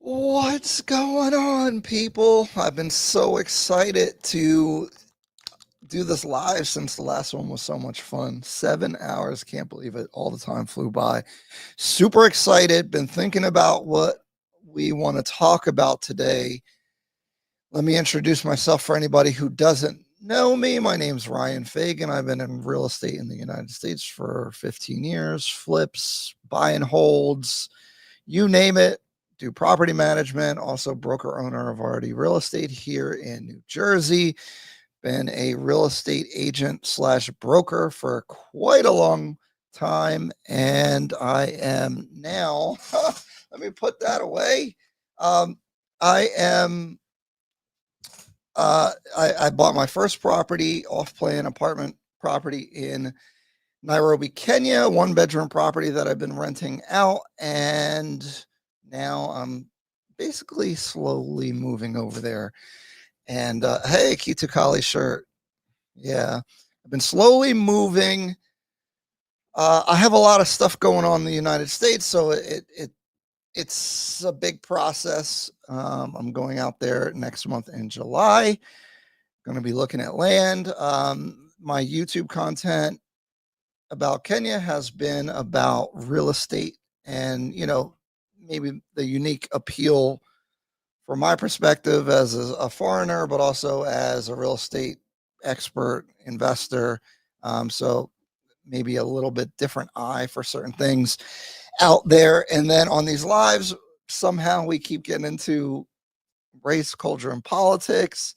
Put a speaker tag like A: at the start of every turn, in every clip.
A: What's going on, people? I've been so excited to do this live since the last one was so much fun. 7 hours, can't believe it. All the time flew by. Super excited. Been thinking about what we want to talk about today. Let me introduce myself for anybody who doesn't know me. My name's Ryan Fagan. I've been in real estate in the United States for 15 years, flips, buy and holds, you name it. Do property management, also broker owner of RD Real Estate here in New Jersey. Been a real estate agent slash broker for quite a long time. And I am now, let me put that away. I am, I bought my first property, off plan apartment property in Nairobi, Kenya, one bedroom property that I've been renting out. And now I'm basically slowly moving over there. And hey, Kitakali shirt. Yeah, I've been slowly moving. I have a lot of stuff going on in the United States, so it's a big process. I'm going out there next month in July. Going to be looking at land. My YouTube content about Kenya has been about real estate and, maybe the unique appeal from my perspective as a foreigner, but also as a real estate expert investor. So maybe a little bit different eye for certain things out there. And then on these lives, somehow we keep getting into race, culture, and politics.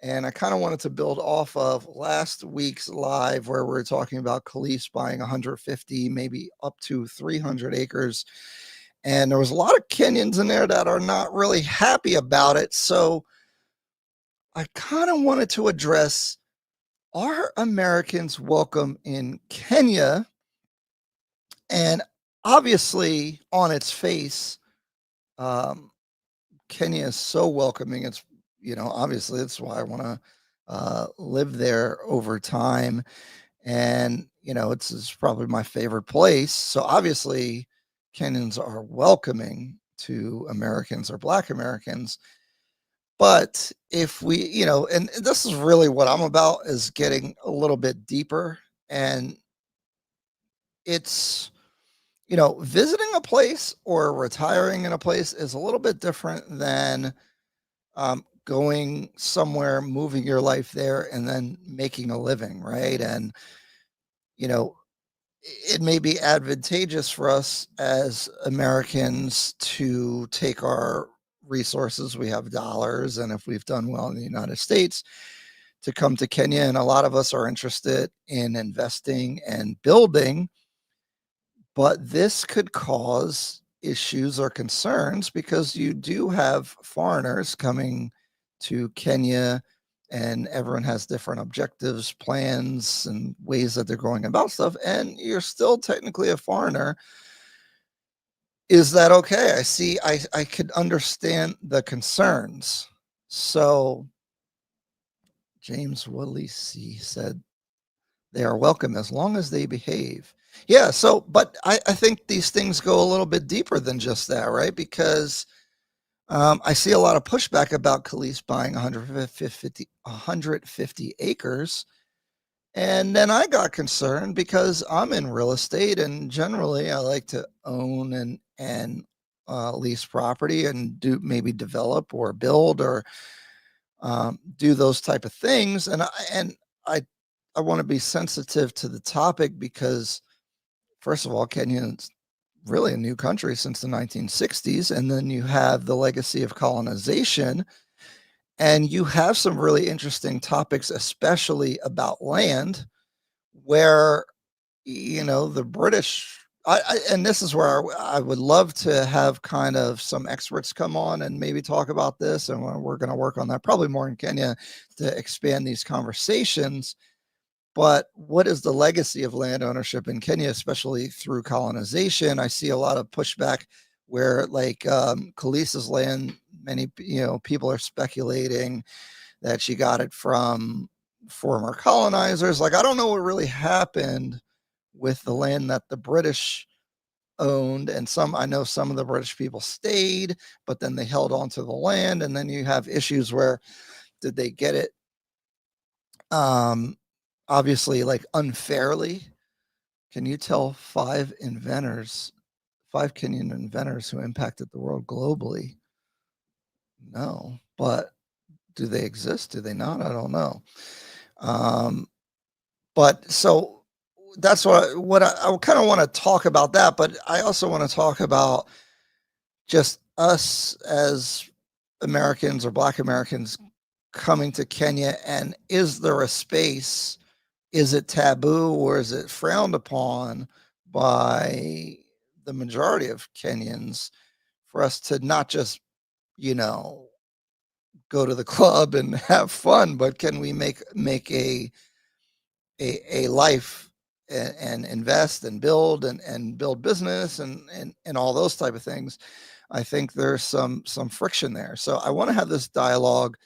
A: And I kind of wanted to build off of last week's live where we were talking about Kelis buying 150, maybe up to 300 acres. And there was a lot of Kenyans in there that are not really happy about it. So I kind of wanted to address, are Americans welcome in Kenya? And obviously, on its face, um, Kenya is so welcoming. It's, obviously, that's why I want to live there over time. And, it's probably my favorite place. So obviously, Kenyans are welcoming to Americans or Black Americans. But if we, and this is really what I'm about, is getting a little bit deeper. And it's, visiting a place or retiring in a place is a little bit different than going somewhere, moving your life there, and then making a living, right? And, you know, it may be advantageous for us as Americans to take our resources. We have dollars, and if we've done well in the United States, to come to Kenya. And a lot of us are interested in investing and building, but this could cause issues or concerns because you do have foreigners coming to Kenya, and everyone has different objectives, plans, and ways that they're going about stuff. And you're still technically a foreigner. Is that okay? I could understand the concerns. So James Woodley C said they are welcome as long as they behave. Yeah. So, but I think these things go a little bit deeper than just that, right? Because I see a lot of pushback about Kelis buying 150 acres. And then I got concerned because I'm in real estate, and generally I like to own and lease property and do maybe develop or build or do those type of things. And I want to be sensitive to the topic because, first of all, Kenya's really a new country since the 1960s, and then you have the legacy of colonization, and you have some really interesting topics, especially about land, where the British. And this is where I would love to have kind of some experts come on and maybe talk about this, and we're going to work on that probably more in Kenya to expand these conversations. But what is the legacy of land ownership in Kenya, especially through colonization? I see a lot of pushback where, like, Kelis's land, many people are speculating that she got it from former colonizers. Like, I don't know what really happened with the land that the British owned, and I know some of the British people stayed, but then they held on to the land, and then you have issues where did they get it obviously like unfairly? Can you tell five Kenyan inventors who impacted the world globally? No, but do they exist? Do they not? I don't know. But so that's what I kind of want to talk about that, but I also want to talk about just us as Americans or Black Americans coming to Kenya, and is there a space? Is it taboo or is it frowned upon by the majority of Kenyans for us to not just, you know, go to the club and have fun, but can we make a life and invest and build and build business and all those type of things? I think there's some friction there. So I want to have this dialogue.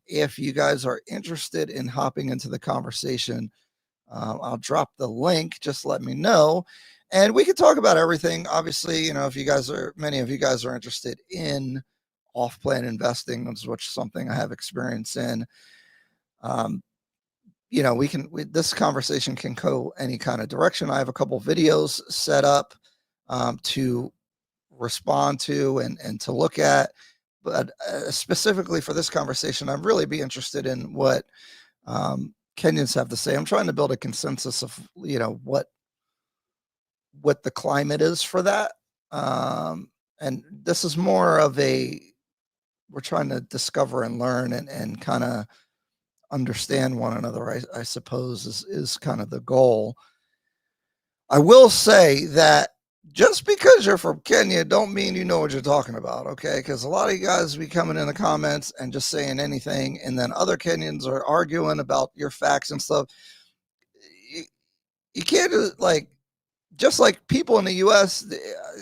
A: If you guys are interested in hopping into the conversation, I'll drop the link. Just let me know, and we can talk about everything. Obviously, you know, if many of you guys are interested in off-plan investing, which is something I have experience in. You know, this conversation can go any kind of direction. I have a couple videos set up to respond to and to look at, but specifically for this conversation, I'd really be interested in what Kenyans have to say. I'm trying to build a consensus of, you know, what the climate is for that. And this is more of we're trying to discover and learn and kind of understand one another, I suppose is kind of the goal. I will say that just because you're from Kenya don't mean you know what you're talking about, okay? Because a lot of you guys be coming in the comments and just saying anything, and then other Kenyans are arguing about your facts and stuff. You can't just like people in the US,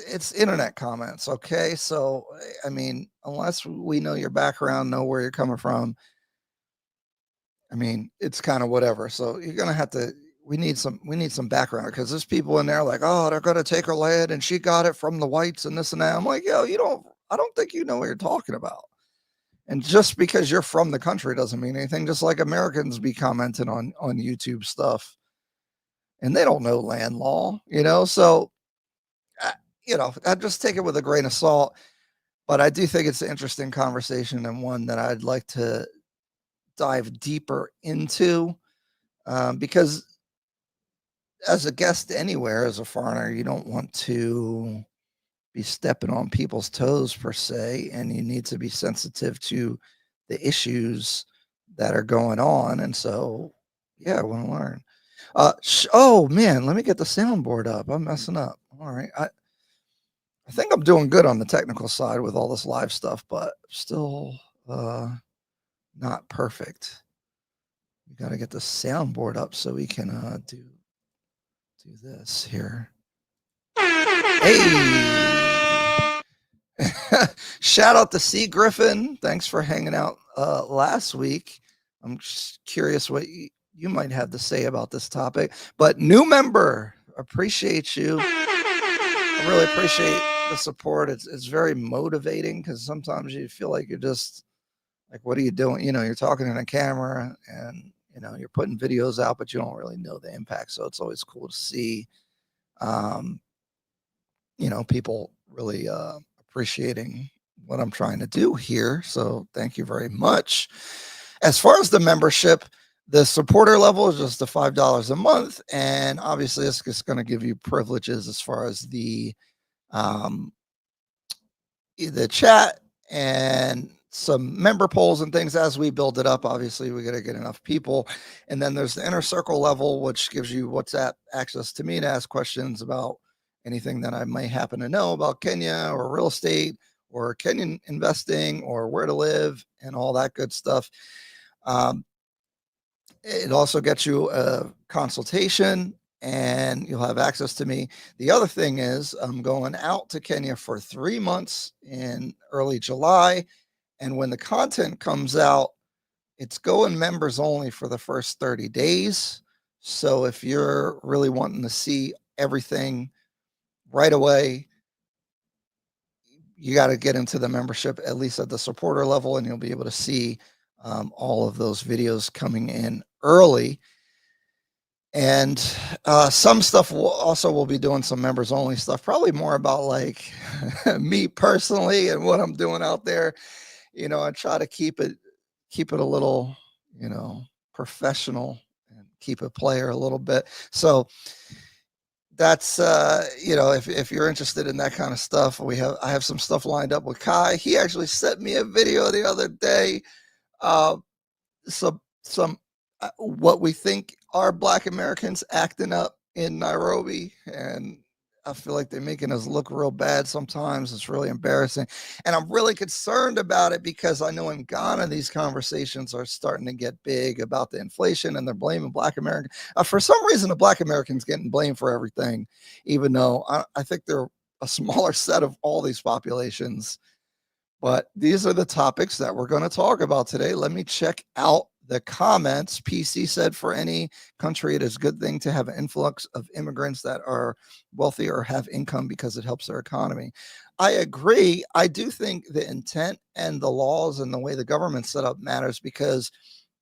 A: it's internet comments, okay? So, I mean, unless we know your background, know where you're coming from, I mean, it's kind of whatever. So you're gonna have to. We need some background because there's people in there like, oh, they're gonna take her land and she got it from the whites and this and that. I'm like, yo, you don't. I don't think you know what you're talking about. And just because you're from the country doesn't mean anything. Just like Americans be commenting on YouTube stuff, and they don't know land law, you know. So, you know, I just take it with a grain of salt. But I do think it's an interesting conversation and one that I'd like to dive deeper into. Because as a guest anywhere, as a foreigner, you don't want to be stepping on people's toes per se, and you need to be sensitive to the issues that are going on. And so, yeah, I want to learn. Oh man, let me get the soundboard up. I'm messing up. All right, I think I'm doing good on the technical side with all this live stuff, but still not perfect. We got to get the soundboard up so we can do this here. Hey, shout out to C Griffin. Thanks for hanging out last week. I'm just curious what you might have to say about this topic. But new member, appreciate you. I really appreciate the support. It's very motivating because sometimes you feel like you're just like, what are you doing? You know, you're talking in a camera and you know you're putting videos out, but you don't really know the impact. So it's always cool to see. You know, people really appreciating what I'm trying to do here. So thank you very much. As far as the membership, the supporter level is just the $5 a month. And obviously it's just going to give you privileges as far as the chat and some member polls and things as we build it up. Obviously, we got to get enough people. And then there's the inner circle level, which gives you WhatsApp access to me to ask questions about anything that I may happen to know about Kenya or real estate or Kenyan investing or where to live and all that good stuff. It also gets you a consultation and you'll have access to me. The other thing is I'm going out to Kenya for 3 months in early July. And when the content comes out, it's going members only for the first 30 days. So if you're really wanting to see everything right away, you got to get into the membership at least at the supporter level, and you'll be able to see all of those videos coming in early. And some stuff will be doing some members only stuff, probably more about like me personally and what I'm doing out there. I try to keep it a little, you know, professional and keep it player a little bit. So that's if you're interested in that kind of stuff, I have some stuff lined up with Kai. He actually sent me a video the other day. Uh, some what we think are Black Americans acting up in Nairobi, and I feel like they're making us look real bad sometimes. It's really embarrassing, and I'm really concerned about it because I know in Ghana these conversations are starting to get big about the inflation, and they're blaming Black Americans. For some reason, the Black Americans getting blamed for everything, even though I think they're a smaller set of all these populations. But these are the topics that we're going to talk about today. Let me check out the comments. PC said, for any country, it is a good thing to have an influx of immigrants that are wealthy or have income because it helps their economy. I agree. I do think the intent and the laws and the way the government's set up matters, because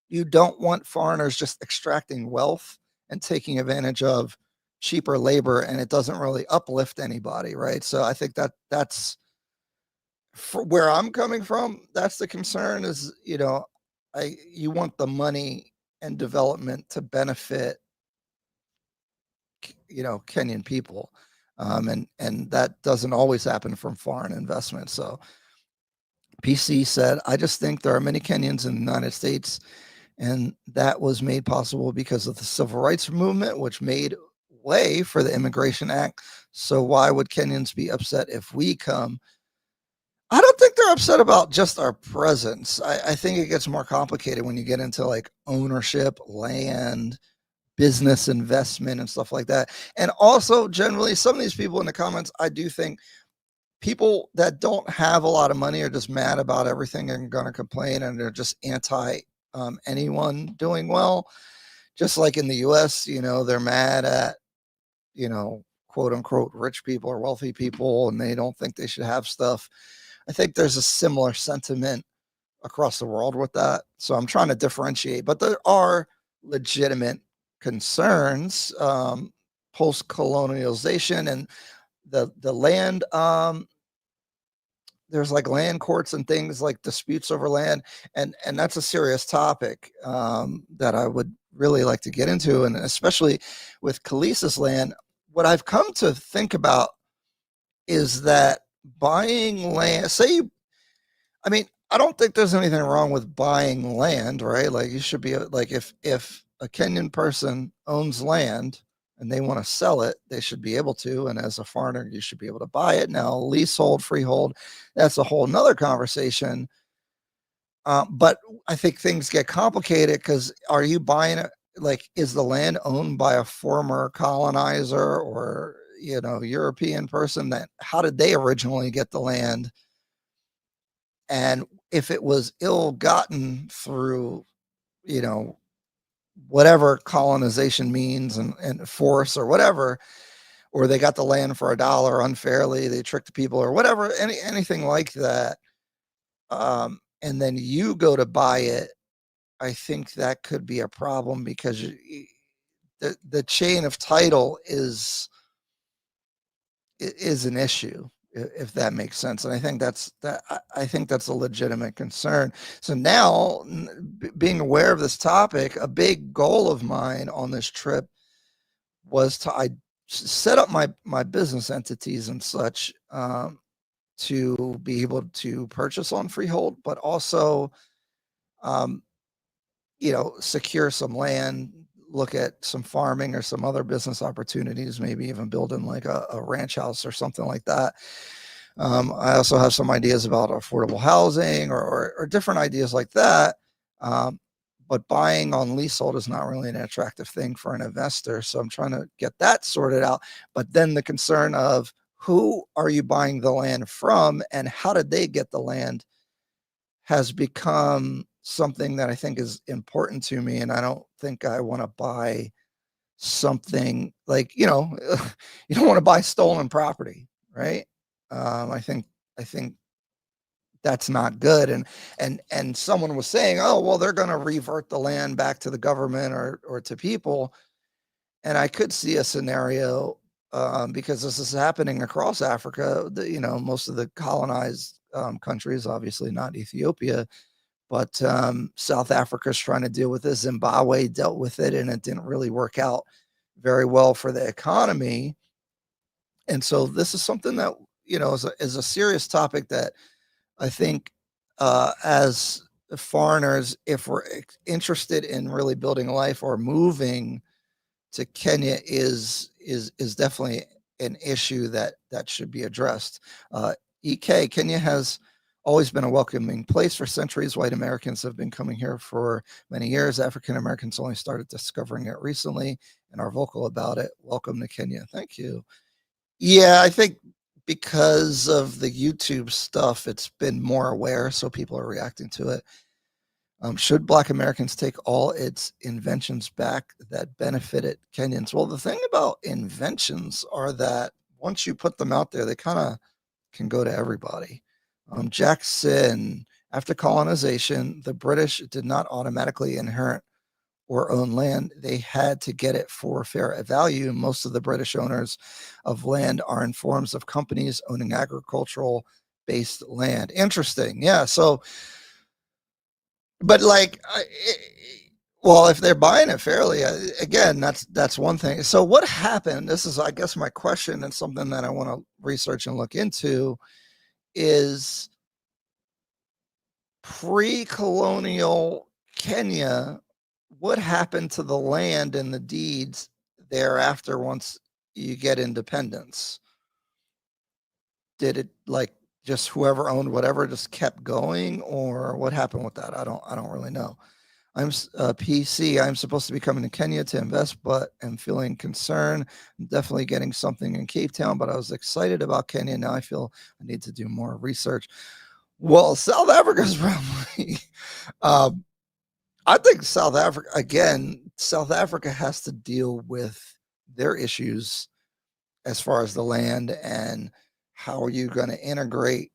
A: you don't want foreigners just extracting wealth and taking advantage of cheaper labor, and it doesn't really uplift anybody, right? So I think that's for where I'm coming from. That's the concern, is, you want the money and development to benefit, Kenyan people. And that doesn't always happen from foreign investment. So PC said, I just think there are many Kenyans in the United States, and that was made possible because of the civil rights movement, which made way for the Immigration Act. So why would Kenyans be upset if we come? I don't think they're upset about just our presence. I think it gets more complicated when you get into like ownership, land, business investment, and stuff like that. And also, generally, some of these people in the comments, I do think people that don't have a lot of money are just mad about everything and going to complain, and they're just anti anyone doing well. Just like in the US, they're mad at, quote unquote, rich people or wealthy people, and they don't think they should have stuff. I think there's a similar sentiment across the world with that. So I'm trying to differentiate, but there are legitimate concerns, post-colonialization and the land. There's like land courts and things like disputes over land, and that's a serious topic that I would really like to get into, and especially with Kelis's land. What I've come to think about is that buying land, I mean, I don't think there's anything wrong with buying land, right? Like, you should be like, if a Kenyan person owns land and they want to sell it, they should be able to. And as a foreigner, you should be able to buy it. Now, leasehold, freehold, that's a whole nother conversation. But I think things get complicated because, are you buying it? Like, is the land owned by a former colonizer or, European person? That, how did they originally get the land? And if it was ill-gotten through, you know, whatever colonization means, and force or whatever, or they got the land for $1 unfairly, they tricked the people or whatever, anything like that, and then you go to buy it, I think that could be a problem, because the chain of title is an issue, if that makes sense. And I think I think that's a legitimate concern. So now, being aware of this topic, a big goal of mine on this trip was to set up my business entities and such, to be able to purchase on freehold, but also, um, secure some land, look at some farming or some other business opportunities, maybe even building like a ranch house or something like that. I also have some ideas about affordable housing, or different ideas like that. But buying on leasehold is not really an attractive thing for an investor. So I'm trying to get that sorted out. But then the concern of, who are you buying the land from and how did they get the land, has become something that I think is important to me. And I don't think I want to buy something like, you don't want to buy stolen property, right? I think that's not good. And someone was saying, oh, well, they're going to revert the land back to the government or to people. And I could see a scenario, because this is happening across Africa. Most of the colonized countries, obviously not Ethiopia, but South Africa's trying to deal with this. Zimbabwe dealt with it, and it didn't really work out very well for the economy. And so this is something that is a serious topic that I think, as foreigners, if we're interested in really building a life or moving to Kenya, is definitely an issue that should be addressed. EK, Kenya has always been a welcoming place for centuries. White Americans have been coming here for many years. African Americans only started discovering it recently and are vocal about it. Welcome to Kenya. Thank you. Yeah, I think because of the YouTube stuff, it's been more aware, so people are reacting to it. Should Black Americans take all its inventions back that benefited Kenyans? Well, the thing about inventions are that once you put them out there, they kind of can go to everybody. Jackson, after colonization, the British did not automatically inherit or own land. They had to get it for fair value. Most of the British owners of land are in forms of companies owning agricultural based land. Interesting. Yeah. So, but like, well, if they're buying it fairly, again, that's one thing. So what happened? This is, I guess, my question, and something that I want to research and look into is pre-colonial Kenya. What happened to the land and the deeds thereafter once you get independence? Did it, like, just whoever owned whatever just kept going, or what happened with that? I don't really know. I'm PC. I'm supposed to be coming to Kenya to invest, but am feeling concerned. I'm definitely getting something in Cape Town, but I was excited about Kenya. Now I feel I need to do more research. Well, South Africa's probably, um, I think South Africa has to deal with their issues as far as the land and how are you going to integrate,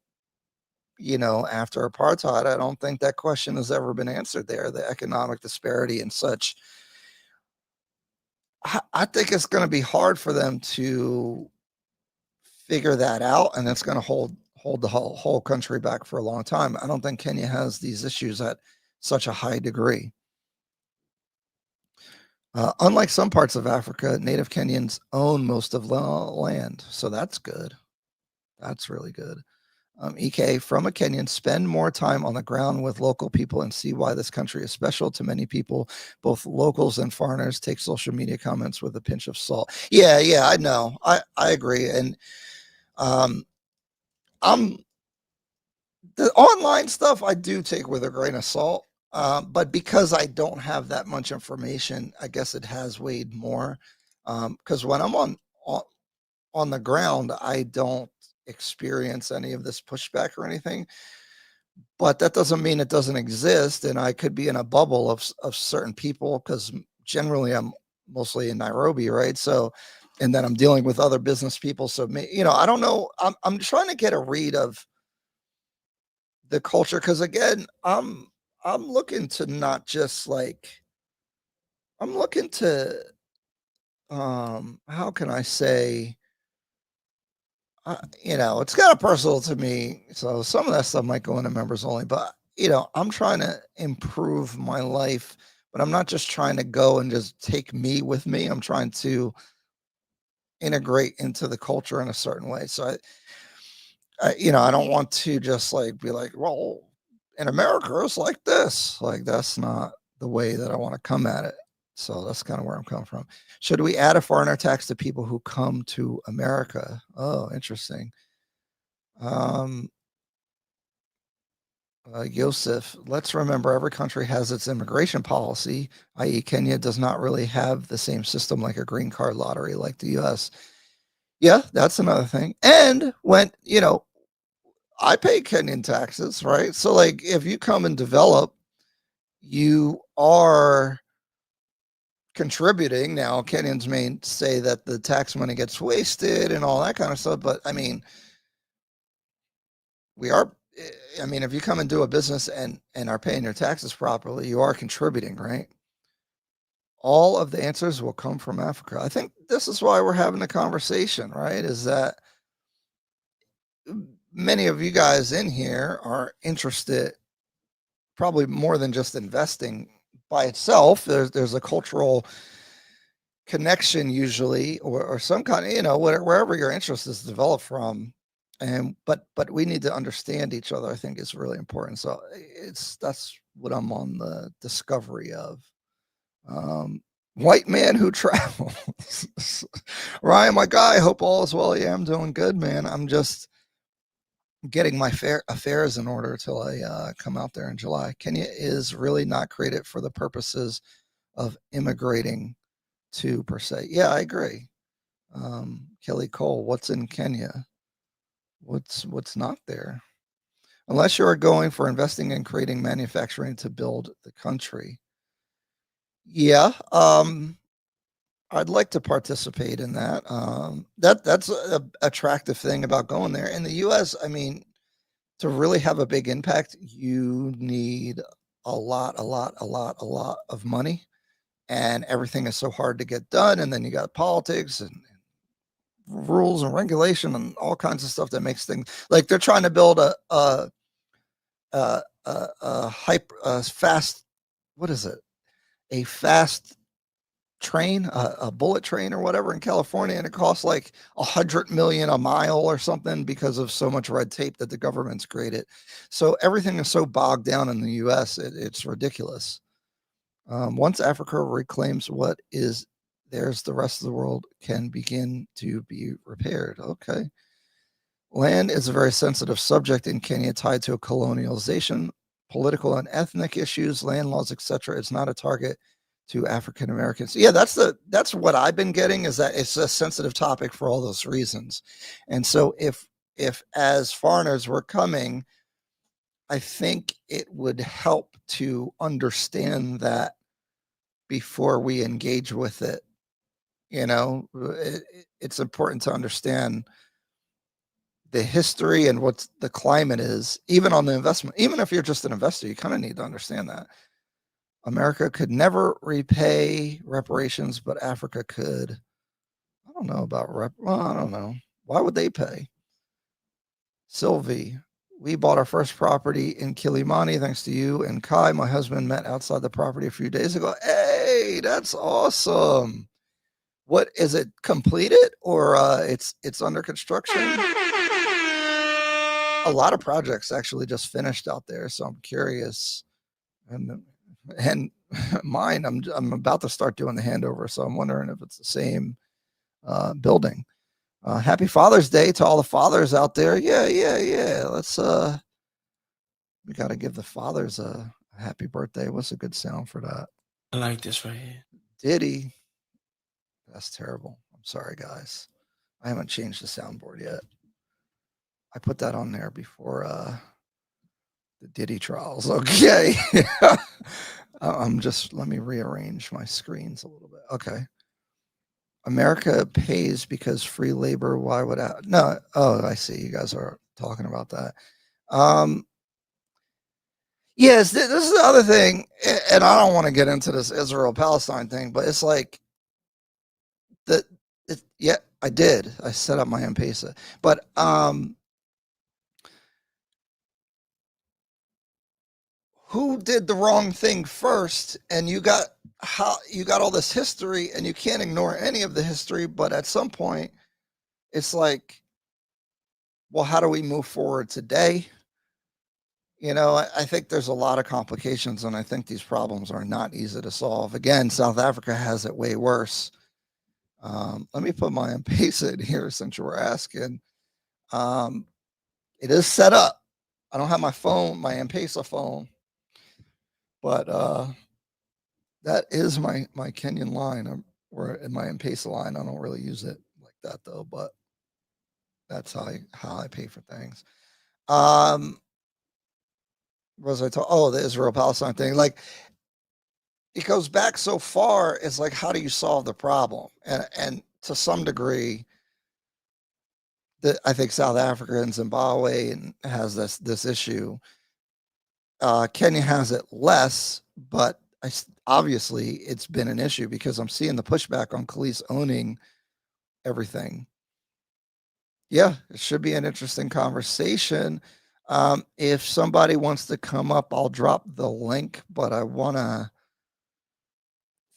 A: after apartheid. I don't think that question has ever been answered there, the economic disparity and such. I think it's going to be hard for them to figure that out, and it's going to hold the whole country back for a long time. I don't think Kenya has these issues at such a high degree. Unlike some parts of Africa, native Kenyans own most of the land, so that's good. That's really good. EK, from a Kenyan, spend more time on the ground with local people and see why this country is special to many people. Both locals and foreigners take social media comments with a pinch of salt. Yeah, I know. I agree. And um, I'm the online stuff I do take with a grain of salt. But because I don't have that much information, I guess it has weighed more. Because when I'm on the ground, I don't experience any of this pushback or anything. But that doesn't mean it doesn't exist, and I could be in a bubble of certain people because generally I'm mostly in Nairobi, right? So, and then I'm dealing with other business people. So, I don't know. I'm trying to get a read of the culture because again, I'm looking to not just like I'm looking to how can I say, it's kind of personal to me. So some of that stuff might go into members only, but I'm trying to improve my life, but I'm not just trying to go and just take me with me. I'm trying to integrate into the culture in a certain way. So I don't want to just like be like, well, in America, it's like this. Like that's not the way that I want to come at it. So that's kind of where I'm coming from. Should we add a foreigner tax to people who come to America? Oh, interesting. Um, Yosef, let's remember every country has its immigration policy, i.e., Kenya does not really have the same system like a green card lottery like the US. Yeah, that's another thing. And when, I pay Kenyan taxes, right? So, like, if you come and develop, you are contributing. Now, Kenyans may say that the tax money gets wasted and all that kind of stuff, but I mean, we are. I mean, if you come and do a business and are paying your taxes properly, you are contributing, right? All of the answers will come from Africa. I think this is why we're having a conversation, right? Is that many of you guys in here are interested, probably more than just investing by itself. There's a cultural connection usually, or some kind of, wherever your interest is developed from. And but we need to understand each other. I think is really important. So that's what I'm on the discovery of. White man who travels. Ryan, my guy, hope all is well. Yeah, I'm doing good, man. I'm just getting my affairs in order till I come out there in July. Kenya is really not created for the purposes of immigrating to, per se. Yeah, I agree. Kelly Cole, what's in Kenya? What's not there? Unless you are going for investing and creating manufacturing to build the country. Yeah, I'd like to participate in that. That's a attractive thing about going there. In the U.S., I mean, to really have a big impact, you need a lot of money, and everything is so hard to get done. And then you got politics and rules and regulation and all kinds of stuff that makes things like they're trying to build a fast, what is it? A fast train, a bullet train or whatever in California, and it costs like 100 million a mile or something because of so much red tape that the government's created. So everything is so bogged down in the U.S. It's ridiculous. Once Africa reclaims what is theirs, the rest of the world can begin to be repaired. Okay. Land is a very sensitive subject in Kenya, tied to colonialization, political and ethnic issues, land laws, etc. It's not a target to African Americans. Yeah, that's what I've been getting, is that it's a sensitive topic for all those reasons. And so if as foreigners were coming, I think it would help to understand that before we engage with it. It's important to understand the history and what the climate is, even on the investment. Even if you're just an investor, you kind of need to understand that America could never repay reparations, but Africa could. I don't know about well, I don't know. Why would they pay? Sylvie, we bought our first property in Kilimani thanks to you and Kai. My husband met outside the property a few days ago. Hey, that's awesome. What is it, completed or it's under construction? A lot of projects actually just finished out there, so I'm curious. And mine, I'm about to start doing the handover, so I'm wondering if it's the same building. Happy Father's Day to all the fathers out there. Yeah. Let's we got to give the fathers a happy birthday. What's a good sound for that?
B: I like this right here.
A: Diddy. That's terrible. I'm sorry, guys. I haven't changed the soundboard yet. I put that on there before the Diddy trials. Okay. I'm just, let me rearrange my screens a little bit. Okay. America pays because free labor. Why would I? No. Oh, I see. You guys are talking about that. Yes, this is the other thing, and I don't want to get into this Israel Palestine thing, but it's like that. Yeah, I did. I set up my M-Pesa, but who did the wrong thing first? And you got all this history, and you can't ignore any of the history. But at some point, it's like, well, how do we move forward today? I think there's a lot of complications, and I think these problems are not easy to solve. Again, South Africa has it way worse. Let me put my M-Pesa in here since you were asking. It is set up. I don't have my phone, my M-Pesa phone, but that is my Kenyan line, or in my M-Pesa line. I don't really use it like that though, but that's how I pay for things. What was I talking? Oh, the Israel Palestine thing. Like, it goes back so far. It's like, how do you solve the problem? And to some degree, I think South Africa and Zimbabwe has this issue. Kenya has it less, but obviously it's been an issue because I'm seeing the pushback on Kelis owning everything. Yeah, it should be an interesting conversation. If somebody wants to come up, I'll drop the link, but I want to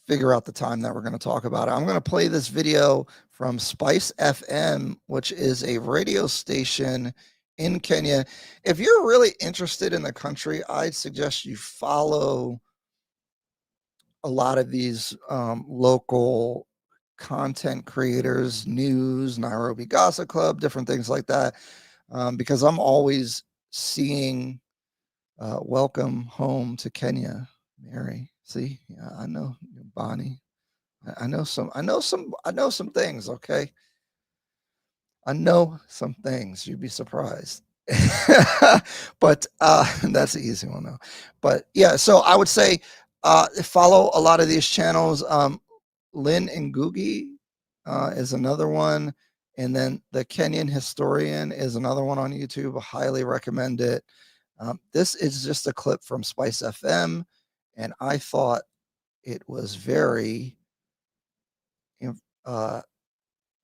A: figure out the time that we're going to talk about it. I'm going to play this video from Spice FM, which is a radio station in Kenya. If you're really interested in the country, I'd suggest you follow a lot of these local content creators, news, Nairobi Gossip Club, different things like that, because I'm always seeing welcome home to Kenya, Mary. See, yeah, I know Bonnie. I know some things. Okay, I know some things. You'd be surprised. But that's an easy one though. But yeah, so I would say follow a lot of these channels. Lynn and Googie is another one, and then the Kenyan Historian is another one on YouTube. I highly recommend it. This is just a clip from Spice FM, and I thought it was very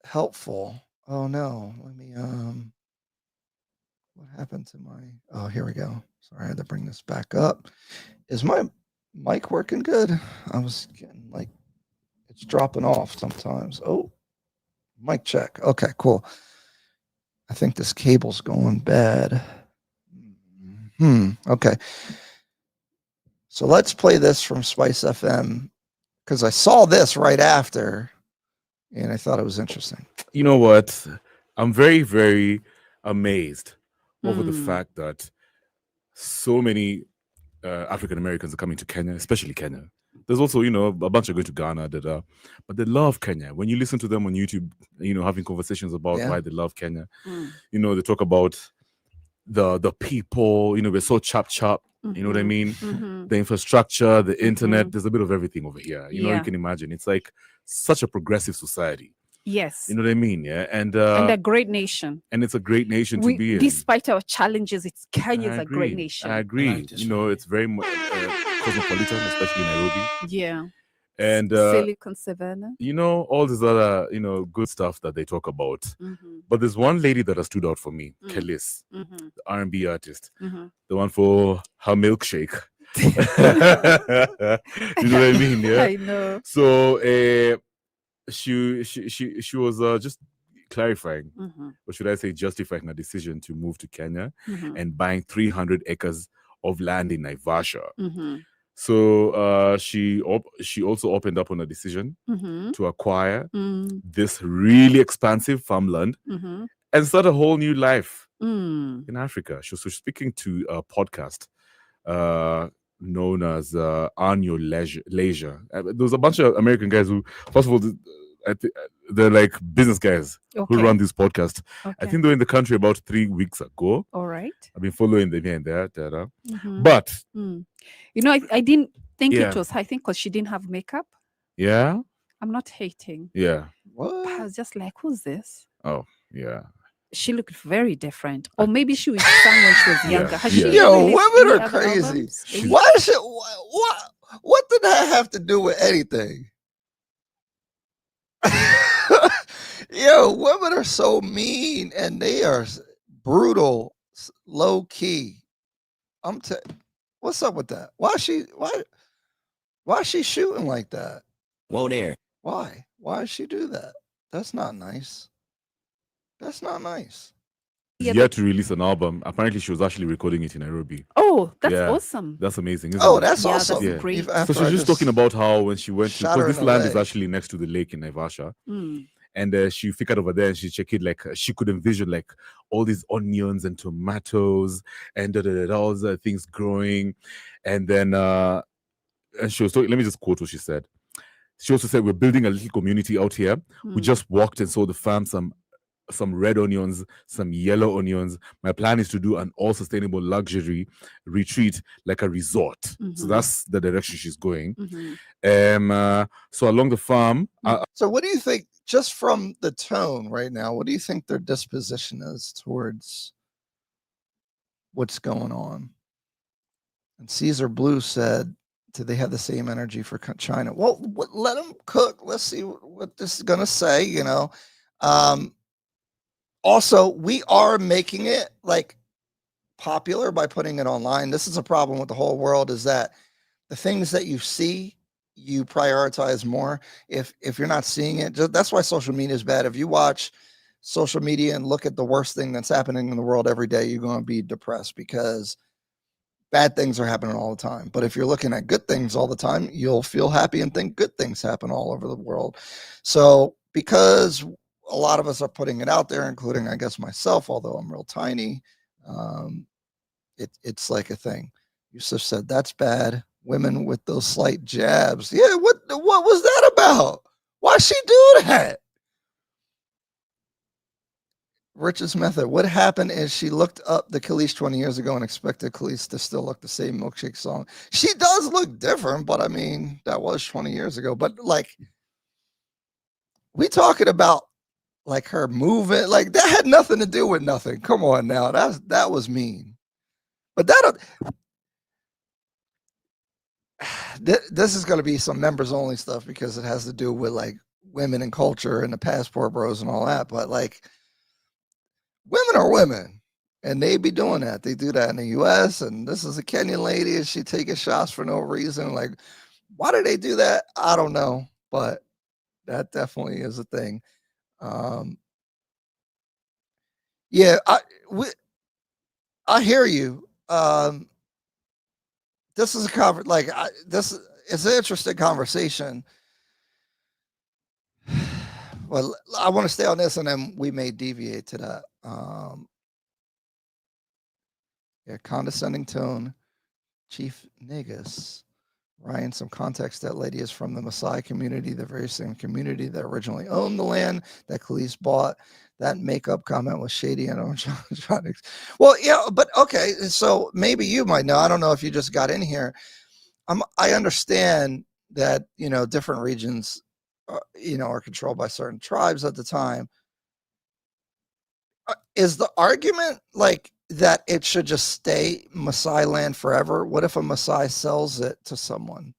A: helpful. Oh no, let me what happened to my, oh, here we go. Sorry, I had to bring this back up. Is my mic working good? I was getting like, it's dropping off sometimes. Oh, mic check. Okay, cool. I think this cable's going bad. Okay. So let's play this from Spice FM because I saw this right after and I thought it was interesting.
B: You know what? I'm very, very amazed over the fact that so many African Americans are coming to Kenya, especially Kenya. There's also, a bunch are going to Ghana, but they love Kenya. When you listen to them on YouTube, having conversations about why they love Kenya, they talk about the people, we're so chop. You know what I mean? The infrastructure, the internet, there's a bit of everything over here. You can imagine. It's like such a progressive society.
C: Yes.
B: You know what I mean? Yeah. And
C: a great nation.
B: And it's a great nation to be in.
C: Despite our challenges, Kenya's a great nation.
B: I agree. It's very much cosmopolitan, especially Nairobi.
C: Yeah.
B: And
C: Silicon Savannah.
B: All this other, good stuff that they talk about. But there's one lady that has stood out for me, Kelis, the R&B artist, the one for her milkshake. You know what I mean? Yeah.
C: I know.
B: So she was just clarifying, or should I say justifying her decision to move to Kenya and buying 300 acres of land in Naivasha. So she also opened up on a decision to acquire this really expansive farmland and start a whole new life in Africa. She was speaking to a podcast known as On Your Leisure. There was a bunch of American guys who, first of all, they're like business guys who run this podcast. I think they're in the country about 3 weeks ago.
C: All right.
B: I've been following them here and there. But
C: I didn't think it was. I think because she didn't have makeup.
B: Yeah.
C: I'm not hating.
B: Yeah.
A: What?
C: I was just like, who's this?
B: Oh, yeah.
C: She looked very different. Or maybe she was sang when she was younger.
A: Women are crazy. Why is it? What did that have to do with anything? Women are so mean and they are brutal, low key. What's up with that? Why is she shooting like that?
D: Whoa there.
A: Why does she do that? That's not nice. That's not nice.
B: Yet to release an album. Apparently, she was actually recording it in Nairobi.
C: Oh, that's awesome.
B: That's amazing.
A: That's awesome.
C: That's great.
B: So she's just talking about how when she went to, because this land is actually next to the lake in Naivasha. And she figured over there and she checked it, like she could envision like all these onions and tomatoes and all the things growing. And then and she was talking, let me just quote what she said. She also said, we're building a little community out here. We just walked and saw the farm some some red onions, some yellow onions. My plan is to do an all sustainable luxury retreat, like a resort. So that's the direction she's going. So along the farm.
A: So what do you think, just from the tone right now, what do you think their disposition is towards what's going on? And Caesar Blue said, do they have the same energy for China? Well, let them cook. Let's see what this is going to say, you know. Also, we are making it like popular by putting it online. This is a problem with the whole world, is that the things that you see, you prioritize more. If you're not seeing it, that's why social media is bad. If you watch social media and look at the worst thing that's happening in the world every day, you're going to be depressed, because bad things are happening all the time. But if you're looking at good things all the time, you'll feel happy and think good things happen all over the world. So because a lot of us are putting it out there, including, I guess, myself, although I'm real tiny, it's like a thing. Yusuf said, that's bad. Women with those slight jabs. Yeah, what was that about? Why she do that? Rich's method. What happened is she looked up the Kelis 20 years ago and expected Kelis to still look the same. Milkshake song. She does look different, but I mean, that was 20 years ago. But like, we talking about like her moving, like that had nothing to do with nothing. Come on now, that was mean. But this is going to be some members only stuff, because it has to do with like women and culture and the passport bros and all that. But like, women are women, and they be doing that. They do that in the U.S. And this is a Kenyan lady, and she taking shots for no reason. Like, why do they do that? I don't know, but that definitely is a thing. Yeah, I hear you. This is a this is an interesting conversation. Well, I want to stay on this, and then we may deviate to that. Yeah, condescending tone, Chief Negus. Ryan, some context, that lady is from the Maasai community, the very same community that originally owned the land that Kelis bought. That makeup comment was shady, and I'm trying to. Well, yeah, but okay, so maybe you might know. I don't know if you just got in here. I understand that, you know, different regions, you know, are controlled by certain tribes at the time. Is the argument like that it should just stay Maasai land forever? What if a Maasai sells it to someone?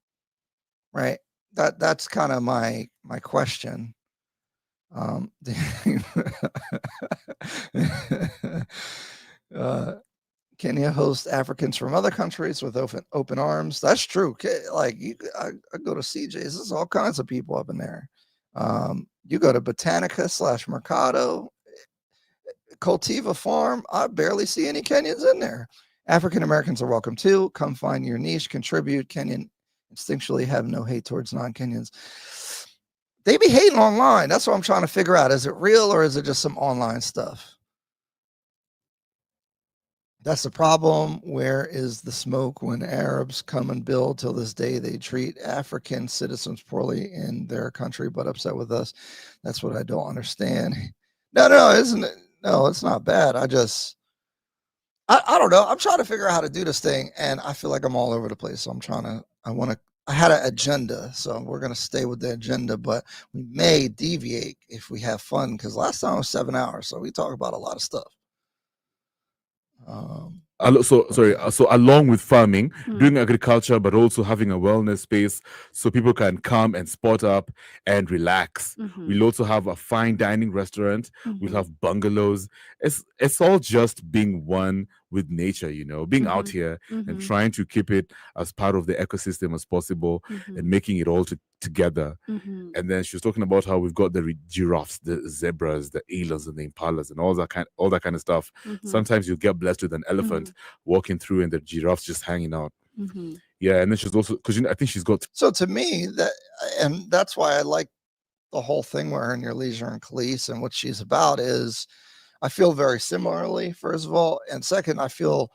A: Right. That's kind of my question. Kenya hosts Africans from other countries with open arms. That's true. Like I go to CJ's. There's all kinds of people up in there. You go to Botanica / Mercado, Cultiva Farm. I barely see any Kenyans in there. African Americans are welcome too. Come find your niche, contribute. Kenyan instinctually have no hate towards non-Kenyans. They be hating online. That's what I'm trying to figure out. Is it real, or is it just some online stuff? That's the problem. Where is the smoke when Arabs come and build? Till this day, they treat African citizens poorly in their country, but upset with us. That's what I don't understand. No, isn't it? No, it's not bad. I don't know. I'm trying to figure out how to do this thing, and I feel like I'm all over the place. So I had an agenda, so we're going to stay with the agenda, but we may deviate if we have fun, because last time was 7 hours, so we talk about a lot of stuff.
B: So along with farming, doing agriculture, but also having a wellness space so people can come and spot up and relax. We'll also have a fine dining restaurant. We'll have bungalows. It's all just being one with nature, you know, being out here and trying to keep it as part of the ecosystem as possible and making it all together. And then she was talking about how we've got the giraffes, the zebras, the elands, and the impalas, and all that kind of stuff. Sometimes you get blessed with an elephant walking through, and the giraffes just hanging out. Yeah, and then she's also, because I think she's got.
A: So to me, that's why I like the whole thing with her and Your Leisure and Kelis, and what she's about is, I feel very similarly, first of all, and second, I feel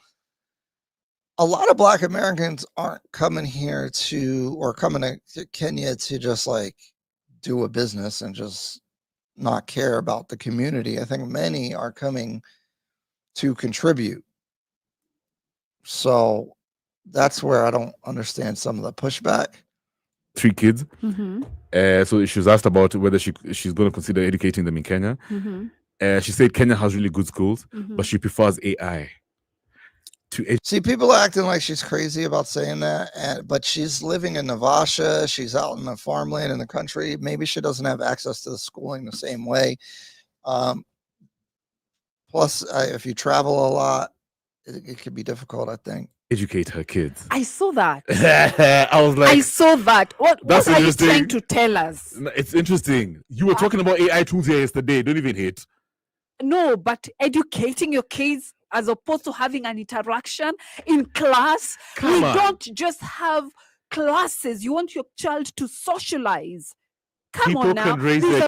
A: a lot of Black Americans aren't coming here or coming to Kenya to just like do a business and just not care about the community. I think many are coming to contribute. So that's where I don't understand some of the pushback.
B: 3 kids.
C: Mm-hmm.
B: So she was asked about whether she's going to consider educating them in Kenya.
C: Mm-hmm.
B: She said Kenya has really good schools,
C: Mm-hmm.
B: but she prefers AI to
A: See, people are acting like she's crazy about saying that, but she's living in Navasha. She's out in the farmland in the country. Maybe she doesn't have access to the schooling the same way. Plus, if you travel a lot, it could be difficult, I think.
B: educate her kids.
C: I saw that.
B: I was like,
C: I saw that. What
B: That's
C: are you
B: interesting.
C: trying to tell us?
B: It's interesting. You were talking about AI tools here yesterday. Don't even hate.
C: No, but educating your kids as opposed to having an interaction in class.
B: Come on.
C: Don't just have classes. You want your child to socialize. Come
B: People
C: on now.
B: can raise
C: These
B: their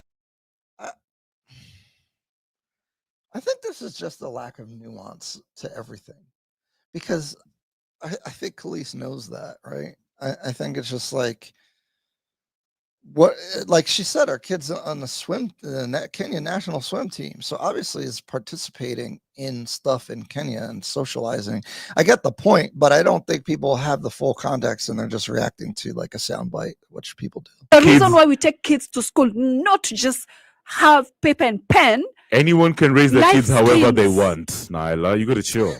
A: I think this is just a lack of nuance to everything, because I think Kelis knows that, right? I think it's just like like she said, our kids on the Kenya national swim team, so obviously is participating in stuff in Kenya and socializing. I get the point, but I don't think people have the full context and they're just reacting to like a soundbite, which people do.
C: The reason why we take kids to school, not just have paper and pen.
B: Anyone can raise their
C: Life
B: kids however they
C: skills.
B: want. Nyla, you got to chill.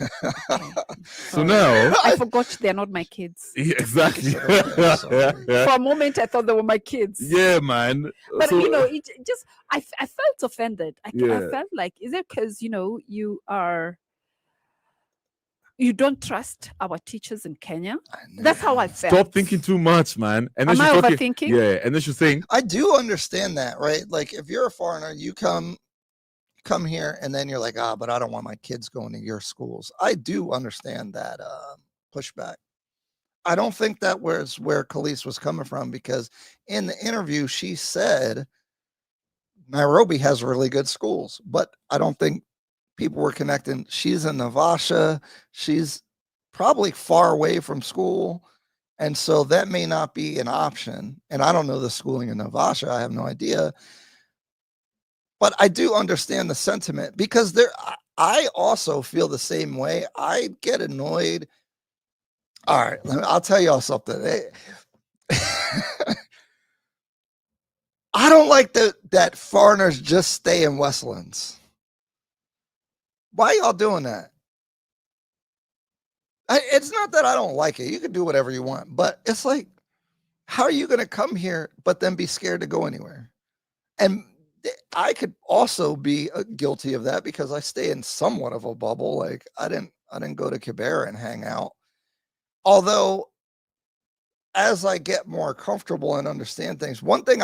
B: So now,
C: I forgot they're not my kids.
B: Yeah, exactly.
A: Sorry.
C: For a moment, I thought they were my kids.
B: Yeah, man.
C: But
B: So-
C: it just I felt offended. I
B: Yeah.
C: felt like, is it because you don't trust our teachers in Kenya? That's how I felt.
B: Stop thinking too much, man. And then
C: Am
B: she's
C: I
B: talking,
C: overthinking?
B: Yeah, and then she's saying,
A: I do understand that, right? Like if you're a foreigner, you come here and then you're like, but I don't want my kids going to your schools. I do understand that pushback. I don't think that was where Kelis was coming from, because in the interview she said Nairobi has really good schools, but I don't think people were connecting. She's in Navasha. She's probably far away from school. And so that may not be an option. And I don't know the schooling in Navasha. I have no idea. But I do understand the sentiment, because I also feel the same way. I get annoyed. All right, I'll tell y'all something. I don't like that foreigners just stay in Westlands. Why y'all doing that? It's not that I don't like it. You can do whatever you want, but it's like, how are you going to come here but then be scared to go anywhere? And I could also be guilty of that, because I stay in somewhat of a bubble. Like I didn't go to Kibera and hang out. Although as I get more comfortable and understand things, one thing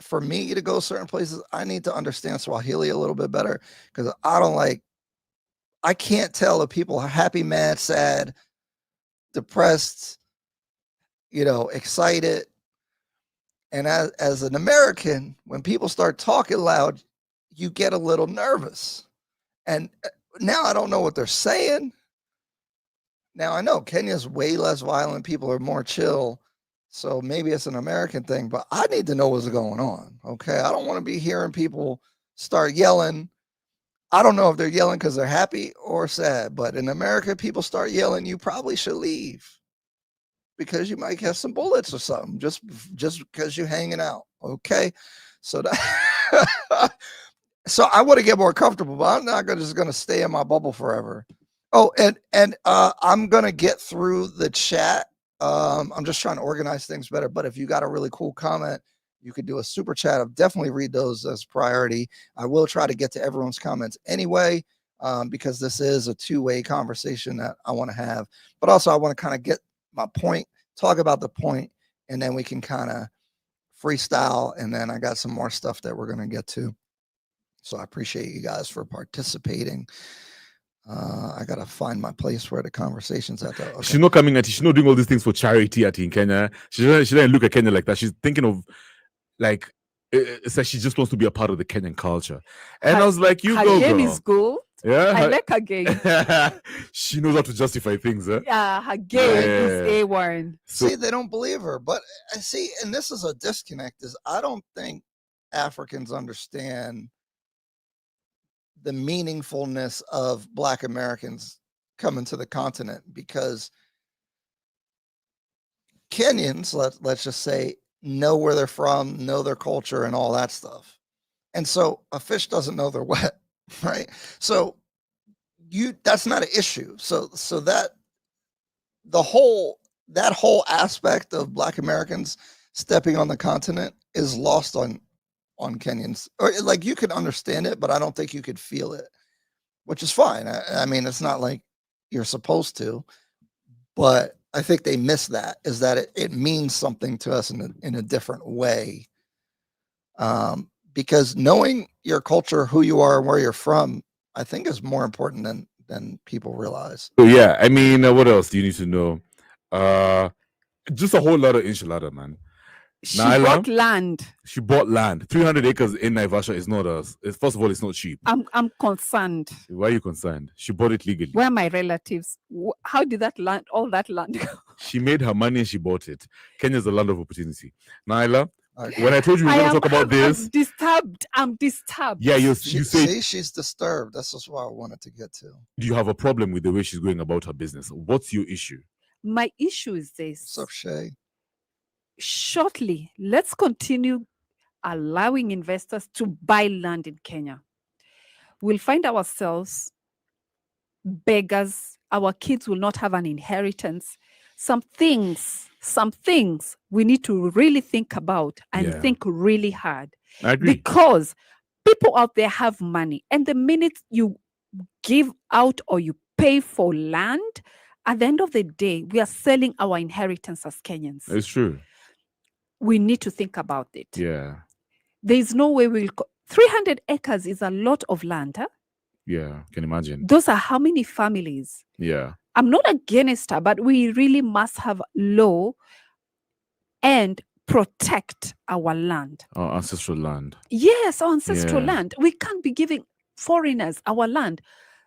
A: for me to go certain places, I need to understand Swahili a little bit better, because I can't tell if people are happy, mad, sad, depressed, excited. And as an American, when people start talking loud, you get a little nervous. And now I don't know what they're saying. Now I know Kenya's way less violent. People are more chill. So maybe it's an American thing, but I need to know what's going on. Okay. I don't want to be hearing people start yelling. I don't know if they're yelling because they're happy or sad, but in America, people start yelling, you probably should leave, because you might have some bullets or something, just because you're hanging out. Okay. So so I want to get more comfortable, but I'm not just going to stay in my bubble forever. Oh, and I'm going to get through the chat. I'm just trying to organize things better, but if you got a really cool comment, you could do a super chat. I'll definitely read those as priority. I will try to get to everyone's comments anyway, because this is a two-way conversation that I want to have, but also I want to kind of get my point, talk about the point, and then we can kind of freestyle. And then I got some more stuff that we're going to get to. So I appreciate you guys for participating. I got to find my place where the conversation's at. Okay.
B: She's not coming at you. She's not doing all these things for charity in Kenya. She doesn't look at Kenya like that. She's thinking of like, it's like she just wants to be a part of the Kenyan culture. And I was like, you
C: her
B: go,
C: game
B: girl.
C: is good.
B: Yeah,
C: I like her game.
B: She knows how to justify things. Huh?
C: Yeah, her game is A1.
A: See, they don't believe her, but see, and this is a disconnect, is I don't think Africans understand the meaningfulness of Black Americans coming to the continent, because Kenyans, let's just say, know where they're from, know their culture and all that stuff. And so a fish doesn't know they're wet, right? So that's not an issue. So that whole aspect of Black Americans stepping on the continent is lost on Kenyans. Or like, you could understand it, but I don't think you could feel it, which is fine. I mean, it's not like you're supposed to, but I think they miss that, is that it means something to us in a different way. Because knowing your culture, who you are, and where you're from, I think is more important than people realize.
B: So yeah, I mean, what else do you need to know? Just a whole lot of enchilada, man.
C: She
B: Nyla?
C: bought land.
B: She bought land. 300 acres in Naivasha is not us. First of all, it's not cheap.
C: I'm concerned.
B: Why are you concerned? She bought it legally.
C: Where are my relatives? How did all that land go?
B: She made her money and she bought it. Kenya's a land of opportunity. Nyla, when I told you we were going to talk about this,
C: I'm disturbed.
B: yeah, you
A: See,
B: say
A: she's disturbed. That's just what I wanted to get to.
B: do you have a problem with the way she's going about her business? What's your issue?
C: My issue is this.
A: What's up, Shay?
C: Shortly, let's continue allowing investors to buy land in Kenya. We'll find ourselves beggars. Our kids will not have an inheritance. Some things we need to really think about and
B: Yeah.
C: think really hard.
B: I agree.
C: Because people out there have money, and the minute you give out or you pay for land, at the end of the day, we are selling our inheritance as Kenyans.
B: It's true.
C: We need to think about it.
B: Yeah.
C: There's no way 300 acres is a lot of land. Huh?
B: Yeah. Can imagine.
C: Those are how many families?
B: Yeah.
C: I'm not against her, but we really must have law and protect our land.
B: Our ancestral land.
C: Yes, our ancestral
B: Yeah.
C: land. We can't be giving foreigners our land.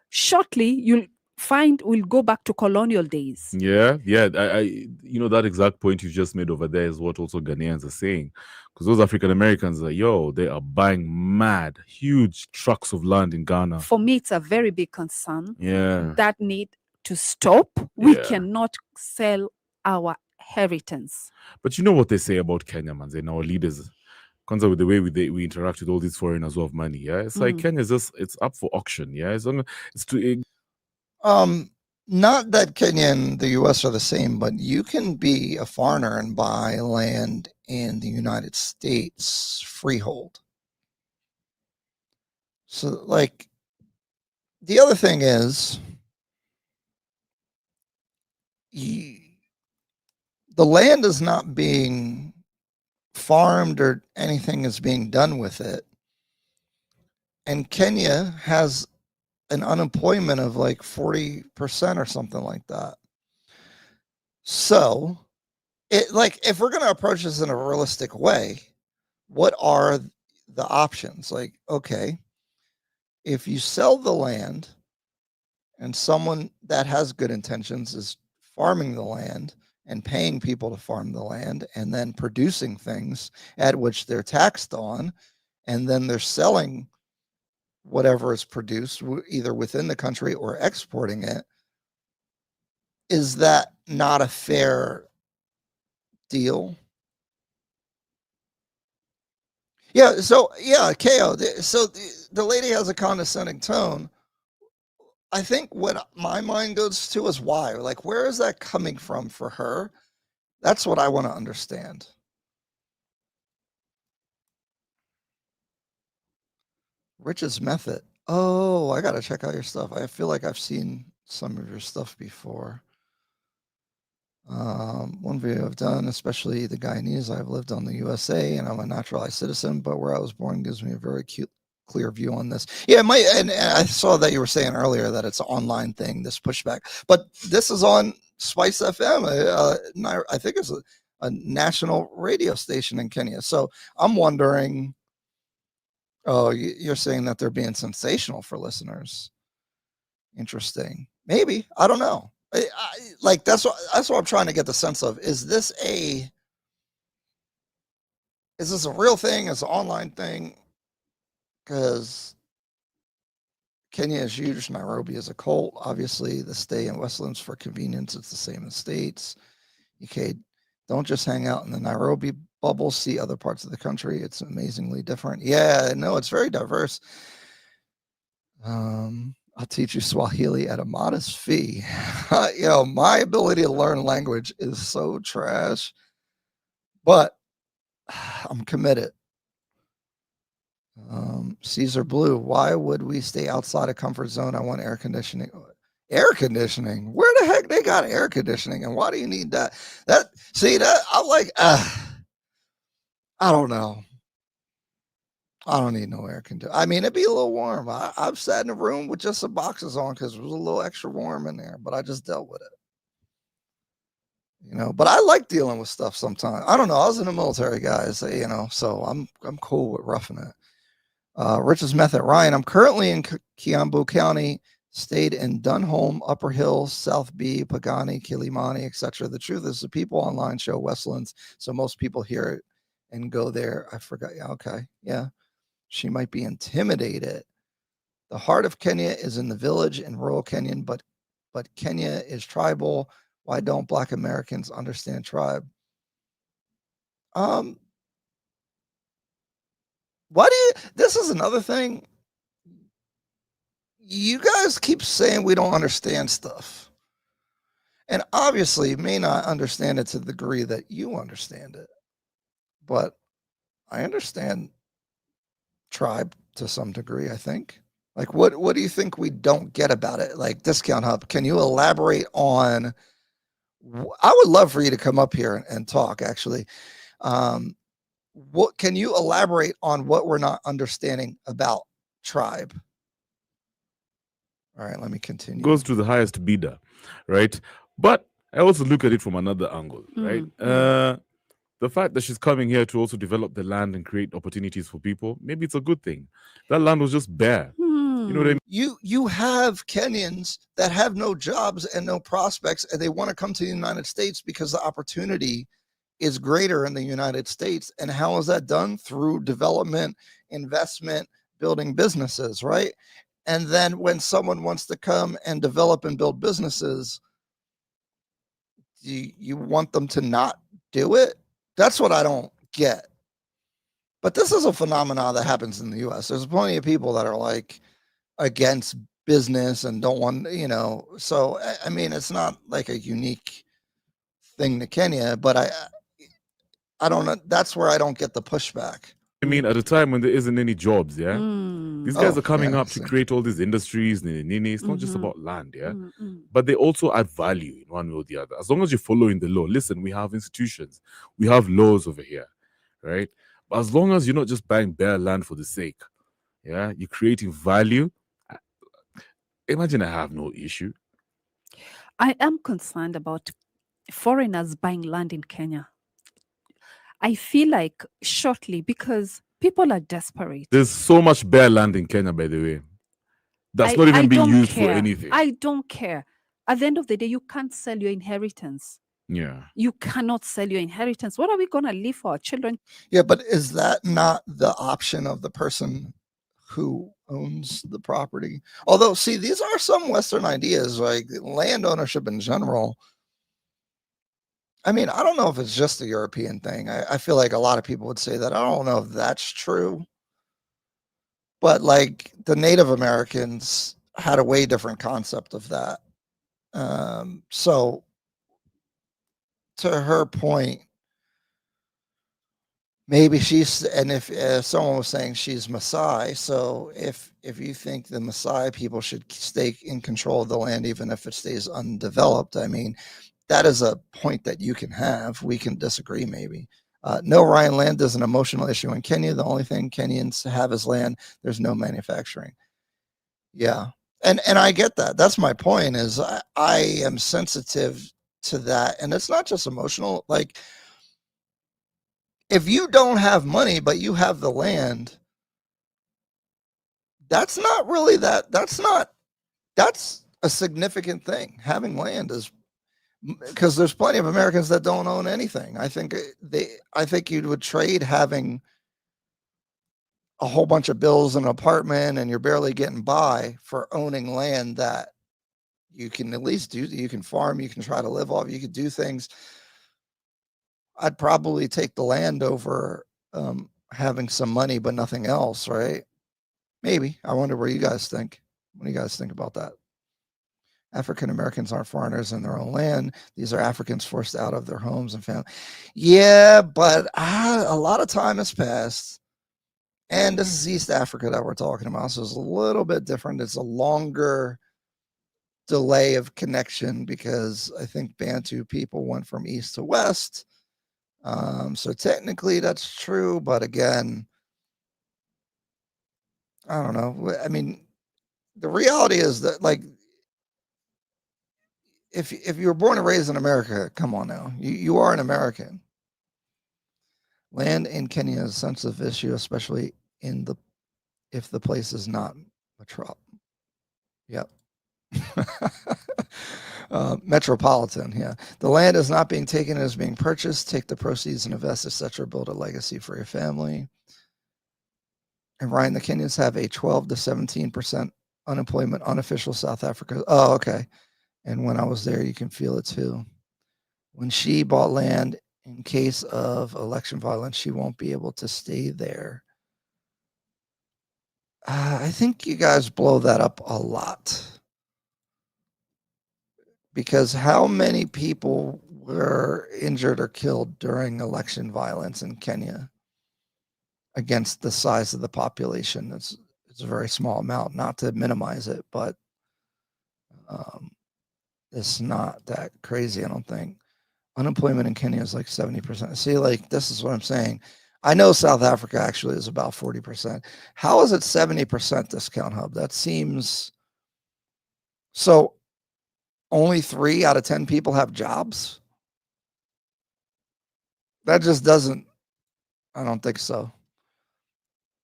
C: Shortly, you'll find we'll go back to colonial days.
B: Yeah. Yeah. I that exact point you just made over there is what also Ghanaians are saying. Because those African Americans are, they are buying mad, huge trucks of land in Ghana.
C: For me, it's a very big concern.
B: Yeah.
C: That need to stop. We
B: Yeah.
C: cannot sell our inheritance.
B: But you know what they say about Kenya, man, and our leaders. Comes out with the way we interact with all these foreigners who have money. Yeah. It's like Kenya's it's up for auction. Yeah. It's to
A: Not that Kenya and the US are the same, but you can be a foreigner and buy land in the United States freehold. So, like, the other thing is, the land is not being farmed or anything is being done with it. And Kenya has an unemployment of like 40% or something like that. So, if we're going to approach this in a realistic way, what are the options? Like, okay, if you sell the land and someone that has good intentions is farming the land and paying people to farm the land and then producing things at which they're taxed on, and then they're selling whatever is produced either within the country or exporting it, is that not a fair deal? Yeah. So yeah, KO. So the lady has a condescending tone. I think what my mind goes to is why. Like, where is that coming from for her? That's what I want to understand. Rich's method. Oh, I gotta check out your stuff. I feel like I've seen some of your stuff before. One video I've done, especially the Guyanese. I've lived on the USA and I'm a naturalized citizen, but where I was born gives me a very clear view on this. Yeah, and I saw that you were saying earlier that it's an online thing, this pushback, but this is on Spice FM. I think it's a national radio station in Kenya. So I'm wondering, oh, you're saying that they're being sensational for listeners. Interesting. Maybe. I don't know. That's what I'm trying to get the sense of. Is this is this a real thing? Is it an online thing? Because Kenya is huge. Nairobi is a cult. Obviously, the stay in Westlands for convenience. It's the same in states. UK, don't just hang out in the Nairobi bubble. See other parts of the country. It's amazingly different. Yeah, no, it's very diverse. I'll teach you Swahili at a modest fee. My ability to learn language is so trash, but I'm committed. Caesar Blue, why would we stay outside of comfort zone? I want air conditioning. Air conditioning? Where the heck they got air conditioning? And why do you need that? I'm like, I don't know. I don't need no air conditioning. I mean, it'd be a little warm. I've sat in a room with just some boxes on because it was a little extra warm in there, but I just dealt with it. But I like dealing with stuff sometimes. I don't know. I was in the military, guys, so I'm cool with roughing it. Rich's Method, Ryan, I'm currently in Kiambu County, stayed in Dunholm, Upper Hill, South B, Pagani, Kilimani, etc. The truth is the people online show Westlands, so most people hear it and go there. I forgot. Yeah, okay. Yeah. She might be intimidated. The heart of Kenya is in the village in rural Kenyan, but Kenya is tribal. Why don't Black Americans understand tribe? This is another thing. You guys keep saying we don't understand stuff. And obviously you may not understand it to the degree that you understand it. But I understand tribe to some degree, I think. Like, what do you think we don't get about it? Like, Discount Hub, can you elaborate on? I would love for you to come up here and talk, actually. What can you elaborate on what we're not understanding about tribe? All right, let me continue.
B: Goes to the highest bidder, right? But I also look at it from another angle, right? The fact that she's coming here to also develop the land and create opportunities for people, maybe it's a good thing. That land was just bare. You know what I mean?
A: You have Kenyans that have no jobs and no prospects, and they want to come to the United States because the opportunity is greater in the United States. And how is that done? Through development, investment, building businesses, right? And then when someone wants to come and develop and build businesses, you want them to not do it? That's what I don't get. But this is a phenomenon that happens in the US. There's plenty of people that are like against business and don't want, so I mean, it's not like a unique thing to Kenya, but I don't know. That's where I don't get the pushback.
B: I mean, at a time when there isn't any jobs, yeah? These guys are coming up to create all these industries. It's not just about land, yeah? But they also add value in one way or the other. As long as you're following the law. Listen, we have institutions. We have laws over here, right? But as long as you're not just buying bare land for the sake, yeah? You're creating value. Imagine I have no issue.
C: I am concerned about foreigners buying land in Kenya. I feel like shortly, because people are desperate.
B: There's so much bare land in Kenya, by the way. That's not even being used for anything.
C: I don't care. At the end of the day, you can't sell your inheritance.
B: Yeah.
C: You cannot sell your inheritance. What are we going to leave for our children?
A: Yeah, but is that not the option of the person who owns the property? Although, see, these are some Western ideas, like land ownership in general. I mean, I don't know if it's just a European thing. I feel like a lot of people would say that. I don't know if that's true. But like the Native Americans had a way different concept of that. So to her point, maybe and if someone was saying she's Maasai, so if you think the Maasai people should stay in control of the land, even if it stays undeveloped, I mean, that is a point that you can have. We can disagree, maybe. No, Ryan, land is an emotional issue in Kenya. The only thing Kenyans have is land. There's no manufacturing. Yeah. And I get that. That's my point, is I am sensitive to that. And it's not just emotional. Like, if you don't have money, but you have the land, that's not really that's a significant thing. Having land is, because there's plenty of Americans that don't own anything. I think you would trade having a whole bunch of bills in an apartment and you're barely getting by for owning land that you can at least do. You can farm, you can try to live off, you can do things. I'd probably take the land over having some money but nothing else, right? Maybe. I wonder what you guys think. What do you guys think about that? African Americans aren't foreigners in their own land. These are Africans forced out of their homes and family. Yeah, but a lot of time has passed. And this is East Africa that we're talking about. So it's a little bit different. It's a longer delay of connection because I think Bantu people went from east to west. So technically that's true. But again, I don't know. I mean, the reality is that, like, if you were born and raised in America, come on now, you are an American. Land in Kenya is a sensitive issue, especially if the place is not Yep. Metropolitan. Yeah, the land is not being taken; it is being purchased. Take the proceeds and invest, etc. Build a legacy for your family. And Ryan, the Kenyans have a 12 to 17% unemployment, unofficial South Africa. Oh, okay. And when I was there, you can feel it too. When she bought land, in case of election violence, she won't be able to stay there. I think you guys blow that up a lot. Because how many people were injured or killed during election violence in Kenya against the size of the population? It's a very small amount, not to minimize it, but it's not that crazy, I don't think. Unemployment in Kenya is like 70%. See, like, this is what I'm saying. I know South Africa actually is about 40%. How is it 70% discount hub? That seems so. Only 3 out of 10 people have jobs. That just doesn't, I don't think so.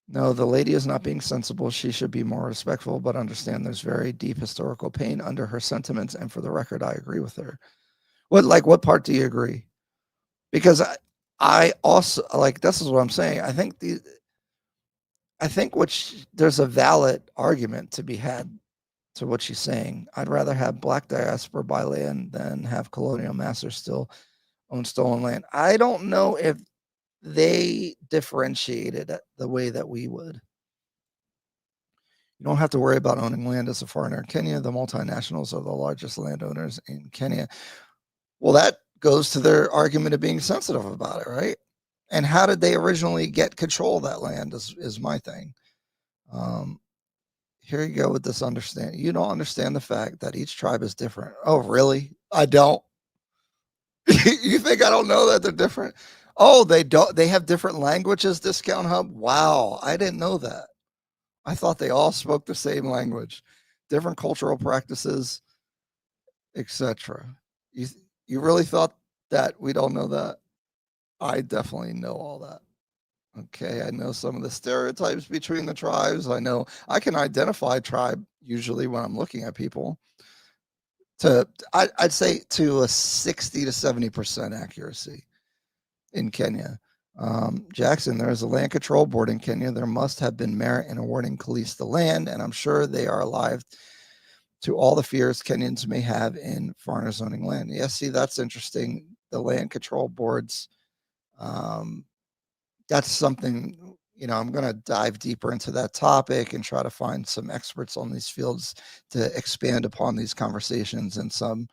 A: No, the lady is not being sensible. She should be more respectful, but understand there's very deep historical pain under her sentiments. And for the record, I agree with her. What part do you agree? Because I also, like, this is what I'm saying. I think there's a valid argument to be had to what she's saying. I'd rather have black diaspora buy land than have colonial masters still own stolen land. I don't know if they differentiated it the way that we would. You don't have to worry about owning land as a foreigner in Kenya. The multinationals are the largest landowners in Kenya. Well, that goes to their argument of being sensitive about it, right? And how did they originally get control of that land is my thing. Here you go with this understanding. You don't understand the fact that each tribe is different. Oh, really? I don't. You think I don't know that they're different? Oh, they don't. They have different languages, Discount Hub. Wow, I didn't know that. I thought they all spoke the same language, different cultural practices, etc. You really thought that we don't know that? I definitely know all that. Okay, I know some of the stereotypes between the tribes. I can identify tribe usually when I'm looking at people. I'd say to a 60 to 70% accuracy in Kenya. Jackson, there is a land control board in Kenya. There must have been merit in awarding Kelis the land, and I'm sure they are alive to all the fears Kenyans may have in foreigners owning land. Yes, see, that's interesting. The land control boards. That's something, I'm going to dive deeper into that topic and try to find some experts on these fields to expand upon these conversations and some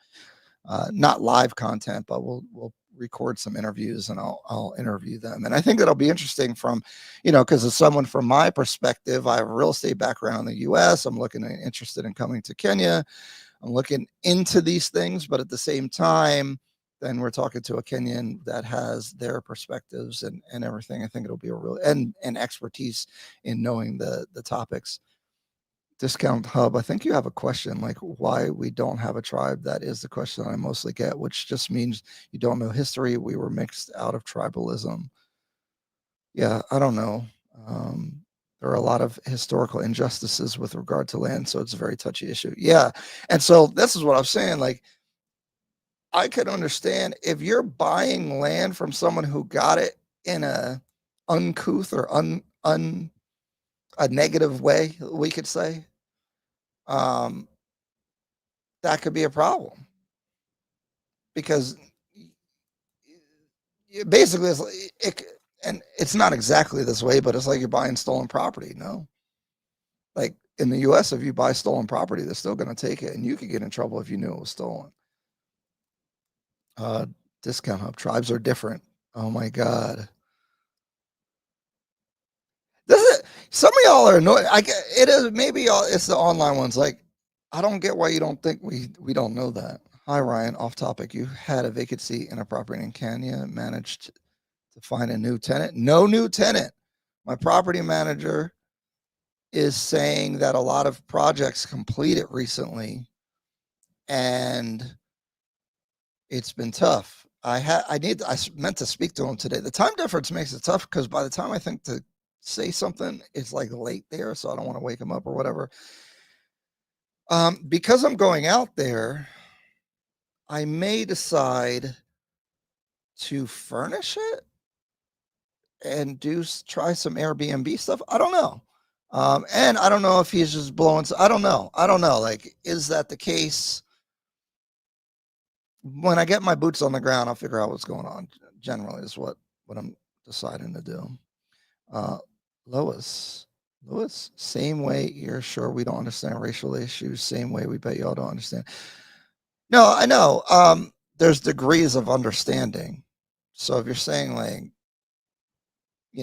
A: not live content, but we'll record some interviews and I'll interview them. And I think that'll be interesting from, because as someone from my perspective, I have a real estate background in the US. I'm interested in coming to Kenya. I'm looking into these things, but at the same time, then we're talking to a Kenyan that has their perspectives and everything. I think it'll be a real and expertise in knowing the topics. Discount Hub, I think you have a question like why we don't have a tribe. That is the question I mostly get, which just means you don't know history. We were mixed out of tribalism. Yeah, I don't know. There are a lot of historical injustices with regard to land, so it's a very touchy issue. Yeah, and so this is what I'm saying. Like, I could understand if you're buying land from someone who got it in a uncouth or a negative way, we could say, that could be a problem because basically and it's not exactly this way, but it's like you're buying stolen property. No, like in the US, if you buy stolen property, they're still going to take it and you could get in trouble if you knew it was stolen. Discount Hub, tribes are different. Oh my God. Some of y'all are annoyed. It is maybe it's the online ones. Like, I don't get why you don't think we don't know that. Hi Ryan, off topic. You had a vacancy in a property in Kenya, managed to find a new tenant. No new tenant. My property manager is saying that a lot of projects completed recently, and it's been tough. I meant to speak to him today. The time difference makes it tough because by the time I think to say something, it's like late there, so I don't want to wake him up or whatever. Because I'm going out there, I may decide to furnish it and try some Airbnb stuff. I don't know. And I don't know if he's just blowing. I don't know. Like, is that the case? When I get my boots on the ground, I'll figure out what's going on. Generally, is what I'm deciding to do. Lois, same way you're sure we don't understand racial issues, same way we bet y'all don't understand. No, I know. There's degrees of understanding. So if you're saying like,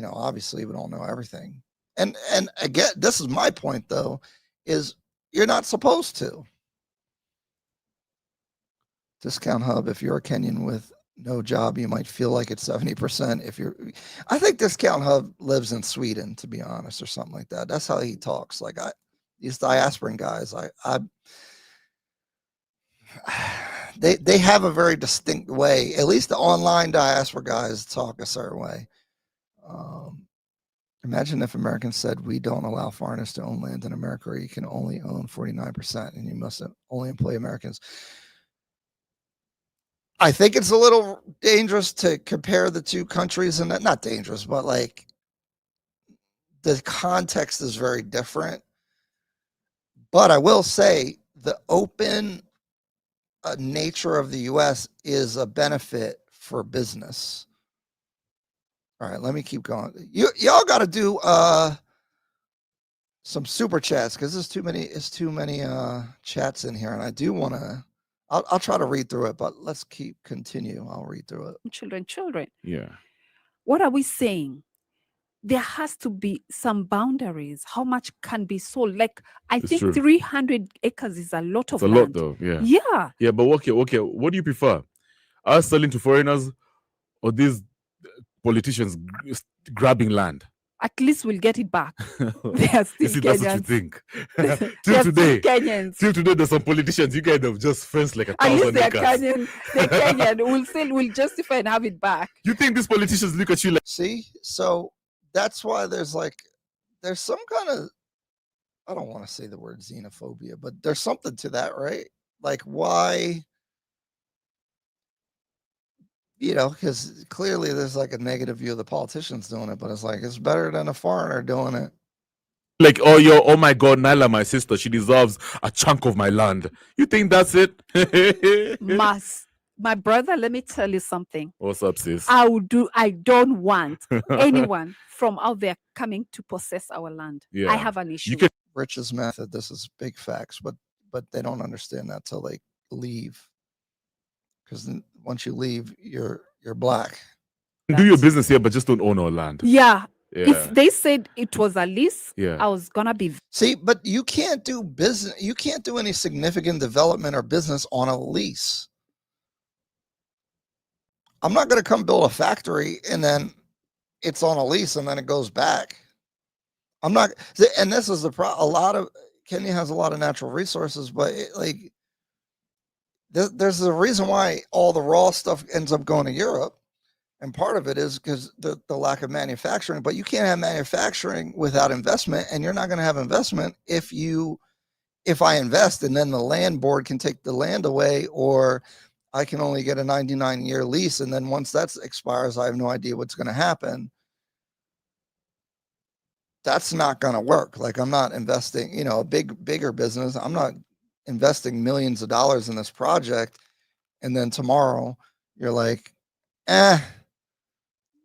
A: obviously we don't know everything. And again, this is my point though, is you're not supposed to. Discount Hub, if you're a Kenyan with no job, you might feel like it's 70%. I think Discount Hub lives in Sweden, to be honest, or something like that. That's how he talks. Like these diasporan guys, they have a very distinct way. At least the online diaspora guys talk a certain way. Imagine if Americans said we don't allow foreigners to own land in America, or you can only own 49%, and you must only employ Americans. I think it's a little dangerous to compare the two countries, and not dangerous, but like the context is very different. But I will say the open nature of the U.S. is a benefit for business. All right, let me keep going. Y'all got to do some super chats because there's too many chats in here, and I do want to. I'll try to read through it, but let's continue. I'll read through it.
C: Children.
B: Yeah.
C: What are we saying? There has to be some boundaries. How much can be sold? Like, I think true. 300 acres is a lot of land.
B: It's a lot though, yeah.
C: Yeah.
B: Yeah, but okay. What do you prefer? Us selling to foreigners or these politicians grabbing land?
C: At least we'll get it back. They are still Kenyans.
B: That's what you think. Till today,
C: Kenyans.
B: There's some politicians you guys have just fenced like 1,000 acres.
C: They're Kenyan. We'll justify and have it back.
B: You think these politicians look at you like?
A: See, so that's why there's some kind of, I don't want to say the word xenophobia, but there's something to that, right? Like why? Because clearly there's like a negative view of the politicians doing it, but it's like it's better than a foreigner doing it.
B: Like, oh my God, Nyla, my sister, she deserves a chunk of my land. You think that's it?
C: My brother, let me tell you something.
B: What's up, sis?
C: I don't want anyone from out there coming to possess our land. Yeah. I have an issue.
A: Rich's method, this is big facts, but they don't understand that till they leave. Because once you leave, you're black.
B: Do your business here, but just don't own our land.
C: Yeah. If they said it was a lease, I was gonna be.
A: See, but you can't do business. You can't do any significant development or business on a lease. I'm not gonna come build a factory and then it's on a lease and then it goes back. I'm not. And this is the problem. Kenya has a lot of natural resources, but there's a reason why all the raw stuff ends up going to Europe. And part of it is because the lack of manufacturing, but you can't have manufacturing without investment. And you're not going to have investment if I invest and then the land board can take the land away, or I can only get a 99-year lease, and then once that expires, I have no idea what's going to happen. That's not going to work. Like, I'm not investing, a bigger business. I'm not investing millions of dollars in this project, and then tomorrow you're like,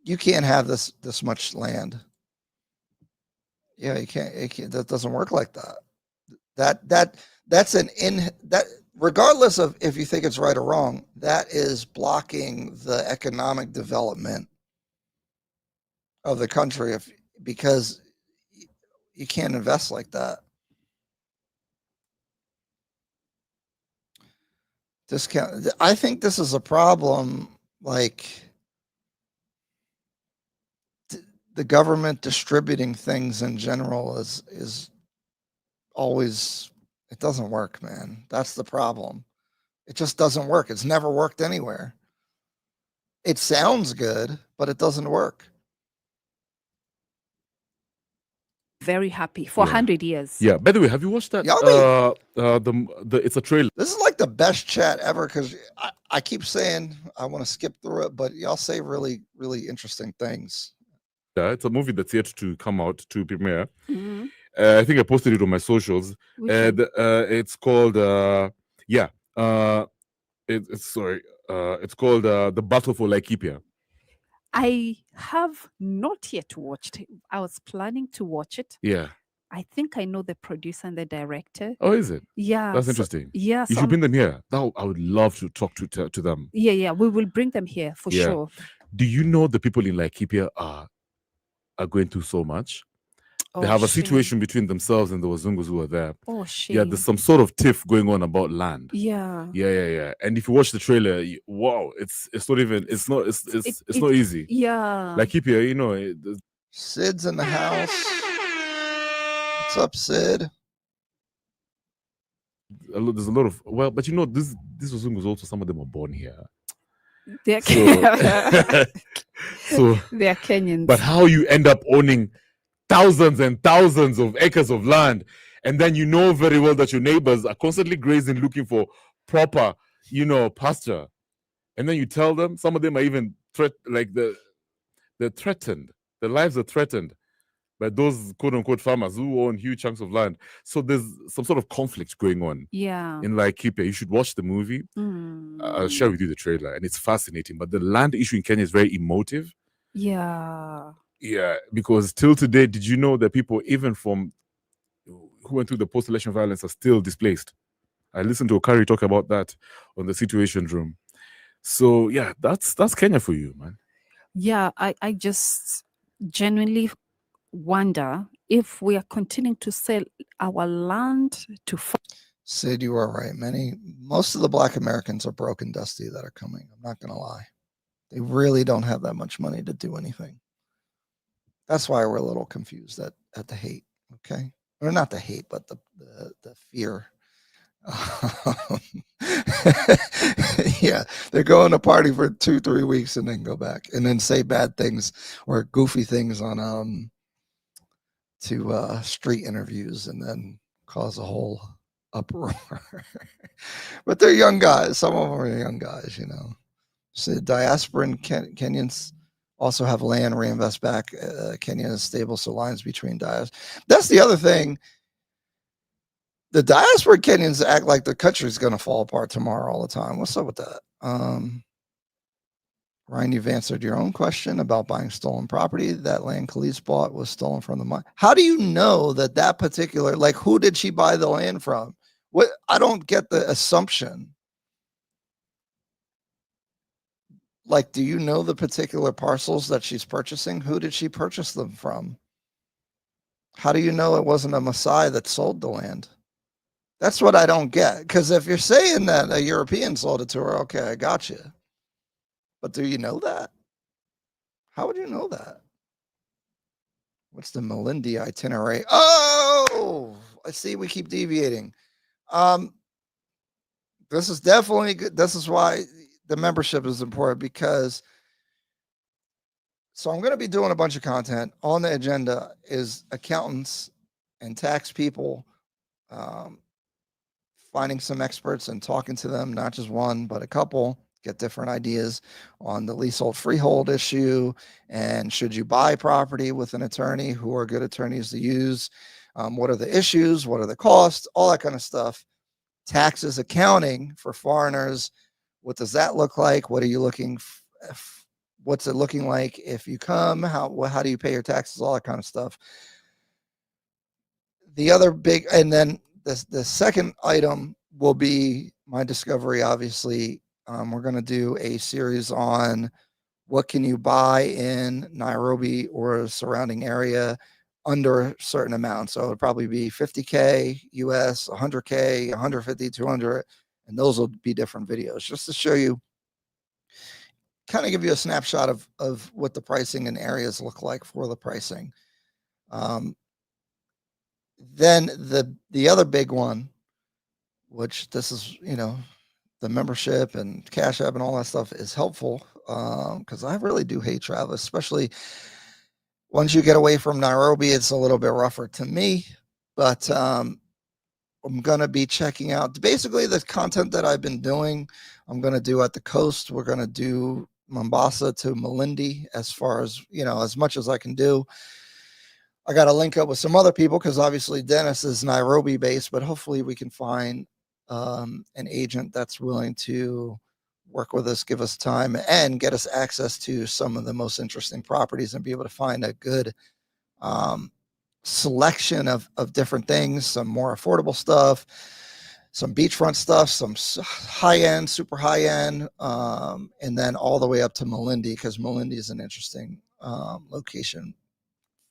A: you can't have this much land. Yeah, you can't. That doesn't work like that. That's that. Regardless of if you think it's right or wrong, that is blocking the economic development of the country because you can't invest like that. I think this is a problem, like the government distributing things in general is always, it doesn't work, man. That's the problem. It just doesn't work. It's never worked anywhere. It sounds good, but it doesn't work.
C: Very happy for 100 years.
B: Yeah. By the way, have you watched that? It's a trailer.
A: This is like the best chat ever because I keep saying I want to skip through it, but y'all say really, really interesting things.
B: Yeah, it's a movie that's yet to come out to premiere. Mm-hmm. I think I posted it on my socials. It's called it's called The Battle for Laikipia.
C: I have not yet watched it. I was planning to watch it.
B: Yeah.
C: I think I know the producer and the director.
B: Oh, is it?
C: Yeah.
B: That's interesting.
C: Yeah.
B: You should bring them here. I would love to talk to them.
C: Yeah. We will bring them here for sure.
B: Do you know the people in Laikipia are going through so much? They have a situation between themselves and the Wazungus who are there.
C: Oh, shit.
B: Yeah, there's some sort of tiff going on about land.
C: Yeah.
B: Yeah. And if you watch the trailer, wow, it's not easy.
C: Yeah.
B: Laikipia,
A: Sid's in the house. What's up, Sid?
B: There's a lot of but these Wazungus also, some of them are born here.
C: They're
B: so
C: they're Kenyans.
B: But how you end up owning thousands and thousands of acres of land, and then you know very well that your neighbors are constantly grazing, looking for proper, pasture, and then you tell them, some of them are even they're threatened. Their lives are threatened by those quote unquote farmers who own huge chunks of land. So there's some sort of conflict going on.
C: Yeah.
B: In Laikipia, you should watch the movie. I'll share with you the trailer, and it's fascinating. But the land issue in Kenya is very emotive.
C: Yeah.
B: Yeah, because till today, did you know that people even from who went through the post-election violence are still displaced? I listened to Okari talk about that on the Situation Room. So yeah, that's Kenya for you, man.
C: Yeah, I just genuinely wonder if we are continuing to sell our land to.
A: Sid, you are right. Most of the Black Americans are broke and dusty that are coming. I'm not going to lie. They really don't have that much money to do anything. That's why we're a little confused at the hate, okay? Or not the hate, but the fear. Yeah, they're going to party for 2-3 weeks and then go back and then say bad things or goofy things on to street interviews and then cause a whole uproar. But they're young guys. Some of them are young guys, So diasporan Kenyans also have land reinvest back. Kenya is stable, so lines between dias. That's the other thing. The diaspora Kenyans act like the country's going to fall apart tomorrow all the time. What's up with that? Ryan, you've answered your own question about buying stolen property. That land Kelis bought was stolen from the mine. How do you know that particular, like, who did she buy the land from? What? I don't get the assumption. Like, do you know the particular parcels that she's purchasing? Who did she purchase them from? How do you know it wasn't a Maasai that sold the land? That's what I don't get. Because if you're saying that a European sold it to her, okay, I got you. But do you know that? How would you know that? What's the Malindi itinerary? Oh, I see we keep deviating. This is definitely good. This is why the membership is important, because so I'm going to be doing a bunch of content. On the agenda is accountants and tax people, finding some experts and talking to them, not just one, but a couple, get different ideas on the leasehold freehold issue, and should you buy property with an attorney, who are good attorneys to use, what are the issues, what are the costs, all that kind of stuff. Taxes, accounting for foreigners, what does that look like? What are you looking what's it looking like if you come? How do you pay your taxes? All that kind of stuff. The other big, and then the second item will be my discovery. Obviously, we're going to do a series on what can you buy in Nairobi or surrounding area under a certain amount. So it'll probably be 50K US, 100K, 150, 200, and those will be different videos just to show you, kind of give you a snapshot of what the pricing and areas look like for the pricing. Then the other big one, which this is, the membership and Cash App and all that stuff is helpful, because I really do hate travel, especially once you get away from Nairobi. It's a little bit rougher to me, but I'm going to be checking out basically the content that I've been doing. I'm going to do at the coast. We're going to do Mombasa to Malindi, as far as, as much as I can do. I got to link up with some other people because obviously Dennis is Nairobi based, but hopefully we can find an agent that's willing to work with us, give us time, and get us access to some of the most interesting properties and be able to find a good selection of different things, some more affordable stuff, some beachfront stuff, some high-end, super high-end, and then all the way up to Malindi, because Malindi is an interesting location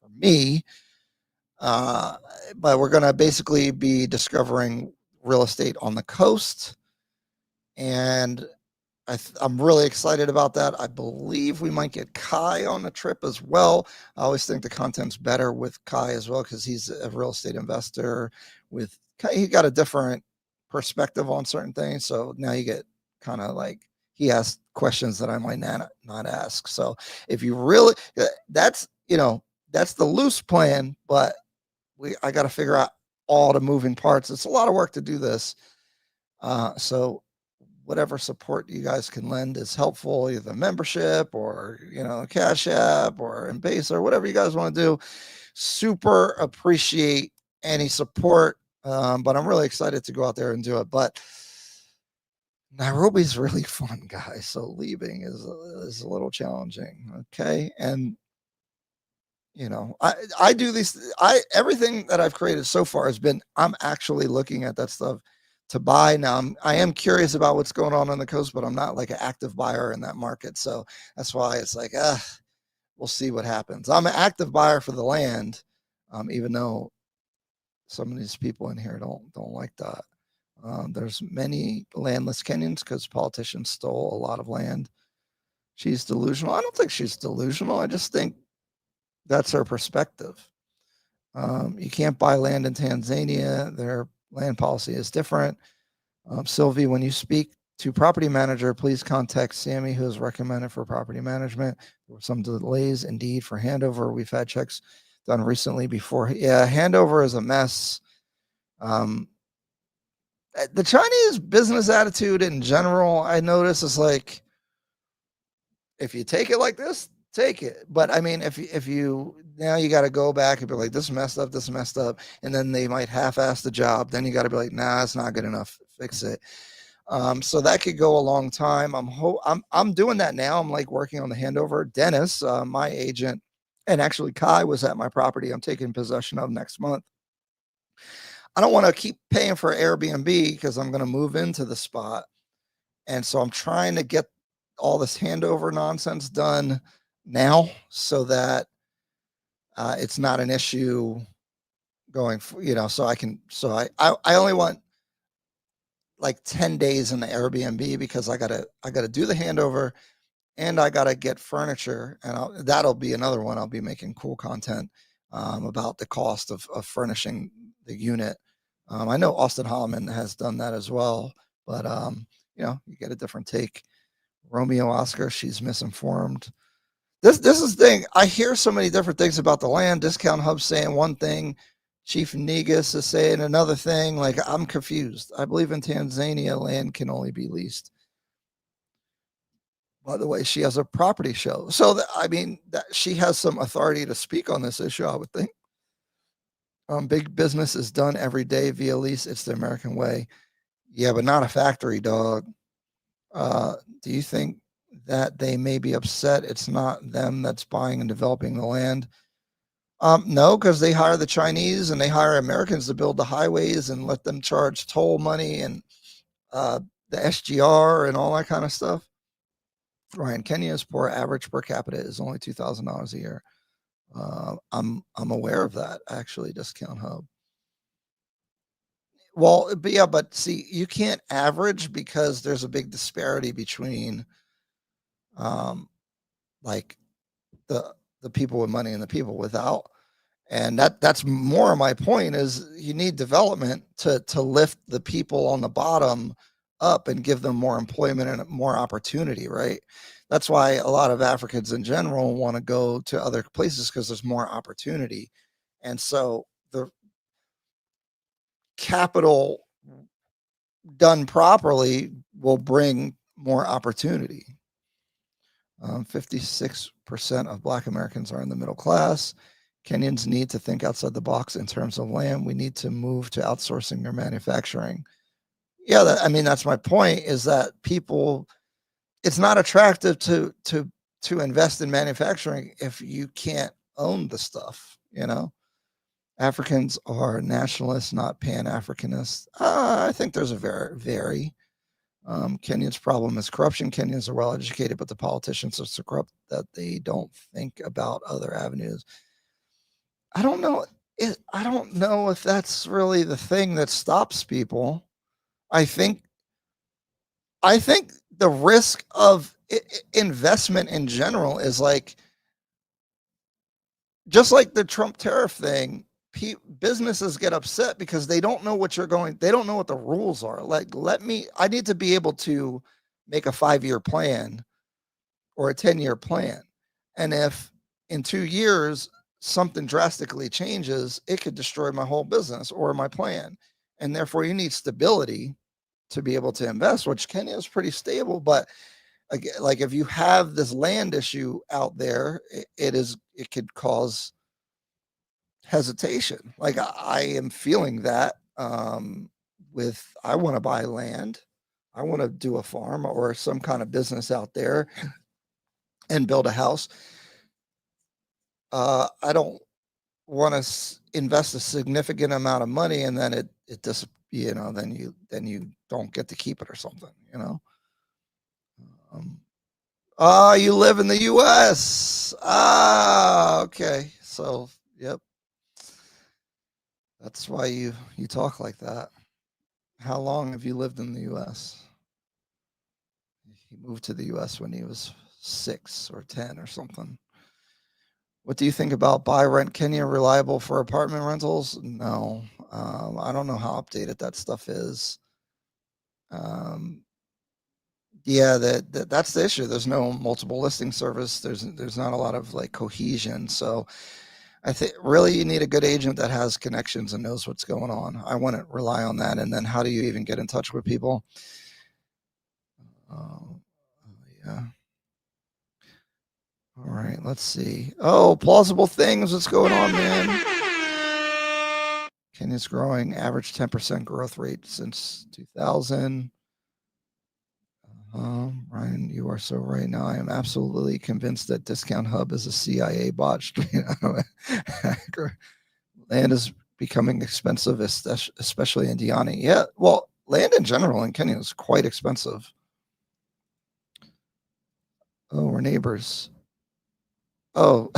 A: for me. But we're going to basically be discovering real estate on the coast, and I'm really excited about that. I believe we might get Kai on the trip as well. I always think the content's better with Kai as well, because he's a real estate investor. He got a different perspective on certain things, so now you get kind of like, he asks questions that I might not ask. So if you really, that's the loose plan, but I got to figure out all the moving parts. It's a lot of work to do this. So whatever support you guys can lend is helpful, either membership or, Cash App or M-Pesa or whatever you guys want to do. Super appreciate any support. But I'm really excited to go out there and do it. But Nairobi's really fun, guys. So leaving is a little challenging. Okay. And I do everything that I've created so far has been, I'm actually looking at that stuff to buy. Now I am curious about what's going on the coast, but I'm not like an active buyer in that market. So that's why it's like, we'll see what happens. I'm an active buyer for the land, even though some of these people in here don't like that. There's many landless Kenyans because politicians stole a lot of land. She's delusional. I don't think she's delusional. I just think that's her perspective. You can't buy land in Tanzania. Their land policy is different. Sylvie, when you speak to property manager, please contact Sammy, who is recommended for property management. There were some delays indeed for handover. We've had checks done recently before. Yeah, handover is a mess. The Chinese business attitude in general, I notice, is like, if you take it like this, take it. But I mean, if you now you got to go back and be like, this messed up, and then they might half-ass the job. Then you got to be like, nah, it's not good enough. Fix it. So that could go a long time. I'm doing that now. I'm like working on the handover. Dennis, my agent, and actually Kai was at my property I'm taking possession of next month. I don't want to keep paying for Airbnb because I'm going to move into the spot. And so I'm trying to get all this handover nonsense done now so that it's not an issue going, so I only want like 10 days in the Airbnb because I gotta do the handover and I gotta get furniture, and that'll be another one. I'll be making cool content about the cost of furnishing the unit. I know Austin Holloman has done that as well, but you get a different take. Romeo Oscar, she's misinformed. This is the thing. I hear so many different things about the land. Discount Hub saying one thing, Chief Negus is saying another thing. Like, I'm confused. I believe in Tanzania, land can only be leased. By the way, she has a property show. So, I mean, that she has some authority to speak on this issue, I would think. Big business is done every day via lease. It's the American way. Yeah, but not a factory, dog. Do you think that they may be upset it's not them that's buying and developing the land? No, because they hire the Chinese and they hire Americans to build the highways and let them charge toll money and the SGR and all that kind of stuff. Ryan, Kenya's poor average per capita is only $2,000 a year. I'm aware of that, actually, Discount Hub. Well, but yeah, but see, you can't average because there's a big disparity between like the people with money and the people without. And that's more of my point is you need development to lift the people on the bottom up and give them more employment and more opportunity, right? That's why a lot of Africans in general want to go to other places because there's more opportunity. And so the capital done properly will bring more opportunity. 56% of Black Americans are in the middle class. Kenyans need to think outside the box in terms of land. We need to move to outsourcing their manufacturing. Yeah, I mean, that's my point is that people, it's not attractive to invest in manufacturing if you can't own the stuff, you know? Africans are nationalists, not pan-Africanists. I think there's a very Kenya's problem is corruption. Kenyans are well educated, but the politicians are so corrupt that they don't think about other avenues. I don't know. I don't know if that's really the thing that stops people. I think the risk of investment in general is like just like the Trump tariff thing. Businesses get upset because they don't know what they don't know what the rules are. Like, I need to be able to make a 5-year plan or a 10-year plan. And if in 2 years something drastically changes, it could destroy my whole business or my plan. And therefore you need stability to be able to invest, which Kenya is pretty stable. But again, like if you have this land issue out there, it could cause hesitation. Like I am feeling that I want to buy land. I want to do a farm or some kind of business out there and build a house. I don't want to invest a significant amount of money and then it just, then you don't get to keep it or something, you live in the US. Okay. So, yep. That's why you talk like that. How long have you lived in the US? He moved to the US when he was 6 or 10 or something. What do you think about buy rent Kenya reliable for apartment rentals? No. I don't know how updated that stuff is. Yeah, that's the issue. There's no multiple listing service. There's not a lot of like cohesion. So I think really you need a good agent that has connections and knows what's going on. I wouldn't rely on that. And then how do you even get in touch with people? Yeah. All right, let's see. Oh, plausible things. What's going on, man? Kenya's growing, average 10% growth rate since 2000. Ryan, you are so right now. I am absolutely convinced that Discount Hub is a CIA botched. Land is becoming expensive, especially in Diani. Yeah, well, land in general in Kenya is quite expensive. Oh, we're neighbors. Oh.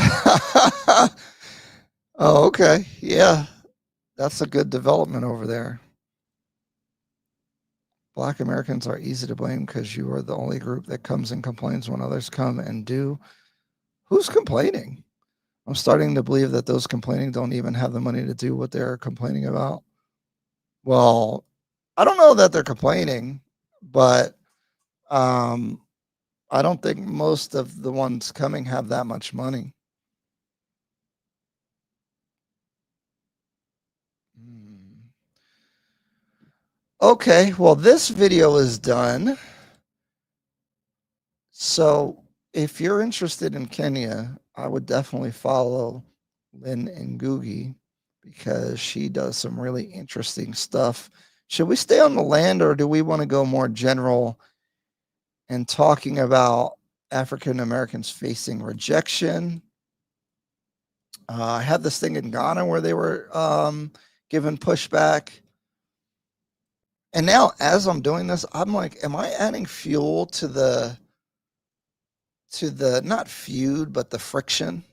A: Oh, okay. Yeah, that's a good development over there. Black Americans are easy to blame because you are the only group that comes and complains when others come and do. Who's complaining? I'm starting to believe that those complaining don't even have the money to do what they're complaining about. Well, I don't know that they're complaining, but I don't think most of the ones coming have that much money. Okay, well, this video is done. So if you're interested in Kenya, I would definitely follow Lynn Ngugi because she does some really interesting stuff. Should we stay on the land or do we want to go more general and talking about African Americans facing rejection? I had this thing in Ghana where they were given pushback. And now as I'm doing this, I'm like, am I adding fuel to the not feud, but the friction?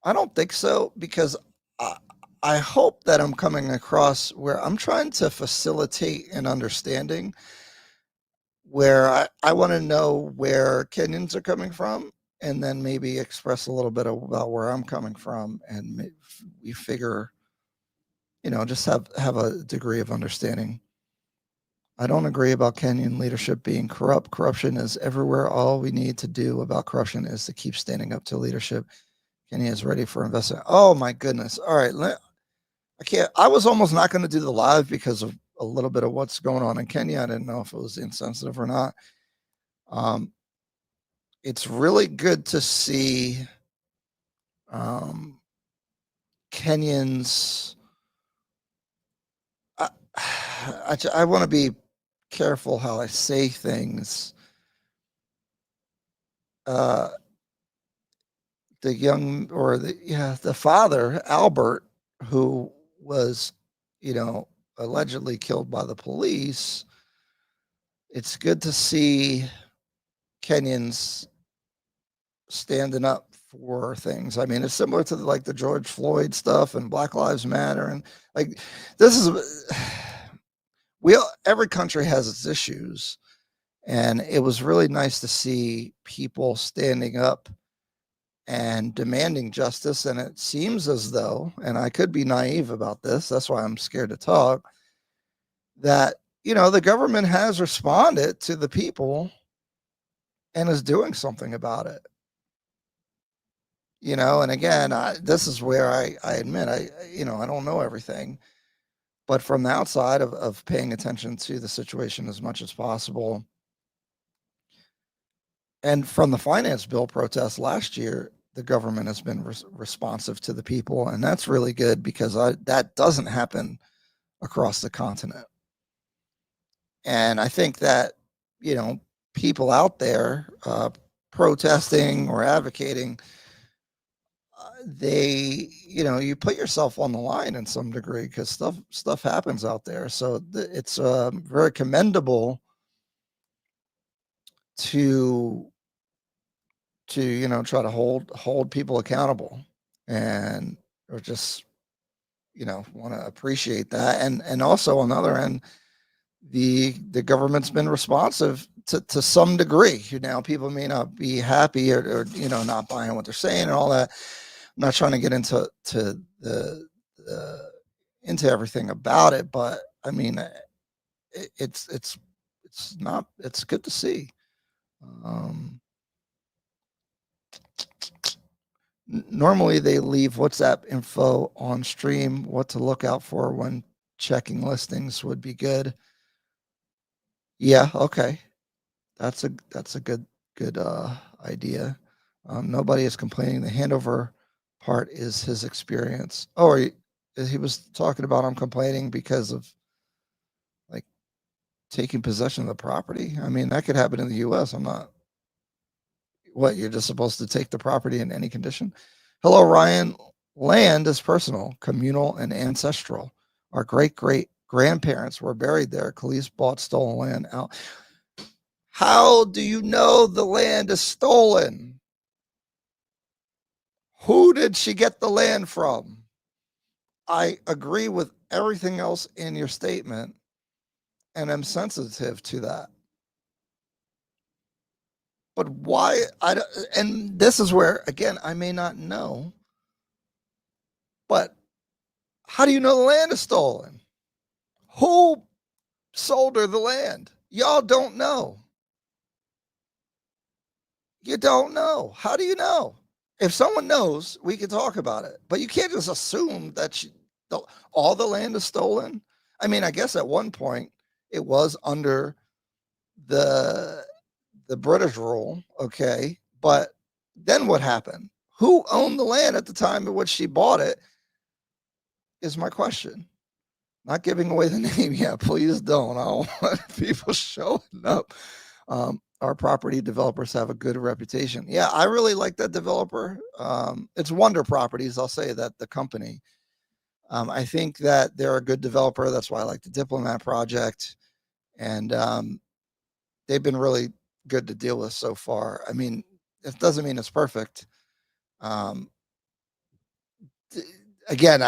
A: I don't think so because I, I hope that I'm coming across where I'm trying to facilitate an understanding where I want to know where Kenyans are coming from and then maybe express a little bit about where I'm coming from and we figure, just have a degree of understanding. I don't agree about Kenyan leadership being corrupt. Corruption is everywhere. All we need to do about corruption is to keep standing up to leadership. Kenya is ready for investment. Oh my goodness. All right. I was almost not going to do the live because of a little bit of what's going on in Kenya. I didn't know if it was insensitive or not. It's really good to see Kenyans. I want to be careful how I say things. The father, Albert, who was, allegedly killed by the police. It's good to see Kenyans standing up for things. I mean, it's similar to the George Floyd stuff and Black Lives Matter. And every country has its issues. And it was really nice to see people standing up and demanding justice. And it seems as though, and I could be naive about this, that's why I'm scared to talk, that, the government has responded to the people and is doing something about it. And again, this is where I admit, I don't know everything, but from the outside of paying attention to the situation as much as possible. And from the finance bill protest last year, the government has been responsive to the people. And that's really good because that doesn't happen across the continent. And I think that, people out there protesting or advocating, you put yourself on the line in some degree because stuff happens out there. So it's very commendable to try to hold people accountable and or just want to appreciate that. And also on the other end, the government's been responsive to some degree. Now people may not be happy or not buying what they're saying and all that. I'm not trying to get into everything about it, but I mean, it's good to see. Normally they leave WhatsApp info on stream. What to look out for when checking listings would be good. Yeah, okay. That's a good idea. Nobody is complaining. The handover part is his experience. Oh, he was talking about I'm complaining because of taking possession of the property. I mean, that could happen in the US. You're just supposed to take the property in any condition? Hello, Ryan. Land is personal, communal, and ancestral. Our great-great-grandparents were buried there. Kelis bought stolen land out. How do you know the land is stolen? Who did she get the land from? I agree with everything else in your statement, and I'm sensitive to that. But why? And this is where, again, I may not know, but how do you know the land is stolen? Who sold her the land? Y'all don't know. You don't know. How do you know? If someone knows, we can talk about it. But you can't just assume that all the land is stolen. I mean, I guess at one point it was under the the British rule, okay, but then what happened? Who owned the land at the time at which she bought it is my question. Not giving away the name yet, please don't. I don't want people showing up. Our property developers have a good reputation. Yeah, I really like that developer. It's Wonder Properties, I'll say that, the company. I think that they're a good developer. That's why I like the Diplomat project. And they've been really good to deal with so far. I mean, it doesn't mean it's perfect. Again,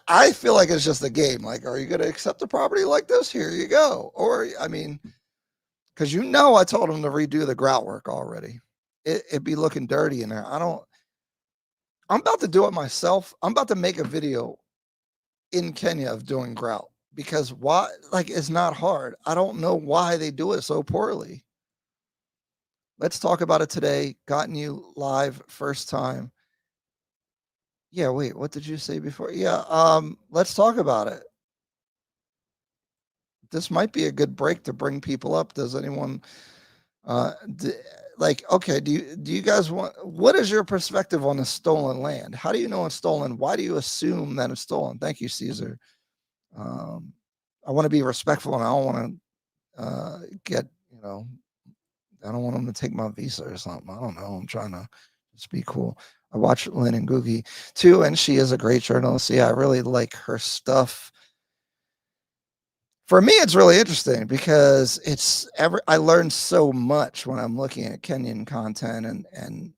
A: I feel like it's just a game. Like, are you going to accept a property like this? Here you go. Or, I mean, because I told them to redo the grout work already. It'd be looking dirty in there. I'm about to do it myself. I'm about to make a video in Kenya of doing grout, because why? Like, it's not hard. I don't know why they do it so poorly. Let's talk about it today. Gotten you live first time. Yeah, wait, what did you say before? Yeah, let's talk about it. This might be a good break to bring people up. Does anyone okay, do you guys what is your perspective on the stolen land? How do you know it's stolen? Why do you assume that it's stolen? Thank you, Caesar. I want to be respectful, and I don't want to get, I don't want them to take my visa or something. I don't know. I'm trying to just be cool. I watch Lynn and Googie too, and she is a great journalist. Yeah, I really like her stuff. For me, it's really interesting because I learn so much when I'm looking at Kenyan content and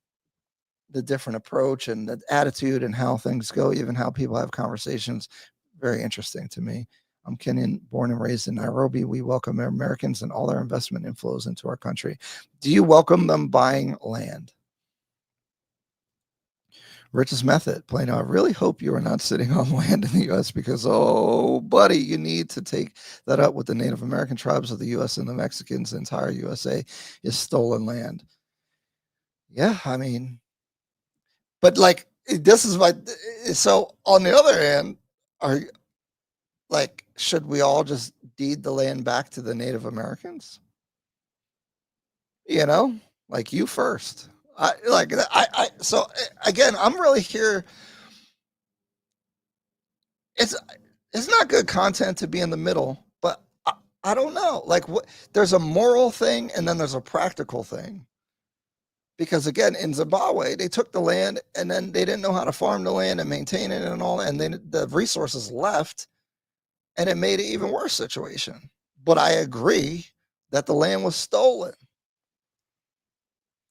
A: the different approach and the attitude and how things go, even how people have conversations. Very interesting to me. I'm Kenyan, born and raised in Nairobi. We welcome Americans and all their investment inflows into our country. Do you welcome them buying land? Rich's method, Plano. I really hope you are not sitting on land in the U.S. because, oh, buddy, you need to take that up with the Native American tribes of the U.S. and the Mexicans. The entire USA is stolen land. Yeah, I mean, but like, this is so on the other hand, should we all just deed the land back to the Native Americans? Like, you first. So again, I'm really here. It's not good content to be in the middle, but I don't know. Like, there's a moral thing and then there's a practical thing. Because again, in Zimbabwe, they took the land and then they didn't know how to farm the land and maintain it and all, and then the resources left, and it made an even worse situation. But I agree that the land was stolen.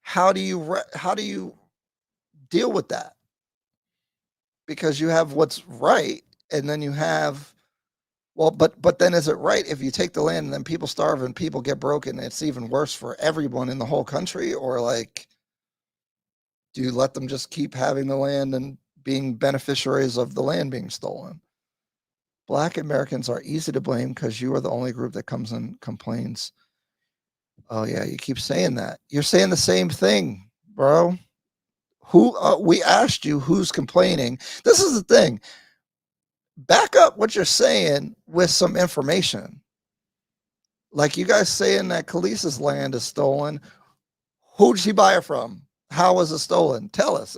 A: How do you deal with that? Because you have what's right, and then you have, well, but then is it right if you take the land and then people starve and people get broken? It's even worse for everyone in the whole country. Or like, do you let them just keep having the land and being beneficiaries of the land being stolen? Black Americans are easy to blame because you are the only group that comes and complains. Oh yeah, you keep saying that. You're saying the same thing, bro. We asked you who's complaining. This is the thing. Back up what you're saying with some information. Like, you guys saying that Kelis's land is stolen. Who did she buy it from? How was it stolen? Tell us.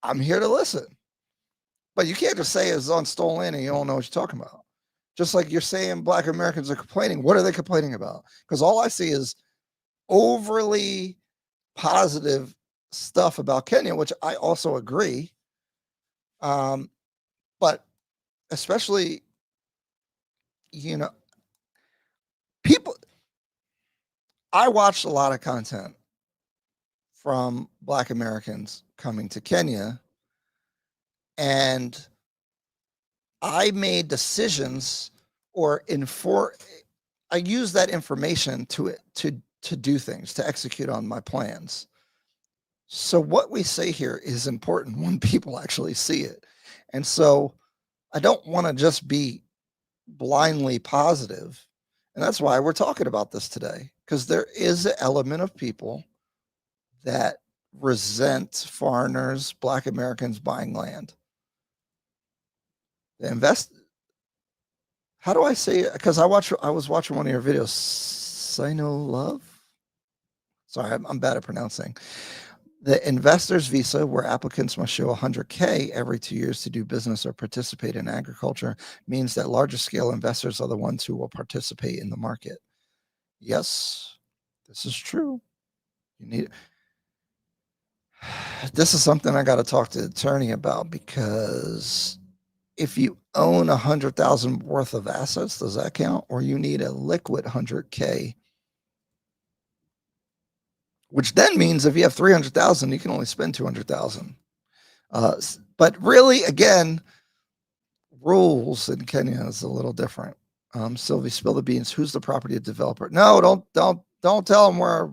A: I'm here to listen. But you can't just say it's on stolen land and you don't know what you're talking about. Just like you're saying Black Americans are complaining. What are they complaining about? Because all I see is overly positive stuff about Kenya, which I also agree. But especially, people, I watched a lot of content from Black Americans coming to Kenya, and I made decisions I use that information to do things, to execute on my plans. So what we say here is important when people actually see it. And so I don't want to just be blindly positive. And that's why we're talking about this today, because there is an element of people that resent foreigners, Black Americans buying land. They invest. How do I say it? Because I was watching one of your videos. Sino Love. Sorry, I'm bad at pronouncing. The investor's visa, where applicants must show 100K every 2 years to do business or participate in agriculture, means that larger scale investors are the ones who will participate in the market. Yes, this is true. You need. This is something I got to talk to the attorney about, because if you own 100,000 worth of assets, does that count? Or you need a liquid 100K, which then means if you have 300,000, you can only spend 200,000. But really, again, rules in Kenya is a little different. Sylvie, spill the beans. Who's the property developer? No, don't tell them where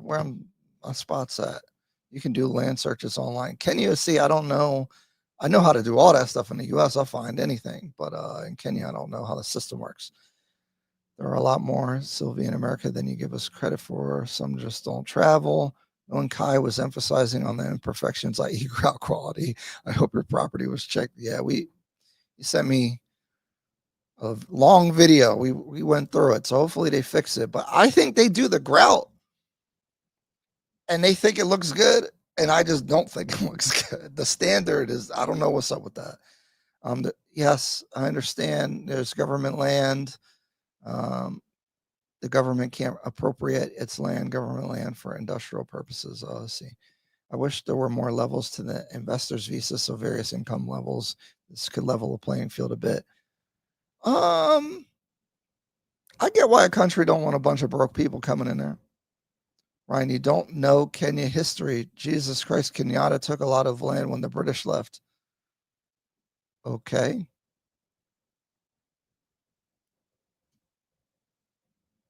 A: my spot's at. You can do land searches online. Kenya, see, I don't know. I know how to do all that stuff in the US. I'll find anything, but in Kenya, I don't know how the system works. There are a lot more, Sylvie, in America than you give us credit for. Some just don't travel. When Kai was emphasizing on the imperfections, i.e. grout quality, I hope your property was checked. Yeah, he sent me a long video. We went through it, so hopefully they fix it. But I think they do the grout, and they think it looks good, and I just don't think it looks good. The standard is, I don't know what's up with that. Yes, I understand there's government land. The government can't appropriate its government land for industrial purposes. Oh, let's see. I wish there were more levels to the investor's visa, so various income levels. This could level the playing field a bit. I get why a country don't want a bunch of broke people coming in there. Ryan, you don't know Kenya history. Jesus Christ, Kenyatta took a lot of land when the British left. Okay.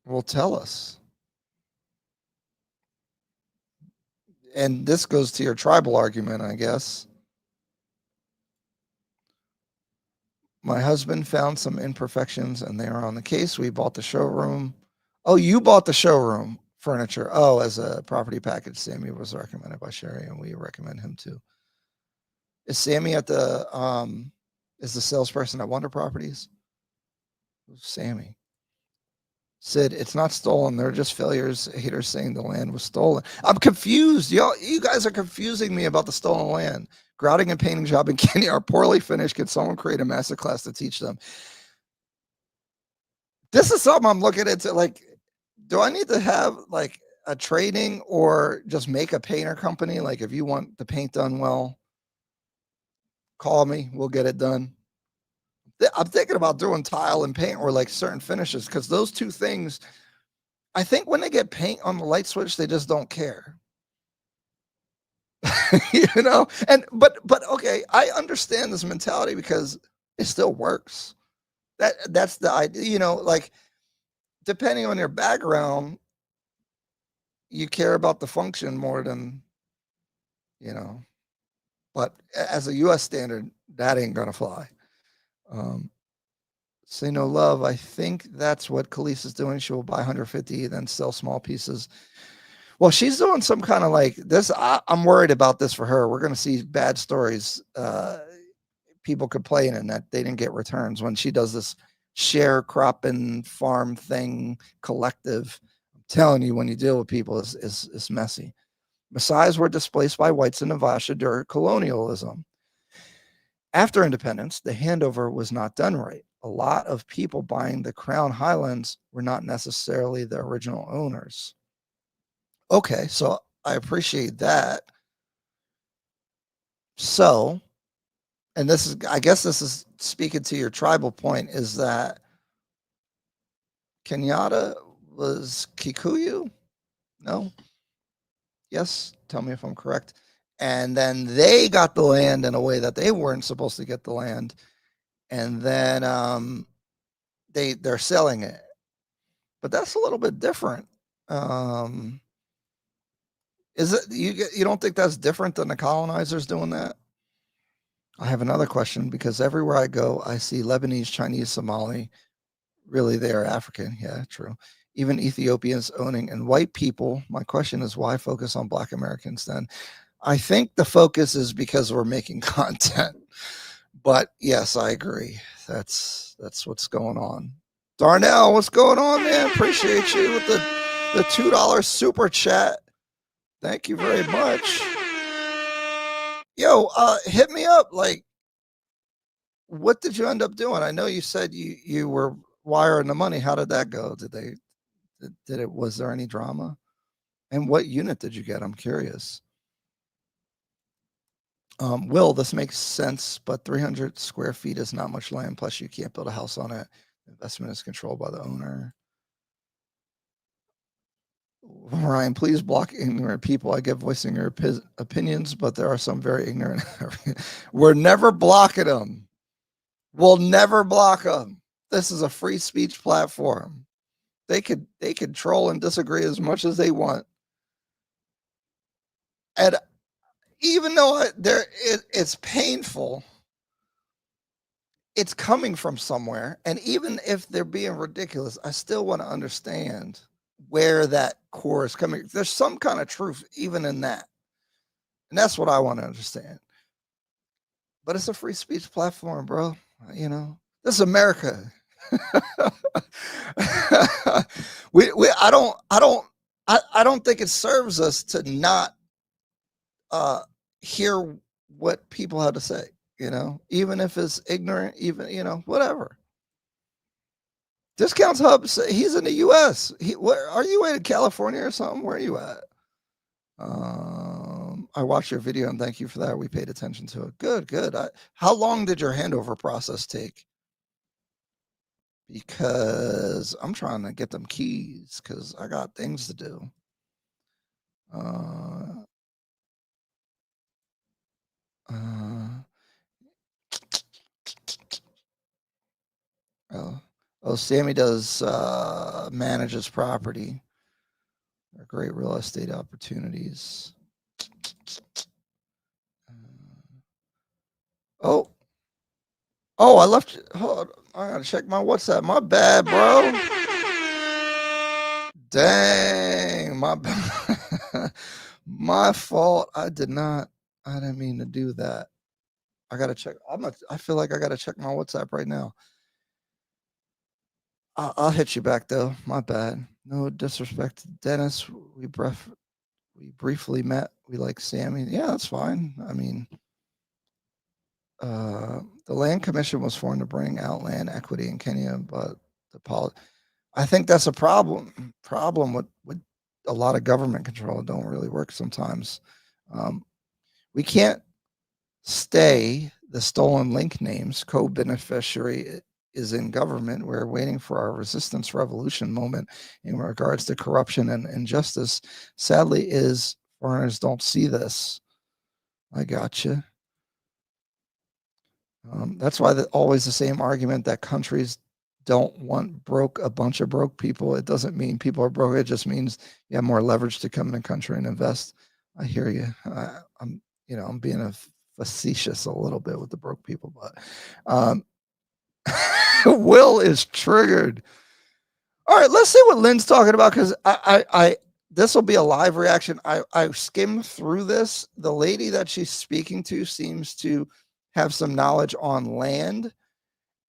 A: Well, tell us. And this goes to your tribal argument, I guess. My husband found some imperfections and they are on the case. We bought the showroom. Oh, you bought the showroom furniture. Oh, as a property package. Sammy was recommended by Sherry, and we recommend him too. Is Sammy at the is the salesperson at Wonder Properties? Who's Sammy? Sid, it's not stolen. They're just failures. Haters saying the land was stolen. I'm confused. You guys are confusing me about the stolen land. Grouting and painting job in Kenya are poorly finished. Can someone create a master class to teach them? This is something I'm looking into. Like, do I need to have like a training or just make a painter company? Like, if you want the paint done well, call me. We'll get it done. I'm thinking about doing tile and paint or like certain finishes, because those two things, I think when they get paint on the light switch, they just don't care. And but okay, I understand this mentality because it still works. That's the idea, like depending on your background, you care about the function more than, but as a US standard, that ain't gonna fly. Say no love. I think that's what Kelis is doing. She will buy 150, then sell small pieces. Well, she's doing some kind of like this. I'm worried about this for her. We're going to see bad stories. People complaining that they didn't get returns when she does this sharecropping farm thing collective. I'm telling you, when you deal with people, it's messy. Messiahs were displaced by whites in Navasha during colonialism. After independence, the handover was not done right. A lot of people buying the Crown Highlands were not necessarily the original owners. Okay, so I appreciate that. So, and I guess this is speaking to your tribal point, is that Kenyatta was Kikuyu? No? Yes? Tell me if I'm correct. And then they got the land in a way that they weren't supposed to get the land. And then they're selling it. But that's a little bit different. Is it you don't think that's different than the colonizers doing that? I have another question, because everywhere I go, I see Lebanese, Chinese, Somali. Really, they are African. Yeah, true. Even Ethiopians owning, and white people. My question is, why focus on Black Americans then? I think the focus is because we're making content. But yes, I agree. That's what's going on. Darnell, what's going on, man? Appreciate you with the $2 super chat. Thank you very much. Yo, hit me up. Like, what did you end up doing? I know you said you were wiring the money. How did that go? Was there any drama? And what unit did you get? I'm curious. Will, this makes sense, but 300 square feet is not much land. Plus, you can't build a house on it. Investment is controlled by the owner. Ryan, please block ignorant people. I get voicing your opinions, but there are some very ignorant. We're never blocking them. We'll never block them. This is a free speech platform. They could troll and disagree as much as they want. And even though it's painful, it's coming from somewhere. And even if they're being ridiculous, I still want to understand where that core is coming. There's some kind of truth even in that. And that's what I want to understand. But it's a free speech platform, bro. You know, this is America. I don't think it serves us to not hear what people have to say, you know, even if it's ignorant, even, you know, whatever. Discounts Hub, he's in the US. Where are you in California or something? Where are you at? I watched your video and thank you for that. We paid attention to it. Good. How long did your handover process take? Because I'm trying to get them keys because I got things to do. Sammy does manages property. They're great real estate opportunities. Oh, I left. Hold on, I gotta check my WhatsApp. My bad, bro. Dang, my fault. I didn't mean to do that. I gotta check. I feel like I gotta check my WhatsApp right now. I'll hit you back though. My bad. No disrespect to Dennis. We briefly met. We like Sammy. Yeah, that's fine. I mean, the land commission was formed to bring out land equity in Kenya, but I think that's a problem. Problem with a lot of government control don't really work sometimes. We can't stay the stolen link names co-beneficiary is in government. We're waiting for our resistance revolution moment in regards to corruption and injustice. Sadly, is foreigners don't see this. I got you. That's why always the same argument that countries don't want a bunch of broke people. It doesn't mean people are broke. It just means you have more leverage to come in the country and invest. I hear you. I'm being facetious a little bit with the broke people, but Will is triggered. All right, let's see what Lynn's talking about because this will be a live reaction. I skimmed through this. The lady that she's speaking to seems to have some knowledge on land,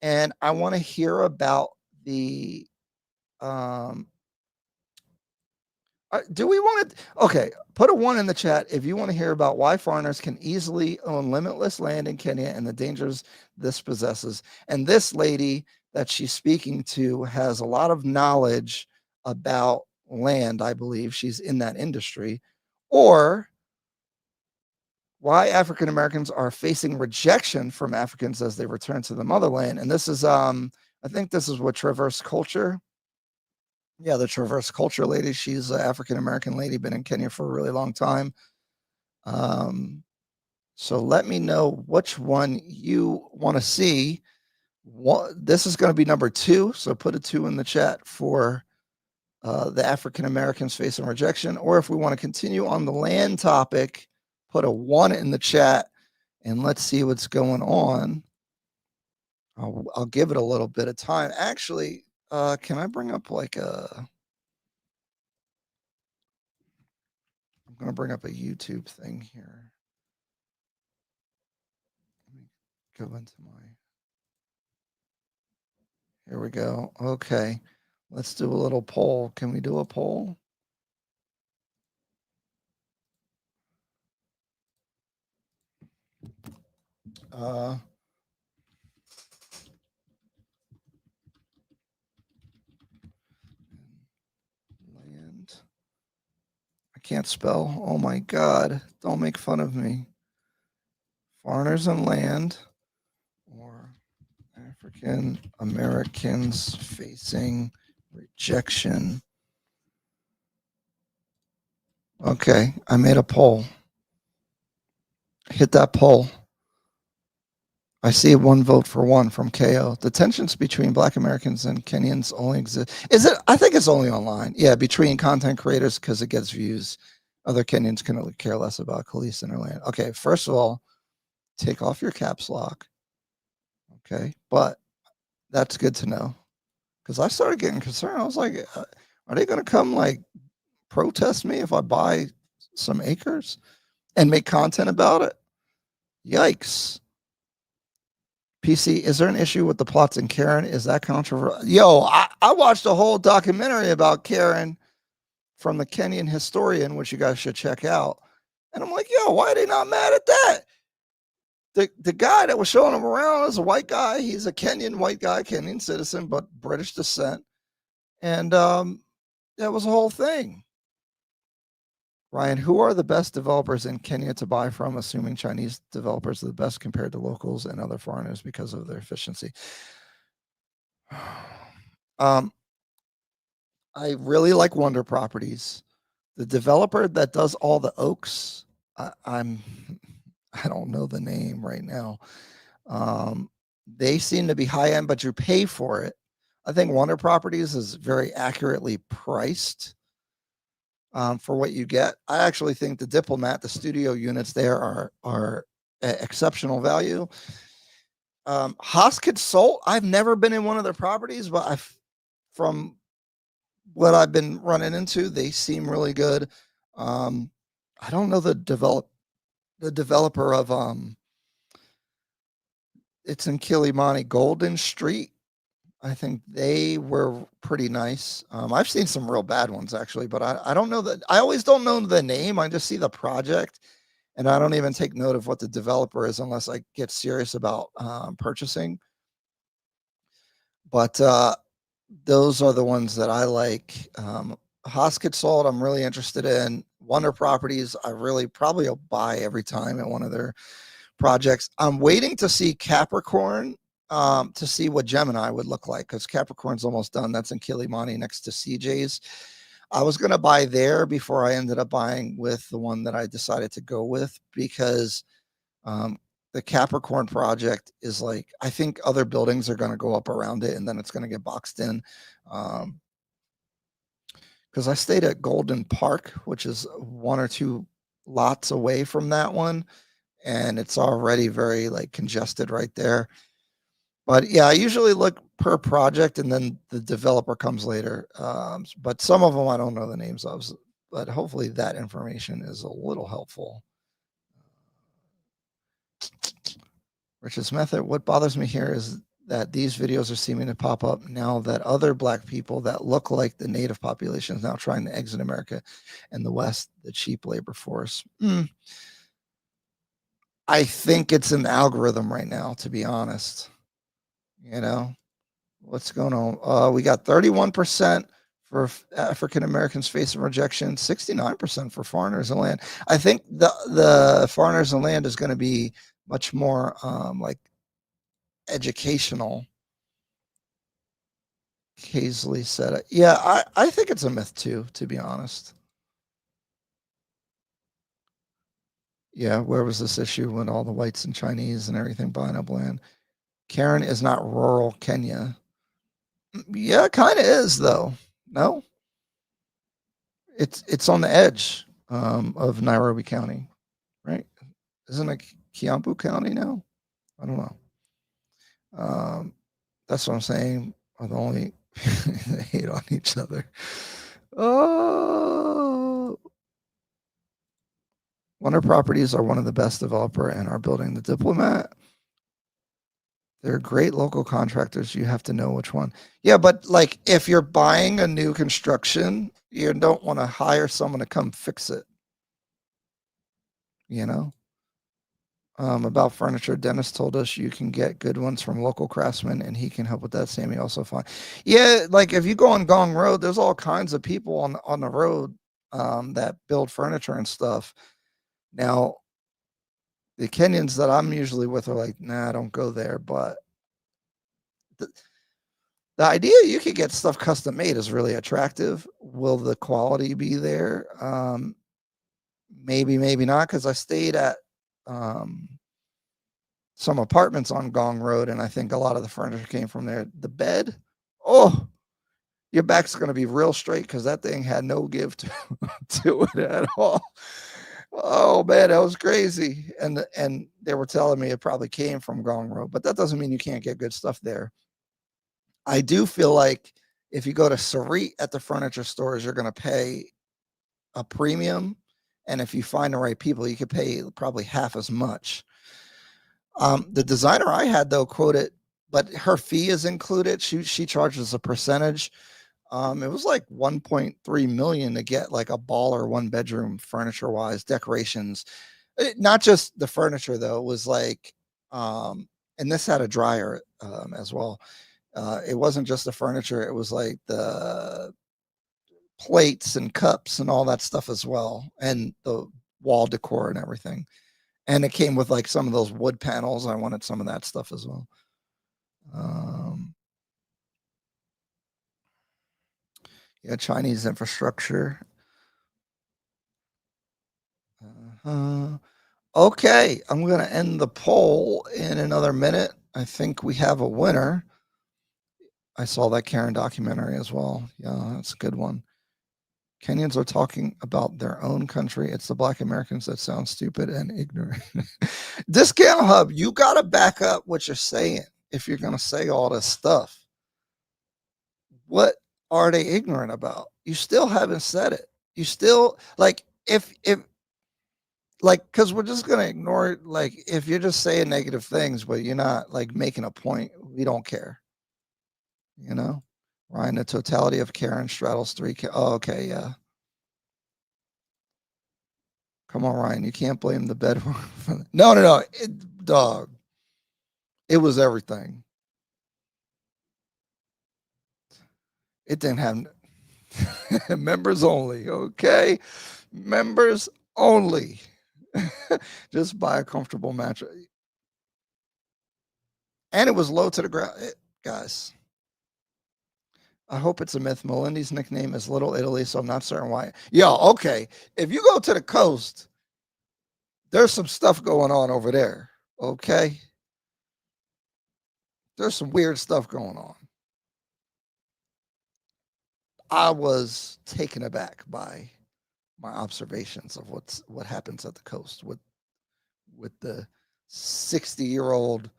A: and I want to hear about the do we want to? Okay, put a 1 in the chat if you want to hear about why foreigners can easily own limitless land in Kenya and the dangers this possesses. And this lady that she's speaking to has a lot of knowledge about land. I believe she's in that industry. Or why African Americans are facing rejection from Africans as they return to the motherland. And this is, I think this is what Traverse Culture. Yeah, the Traverse Culture lady. She's an African American lady, been in Kenya for a really long time. So let me know which one you want to see. This is going to be number 2. So put a 2 in the chat for the African Americans facing rejection. Or if we want to continue on the land topic, put a 1 in the chat and let's see what's going on. I'll give it a little bit of time. Actually, can I bring up like I'm going to bring up a YouTube thing here. Let me go into here we go. Okay. Let's do a little poll. Can we do a poll? Land. I can't spell. Oh my God. Don't make fun of me. Foreigners and land, or African Americans facing rejection. Okay, I made a poll. Hit that poll. I see 1 vote for 1 from KO. The tensions between Black Americans and Kenyans only exist. Is it? I think it's only online. Yeah, between content creators because it gets views. Other Kenyans can care less about Kelis and their land. Okay, first of all, take off your caps lock. Okay, but that's good to know because I started getting concerned. I was like, are they going to come like protest me if I buy some acres and make content about it? Yikes. PC, is there an issue with the plots in Karen? Is that controversial? Yo, I watched a whole documentary about Karen from the Kenyan historian, which you guys should check out. And I'm like, yo, why are they not mad at that? The guy that was showing him around is a white guy. He's a Kenyan white guy, Kenyan citizen, but British descent. And that was a whole thing. Ryan, who are the best developers in Kenya to buy from, assuming Chinese developers are the best compared to locals and other foreigners because of their efficiency? I really like Wonder Properties. The developer that does all the oaks, I don't know the name right now. They seem to be high end, but you pay for it. I think Wonder Properties is very accurately priced. For what you get. I actually think the Diplomat, the studio units there are exceptional value. Hoskett Salt, I've never been in one of their properties, but from what I've been running into, they seem really good. I don't know the developer of it's in Kilimani, Golden Street. I think they were pretty nice. I've seen some real bad ones actually, but I don't know that. I always don't know the name. I just see the project, and I don't even take note of what the developer is unless I get serious about purchasing. But those are the ones that I like. Hoskett Salt, I'm really interested in. Wonder Properties, I really probably will buy every time at one of their projects. I'm waiting to see Capricorn. To see what Gemini would look like because Capricorn's almost done. That's in Kilimani next to CJ's. I was going to buy there before I ended up buying with the one that I decided to go with because the Capricorn project is like, I think other buildings are going to go up around it and then it's going to get boxed in. Because I stayed at Golden Park, which is 1 or 2 lots away from that one. And it's already very like congested right there. But yeah, I usually look per project and then the developer comes later. But some of them I don't know the names of, but hopefully that information is a little helpful. Rich's method. What bothers me here is that these videos are seeming to pop up now that other Black people that look like the native population is now trying to exit America and the West, the cheap labor force. I think it's an algorithm right now, to be honest. You know, what's going on? We got 31% for African Americans facing rejection, 69% for foreigners and land. I think the foreigners and land is going to be much more like educational. Hazley said it. Yeah, I think it's a myth too, to be honest. Yeah, where was this issue when all the whites and Chinese and everything buying up land? Karen is not rural Kenya. Yeah, kind of is though. No, it's on the edge of Nairobi County, right? Isn't it Kiambu County now? I don't know. That's what I'm saying. Are the only they hate on each other. Oh, Wonder Properties are one of the best developer and are building the Diplomat. They're great local contractors. You have to know which one. Yeah, but like if you're buying a new construction, you don't want to hire someone to come fix it. You know? About furniture, Dennis told us you can get good ones from local craftsmen, and he can help with that. Sammy also fine. Yeah, like if you go on Gong Road, there's all kinds of people on the road that build furniture and stuff. Now, the Kenyans that I'm usually with are like, nah, don't go there. But the idea you could get stuff custom made is really attractive. Will the quality be there? Maybe, maybe not, because I stayed at some apartments on Gong Road, and I think a lot of the furniture came from there. The bed, oh, your back's going to be real straight because that thing had no give to it at all. Oh man, that was crazy. And they were telling me it probably came from Gong Road, but that doesn't mean you can't get good stuff there. I do feel like if you go to Sarit at the furniture stores, you're going to pay a premium, and if you find the right people, you could pay probably half as much. The designer I had though quoted, but her fee is included. She charges a percentage. It was like 1.3 million to get like a baller 1-bedroom furniture wise decorations. Not just the furniture though. It was like, and this had a dryer as well. It wasn't just the furniture. It was like the plates and cups and all that stuff as well, and the wall decor and everything. And it came with like some of those wood panels. I wanted some of that stuff as well. Yeah, Chinese infrastructure. Okay, I'm going to end the poll in another minute. I think we have a winner. I saw that Karen documentary as well. Yeah, that's a good one. Kenyans are talking about their own country. It's the Black Americans that sound stupid and ignorant. Discount Hub, you got to back up what you're saying if you're going to say all this stuff. What are they ignorant about? You still haven't said it. You still, like, if like, because we're just going to ignore it. Like, if you're just saying negative things, but you're not like making a point, we don't care. You know? Ryan, the totality of Karen straddles 3. Oh, okay, yeah. Come on, Ryan. You can't blame the bedroom. No. Dog. It was everything. It didn't have members only. Okay. Members only. Just buy a comfortable mattress. And it was low to the ground. Guys, I hope it's a myth. Melindy's nickname is Little Italy, so I'm not certain why. Yo, okay. If you go to the coast, there's some stuff going on over there. Okay. There's some weird stuff going on. I was taken aback by my observations of what happens at the coast with the 60-year-old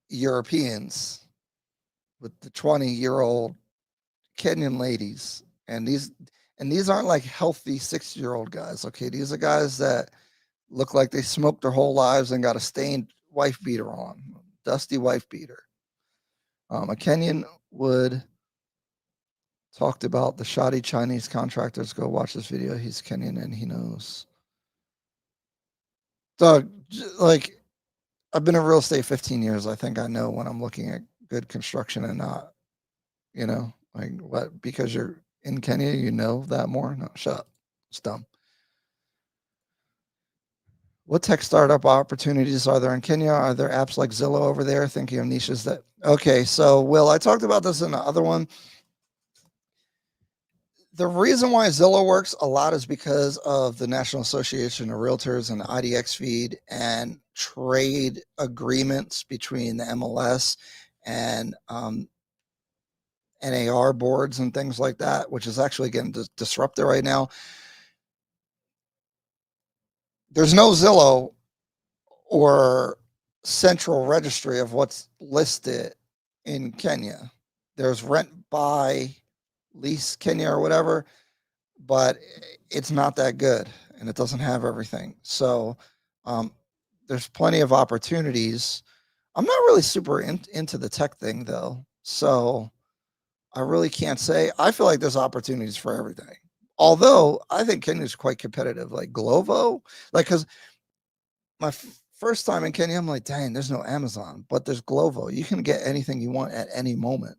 A: Europeans, with the 20-year-old Kenyan ladies, and these aren't like healthy 60-year-old guys. Okay, these are guys that look like they smoked their whole lives and got a stained wife beater on, dusty wife beater. A Kenyan would talked about the shoddy Chinese contractors. Go watch this video. He's Kenyan and he knows. Doug, like, I've been in real estate 15 years. I think I know when I'm looking at good construction and not, like what, because you're in Kenya, you know that more? No, shut up. It's dumb. What tech startup opportunities are there in Kenya? Are there apps like Zillow over there? Thinking of niches that, okay. So Will, I talked about this in the other one. The reason why Zillow works a lot is because of the National Association of Realtors and the IDX feed and trade agreements between the MLS and NAR boards and things like that, which is actually getting disrupted right now. There's no Zillow or central registry of what's listed in Kenya. There's Rent by Lease Kenya or whatever, but it's not that good and it doesn't have everything. So there's plenty of opportunities. I'm not really super into the tech thing though. So I really can't say. I feel like there's opportunities for everything. Although I think Kenya is quite competitive, like Glovo, like, because my first time in Kenya, I'm like, dang, there's no Amazon, but there's Glovo. You can get anything you want at any moment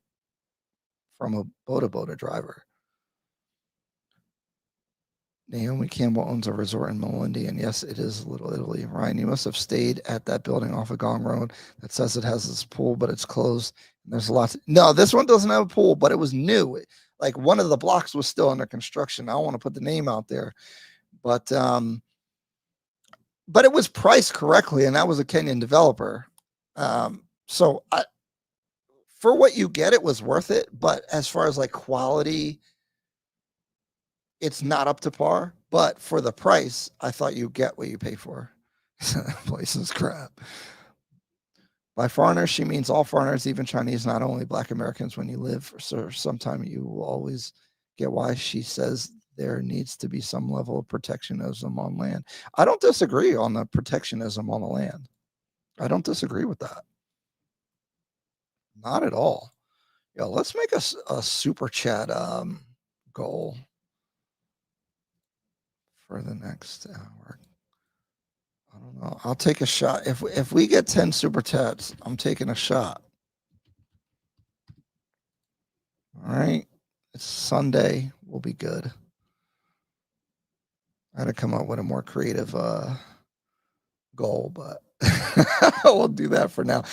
A: from a boda driver. Naomi Campbell owns a resort in Malindi, and yes, it is Little Italy. Ryan, you must have stayed at that building off of Gong Road that says it has this pool, but it's closed. And there's lots. No, this one doesn't have a pool, but it was new. Like one of the blocks was still under construction. I don't want to put the name out there, but it was priced correctly, and that was a Kenyan developer. So for what you get, it was worth it. But as far as like quality, it's not up to par. But for the price, I thought you get what you pay for. Place is crap. By foreigners, she means all foreigners, even Chinese, not only Black Americans. When you live for some time, you will always get why she says there needs to be some level of protectionism on land. I don't disagree on the protectionism on the land. I don't disagree with that. Not at all. Yeah, let's make a super chat goal for the next hour. I don't know. I'll take a shot. If we get 10 super chats, I'm taking a shot. All right. It's Sunday. We'll be good. I had to come up with a more creative goal, but we'll do that for now.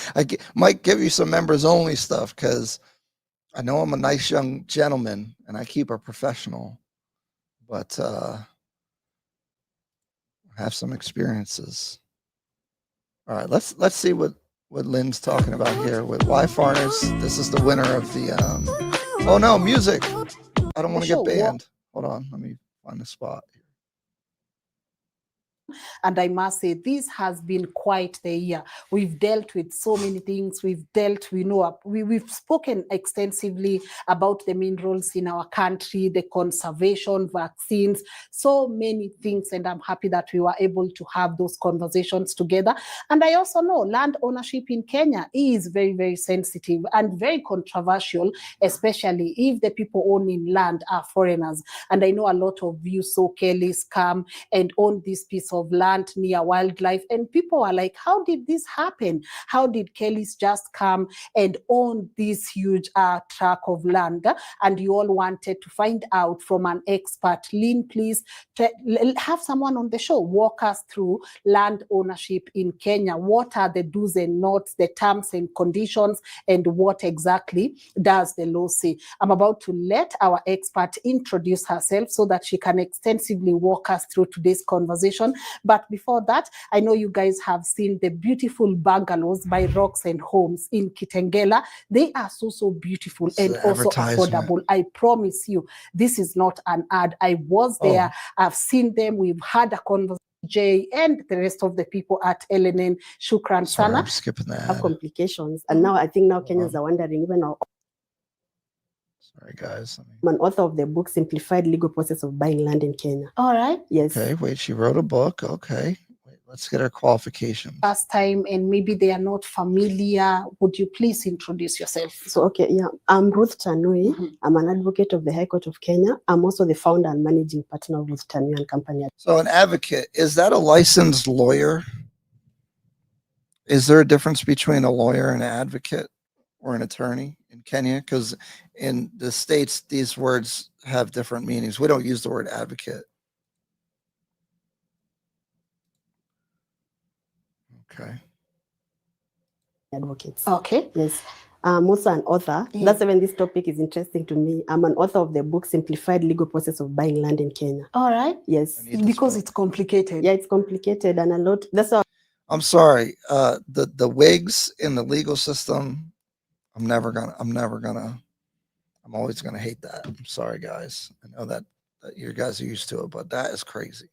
A: Might give you some members only stuff because I know I'm a nice young gentleman and I keep it professional, but I have some experiences. All right, let's see what Lynn's talking about here with why foreigners. This is the winner of the oh no, music. I don't want to get banned. Hold on, let me find the spot.
D: And I must say, this has been quite the year. We've dealt with so many things. We've spoken extensively about the minerals in our country, the conservation, vaccines, so many things. And I'm happy that we were able to have those conversations together. And I also know land ownership in Kenya is very, very sensitive and very controversial, especially if the people owning land are foreigners. And I know a lot of you saw Kelis come and own this piece of land near wildlife, and people are like, how did this happen? How did Kelis just come and own this huge tract of land? And you all wanted to find out from an expert. Lynn, please have someone on the show walk us through land ownership in Kenya. What are the do's and don'ts, the terms and conditions, and what exactly does the law say? I'm about to let our expert introduce herself so that she can extensively walk us through today's conversation. But before that, I know you guys have seen the beautiful bungalows by Rocks and Homes in Kitengela. They are so beautiful and also affordable. I promise you, this is not an ad. I was there. I've seen them. We've had a conversation. Jay and the rest of the people at LNN. Shukran sana.
A: I'm skipping that.
E: Have complications. And now I think Kenyans are wondering, even our
A: Sorry, guys.
E: I'm an author of the book Simplified Legal Process of Buying Land in Kenya.
D: All right.
E: Yes.
A: Okay, wait, she wrote a book. Okay. Wait, let's get her qualifications.
D: First time, and maybe they are not familiar. Would you please introduce yourself?
E: So, okay, yeah. I'm Ruth Tanui. I'm an advocate of the High Court of Kenya. I'm also the founder and managing partner of Ruth Tanui and Company.
A: So an advocate, is that a licensed lawyer? Is there a difference between a lawyer and an advocate or an attorney in Kenya? Because in the States, these words have different meanings. We don't use the word advocate. Okay.
E: Advocates.
D: Okay.
E: Yes. I'm also an author.
D: Yeah.
E: That's when this topic is interesting to me. I'm an author of the book Simplified Legal Process of Buying Land in Kenya.
D: All right.
E: Yes.
D: Because it's complicated.
E: Yeah, it's complicated and a lot. That's how
A: I'm sorry. The wigs in the legal system, I'm always gonna hate that. I'm sorry, guys. I know that you guys are used to it, but that is crazy.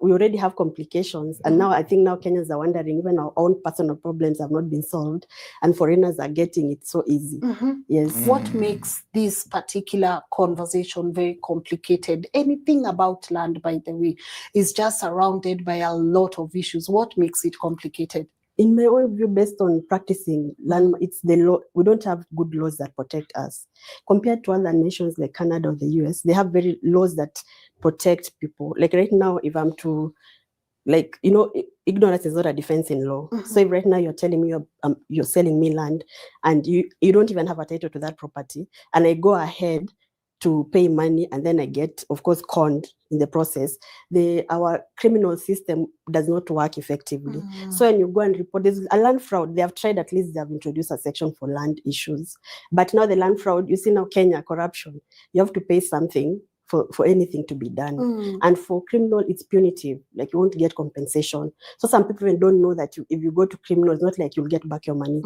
E: we already have complications. And now I think Kenyans are wondering, even our own personal problems have not been solved, and foreigners are getting it so easy. Yes.
D: What makes this particular conversation very complicated? Anything about land, by the way, is just surrounded by a lot of issues. What makes it complicated?
E: In my own view, based on practicing land, it's the law. We don't have good laws that protect us. Compared to other nations like Canada or the US, they have very laws that protect people. Like right now, if I'm to Like, you know, ignorance is not a defense in law. So if right now you're telling me you're selling me land and you don't even have a title to that property, and I go ahead to pay money and then I get, of course, conned in the process, our criminal system does not work effectively. So when you go and report, there's a land fraud. They have tried, at least they have introduced a section for land issues. But now the land fraud, you see now Kenya, corruption, you have to pay something for anything to be done. And for criminal, it's punitive. Like, you won't get compensation. So some people even don't know that if you go to criminal, it's not like you'll get back your money.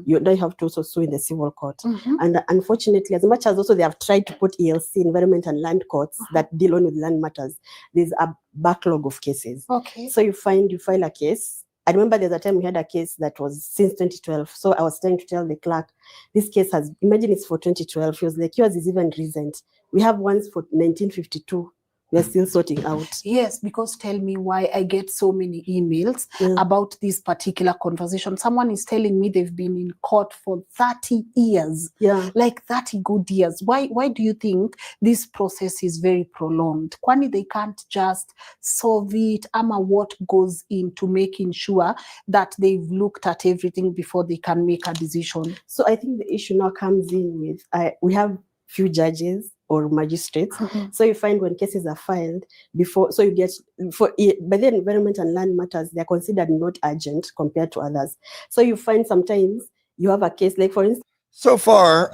E: You don't have to also sue in the civil court. And unfortunately, as much as also they have tried to put ELC, Environment and Land Courts, that deal only with land matters, there's a backlog of cases.
D: Okay.
E: So you file a case. I remember there's a time we had a case that was since 2012. So I was trying to tell the clerk, this case imagine it's for 2012. He was like, yours is even recent. We have ones for 1952. We're still sorting out.
D: Yes, because tell me why I get so many emails about this particular conversation. Someone is telling me they've been in court for 30 years.
E: Yeah.
D: Like 30 good years. Why do you think this process is very prolonged? Kwani they can't just solve it? Ama, what goes into making sure that they've looked at everything before they can make a decision?
E: So I think the issue now comes in with, we have few judges or magistrates. So you find when cases are filed before, so you get, by the Environment and Land Matters, they're considered not urgent compared to others. So you find sometimes you have a case, like for instance.
A: So far,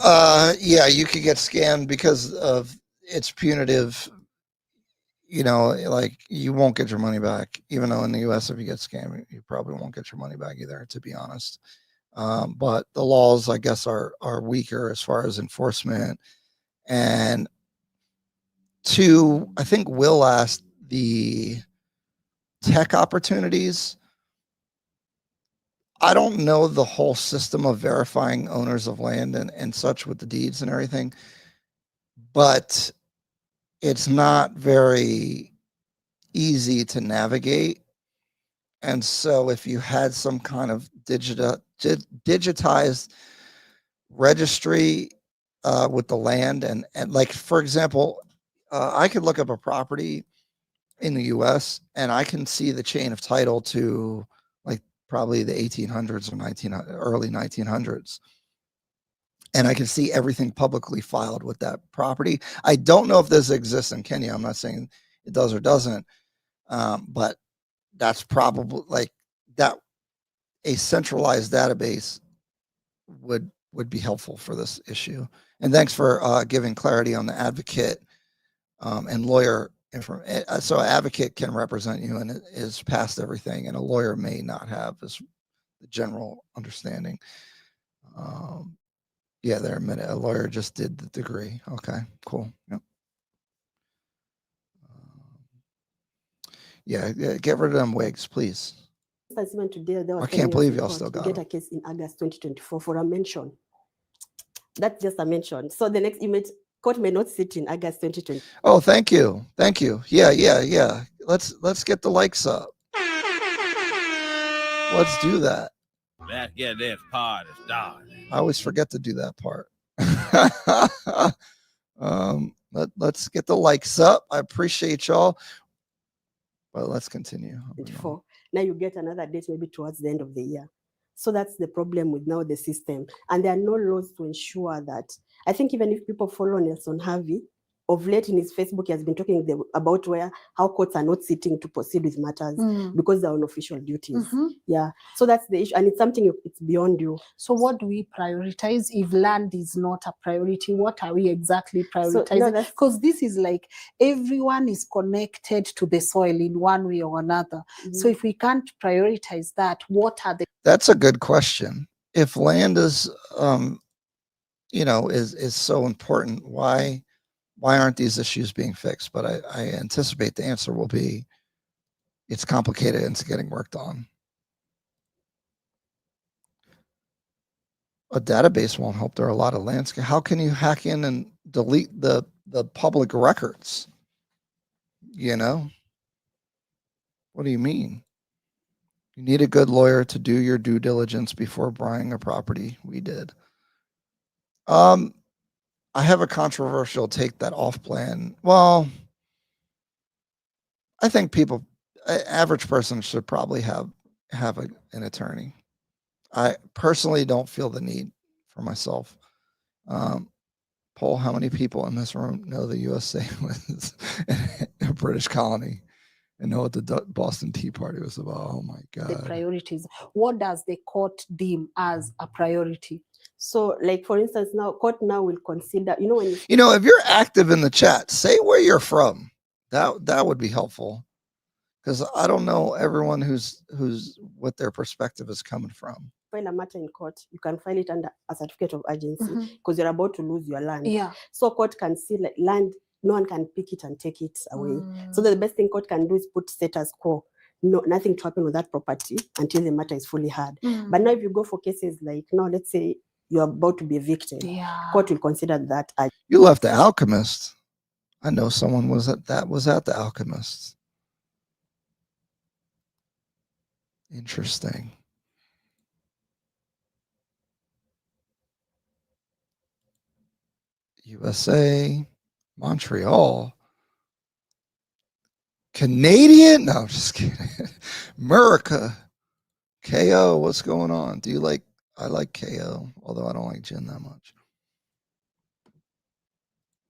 A: yeah, you could get scammed because of its punitive, you know, like you won't get your money back, even though in the US, if you get scammed, you probably won't get your money back either, to be honest. But the laws, I guess, are weaker as far as enforcement. And two, I think Will asked the tech opportunities. I don't know the whole system of verifying owners of land and such with the deeds and everything, but it's not very easy to navigate. And so if you had some kind of digitized registry with the land and like, for example, I could look up a property in the US and I can see the chain of title to like probably the 1800s or early 1900s. And I can see everything publicly filed with that property. I don't know if this exists in Kenya. I'm not saying it does or doesn't, but that's probably like that. A centralized database would be helpful for this issue. And thanks for giving clarity on the advocate and lawyer information. So an advocate can represent you and is past everything, and a lawyer may not have this general understanding. Yeah, there a minute. A lawyer just did the degree. Okay, cool. Yep. Yeah, get rid of them wigs, please.
E: Even today,
A: I can't believe y'all still got
E: get a case in August 2024 for a mention. That's just a mention. So the next image, court may not sit in August 2020.
A: Oh, thank you. Thank you. Yeah. Let's get the likes up. Let's do that.
F: Let's get this party started.
A: I always forget to do that part. Let's get the likes up. I appreciate y'all. Well, let's continue.
E: 24. Now you get another date maybe towards the end of the year. So that's the problem with now the system. And there are no laws to ensure that. I think even if people follow Nelson Harvey, of late in his Facebook, he has been talking about how courts are not sitting to proceed with matters because they're on official duties. Yeah. So that's the issue. And it's something it's beyond you.
D: So what do we prioritize if land is not a priority? What are we exactly prioritizing? Because this is like everyone is connected to the soil in one way or another. So if we can't prioritize that, what are the...
A: That's a good question. If land is, is so important, why aren't these issues being fixed? But I anticipate the answer will be it's complicated and it's getting worked on. A database won't help. There are a lot of landscape. How can you hack in and delete the public records? What do you mean? You need a good lawyer to do your due diligence before buying a property. We did. I have a controversial take that off plan. Well, I think people average person should probably have an attorney. I personally don't feel the need for myself. Paul, how many people in this room know the USA was a British colony and know what the Boston Tea Party was about? Oh my
D: The
A: God.
D: priorities. What does the court deem as a priority?
E: So, like for instance, now court now will consider, you know, when
A: You know, if you're active in the chat, say where you're from. That would be helpful, because I don't know everyone who's what their perspective is coming from.
E: file a matter in court, you can file it under a certificate of urgency because you're about to lose your land.
D: Yeah.
E: So court can see like land, no one can pick it and take it away. So the best thing court can do is put status quo. No, nothing to happen with that property until the matter is fully heard. But now if you go for cases like, no, let's say you're about to be evicted, court will consider that.
A: You left the Alchemist. I know someone was at the Alchemist. Interesting. USA, Montreal, Canadian. No, I'm just kidding. America, KO. What's going on? Do you like? I like KO, although I don't like gin that much.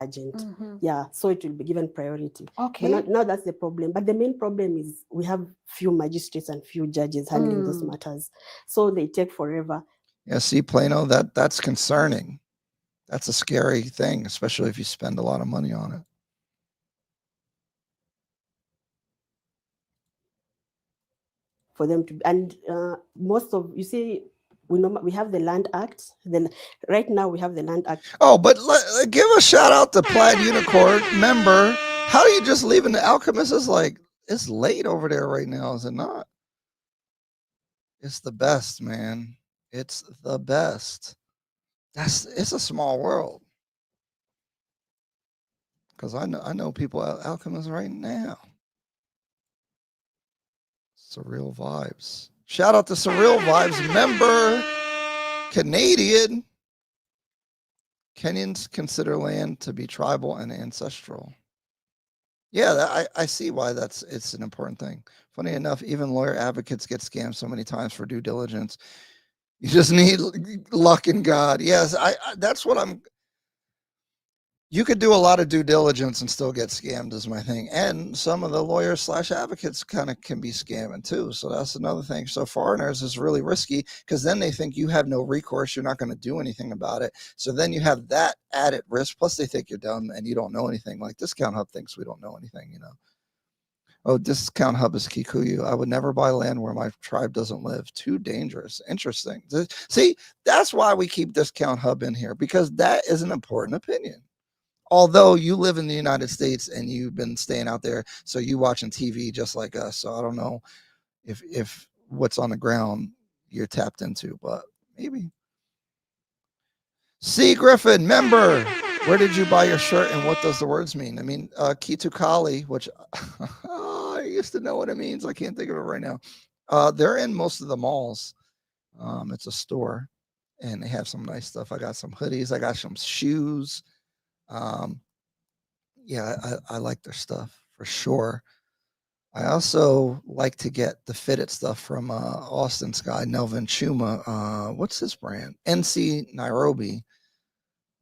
E: Agent. Yeah, so it will be given priority.
D: Okay.
E: But now that's the problem. But the main problem is we have few magistrates and few judges handling those matters. So they take forever.
A: Yeah, see, Plano, that's concerning. That's a scary thing, especially if you spend a lot of money on it.
E: For them to, and most of, you see, we have the Land Act. Then right now we have the Land Act.
A: Oh, but give a shout out to Plaid Unicorn member. How are you just leaving the Alchemist? Is like, it's late over there right now, is it not? It's the best, man. It's the best. It's a small world. Because I know people at Alchemist right now. Surreal Vibes. Shout out to Surreal Vibes member, Canadian. Kenyans consider land to be tribal and ancestral. Yeah, I see why it's an important thing. Funny enough, even lawyer advocates get scammed so many times for due diligence. You just need luck in God. Yes, that's what I'm. You could do a lot of due diligence and still get scammed is my thing. And some of the lawyers / advocates kind of can be scamming too. So that's another thing. So foreigners is really risky because then they think you have no recourse. You're not going to do anything about it. So then you have that added risk. Plus they think you're dumb and you don't know anything. Like Discount Hub thinks we don't know anything, you know. Oh, Discount Hub is Kikuyu. I would never buy land where my tribe doesn't live. Too dangerous. Interesting. See, that's why we keep Discount Hub in here, because that is an important opinion. Although you live in the United States and you've been staying out there, so you watching TV just like us. So I don't know if what's on the ground you're tapped into, but maybe. C. Griffin, member, where did you buy your shirt and what does the words mean? I mean, Kitu Kali, which I used to know what it means. I can't think of it right now. They're in most of the malls. It's a store and they have some nice stuff. I got some hoodies. I got some shoes. Yeah, I like their stuff for sure. I also like to get the fitted stuff from Austin's guy, Nelvin Chuma. What's his brand? NC Nairobi.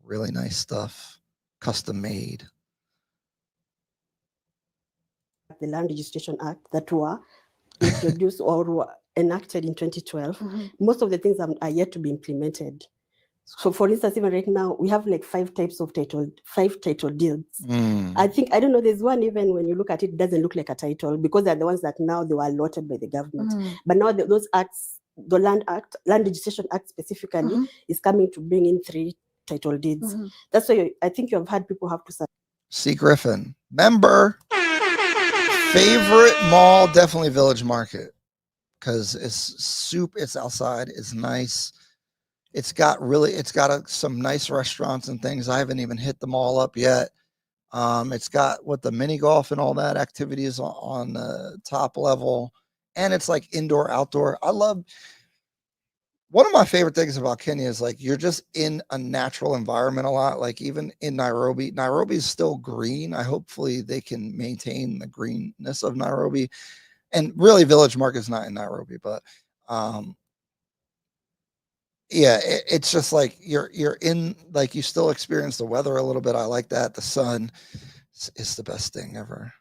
A: Really nice stuff. Custom made.
E: The Land Registration Act that were introduced or were enacted in 2012. Most of the things are yet to be implemented. So for instance, even right now, we have like five title deeds. I think, I don't know, there's one, even when you look at it, it doesn't look like a title because they're the ones that now they were allotted by the government. But now those acts, the Land Registration Act specifically, is coming to bring in 3 title deeds. That's why I think you have had people have to.
A: C. Griffin, member. Favorite mall, definitely Village Market, because it's outside, it's nice. It's got some nice restaurants and things. I haven't even hit them all up yet. It's got the mini golf and all that activities on the top level. And it's like indoor, outdoor. I love, one of my favorite things about Kenya is like, you're just in a natural environment a lot. Like even in Nairobi is still green. Hopefully they can maintain the greenness of Nairobi. And really, Village Market is not in Nairobi, but yeah, it's just like you're in, like, you still experience the weather a little bit. I like that. The sun is the best thing ever.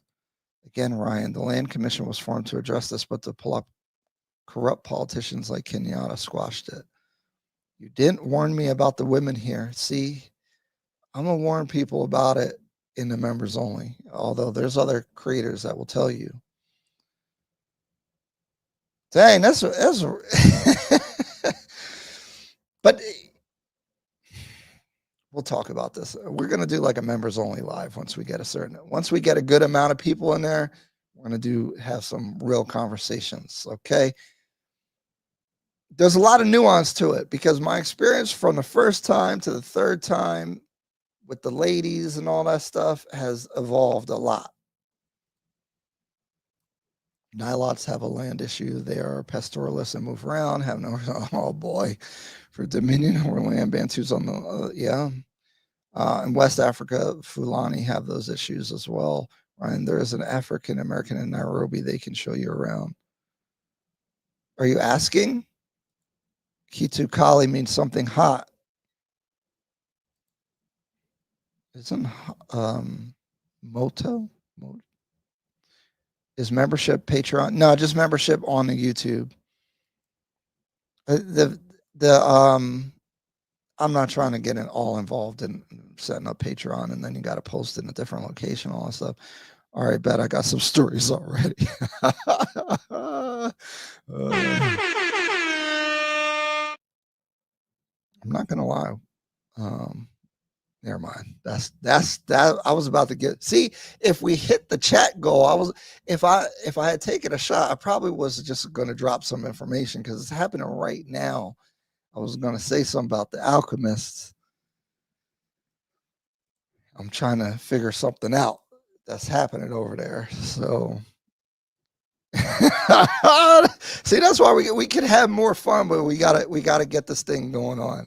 A: Again, Ryan, the Land Commission was formed to address this, but the corrupt politicians like Kenyatta squashed it. You didn't warn me about the women here. See, I'm gonna warn people about it in the members only, although there's other creators that will tell you. Dang, that's but we'll talk about this. We're gonna do like a members only live once we get a good amount of people in there. We're gonna have some real conversations. Okay. There's a lot of nuance to it because my experience from the first time to the third time with the ladies and all that stuff has evolved a lot. Nilots have a land issue. They are pastoralists and move around, have no, oh boy, for dominion over land. Bantus on the, in West Africa, Fulani have those issues as well. Ryan, there is an African American in Nairobi. They can show you around. Are you asking? Kitu Kali means something hot. Isn't Moto? Is membership Patreon? No, just membership on the YouTube. I'm not trying to get all involved in setting up Patreon, and then you got to post in a different location, all that stuff. All right, bet I got some stories already. I'm not gonna lie. Never mind. That's that. I was about to get. See, if we hit the chat goal, if I had taken a shot, I probably was just going to drop some information because it's happening right now. I was going to say something about the alchemists. I'm trying to figure something out that's happening over there. So, see, that's why we can have more fun, but we gotta get this thing going on.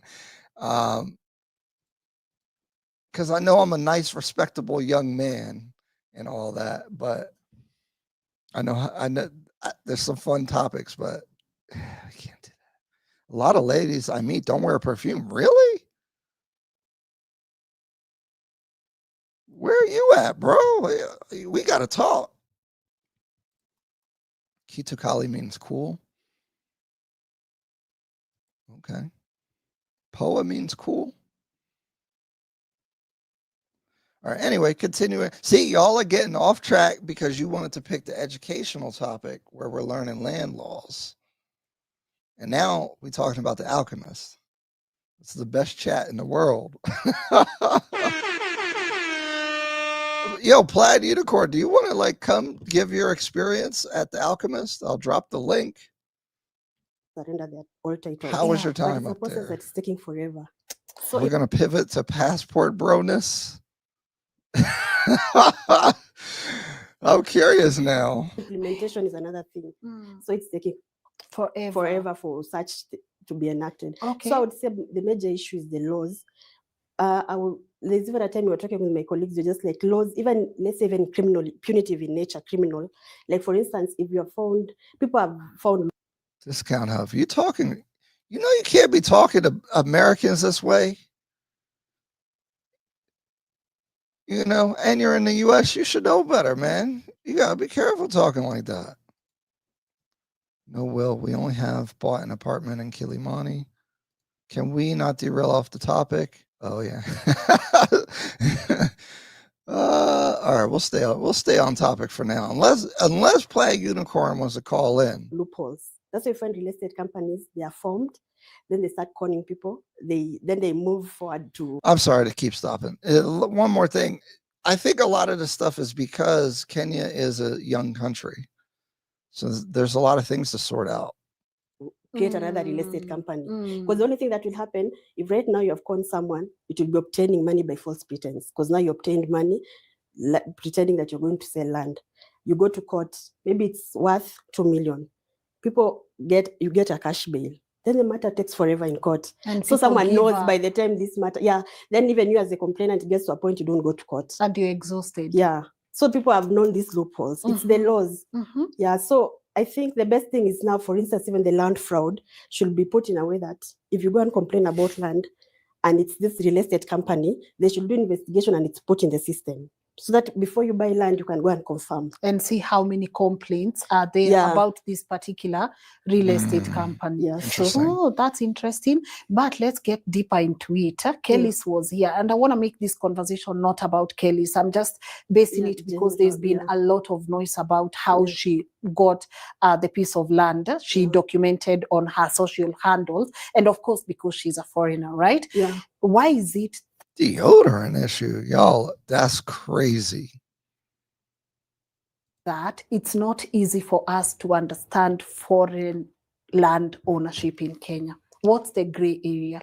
A: Because I know I'm a nice, respectable young man and all that, but I know there's some fun topics, but I can't do that. A lot of ladies I meet don't wear perfume. Really? Where are you at, bro? We got to talk. Kitukali means cool. Okay. Poa means cool. All right. Anyway, continuing. See, y'all are getting off track because you wanted to pick the educational topic where we're learning land laws. And now we're talking about the alchemist. It's the best chat in the world. Yo, Plaid Unicorn, do you want to like come give your experience at the alchemist? I'll drop the link.
E: Surrender their all titles.
A: How was your time
E: but
A: up
E: it's a process
A: there?
E: that's taking forever. So
A: We're gonna pivot to passport broness. I'm curious now.
E: Implementation is another thing. So it's taking forever for such to be enacted.
D: Okay.
E: So I would say the major issue is the laws. There's even a time we were talking with my colleagues, you're just like laws, even let's say even criminal, punitive in nature, criminal. Like for instance, if you're found, people have found.
A: Discount Hub, you talking, you know, you can't be talking to Americans this way. You know, and you're in the US, you should know better, man. You gotta be careful talking like that. No, Will, we only have bought an apartment in Kilimani. Can we not derail off the topic? Oh yeah. All right, we'll stay on topic for now, unless Plague Unicorn wants to call in.
E: Loopholes. That's why you find real estate companies, they are formed, then they start conning people, then they move forward to.
A: I'm sorry to keep stopping. One more thing. I think a lot of this stuff is because Kenya is a young country. So there's a lot of things to sort out.
E: Create another real estate company. Because the only thing that will happen, if right now you have conned someone, it will be obtaining money by false pretense. Because now you obtained money, pretending that you're going to sell land. You go to court, maybe it's worth 2 million. You get a cash bail. Then the matter takes forever in court. And so someone knows by the time this matter, then even you as a complainant, it gets to a point you don't go to court.
D: And you're exhausted.
E: Yeah. So people have known these loopholes. It's the laws. Yeah. So I think the best thing is now, for instance, even the land fraud should be put in a way that if you go and complain about land and it's this real estate company, they should do investigation and it's put in the system. So that before you buy land, you can go and confirm.
D: And see how many complaints are there
E: Yeah.
D: about this particular real estate company.
E: Yes.
A: Interesting.
D: Oh, that's interesting. But let's get deeper into it. Kelis was here, and I want to make this conversation not about Kelis. I'm just basing
E: Yeah,
D: it because there's been
E: yeah.
D: a lot of noise about how
E: Yeah.
D: she got the piece of land. She documented on her social handles, and of course, because she's a foreigner, right?
E: Yeah.
D: Why is it
A: Deodorant issue, y'all. That's crazy.
D: that it's not easy for us to understand foreign land ownership in Kenya? What's the gray area?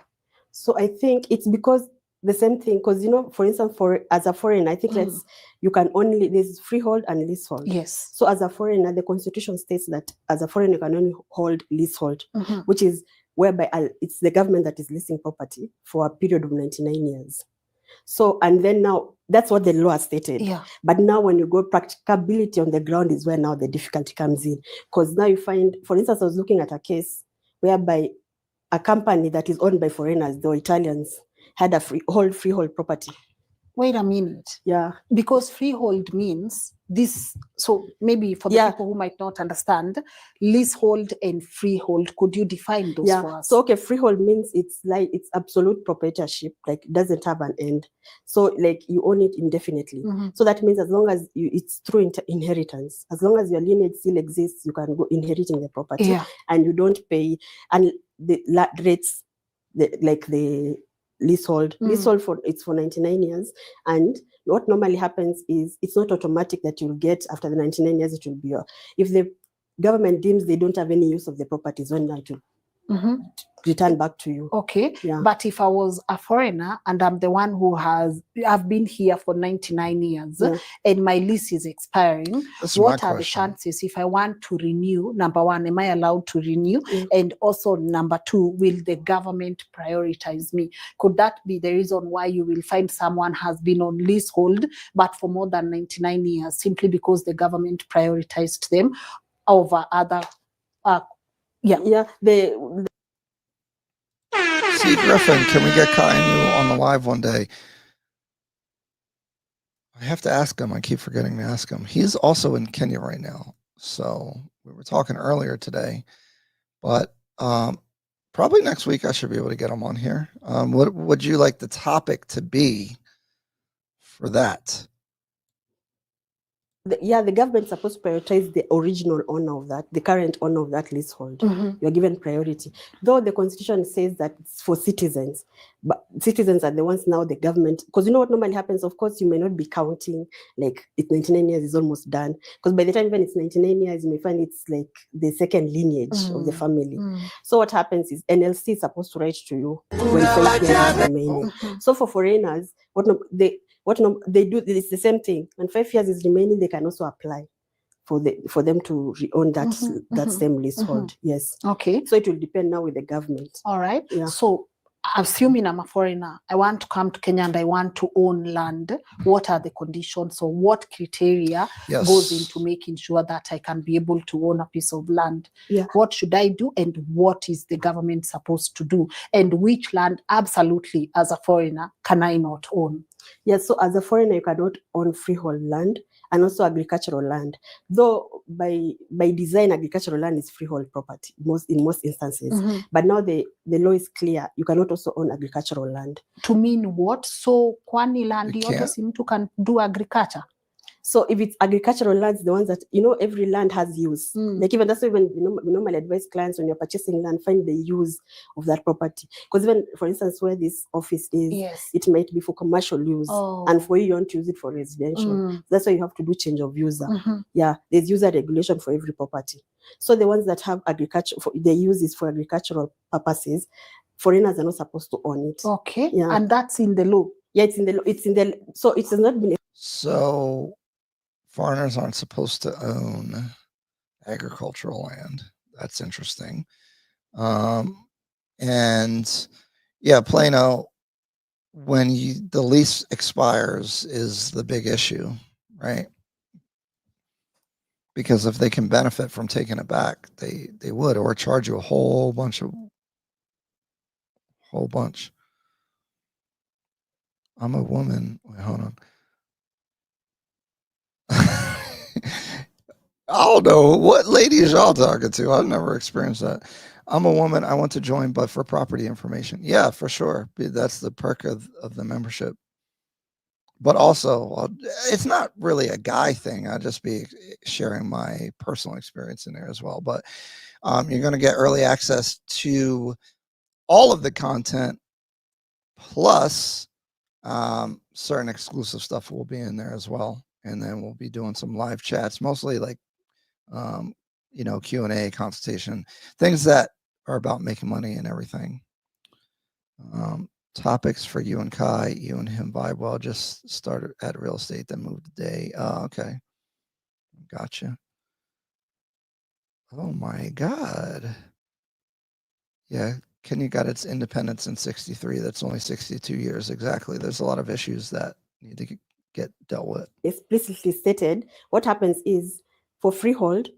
E: So I think it's because the same thing, because for instance, as a foreigner, I think you can only, there's freehold and leasehold.
D: Yes.
E: So as a foreigner, the constitution states that as a foreigner you can only hold leasehold, which is whereby it's the government that is leasing property for a period of 99 years. So, and then now that's what the law has stated.
D: Yeah.
E: But now when you go, practicability on the ground is where now the difficulty comes in. Because now you find, for instance, I was looking at a case whereby a company that is owned by foreigners, the Italians, had a freehold property.
D: Wait a minute.
E: Yeah.
D: Because freehold means this. So maybe for the people who might not understand, leasehold and freehold, could you define those for us?
E: So, okay, freehold means it's absolute proprietorship, like it doesn't have an end. So like you own it indefinitely. So that means as long as it's through inheritance, as long as your lineage still exists, you can go inheriting the property and you don't pay, and the rates, the leasehold it's for 99 years, and what normally happens is it's not automatic that you'll get after the 99 years. It will be if the government deems they don't have any use of the properties, when that will return back to you.
D: Okay. But if I was a foreigner and I'm the one who I've been here for 99 years and my lease is expiring, what are the chances if I want to renew? Number one, am I allowed to renew? And also number two, will the government prioritize me? Could that be the reason why you will find someone has been on leasehold but for more than 99 years simply because the government prioritized them over other
A: See, Griffin, can we get Kainu on the live one day? I have to ask him. I keep forgetting to ask him. He's also in Kenya right now. So we were talking earlier today, but probably next week I should be able to get him on here. What would you like the topic to be for that?
E: The government's supposed to prioritize the original owner of that, the current owner of that leasehold. You're given priority. Though the constitution says that it's for citizens, but citizens are the ones now the government, because you know what normally happens, of course, you may not be counting, like it's 99 years is almost done. Because by the time when it's 99 years, you may find it's like the second lineage of the family. So what happens is NLC is supposed to write to you when 5 years is remaining. So for foreigners, they do, it's the same thing. When 5 years is remaining, they can also apply for them to re-own that same leasehold. Yes.
D: Okay.
E: So it will depend now with the government.
D: All right.
E: Yeah.
D: So assuming I'm a foreigner, I want to come to Kenya and I want to own land. What are the conditions? So what criteria goes into making sure that I can be able to own a piece of land?
E: Yeah.
D: What should I do and what is the government supposed to do? And which land absolutely as a foreigner can I not own?
E: Yes, so as a foreigner, you cannot own freehold land and also agricultural land. Though by design, agricultural land is freehold property in most instances. But now the law is clear. You cannot also own agricultural land.
D: To mean what? So kwani land yote si mtu can do agriculture?
E: So if it's agricultural lands, the ones that, every land has use. Like even that's why we normally advise clients when you're purchasing land, find the use of that property. Because even, for instance, where this office is, it might be for commercial use. And for you want to use it for residential. So that's why you have to do change of user. Yeah, there's user regulation for every property. So the ones that have agriculture, the use is for agricultural purposes, foreigners are not supposed to own it.
D: Okay.
E: Yeah.
D: And that's in the law.
E: Yeah, it's in the law. So it has not been.
A: So foreigners aren't supposed to own agricultural land. That's interesting. And yeah, Plano, when the lease expires is the big issue, right? because if they can benefit from taking it back, they would, or charge you a whole bunch. I'm a woman. Wait, hold on. I don't know what ladies y'all talking to. I've never experienced that. I'm a woman. I want to join, but for property information. Yeah, for sure. That's the perk of the membership. But also, it's not really a guy thing. I'll just be sharing my personal experience in there as well. But you're going to get early access to all of the content, plus certain exclusive stuff will be in there as well. And then we'll be doing some live chats, mostly like Q&A, consultation, things that are about making money and everything. Topics for you and Kai, you and him vibe well. Just started at real estate, then moved today. Okay, gotcha. Oh my God. Yeah, Kenya got its independence in '63. That's only 62 years exactly. There's a lot of issues that need to get dealt with.
E: Explicitly stated, what happens is for freehold,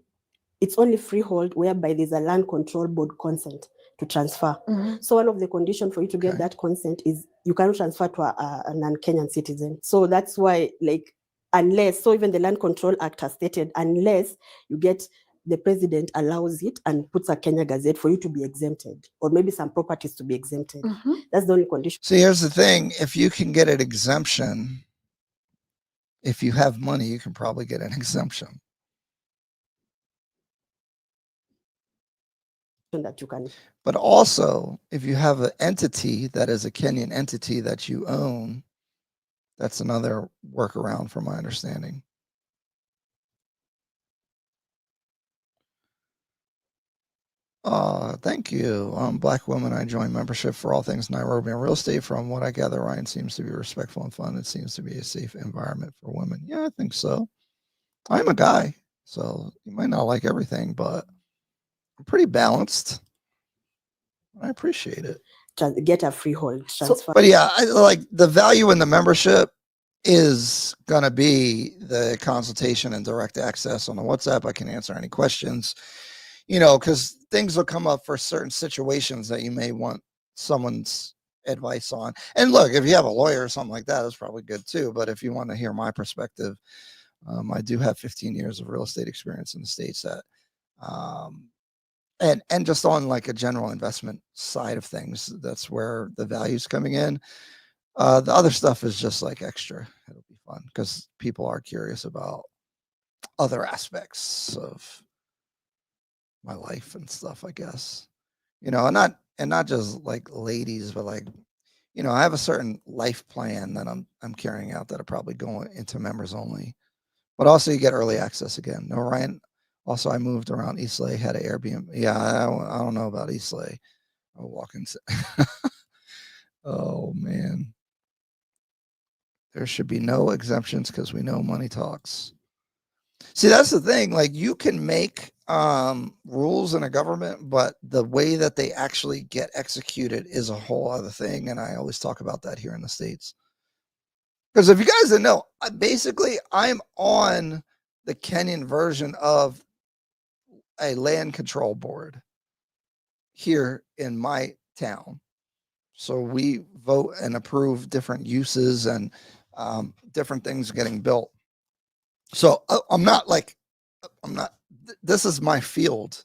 E: it's only freehold whereby there's a land control board consent to transfer. So one of the conditions for you to get that consent is you cannot transfer to a non-Kenyan citizen. So that's why, like, unless, so even the Land Control Act has stated, unless you get, the president allows it and puts a Kenya Gazette for you to be exempted, or maybe some properties to be exempted. That's the only condition.
A: See, here's the thing. If you can get an exemption, if you have money, you can probably get an exemption.
E: That you can.
A: But also, if you have an entity that is a Kenyan entity that you own, that's another workaround from my understanding. Thank you. Black woman, I joined membership for all things Nairobi and real estate. From what I gather, Ryan seems to be respectful and fun. It seems to be a safe environment for women. Yeah, I think so. I'm a guy, so you might not like everything, but I'm pretty balanced. I appreciate it.
E: Get a freehold transfer.
A: But yeah, I like the value in the membership is going to be the consultation and direct access on the WhatsApp. I can answer any questions, because things will come up for certain situations that you may want someone's advice on. And look, if you have a lawyer or something like that, that's probably good too. But if you want to hear my perspective, I do have 15 years of real estate experience in the States that, and just on like a general investment side of things, that's where the value's coming in. The other stuff is just like extra. It'll be fun because people are curious about other aspects of my life and stuff, I guess, and not just like ladies, but like, I have a certain life plan that I'm carrying out that'll probably go into members only, but also you get early access again. No, Ryan. Also, I moved around Eastlake, had an Airbnb. Yeah, I don't know about Eastlake. I'll walk in. Oh man. There should be no exemptions because we know money talks. See, that's the thing. Like, you can make rules in a government, but the way that they actually get executed is a whole other thing. And I always talk about that here in the States. Because if you guys didn't know, basically, I'm on the Kenyan version of a land control board here in my town. So we vote and approve different uses and different things getting built. So this is my field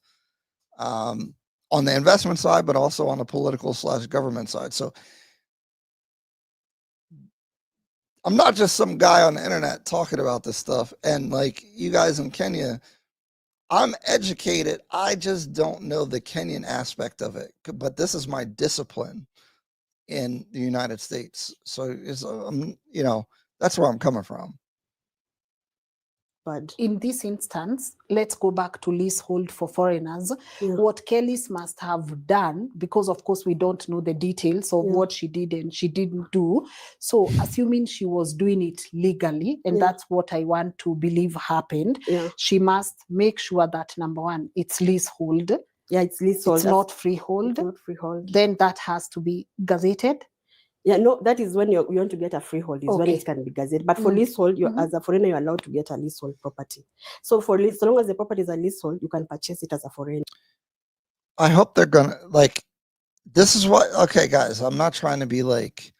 A: on the investment side, but also on the political/government side. So I'm not just some guy on the internet talking about this stuff. And like you guys in Kenya, I'm educated. I just don't know the Kenyan aspect of it, but this is my discipline in the United States. So it's, that's where I'm coming from.
D: But in this instance, let's go back to leasehold for foreigners. What Kelis must have done, because of course we don't know the details of what she did and she didn't do. So assuming she was doing it legally, and that's what I want to believe happened, she must make sure that, number one, it's leasehold.
E: Yeah, it's leasehold.
D: It's not freehold.
E: It's not freehold.
D: Then that has to be gazetted.
E: Yeah, no, that is when you want to get a freehold, is when
D: Okay.
E: it can be gazetted. But for
D: Mm.
E: leasehold,
D: Mhm.
E: as a foreigner, you're allowed to get a leasehold property. So so long as the property is a leasehold, you can purchase it as a foreigner.
A: I hope they're gonna like. This is what. Okay, guys, I'm not trying to be like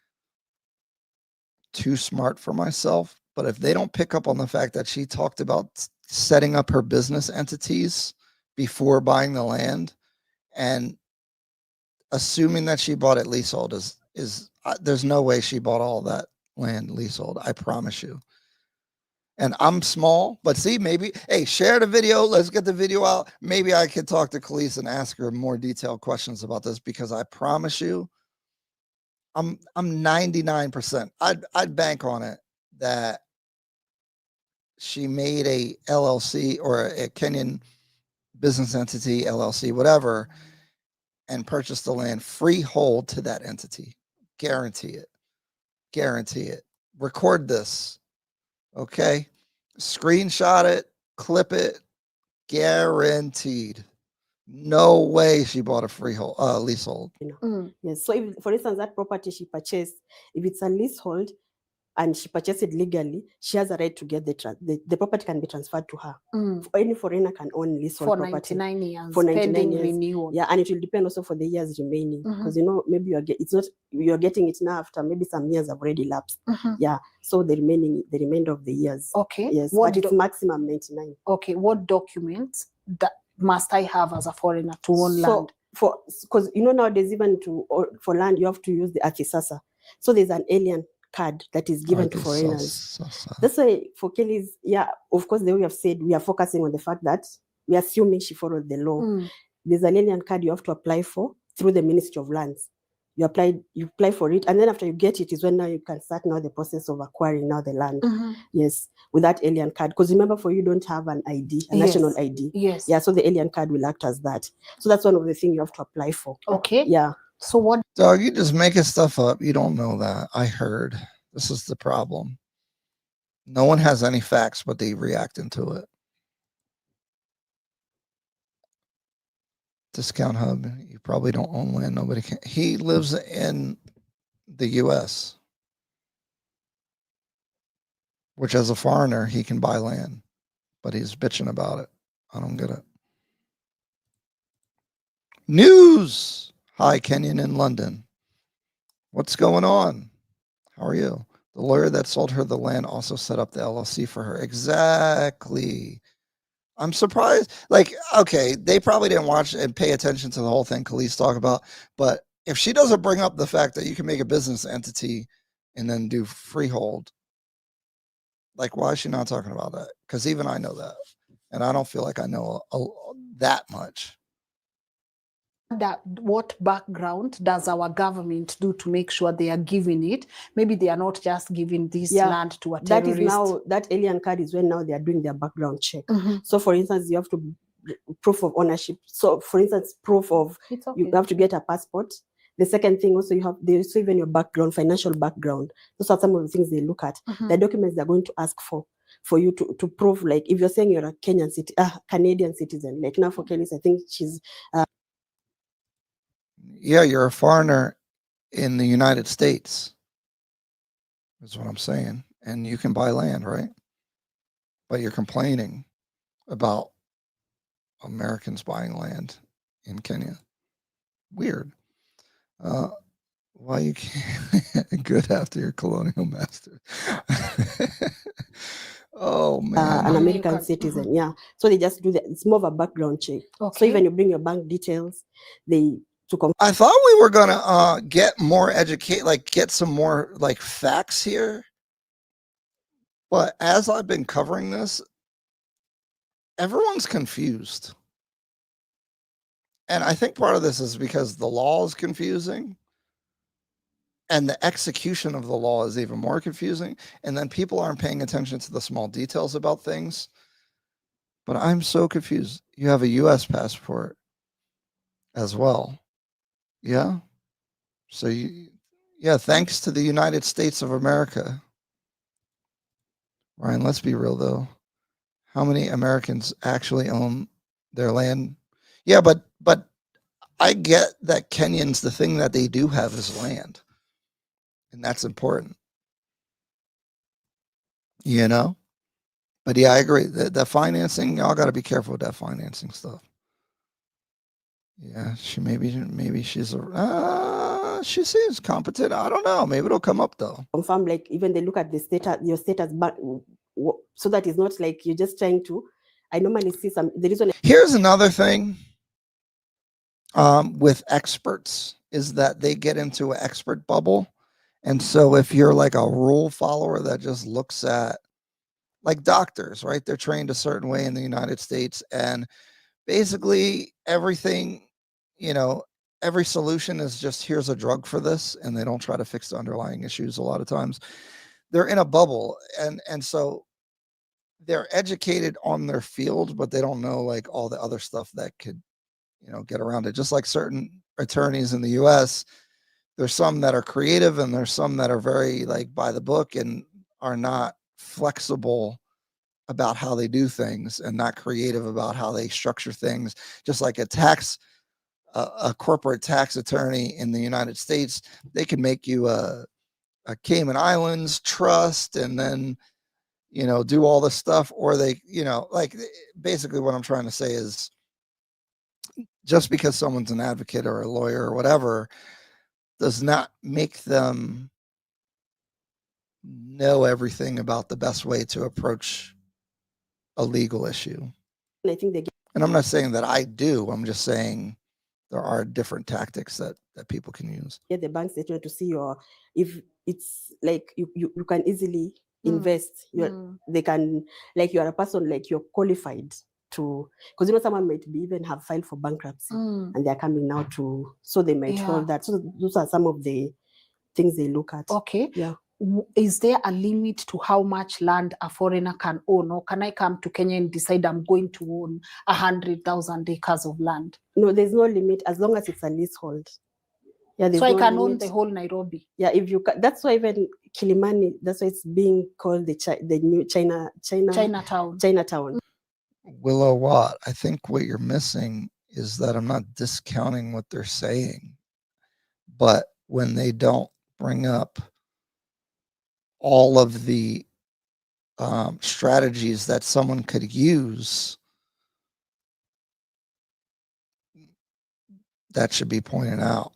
A: too smart for myself, but if they don't pick up on the fact that she talked about setting up her business entities before buying the land, and assuming that she bought it leasehold is there's no way she bought all that land leasehold. I promise you. And I'm small, but see, maybe, hey, share the video. Let's get the video out. Maybe I could talk to Kelis and ask her more detailed questions about this, because I promise you, I'm 99%. I'd bank on it that she made a LLC or a Kenyan business entity, LLC, whatever, and purchased the land freehold to that entity. Guarantee it. Guarantee it. Record this. Okay. Screenshot it, clip it. Guaranteed. No way she bought a freehold, leasehold.
D: Mm.
E: Yes. So if, for instance, that property she purchased, if it's a leasehold and she purchased it legally, she has a right to get the property can be transferred to her.
D: Mm.
E: Any foreigner can own leasehold
D: For
E: property
D: 99 years,
E: for 99
D: pending
E: years.
D: renewal.
E: Yeah, and it will depend also for the years remaining, because maybe it's not you're getting it now after maybe some years have already lapsed. Yeah, so the remainder of the years.
D: Okay.
E: Yes,
D: What
E: but it's maximum 99.
D: Okay. What documents that must I have as a foreigner to own land?
E: Because nowadays, even for land, you have to use the Akisasa. So there's an alien card that is given to foreigners. That's why for Kelis, yeah, of course, the way we have said, we are focusing on the fact that we are assuming she followed the law. There's an alien card you have to apply for through the Ministry of Lands. You apply for it, and then after you get it is when now you can start now the process of acquiring now the land. Yes, with that alien card, because remember, for you don't have an ID, a national ID.
D: Yes.
E: Yeah, so the alien card will act as that. So that's one of the things you have to apply for.
D: Okay.
E: Yeah.
D: So what?
A: Dog, you just making stuff up. You don't know that. I heard. This is the problem. No one has any facts, but they reacting to it. Discount Hub. You probably don't own land. Nobody can. He lives in the U.S., which as a foreigner, he can buy land, but he's bitching about it. I don't get it. News. Hi, Kenyan in London. What's going on? How are you? The lawyer that sold her the land also set up the LLC for her. Exactly. I'm surprised. Like, okay, they probably didn't watch and pay attention to the whole thing Kelis talk about, but if she doesn't bring up the fact that you can make a business entity and then do freehold, like, why is she not talking about that? Because even I know that, and I don't feel like I know that much.
D: What background does our government do to make sure they are giving it? Maybe they are not just giving this land to a terrorist.
E: That is now, that alien card is when now they are doing their background check. So for instance, you have to proof of ownership. So for instance, proof of, you have to get a passport. The second thing also, they also even your background, financial background. Those are some of the things they look at. The documents they're going to ask for you to prove, like if you're saying you're a Canadian citizen, like now for Kelis, I think she's
A: yeah, you're a foreigner in the United States, is what I'm saying. And you can buy land, right? But you're complaining about Americans buying land in Kenya. Weird. Why you can't good after your colonial master? Oh man.
E: an American citizen. Yeah. So they just do that. It's more of a background check. So even you bring your bank details,
A: I thought we were gonna get more get some more like facts here. But as I've been covering this, everyone's confused. And I think part of this is because the law is confusing and the execution of the law is even more confusing. And then people aren't paying attention to the small details about things. But I'm so confused. You have a US passport as well. Yeah. So thanks to the United States of America. Ryan, let's be real though. How many Americans actually own their land? Yeah, but I get that Kenyans, the thing that they do have is land. And that's important, you know? But yeah, I agree. The financing, y'all got to be careful with that financing stuff. Yeah, maybe she's she seems competent. I don't know. Maybe it'll come up though.
E: Confirm, like even they look at the status, your status, but so that it's not like you're just trying to. I normally see the reason.
A: Here's another thing with experts is that they get into an expert bubble. And so if you're like a rule follower that just looks at, like doctors, right? They're trained a certain way in the United States, and basically everything, you know, every solution is just here's a drug for this, and they don't try to fix the underlying issues. A lot of times they're in a bubble, and so they're educated on their field, but they don't know like all the other stuff that could, you know, get around it. Just like certain attorneys in the US, there's some that are creative and there's some that are very like by the book and are not flexible about how they do things and not creative about how they structure things. Just like a corporate tax attorney in the United States, they can make you a Cayman Islands trust and then, you know, do all this stuff, or they, you know, like basically what I'm trying to say is just because someone's an advocate or a lawyer or whatever does not make them know everything about the best way to approach a legal issue.
E: I think they get.
A: And I'm not saying that I do. I'm just saying there are different tactics that people can use.
E: Get the bank statement to see if it's like you can easily invest. They can, like you are a person, like you're qualified to, because you know someone might be even have filed for bankruptcy and they're coming now to, so they might hold that. So those are some of the things they look at.
D: Okay.
E: Yeah.
D: Is there a limit to how much land a foreigner can own, or can I come to Kenya and decide I'm going to own 100,000 acres of land?
E: No, there's no limit as long as it's a leasehold. Yeah,
D: so I can own the whole Nairobi.
E: Yeah, if you that's why even Kilimani, that's why it's being called the new Chinatown.
A: Willow Watt, I think what you're missing is that I'm not discounting what they're saying, but when they don't bring up all of the strategies that someone could use, that should be pointed out.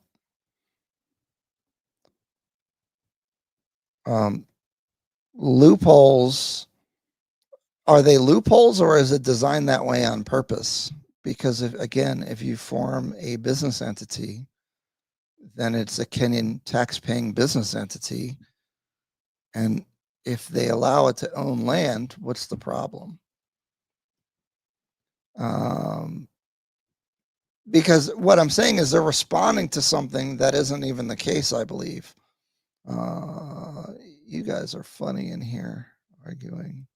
A: Loopholes, are they loopholes or is it designed that way on purpose? Because if you form a business entity, then it's a Kenyan tax-paying business entity. And if they allow it to own land, what's the problem? Because what I'm saying is they're responding to something that isn't even the case, I believe. You guys are funny in here arguing.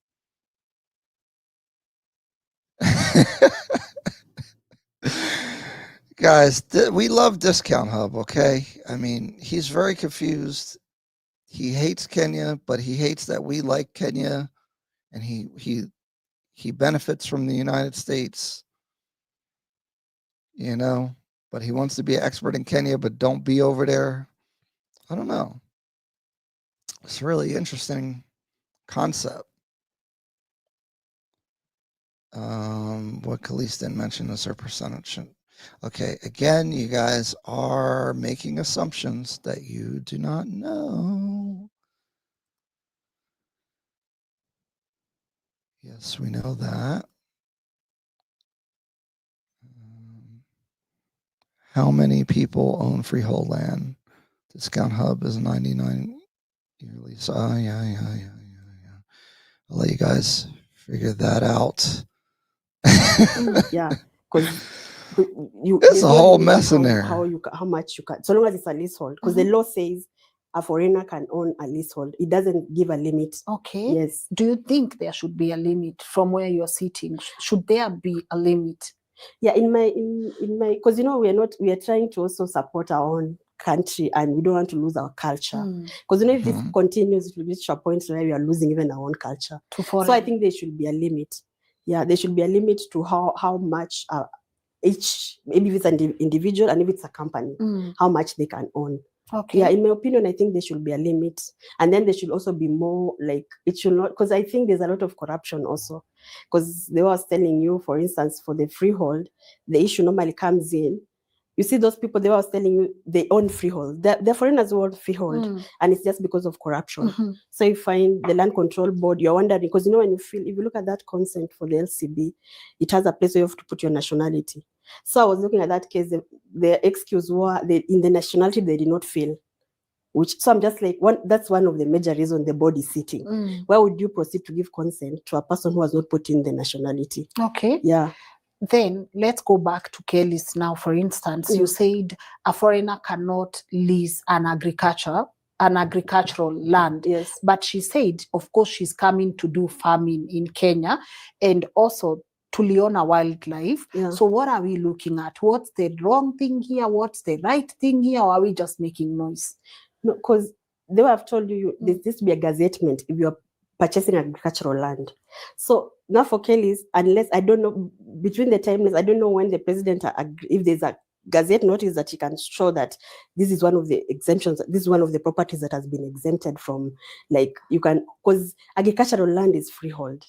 A: Guys, we love Discount Hub, okay? I mean, he's very confused. He hates Kenya, but he hates that we like Kenya, and he benefits from the United States, you know, but he wants to be an expert in Kenya, but don't be over there. I don't know. It's a really interesting concept. What Kelis didn't mention is her percentage. Okay, again, you guys are making assumptions that you do not know. Yes, we know that. How many people own freehold land? Discount Hub is 99 yearly. So, yeah. I'll let you guys figure that out.
E: Yeah, because
A: there's a whole mess in there.
E: How much you can, so long as it's a leasehold, because the law says a foreigner can own a leasehold. It doesn't give a limit.
D: Okay.
E: Yes.
D: Do you think there should be a limit from where you're sitting? Should there be a limit?
E: Yeah, in my because you know we are trying to also support our own country and we don't want to lose our culture. Because you know if this continues, it will reach a point where we are losing even our own culture. So I think there should be a limit. Yeah, there should be a limit to how much each, maybe if it's an individual and if it's a company, how much they can own.
D: Okay.
E: Yeah, in my opinion, I think there should be a limit, and then there should also be more like it should not, because I think there's a lot of corruption also. Because they was telling you, for instance, for the freehold, the issue normally comes in. You see those people, they was telling you they own freehold. The foreigners own freehold, and it's just because of corruption. So you find the land control board, you're wondering, because when if you look at that consent for the LCB, it has a place where you have to put your nationality. So I was looking at that case, the excuse was in the nationality they did not fill. So I'm just like, that's one of the major reasons the board is sitting. Why would you proceed to give consent to a person who has not put in the nationality?
D: Okay.
E: Yeah.
D: Then let's go back to Kelis now. For instance, you said a foreigner cannot lease an agricultural land.
E: Yes.
D: But she said, of course, she's coming to do farming in Kenya and also to Leona wildlife.
E: Yeah.
D: So what are we looking at? What's the wrong thing here? What's the right thing here? Or are we just making noise?
E: No, because they would have told you there's this to be a gazettement if you're purchasing agricultural land. So now for Kelis, unless I don't know between the timelines, I don't know when the president if there's a gazette notice that he can show that this is one of the exemptions, this is one of the properties that has been exempted from, like you can, because agricultural land is freehold.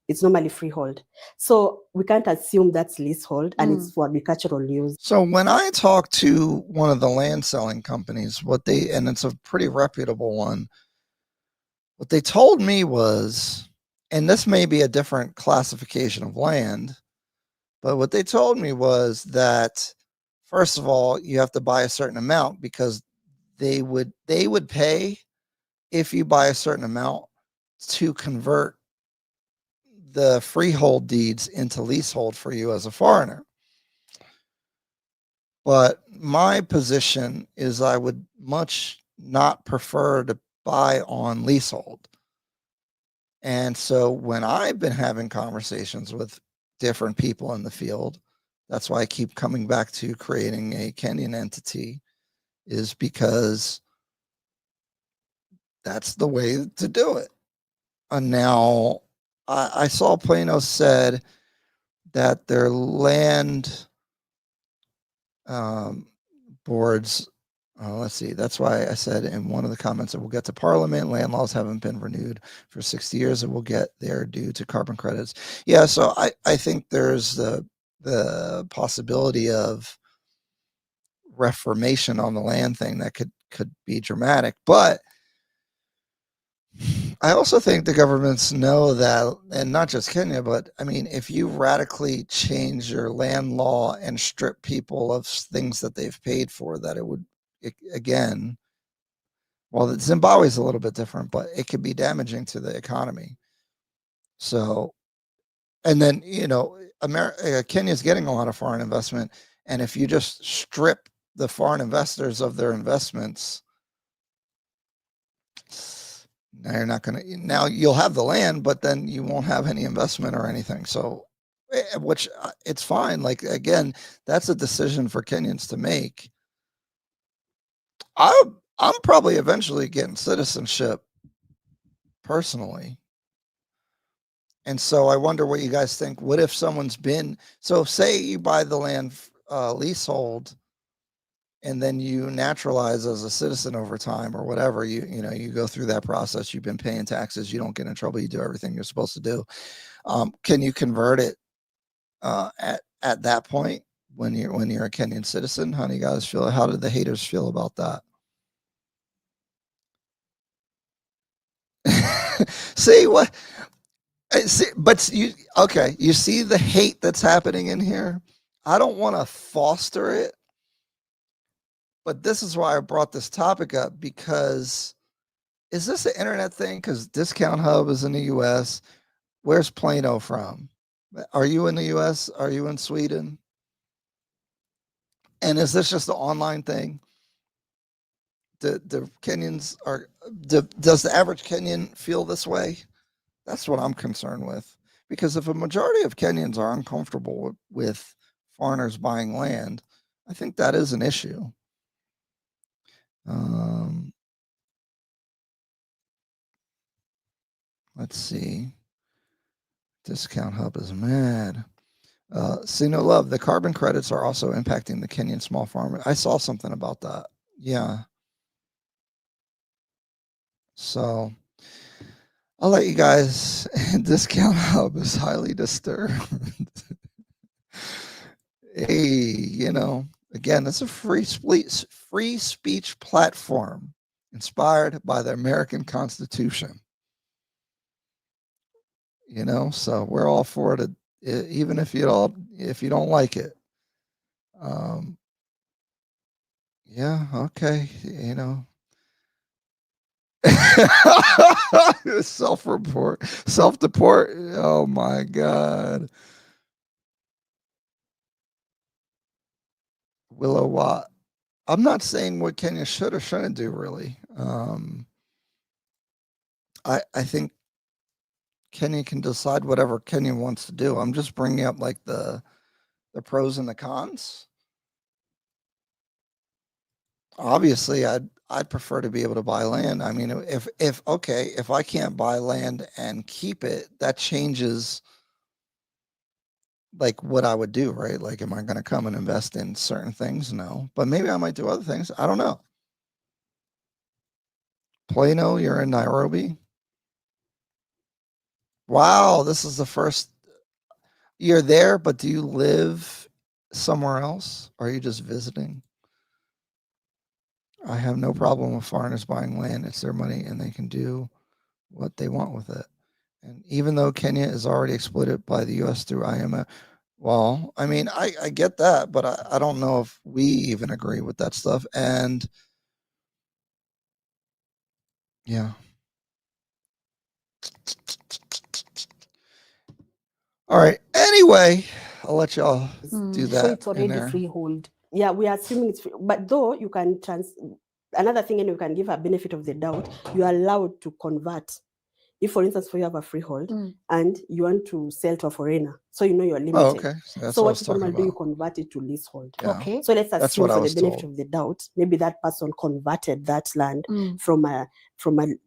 E: It's normally freehold. So we can't assume that's leasehold and it's for agricultural use.
A: So when I talked to one of the land selling companies, and it's a pretty reputable one, what they told me was, and this may be a different classification of land, but what they told me was that, first of all, you have to buy a certain amount because they would pay if you buy a certain amount to convert the freehold deeds into leasehold for you as a foreigner. But my position is I would much not prefer to buy on leasehold. And so when I've been having conversations with different people in the field, that's why I keep coming back to creating a Kenyan entity, is because that's the way to do it. And now I saw Plano said that their land boards, let's see, that's why I said in one of the comments that we'll get to Parliament, land laws haven't been renewed for 60 years and we'll get there due to carbon credits. Yeah, so I think there's the possibility of reformation on the land thing that could be dramatic, but I also think the governments know that, and not just Kenya, but I mean, if you radically change your land law and strip people of things that they've paid for, that again, well, Zimbabwe is a little bit different, but it could be damaging to the economy. So, and then, Kenya is getting a lot of foreign investment. And if you just strip the foreign investors of their investments, now you'll have the land, but then you won't have any investment or anything. So, which it's fine. Like, again, that's a decision for Kenyans to make. I'm probably eventually getting citizenship personally. And so I wonder what you guys think. What if someone's so say you buy the land leasehold and then you naturalize as a citizen over time or whatever, you go through that process, you've been paying taxes, you don't get in trouble, you do everything you're supposed to do. Can you convert it at that point when you're a Kenyan citizen? How do you guys feel? How did the haters feel about that? See what? But you see the hate that's happening in here. I don't want to foster it, but this is why I brought this topic up, because is this an internet thing? Because Discount Hub is in the US. Where's Plano from? Are you in the US? Are you in Sweden? And is this just an online thing? The Kenyans does the average Kenyan feel this way? That's what I'm concerned with. Because if a majority of Kenyans are uncomfortable with foreigners buying land, I think that is an issue. Let's see. Discount Hub is mad. See no love. The carbon credits are also impacting the Kenyan small farmer. I saw something about that. Yeah. So I'll let you guys. Discount Hub is highly disturbed. Hey, again, it's a free speech platform inspired by the American Constitution. So we're all for it, even if you don't like it. Yeah, okay, self-deport. Oh my God. Willow Watt. I'm not saying what Kenya should or shouldn't do, really. I think Kenya can decide whatever Kenya wants to do. I'm just bringing up like the pros and the cons. Obviously, I'd prefer to be able to buy land. I mean, if I can't buy land and keep it, that changes like what I would do, right? Like, am I going to come and invest in certain things? No, but maybe I might do other things. I don't know. Plano, you're in Nairobi. Wow, this is the first. You're there, but do you live somewhere else? Or are you just visiting? I have no problem with foreigners buying land. It's their money and they can do what they want with it. And even though Kenya is already exploited by the US through IMF, well, I mean, I get that, but I don't know if we even agree with that stuff. And yeah. All right. Anyway, I'll let y'all do that.
D: So it's
A: in
D: already
A: there.
D: freehold.
E: Yeah, we are assuming it's free, but though you can another thing, and you can give a benefit of the doubt, you are allowed to convert. If, for instance, you have a freehold and you want to sell to a foreigner, so you're limited.
A: Oh, okay. That's
E: so
A: what I
E: what
A: was
E: you
A: talking
E: normally do, you
A: about.
E: convert it to leasehold.
A: Yeah.
D: Okay.
E: So let's
A: That's
E: assume
A: what I
E: for the
A: was
E: benefit
A: told.
E: of the doubt, maybe that person converted that land from a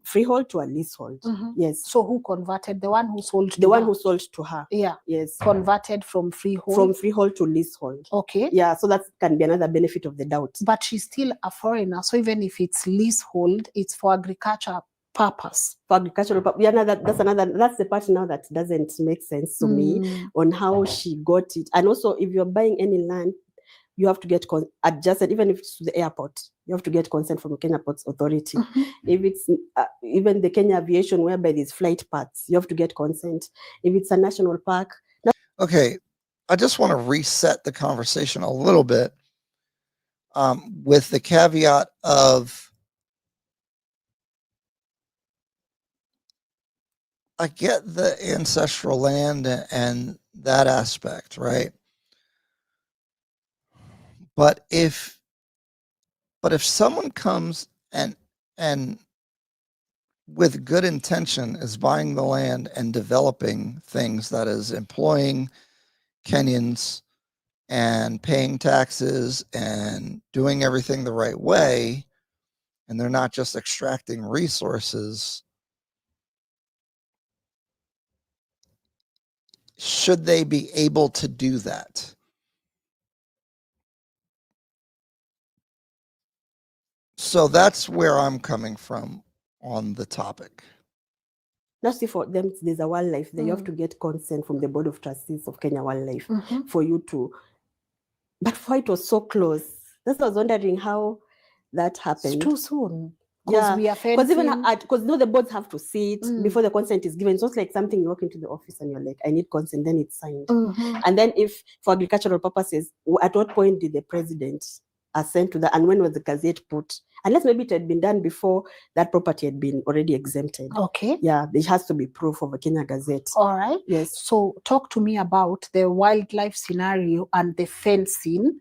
E: freehold to a leasehold. Yes.
D: So who converted? The one who sold to
E: The one
D: her?
E: who sold to her.
D: Yeah.
E: Yes.
D: Converted from freehold?
E: From freehold to leasehold.
D: Okay.
E: Yeah, so that can be another benefit of the doubt.
D: But she's still a foreigner. So even if it's leasehold, it's for agriculture purpose.
E: For agricultural purpose. Yeah, that's the part now that doesn't make sense to me on how she got it. And also, if you're buying any land, you have to get adjusted, even if it's to the airport, you have to get consent from the Kenya Ports Authority. If it's even the Kenya Aviation, whereby there's flight paths, you have to get consent. If it's a national park.
A: Okay, I just want to reset the conversation a little bit with the caveat of I get the ancestral land and that aspect, right? But if someone comes and with good intention is buying the land and developing things, that is employing Kenyans and paying taxes and doing everything the right way, and they're not just extracting resources, should they be able to do that? So that's where I'm coming from on the topic.
E: Not see for them, there's a wildlife. You have to get consent from the Board of Trustees of Kenya Wildlife for you to. But for it was so close. That's why I was wondering how that happened.
D: It's too soon.
E: Yeah,
D: we are
E: because even because the boards have to see it before the consent is given. It's not like something you walk into the office and you're like, I need consent, then it's signed. And then if for agricultural purposes, at what point did the president assent to that, and when was the gazette put? Unless maybe it had been done before that property had been already exempted.
D: Okay.
E: Yeah, there has to be proof of a Kenya Gazette.
D: All right.
E: Yes.
D: So talk to me about the wildlife scenario and the fencing.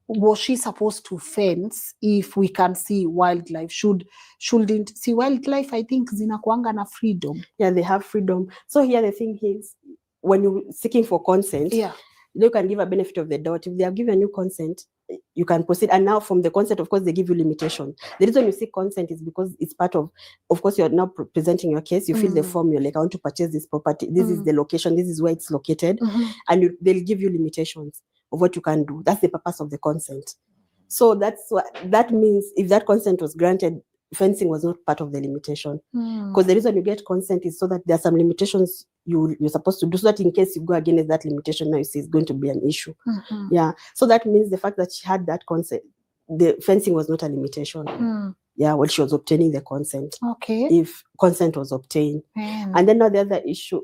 D: Was she supposed to fence if we can see wildlife? Shouldn't see wildlife? I think zinakuanga na freedom.
E: Yeah, they have freedom. So here the thing is, when you're seeking for consent, you can give a benefit of the doubt. If they have given you consent, you can proceed. And now from the consent, of course, they give you limitation. The reason you seek consent is because it's part of course, you're now presenting your case. You fill the form. You're like, I want to purchase this property. This is the location. This is where it's located. And they'll give you limitations of what you can do. That's the purpose of the consent. So that's what that means. If that consent was granted fencing was not part of the limitation.
D: Mm.
E: Because the reason you get consent is so that there are some limitations you're supposed to do, so that in case you go against that limitation, now you see it's going to be an issue.
D: Mhm.
E: Yeah. So that means the fact that she had that consent, the fencing was not a limitation.
D: Mm.
E: Yeah, when she was obtaining the consent.
D: Okay.
E: If consent was obtained.
D: Man.
E: And then now the other issue,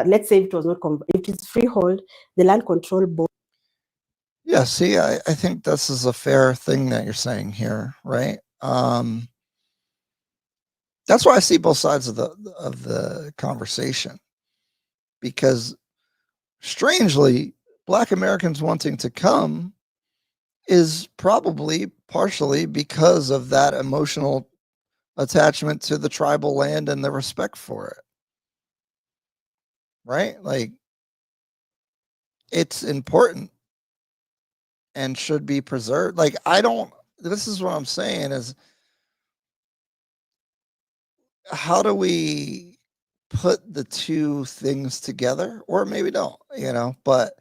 E: let's say it was not, if it's freehold, the land control board.
A: Yeah, see, I think this is a fair thing that you're saying here, right? That's why I see both sides of the conversation, because strangely, Black Americans wanting to come is probably partially because of that emotional attachment to the tribal land and the respect for it, right? Like, it's important and should be preserved. Like, this is what I'm saying is, how do we put the two things together? Or maybe don't, but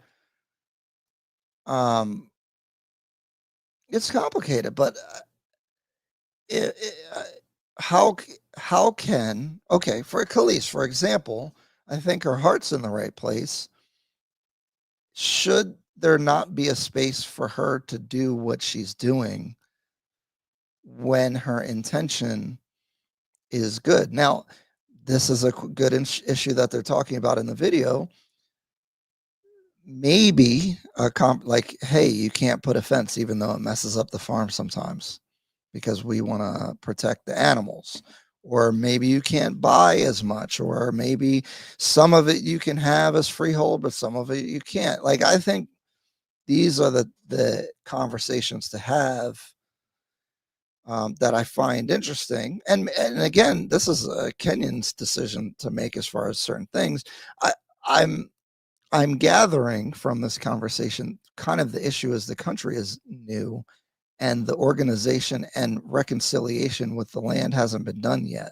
A: it's complicated. But how can, okay, for Kelis, for example, I think her heart's in the right place. Should there not be a space for her to do what she's doing when her intention is good? Now, this is a good issue that they're talking about in the video. Maybe like, hey, you can't put a fence even though it messes up the farm sometimes because we want to protect the animals. Or maybe you can't buy as much, or maybe some of it you can have as freehold, but some of it you can't. Like, I think these are the conversations to have that I find interesting. And again, this is a Kenyans decision to make as far as certain things. I'm gathering from this conversation kind of the issue is the country is new and the organization and reconciliation with the land hasn't been done yet.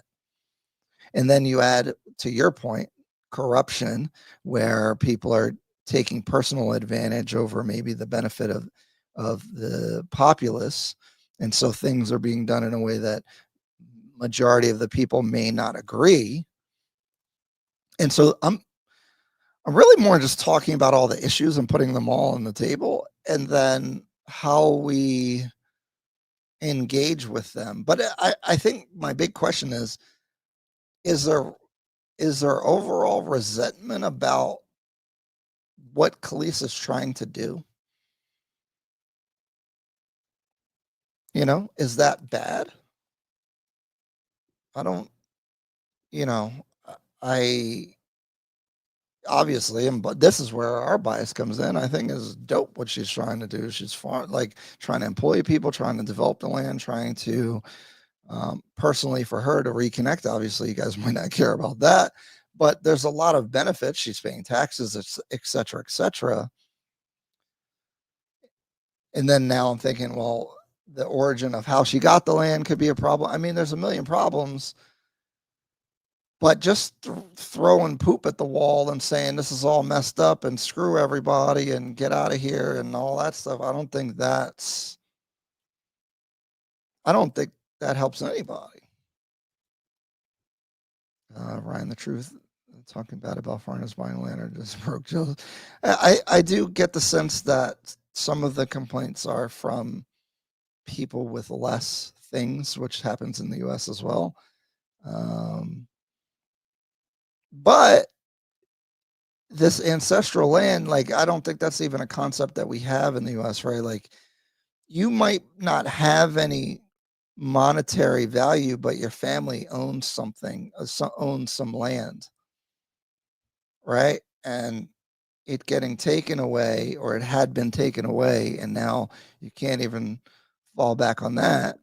A: And then you add, to your point, corruption, where people are taking personal advantage over maybe the benefit of the populace. And so things are being done in a way that majority of the people may not agree. And so I'm really more just talking about all the issues and putting them all on the table, and then how we engage with them. But I think my big question is there overall resentment about what Kelis is trying to do? Is that bad? I don't, I obviously, but this is where our bias comes in. I think is dope what she's trying to do. She's like trying to employ people, trying to develop the land, trying to personally for her to reconnect. Obviously, you guys might not care about that, but there's a lot of benefits. She's paying taxes, et cetera, et cetera. And then now I'm thinking, well, the origin of how she got the land could be a problem. I mean, there's a million problems. But just throwing poop at the wall and saying this is all messed up and screw everybody and get out of here and all that stuff, I don't think that helps anybody. Ryan, the truth, talking bad about foreigners buying land or just broke Joe. I do get the sense that some of the complaints are from people with less things, which happens in the U.S. as well. But this ancestral land, like, I don't think that's even a concept that we have in the U.S., right? Like, you might not have any monetary value, but your family owns something, owns some land, right? And it getting taken away, or it had been taken away, and now you can't even fall back on that,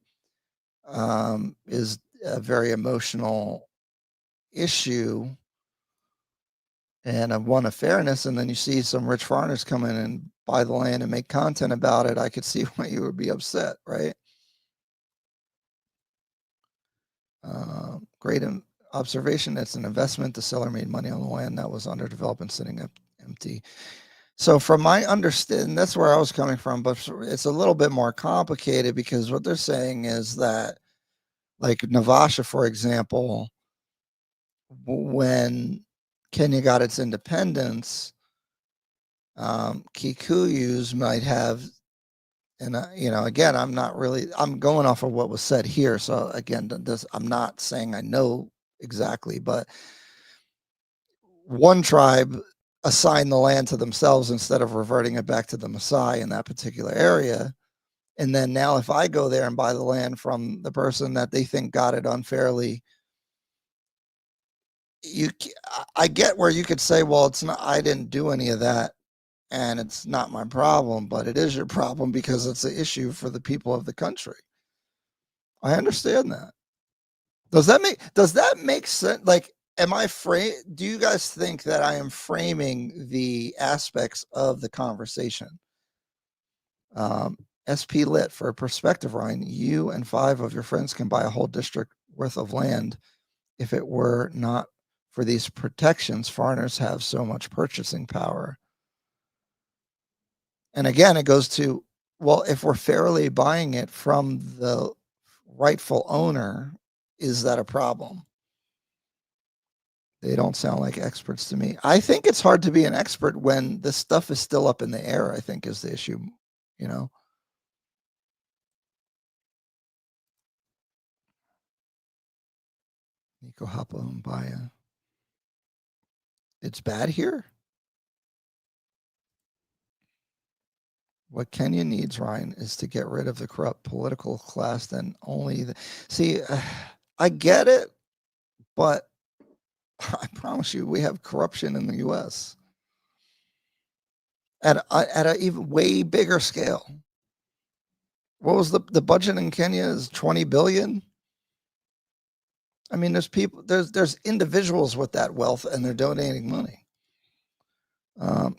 A: is a very emotional issue and one of fairness. And then you see some rich foreigners come in and buy the land and make content about it. I could see why you would be upset, right? Great observation. It's an investment. The seller made money on the land that was underdeveloped and sitting empty. So from my understanding, that's where I was coming from, but it's a little bit more complicated, because what they're saying is that Like Navasha, for example, when Kenya got its independence, Kikuyus might have, and again, I'm going off of what was said here. So again, I'm not saying I know exactly, but one tribe assigned the land to themselves instead of reverting it back to the Maasai in that particular area. And then now if I go there and buy the land from the person that they think got it unfairly, I get where you could say, well, it's not, I didn't do any of that and it's not my problem, but it is your problem because it's an issue for the people of the country. I understand that. Does that make sense? Like, do you guys think that I am framing the aspects of the conversation? SP Lit, for perspective, Ryan, you and 5 of your friends can buy a whole district worth of land. If it were not for these protections, foreigners have so much purchasing power. And again, it goes to, well, if we're fairly buying it from the rightful owner, is that a problem? They don't sound like experts to me. I think it's hard to be an expert when this stuff is still up in the air, I think is the issue, Nico Hapa and Baya. It's bad here. What Kenya needs, Ryan, is to get rid of the corrupt political class. Then only I get it, but I promise you, we have corruption in the U.S. at a even way bigger scale. What was the budget in Kenya is 20 billion? I mean, there's individuals with that wealth and they're donating money.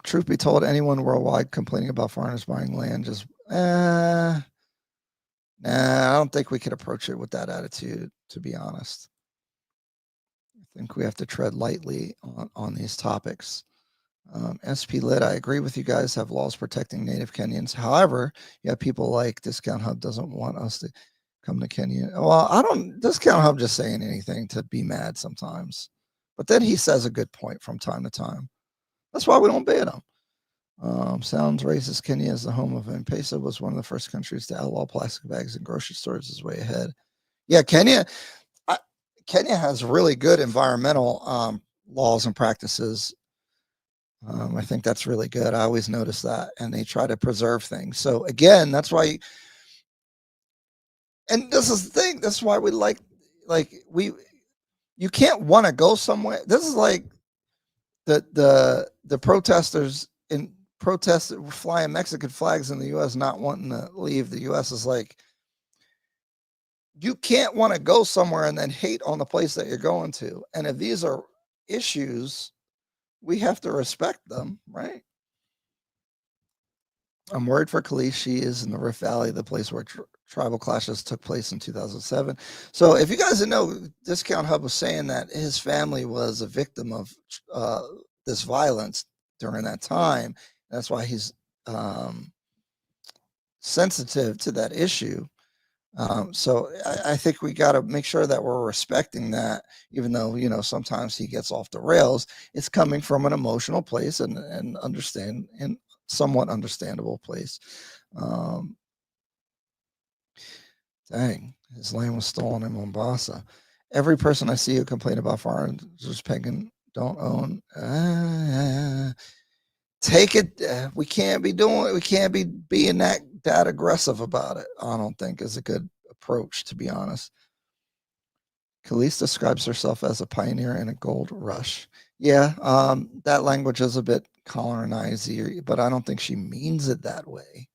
A: Truth be told, anyone worldwide complaining about foreigners buying land just, nah, I don't think we could approach it with that attitude, to be honest. I think we have to tread lightly on these topics. SP Lit, I agree with you guys, have laws protecting native Kenyans. However, you have people like Discount Hub doesn't want us to come to Kenya. Well, Discount Hub just saying anything to be mad sometimes. But then he says a good point from time to time. That's why we don't ban him. Sounds racist. Kenya is the home of M-Pesa, was one of the first countries to outlaw plastic bags in grocery stores, is way ahead. Yeah, Kenya has really good environmental laws and practices. I think that's really good. I always notice that, and they try to preserve things. So again, that's why, and this is the thing. That's why we you can't want to go somewhere. This is like the protesters in protest flying Mexican flags in the U.S. not wanting to leave the U.S. is like, you can't want to go somewhere and then hate on the place that you're going to. And if these are issues, we have to respect them, right? I'm worried for Kelis. She is in the Rift Valley, the place where tribal clashes took place in 2007. So if you guys didn't know, Discount Hub was saying that his family was a victim of this violence during that time. That's why he's sensitive to that issue. So I think we got to make sure that we're respecting that, even though, sometimes he gets off the rails. It's coming from an emotional place and somewhat understandable place. Dang, his land was stolen in Mombasa. Every person I see who complain about foreigners paying don't own. Take it. We can't be being that aggressive about it. I don't think is a good approach, to be honest. Kelis describes herself as a pioneer in a gold rush. Yeah, that language is a bit colonizer, but I don't think she means it that way.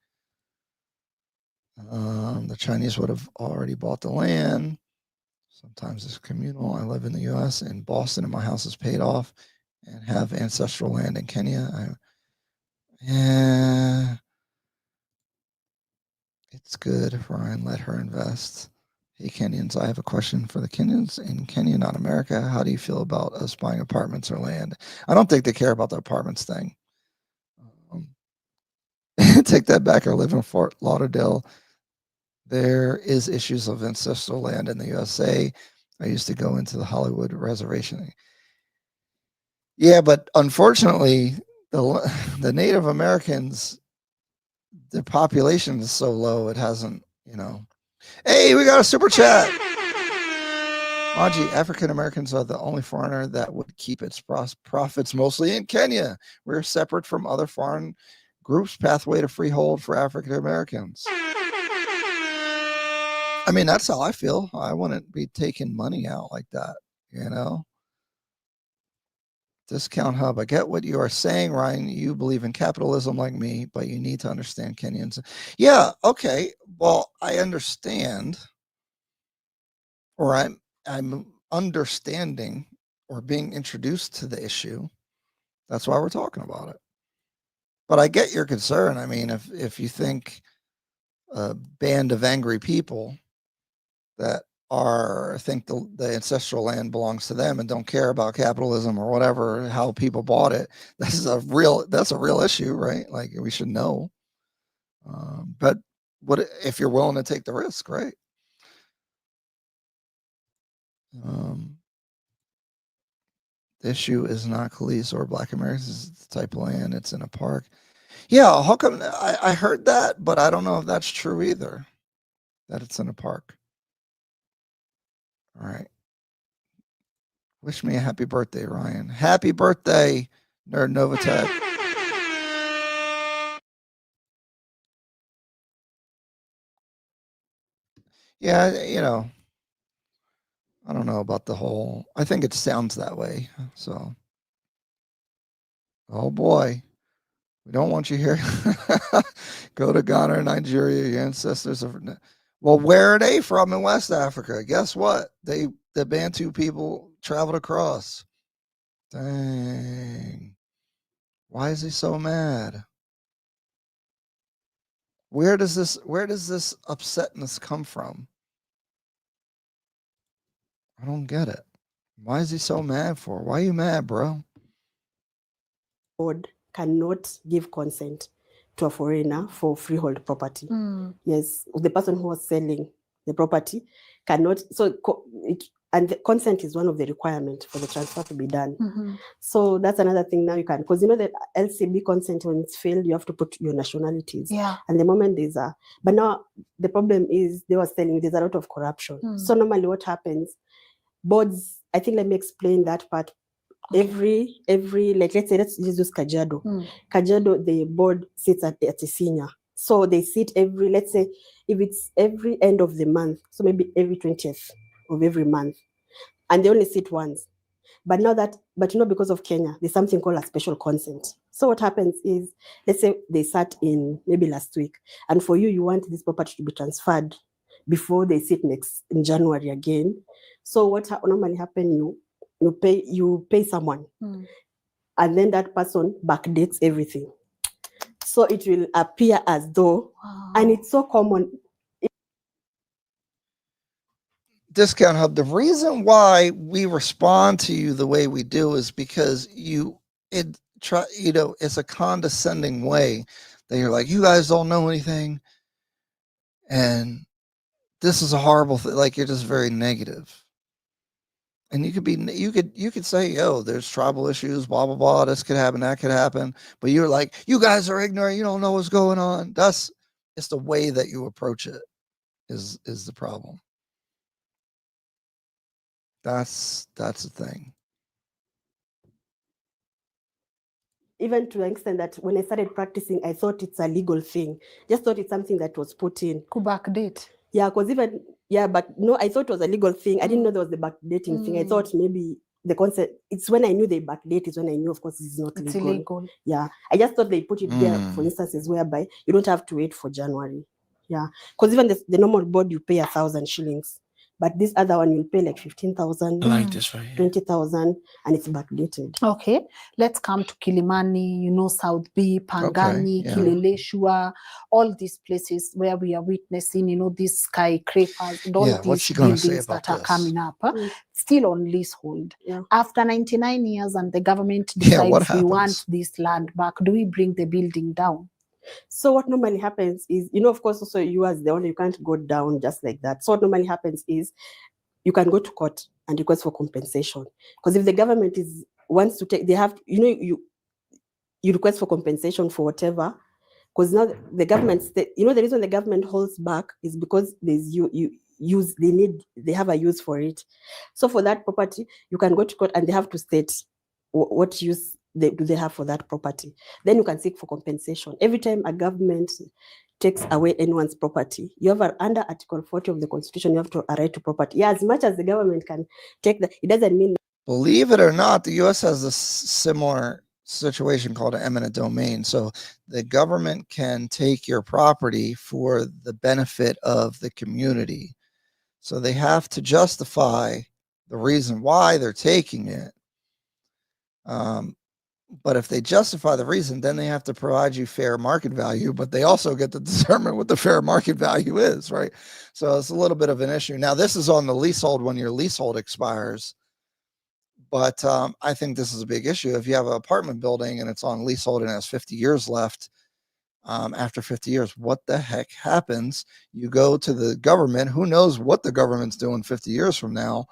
A: The Chinese would have already bought the land. Sometimes it's communal. I live in the U.S. in Boston, and my house is paid off, and have ancestral land in Kenya. Yeah, it's good, Ryan. Let her invest. Hey, Kenyans, I have a question for the Kenyans in Kenya, not America. How do you feel about us buying apartments or land? I don't think they care about the apartments thing. Take that back. I live in Fort Lauderdale. there is issues of ancestral land in the USA. I used to go into the Hollywood reservation. Yeah, but unfortunately, the Native Americans, their population is so low, it hasn't, you know. Hey, we got a super chat. Maji, African Americans are the only foreigner that would keep its profits mostly in Kenya. We're separate from other foreign groups. Pathway to freehold for African Americans. I mean, that's how I feel. I wouldn't be taking money out like that, you know. Discount Hub. I get what you are saying, Ryan. You believe in capitalism like me, but you need to understand Kenyans. Yeah, okay. Well, I understand, or I'm understanding or being introduced to the issue. That's why we're talking about it. But I get your concern. I mean, if you think a band of angry people that think the ancestral land belongs to them and don't care about capitalism or whatever, how people bought it, that's a real issue, right? Like, we should know. But what if you're willing to take the risk, right? The issue is not Kelis or Black Americans. It's the type of land. It's in a park. Yeah, how come? I heard that, but I don't know if that's true either, that it's in a park. All right. Wish me a happy birthday, Ryan. Happy birthday, Nerd Novatech. Yeah, you know, I don't know about the whole, I think it sounds that way. So, oh boy, we don't want you here. Go to Ghana or Nigeria. Your ancestors are. Well, where are they from in West Africa? Guess what? The Bantu people traveled across. Dang. Why is he so mad? Where does this upsetness come from? I don't get it. Why is he so mad for? Why are you mad, bro?
E: Board cannot give consent to a foreigner for freehold property. Yes, the person who was selling the property cannot. So and the consent is one of the requirements for the transfer to be done. So that's another thing now you can, because you know that LCB consent, when it's failed, you have to put your nationalities.
D: Yeah.
E: And the moment but now the problem is they were selling, there's a lot of corruption. So normally what happens, boards, I think, let me explain that part. Okay. Every like, let's say, let's use Kajiado. Kajiado, the board sits at a senior. So they sit let's say, if it's every end of the month, so maybe every 20th of every month, and they only sit once. But because of Kenya, there's something called a special consent. So what happens is, let's say they sat in maybe last week, and for you want this property to be transferred before they sit in January again. So what normally happens, you pay someone, and then that person backdates everything. So it will appear as though, and it's so common.
A: Discount Hub, the reason why we respond to you the way we do is because it's a condescending way that you're like, you guys don't know anything, and this is a horrible thing. Like, you're just very negative. And you could say, yo, there's tribal issues, blah, blah, blah. This could happen, that could happen. But you're like, you guys are ignorant. You don't know what's going on. It's the way that you approach it is the problem. That's the thing.
E: Even to an extent that when I started practicing, I thought it's a legal thing. Just thought it's something that was put in.
D: Backdate.
E: Yeah, but no, I thought it was a legal thing. I didn't know there was the backdating thing. I thought maybe the concept, it's when I knew they backdate, is when I knew, of course, it's not legal.
D: Illegal.
E: Yeah, I just thought they put it there for instances whereby you don't have to wait for January. Yeah, because even the normal board, you pay 1,000 shillings. But this other one, you'll pay like 15,000, 20,000, and it's backdated.
D: Okay, let's come to Kilimani, South B, Pangani, Kileleshwa, all these places where we are witnessing, these skyscrapers and all these buildings that are coming up, still on leasehold.
E: Yeah.
D: After 99 years and the government decides we want this land back, do we bring the building down?
E: So what normally happens is, of course, also you as the owner, you can't go down just like that. So what normally happens is you can go to court and request for compensation. Because if the government wants to take, they have, you request for compensation for whatever. Because now the government, the reason the government holds back is because there's they have a use for it. So for that property, you can go to court and they have to state what use do they have for that property. Then you can seek for compensation. Every time a government takes away anyone's property, you have under Article 40 of the Constitution, you have a right to property. Yeah, as much as the government can take that, it doesn't mean.
A: Believe it or not, the U.S. has a similar situation called an eminent domain. So the government can take your property for the benefit of the community. So they have to justify the reason why they're taking it. But if they justify the reason, then they have to provide you fair market value, but they also get to determine what the fair market value is, right? So it's a little bit of an issue. Now, this is on the leasehold when your leasehold expires. But I think this is a big issue. If you have an apartment building and it's on leasehold and has 50 years left, after 50 years, what the heck happens? You go to the government. Who knows what the government's doing 50 years from now,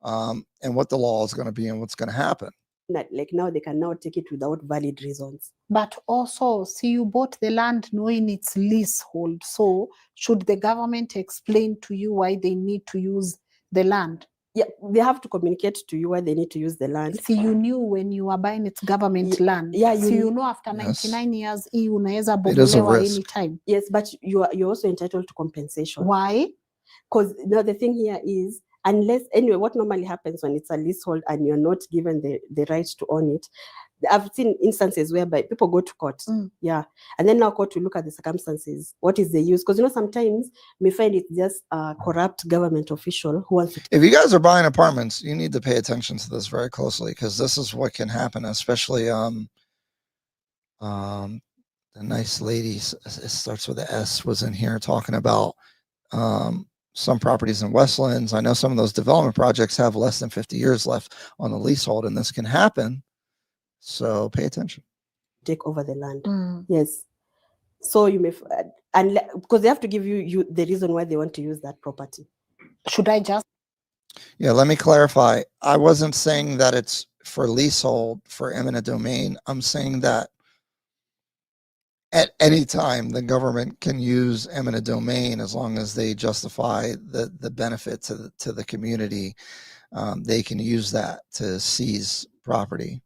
A: and what the law is going to be and what's going to happen.
E: Like now, they can now take it without valid reasons.
D: But also, see, you bought the land knowing it's leasehold. So should the government explain to you why they need to use the land?
E: Yeah, they have to communicate to you why they need to use the land.
D: See, you knew when you were buying its government land.
E: Yeah,
D: so you know after 99 years, unaweza
A: It is a
D: bomolewa
A: risk.
D: anytime.
E: Yes, but you're also entitled to compensation.
D: Why?
E: Because now the thing here is, anyway, what normally happens when it's a leasehold and you're not given the right to own it, I've seen instances whereby people go to court, yeah, and then now court will look at the circumstances. What is the use? Because sometimes we find it's just a corrupt government official who wants to.
A: If you guys are buying apartments, you need to pay attention to this very closely, because this is what can happen. Especially the nice lady, it starts with an S, was in here talking about some properties in Westlands. I know some of those development projects have less than 50 years left on the leasehold, and this can happen. So pay attention.
E: Take over the land. Yes. So you may, and because they have to give you the reason why they want to use that property.
D: Should I just?
A: Yeah, let me clarify. I wasn't saying that it's for leasehold, for eminent domain. I'm saying that at any time the government can use eminent domain as long as they justify the benefit to the community. They can use that to seize property.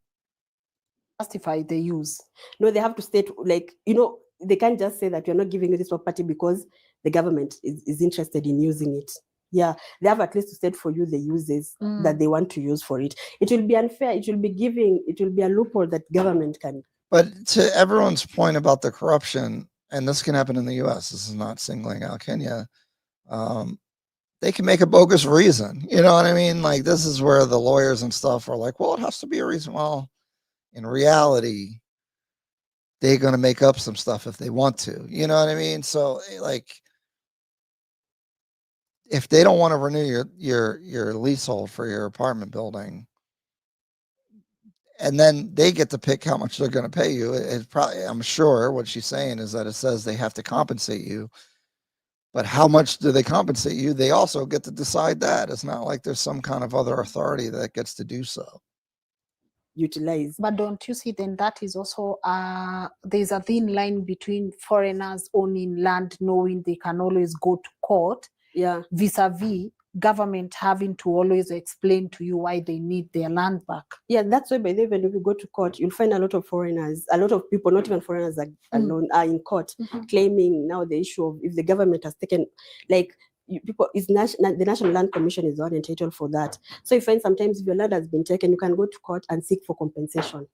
D: Justify the use.
E: No, they have to state, like, they can't just say that you're not giving this property because the government is interested in using it. Yeah, they have at least to state for you the uses that they want to use for it. It will be unfair. It will be a loophole that government can.
A: But to everyone's point about the corruption, and this can happen in the US, this is not singling out Kenya, they can make a bogus reason. You know what I mean? Like, this is where the lawyers and stuff are like, well, it has to be a reason. Well, in reality, they're going to make up some stuff if they want to. You know what I mean? So, like, if they don't want to renew your leasehold for your apartment building, and then they get to pick how much they're going to pay you, it's probably, I'm sure what she's saying is that it says they have to compensate you. But how much do they compensate you? They also get to decide that. It's not like there's some kind of other authority that gets to do so.
E: Utilize.
D: But don't you see then that is also there's a thin line between foreigners owning land knowing they can always go to court,
E: yeah,
D: vis-a-vis government having to always explain to you why they need their land back.
E: Yeah, that's why by the way, when you go to court, you'll find a lot of foreigners, a lot of people, not even foreigners alone, are in court claiming now the issue of if the government has taken, like, people, the National Land Commission is not entitled for that. So you find sometimes if your land has been taken, you can go to court and seek for compensation.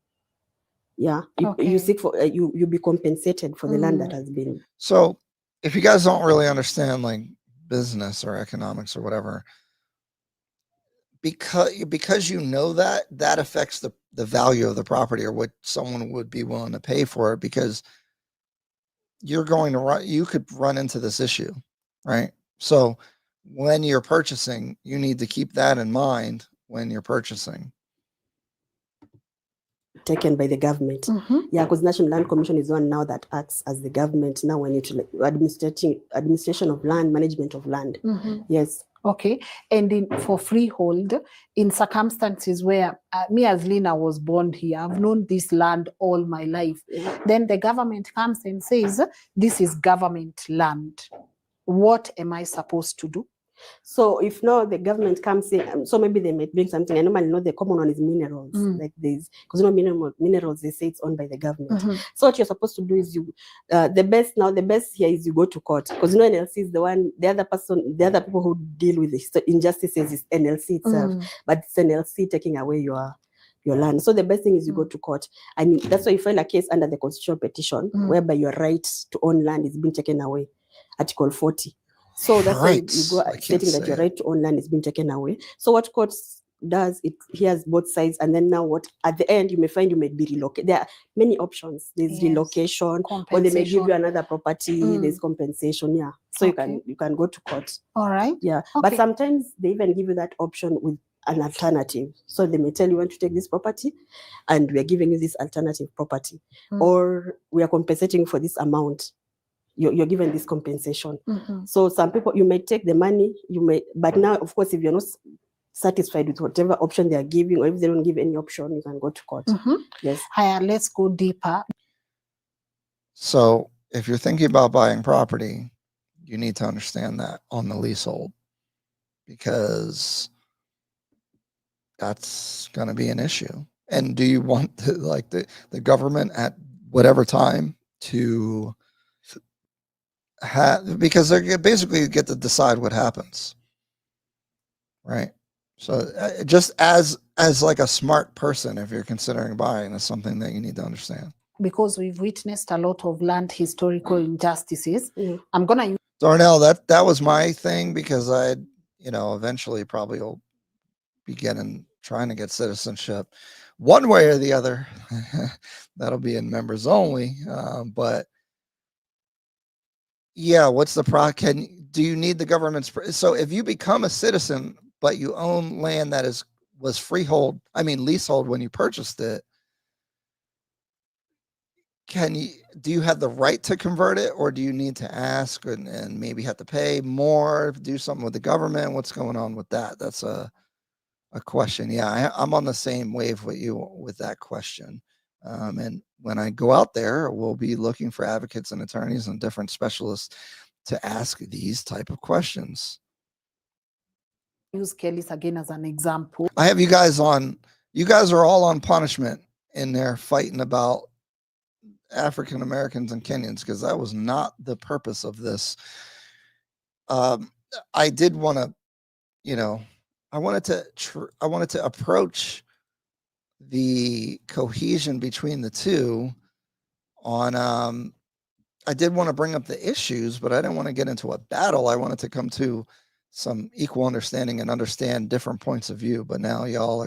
E: Yeah, you seek for you be compensated for the land that has been.
A: So if you guys don't really understand like business or economics or whatever, because you know that affects the value of the property or what someone would be willing to pay for it, because you could run into this issue, right? So when you're purchasing, you need to keep that in mind when you're purchasing.
E: taken by the government. Yeah, because National Land Commission is one now that acts as the government now when it administration of land, management of land. Yes.
D: Okay. And for freehold, in circumstances where me as Lina was born here, I've known this land all my life. Then the government comes and says, this is government land. What am I supposed to do?
E: So if now the government comes in, so maybe they might bring something. I normally know the common one is minerals, like this, because minerals they say it's owned by the government. So what you're supposed to do is the best here is you go to court, because NLC is the other people who deal with the injustices is NLC itself, but it's NLC taking away your land. So the best thing is you go to court. I mean, that's why you file a case under the constitutional petition, whereby your right to own land is being taken away, Article 40. So that's why you go stating that your right to own land is being taken away. So what court does, it hears both sides, and then now what at the end you may find you may be relocated. There are many options. There's relocation, or they may give you another property. There's compensation. Yeah, so you can go to court.
D: All right.
E: Yeah, but sometimes they even give you that option with an alternative. So they may tell you want to take this property, and we are giving you this alternative property, or we are compensating for this amount. You're given this compensation. So some people, you may take the money, but now, of course, if you're not satisfied with whatever option they are giving, or if they don't give any option, you can go to court. Yes.
D: Higher, let's go deeper.
A: So if you're thinking about buying property, you need to understand that on the leasehold, because that's going to be an issue. And do you want the government at whatever time to because they basically get to decide what happens, right? So just as like a smart person, if you're considering buying, is something that you need to understand.
D: Because we've witnessed a lot of land historical injustices. I'm gonna use
A: Darnell, that was my thing, because I eventually probably will be trying to get citizenship one way or the other. That'll be in members only, but yeah, what's the do you need the government's? So if you become a citizen, but you own land that was leasehold when you purchased it, do you have the right to convert it, or do you need to ask and maybe have to pay more, do something with the government? What's going on with that? That's a question. Yeah, I'm on the same wave with you with that question. And when I go out there, we'll be looking for advocates and attorneys and different specialists to ask these type of questions.
D: Use Kelis again as an example.
A: I have you guys on. You guys are all on punishment in there fighting about African Americans and Kenyans, because that was not the purpose of this. I did want to, I wanted to approach the cohesion between the two on I did want to bring up the issues, but I didn't want to get into a battle. I wanted to come to some equal understanding and understand different points of view. But now y'all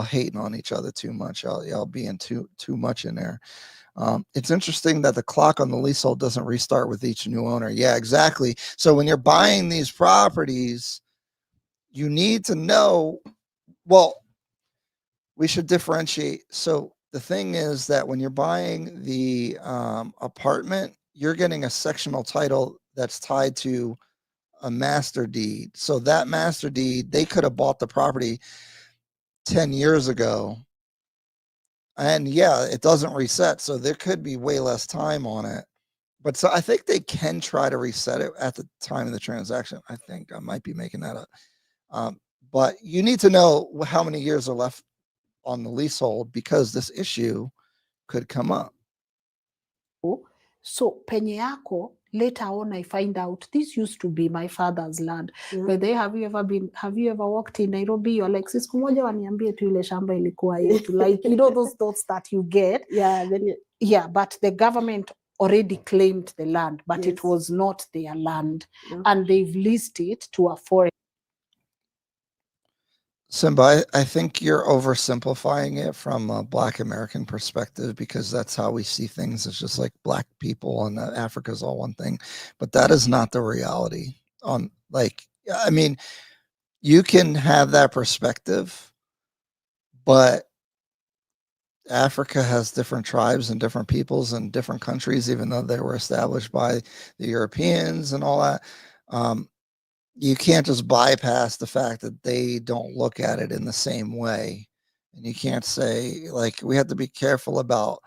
A: hating on each other too much. Y'all being too much in there. It's interesting that the clock on the leasehold doesn't restart with each new owner. Yeah, exactly. So when you're buying these properties, you need to know, well, we should differentiate. So the thing is that when you're buying the apartment, you're getting a sectional title that's tied to a master deed. So that master deed, they could have bought the property 10 years ago. And yeah, it doesn't reset. So there could be way less time on it. But so I think they can try to reset it at the time of the transaction. I think I might be making that up. But you need to know how many years are left on the leasehold, because this issue could come up.
D: So penye yako, later on I find out this used to be my father's land. But have you ever walked in Nairobi? You're like, siku moja waniambie tu ile shamba ilikuwa yetu. Like, those thoughts that you get. Yeah, but the government already claimed the land, but it was not their land. And they've leased it to a foreign.
A: Simba, I think you're oversimplifying it from a Black American perspective, because that's how we see things. It's just like Black people and Africa's all one thing, but that is not the reality. You can have that perspective, but Africa has different tribes and different peoples and different countries, even though they were established by the Europeans and all that. You can't just bypass the fact that they don't look at it in the same way. And you can't say, like, we have to be careful about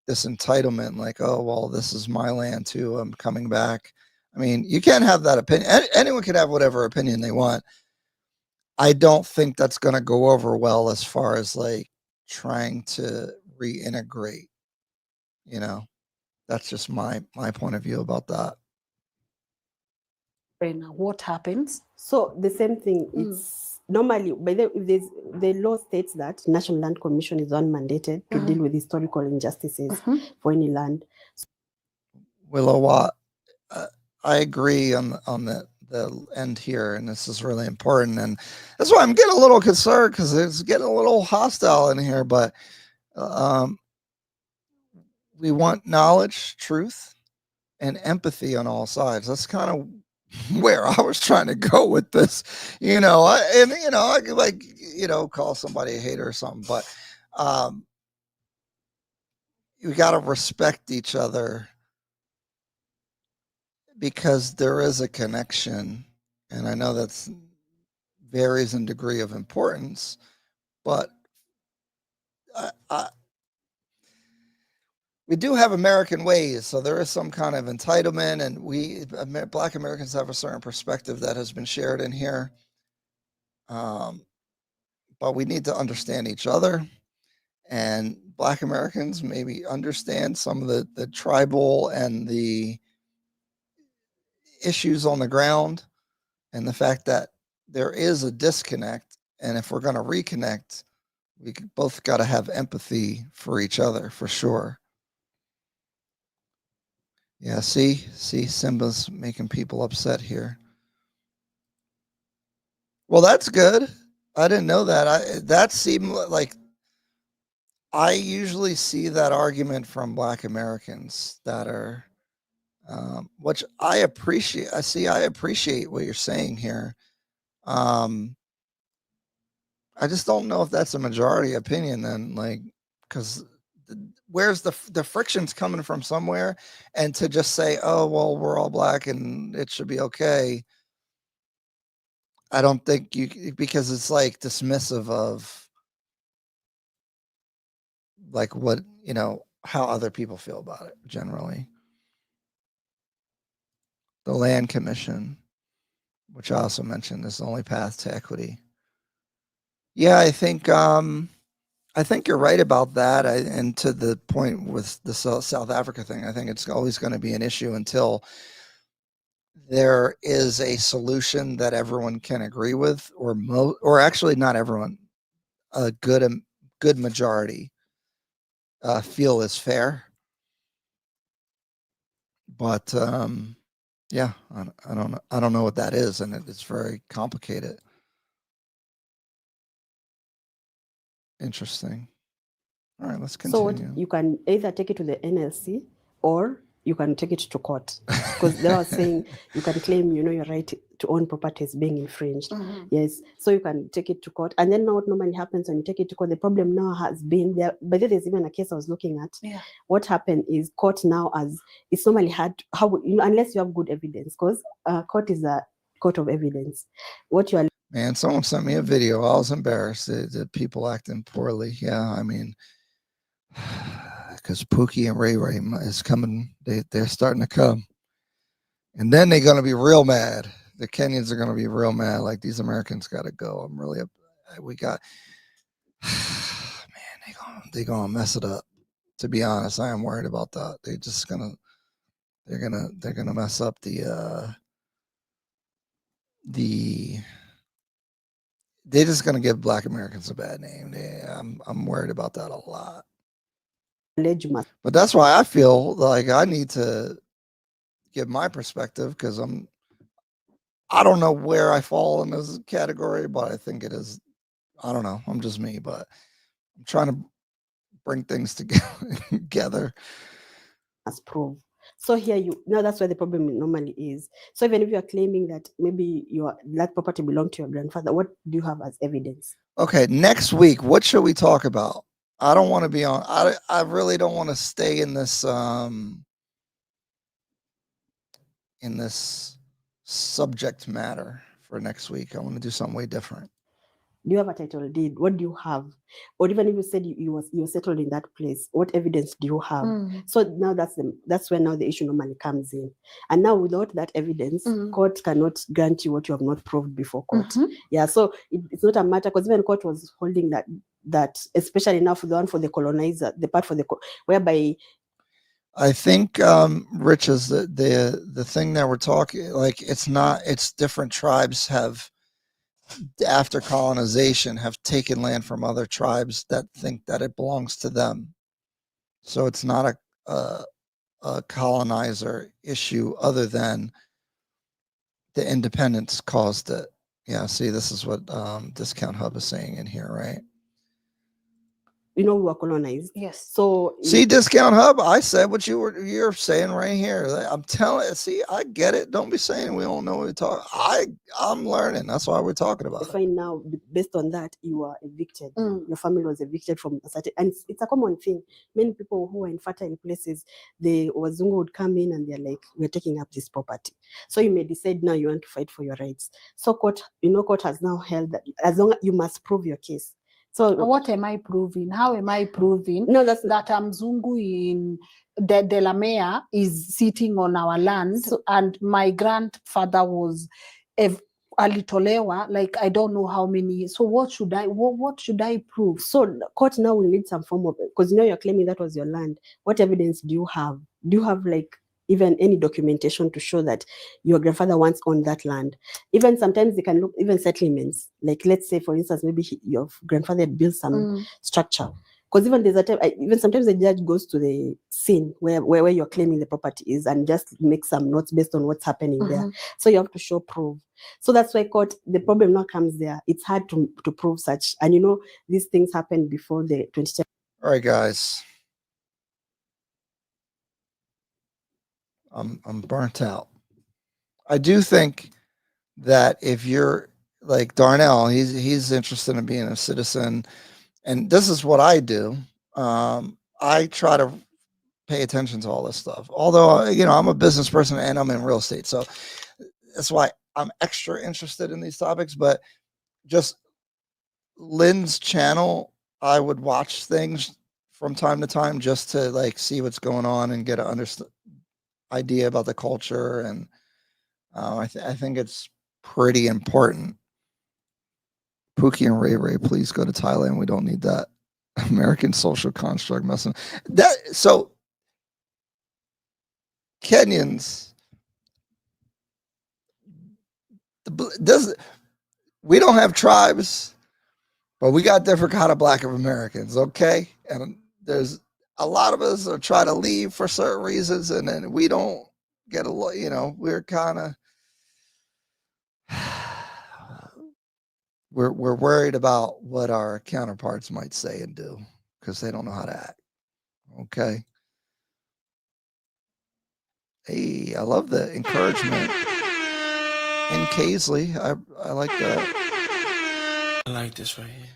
A: this entitlement, like, oh, well, this is my land too, I'm coming back. I mean, you can't have that opinion. Anyone can have whatever opinion they want. I don't think that's going to go over well as far as like trying to reintegrate, you know. That's just my point of view about that.
D: What happens?
E: So the same thing, it's normally, by the if there's the law states that National Land Commission is unmandated to deal with historical injustices for any land.
A: Willow Watt, I agree on the end here, and this is really important, and that's why I'm getting a little concerned because it's getting a little hostile in here. But we want knowledge, truth, and empathy on all sides. That's kind of where I was trying to go with this, you know. I could, like, call somebody a hater or something, but you got to respect each other because there is a connection, and I know that's varies in degree of importance, but we do have American ways, so there is some kind of entitlement, and we Black Americans have a certain perspective that has been shared in here. But we need to understand each other, and Black Americans maybe understand some of the tribal and the issues on the ground, and the fact that there is a disconnect, and if we're going to reconnect, we both got to have empathy for each other, for sure. Yeah, see, Simba's making people upset here. Well, that's good. I didn't know that. That seemed like I usually see that argument from Black Americans that are, which I appreciate. I appreciate what you're saying here. I just don't know if that's a majority opinion then, like, because where's the friction's coming from somewhere, and to just say, oh, well, we're all Black and it should be okay. I don't think because it's like dismissive of like what, how other people feel about it generally. The Land Commission, which I also mentioned, is the only path to equity. Yeah, I think you're right about that. And to the point with the South Africa thing, I think it's always going to be an issue until there is a solution that everyone can agree with, or actually not everyone, a good majority feel is fair. But yeah, I don't know what that is, and it's very complicated. Interesting. All right, let's continue.
E: So you can either take it to the NLC or you can take it to court, because they were saying you can claim, your right to own property is being infringed. Yes, so you can take it to court, and then what normally happens when you take it to court, the problem now has been there. But there's even a case I was looking at. Yeah. What happened is court now, as it's normally hard, unless you have good evidence, because court is a court of evidence. What you are.
A: Man, someone sent me a video. I was embarrassed that people acting poorly. Yeah, I mean, because Pookie and Ray is coming. They're starting to come, and then they're going to be real mad. The Kenyans are going to be real mad. Like, these Americans got to go. I'm really we got man. They're gonna mess it up. To be honest, I am worried about that. They're gonna mess up they're just going to give Black Americans a bad name. I'm worried about that a lot. But that's why I feel like I need to give my perspective, because I don't know where I fall in this category, but I think it is. I don't know. I'm just me, but I'm trying to bring things together.
E: As proof. So here that's where the problem normally is. So even if you are claiming that maybe that property belonged to your grandfather, what do you have as evidence?
A: Okay, next week, what should we talk about? I don't want to be on. I really don't want to stay in this subject matter for next week. I want to do something way different.
E: Do you have a title deed? What do you have? Or even if you said you were settled in that place, what evidence do you have? So now that's where now the issue normally comes in. And now without that evidence, court cannot grant you what you have not proved before court. Yeah, so it's not a matter, because even court was holding that especially now for the one for the colonizer, the part for the whereby
A: I think Rich, is the thing that we're talking, like, it's different tribes have, after colonization, have taken land from other tribes that think that it belongs to them. So it's not a colonizer issue, other than the independence caused it. Yeah, see, this is what Discount Hub is saying in here, right?
E: we were colonized.
D: Yes.
E: So
A: See, Discount Hub, I said what you're saying right here. I'm telling. See, I get it. Don't be saying we don't know what we're talking. I'm learning. That's why we're talking about it.
E: Fine, now based on that, you are evicted. Your family was evicted from a certain, and it's a common thing. Many people who are in fertile places, the Wazungu would come in and they're like, we're taking up this property. So you may decide now you want to fight for your rights. So court has now held that as long as you must prove your case. So
D: what am I proving? How am I proving that Mzungu in Delamere is sitting on our land, and my grandfather was alitolewa, like I don't know how many. So what should I prove?
E: So court now will need some form of, because you're claiming that was your land. What evidence do you have? Do you have like even any documentation to show that your grandfather once owned that land? Even sometimes they can look, even settlements, like let's say for instance, maybe your grandfather built some structure. Because even there's a time, even sometimes the judge goes to the scene where you're claiming the property is and just makes some notes based on what's happening there. So you have to show proof. So that's why court, the problem now comes there. It's hard to prove such. And these things happened before the 2010.
A: All right, guys. I'm burnt out. I do think that if you're like Darnell, he's interested in being a citizen, and this is what I do. I try to pay attention to all this stuff. Although I'm a business person and I'm in real estate, so that's why I'm extra interested in these topics. But just Lynn's channel, I would watch things from time to time just to like see what's going on and get an idea about the culture, and I think it's pretty important. Pookie and Ray Ray, please go to Thailand. We don't need that American social construct messing. So Kenyans, we don't have tribes, but we got different kind of Black Americans, okay? And there's a lot of us are trying to leave for certain reasons, and then we don't get we're kind of we're worried about what our counterparts might say and do because they don't know how to act. Okay. Hey, I love the encouragement. And Kaisley, I like that.
G: I like this right here.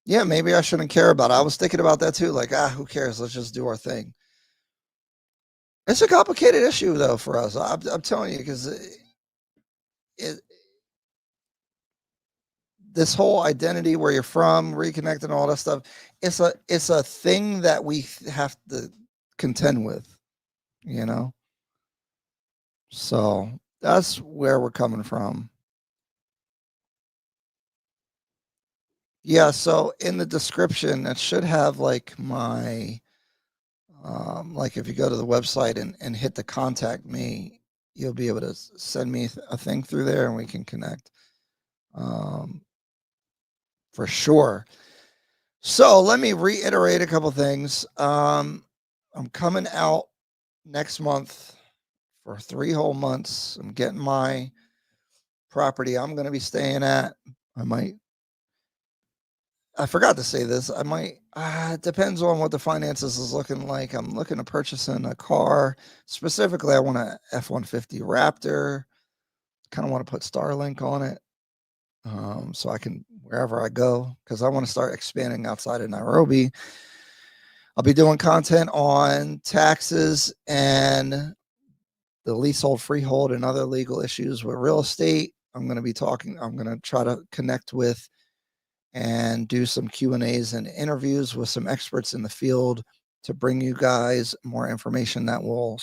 A: Yeah, maybe I shouldn't care about it. I was thinking about that too. Like, who cares? Let's just do our thing. It's a complicated issue though for us. I'm telling you, because this whole identity, where you're from, reconnect, and all that stuff, it's a thing that we have to contend with, So that's where we're coming from. Yeah, so in the description, it should have like my, like if you go to the website and hit the contact me, you'll be able to send me a thing through there and we can connect. For sure. So let me reiterate a couple things. I'm coming out next month for 3 whole months. I'm getting my property I'm going to be staying at. I forgot to say this. It depends on what the finances is looking like. I'm looking to purchasing a car. Specifically, I want a F-150 Raptor. Kind of want to put Starlink on it. so I can, wherever I go, because I want to start expanding outside of Nairobi. I'll be doing content on taxes and the leasehold, freehold, and other legal issues with real estate. I'm going to try to connect with and do some Q&As and interviews with some experts in the field to bring you guys more information that will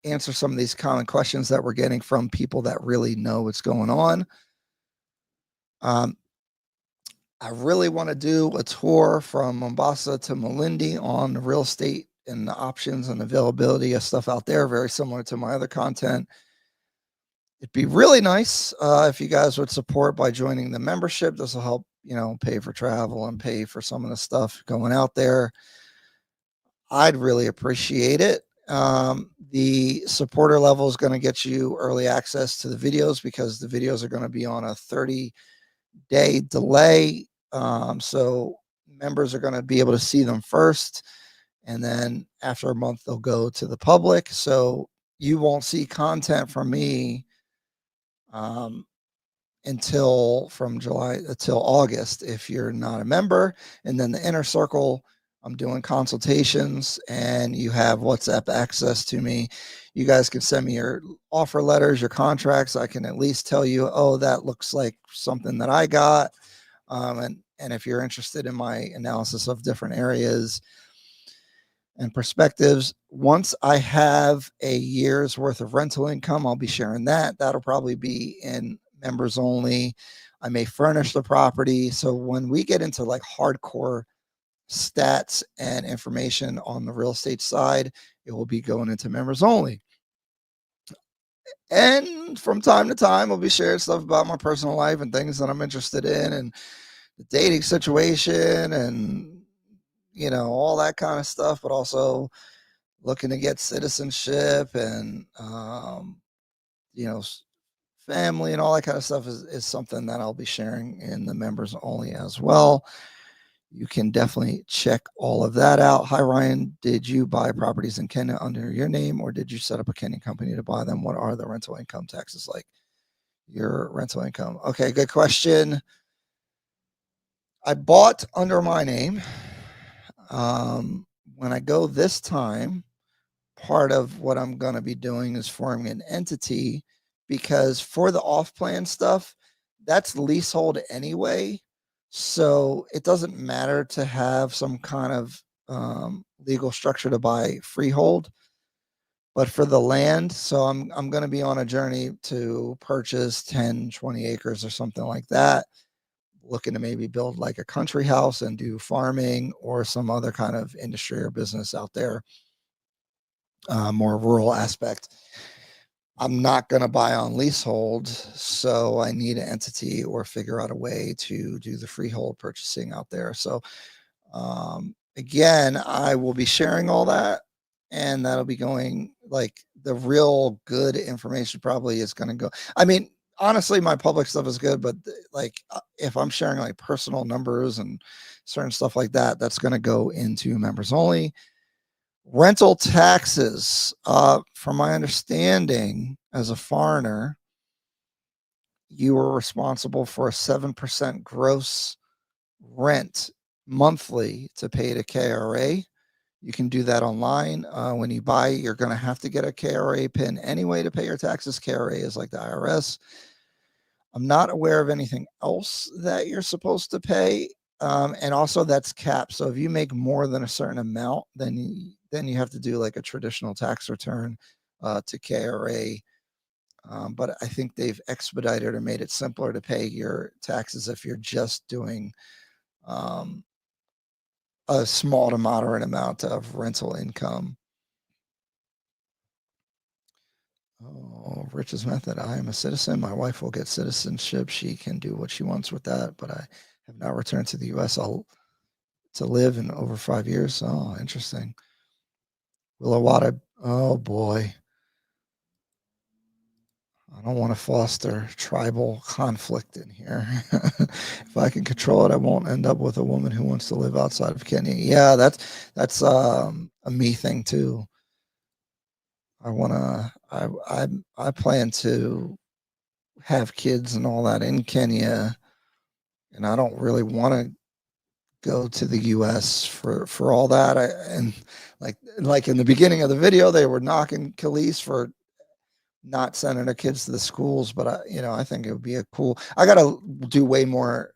A: answer some of these common questions that we're getting from people that really know what's going on. I really want to do a tour from Mombasa to Malindi on the real estate and the options and availability of stuff out there, very similar to my other content. It'd be really nice if you guys would support by joining the membership. This will help, pay for travel and pay for some of the stuff going out there. I'd really appreciate it. The supporter level is going to get you early access to the videos because the videos are going to be on a 30-day delay. So members are going to be able to see them first. And then after a month, they'll go to the public. So you won't see content from me until August if you're not a member. And then the inner circle, I'm doing consultations and you have WhatsApp access to me. You guys can send me your offer letters, your contracts. I can at least tell you, oh, that looks like something that I got. And if you're interested in my analysis of different areas and perspectives, once I have a year's worth of rental income, I'll be sharing that. That'll probably be in members only. I may furnish the property. So when we get into like hardcore stats and information on the real estate side, it will be going into members only. And from time to time, I'll be sharing stuff about my personal life and things that I'm interested in and the dating situation and, all that kind of stuff, but also looking to get citizenship and, family and all that kind of stuff is something that I'll be sharing in the members only as well. You can definitely check all of that out. Hi, Ryan. Did you buy properties in Kenya under your name or did you set up a Kenyan company to buy them? What are the rental income taxes like? Your rental income. Okay, good question. I bought under my name. When I go this time, part of what I'm going to be doing is forming an entity because for the off-plan stuff, that's leasehold anyway. So it doesn't matter to have some kind of legal structure to buy freehold. But for the land, so I'm going to be on a journey to purchase 10, 20 acres or something like that. Looking to maybe build like a country house and do farming or some other kind of industry or business out there. More rural aspect. I'm not going to buy on leasehold, so I need an entity or figure out a way to do the freehold purchasing out there. So again, I will be sharing all that, and that'll be going like the real good information probably is going to go. I mean, honestly, my public stuff is good, but like if I'm sharing like personal numbers and certain stuff like that, that's going to go into members only. Rental taxes, from my understanding as a foreigner, you are responsible for a 7% gross rent monthly to pay to KRA. You can do that online. When you buy, you're going to have to get a KRA PIN anyway to pay your taxes. KRA is like the IRS. I'm not aware of anything else that you're supposed to pay. And also that's capped. So if you make more than a certain amount, then you have to do like a traditional tax return to KRA. But I think they've expedited or made it simpler to pay your taxes if you're just doing a small to moderate amount of rental income. Oh, Rich's method. I am a citizen. My wife will get citizenship. She can do what she wants with that, but I have not returned to the U.S. to live in over 5 years. Oh, interesting. Willawada. Oh boy. I don't want to foster tribal conflict in here. If I can control it, I won't end up with a woman who wants to live outside of Kenya. Yeah, that's a me thing too. I plan to have kids and all that in Kenya, and I don't really want to go to the US for all that. And like in the beginning of the video, they were knocking Kelis for not sending their kids to the schools, but I think it would be I got to do way more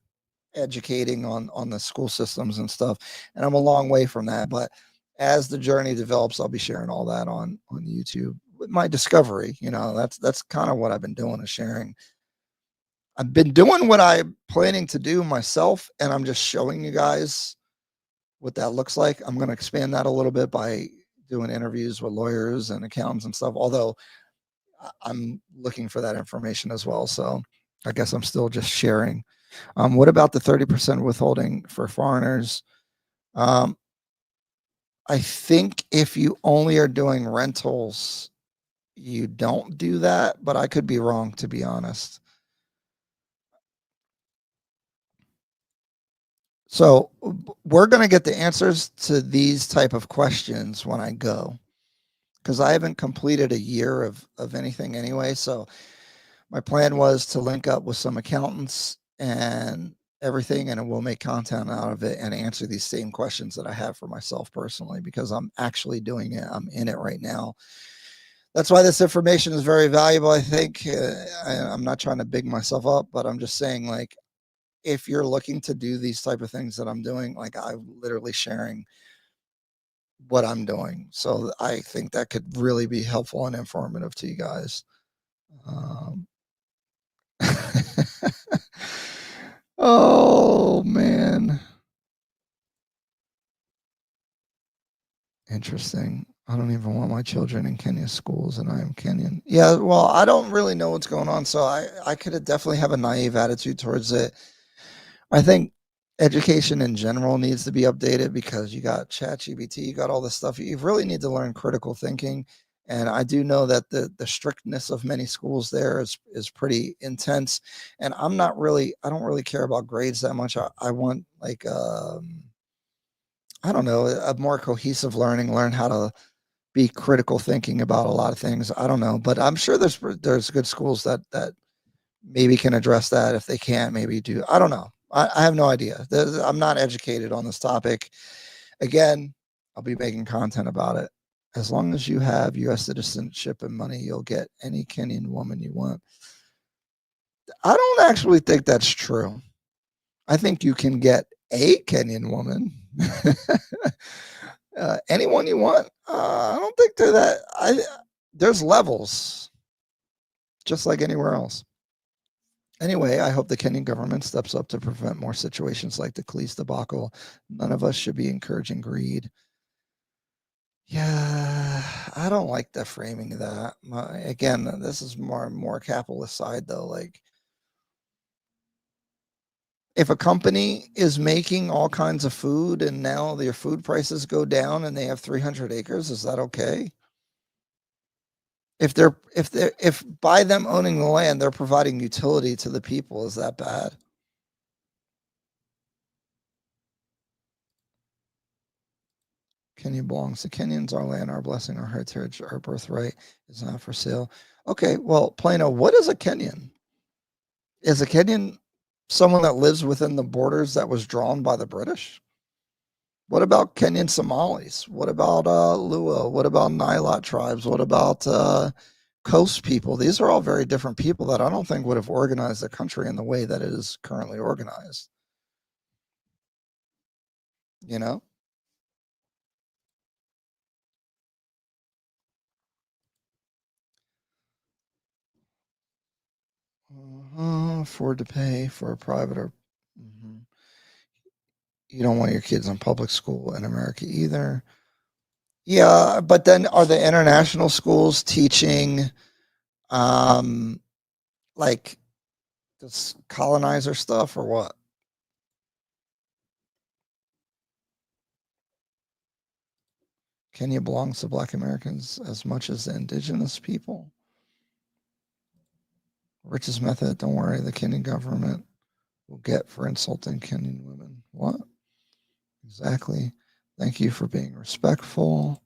A: educating on the school systems and stuff, and I'm a long way from that. But as the journey develops, I'll be sharing all that on YouTube with my discovery. That's kind of what I've been doing, is sharing. I've been doing what I'm planning to do myself, and I'm just showing you guys what that looks like. I'm going to expand that a little bit by doing interviews with lawyers and accountants and stuff, although I'm looking for that information as well. So I guess I'm still just sharing. What about the 30% withholding for foreigners? I think if you only are doing rentals, you don't do that, but I could be wrong, to be honest. So we're going to get the answers to these type of questions when I go, because I haven't completed a year of anything anyway. So my plan was to link up with some accountants and everything, and we'll make content out of it and answer these same questions that I have for myself personally, because I'm actually doing it. I'm in it right now. That's why this information is very valuable, I think. I'm not trying to big myself up, but I'm just saying, like, if you're looking to do these type of things that I'm doing, like, I'm literally sharing what I'm doing. So I think that could really be helpful and informative to you guys. Oh, man. Interesting. I don't even want my children in Kenya schools, and I am Kenyan. Yeah, well, I don't really know what's going on, so I could definitely have a naive attitude towards it. I think education in general needs to be updated, because you got ChatGPT, you got all this stuff. You really need to learn critical thinking. And I do know that the strictness of many schools there is pretty intense. And I don't really care about grades that much. I want, like, I don't know, a more cohesive learn how to be critical thinking about a lot of things. I don't know, but I'm sure there's good schools that maybe can address that. If they can't, maybe do. I don't know. I have no idea. I'm not educated on this topic. Again, I'll be making content about it. As long as you have U.S. citizenship and money, you'll get any Kenyan woman you want. I don't actually think that's true. I think you can get a Kenyan woman. Anyone you want. I don't think they're that. There's levels, just like anywhere else. Anyway, I hope the Kenyan government steps up to prevent more situations like the Kelis debacle. None of us should be encouraging greed. Yeah, I don't like the framing of that. Again, this is more capitalist side, though. Like, if a company is making all kinds of food and now their food prices go down and they have 300 acres, is that okay? If by them owning the land, they're providing utility to the people, is that bad? Kenya belongs to Kenyans. Our land, our blessing, our heritage, our birthright is not for sale. Okay, well, Plano, what is a Kenyan? Is a Kenyan someone that lives within the borders that was drawn by the British? What about Kenyan Somalis? What about Luo? What about Nilote tribes? What about coast people? These are all very different people that I don't think would have organized the country in the way that it is currently organized. You know? Afford to pay for a private or you don't want your kids in public school in America either. Yeah, but then are the international schools teaching like this colonizer stuff or what? Kenya belongs to Black Americans as much as the indigenous people. Richest method, don't worry, the Kenyan government will get for insulting Kenyan women. What? Exactly. Thank you for being respectful.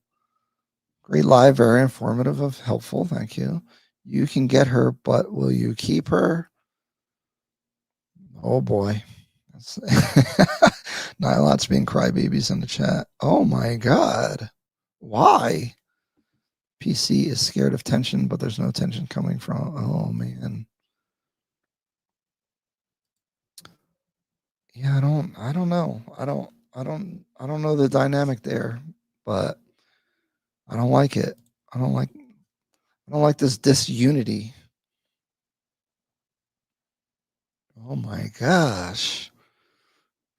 A: Great live, very informative, helpful. Thank you. You can get her, but will you keep her? Oh boy. Not lots being crybabies in the chat. Oh my God. Why? PC is scared of tension, but there's no tension coming from. Oh man. Yeah, I don't know. I don't know the dynamic there, but I don't like it. I don't like this disunity. Oh my gosh.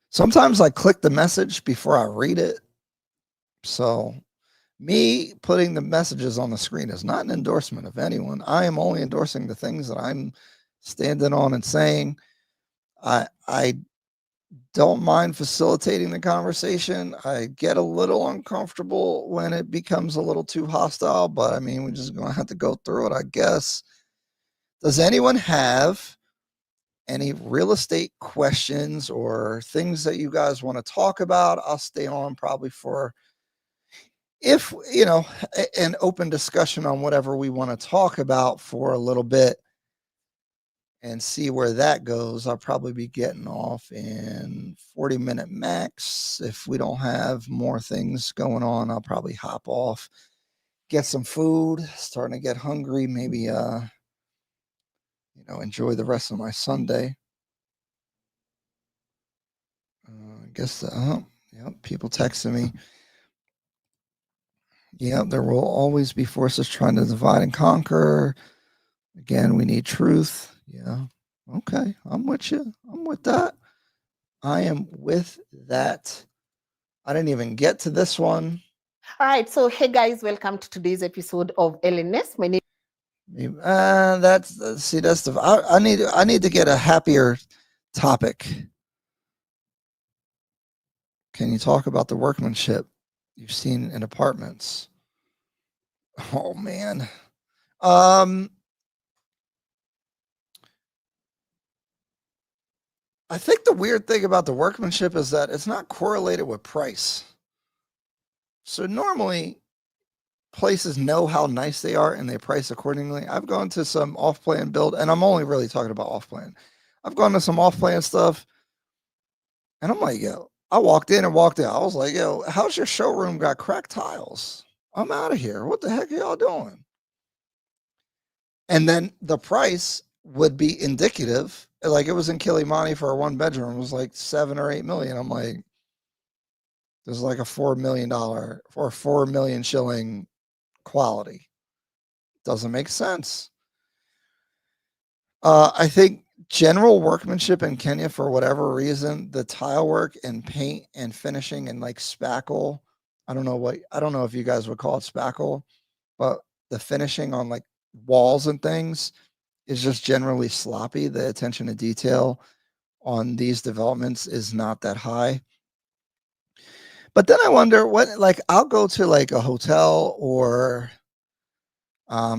A: Sometimes I click the message before I read it. So me putting the messages on the screen is not an endorsement of anyone. I am only endorsing the things that I'm standing on and saying. I don't mind facilitating the conversation. I get a little uncomfortable when it becomes a little too hostile, but I mean, we're just going to have to go through it, I guess. Does anyone have any real estate questions or things that you guys want to talk about? I'll stay on probably for, if you know, an open discussion on whatever we want to talk about for a little bit and see where that goes. I'll probably be getting off in 40-minute max. If we don't have more things going on, I'll probably hop off, get some food, starting to get hungry, maybe enjoy the rest of my Sunday. I guess people texting me. Yeah, there will always be forces trying to divide and conquer. Again, we need truth. Yeah. Okay. I'm with you. I'm with that. I am with that. I didn't even get to this one.
D: All right. So, hey guys, welcome to today's episode of LNS. My name.
A: That's the. I need to get a happier topic. Can you talk about the workmanship you've seen in apartments? Oh man. I think the weird thing about the workmanship is that it's not correlated with price. So normally places know how nice they are and they price accordingly. I've gone to some off-plan build, and I'm only really talking about off-plan. I've gone to some off-plan stuff, and I'm like, yo, I walked in and walked out. I was like, yo, how's your showroom got cracked tiles? I'm out of here. What the heck are y'all doing? And then the price would be indicative. Like it was in Kilimani for a 1-bedroom. It was like 7 or 8 million. I'm like, there's like a $4 million or 4 million shilling quality. Doesn't make sense. I think general workmanship in Kenya, for whatever reason, the tile work and paint and finishing and like spackle. I don't know if you guys would call it spackle, but the finishing on like walls and things is just generally sloppy. The attention to detail on these developments is not that high. But then I wonder I'll go to like a hotel or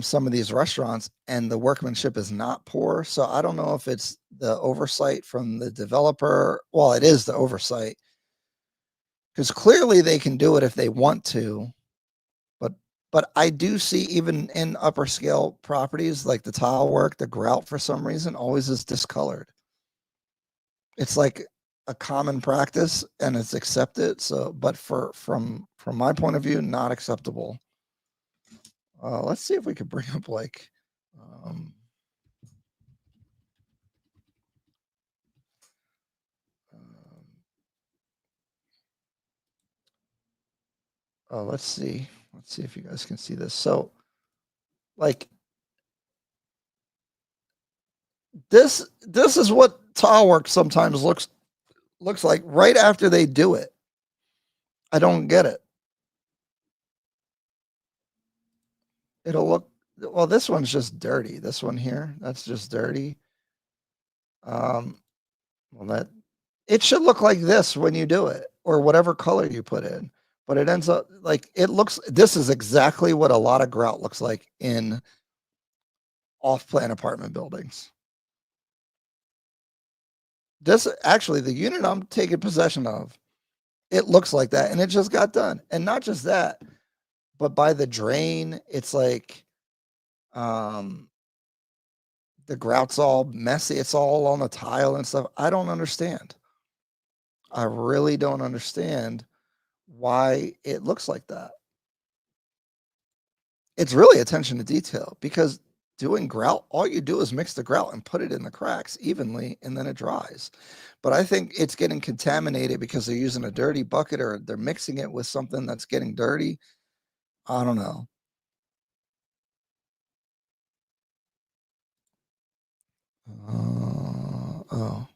A: some of these restaurants and the workmanship is not poor. So I don't know if it's the oversight from the developer. Well, it is the oversight because clearly they can do it if they want to. But I do see even in upper scale properties, like the tile work, the grout for some reason always is discolored. It's like a common practice and it's accepted. So, but from my point of view, not acceptable. Let's see if we could bring up like, let's see if you guys can see this. So like this is what tile work sometimes looks like right after they do it. I don't get it. It'll look, well, this one's just dirty. This one here, that's just dirty. Well, that it should look like this when you do it, or whatever color you put in. But it ends up like this is exactly what a lot of grout looks like in off-plan apartment buildings. This actually, the unit I'm taking possession of, it looks like that, and it just got done. And not just that, but by the drain, it's like the grout's all messy. It's all on the tile and stuff. I don't understand. I really don't understand why it looks like that. It's really attention to detail, because doing grout, all you do is mix the grout and put it in the cracks evenly, and then it dries. But I think it's getting contaminated because they're using a dirty bucket, or they're mixing it with something that's getting dirty. I don't know. Oh,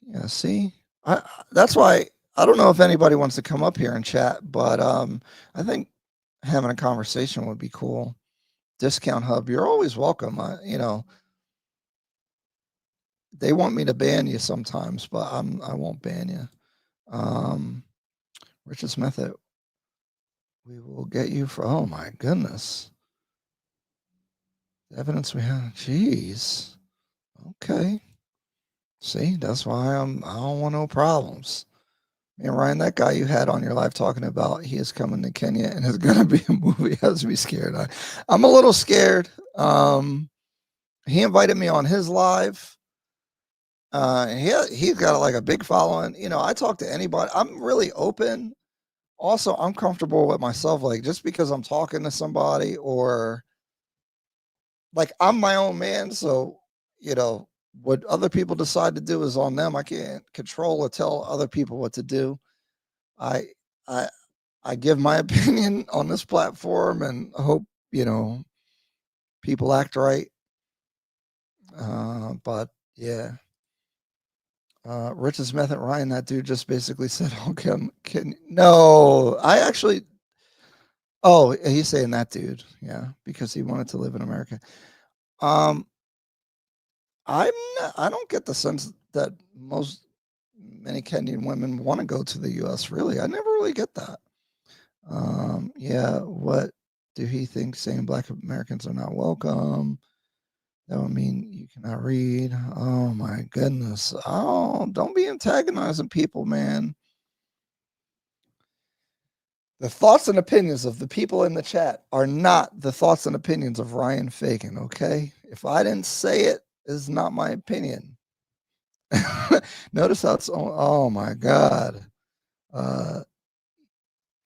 A: yeah. See, that's why I don't know if anybody wants to come up here and chat, but I think having a conversation would be cool. Discount Hub, you're always welcome. You know, they want me to ban you sometimes, but I won't ban you. Richest method, we will get you for. Oh my goodness, the evidence we have. Jeez. Okay. See, that's why I don't want no problems. And Ryan, that guy you had on your live talking about, he is coming to Kenya and it's gonna be a movie. Has me scared. I'm a little scared. He invited me on his live. He's got like a big following. You know, I talk to anybody. I'm really open. Also, I'm comfortable with myself. Like, just because I'm talking to somebody, or like, I'm my own man. So, you know, what other people decide to do is on them. I can't control or tell other people what to do. I I give my opinion on this platform and hope, you know, people act right. But yeah. Rich's method, Ryan, that dude just basically said, okay, no, I actually, oh, he's saying that dude. Yeah. Because he wanted to live in America. I don't get the sense that many Kenyan women want to go to the US, really. I never really get that. Yeah, what do he think saying Black Americans are not welcome? That would mean you cannot read. Oh my goodness. Oh, don't be antagonizing people, man. The thoughts and opinions of the people in the chat are not the thoughts and opinions of Ryan Fagan, okay? If I didn't say it, it's not my opinion. Notice how it's, oh my God.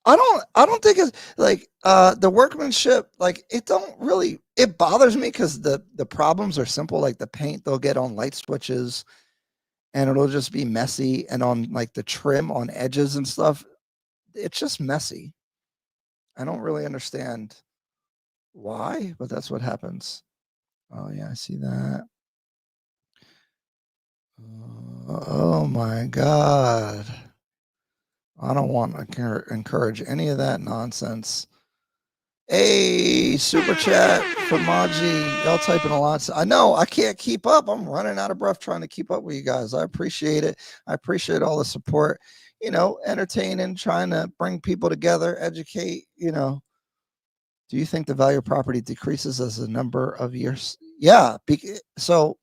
A: I don't think it's like the workmanship, like it bothers me because the problems are simple, like the paint they'll get on light switches and it'll just be messy, and on like the trim on edges and stuff, it's just messy. I don't really understand why, but that's what happens. Oh yeah, I see that. Oh my God. I don't want to encourage any of that nonsense. Hey, super chat from Maji. Y'all typing a lot. I know I can't keep up. I'm running out of breath trying to keep up with you guys. I appreciate it. I appreciate all the support. You know, entertaining, trying to bring people together, educate. You know, do you think the value of property decreases as the number of years? Yeah. So,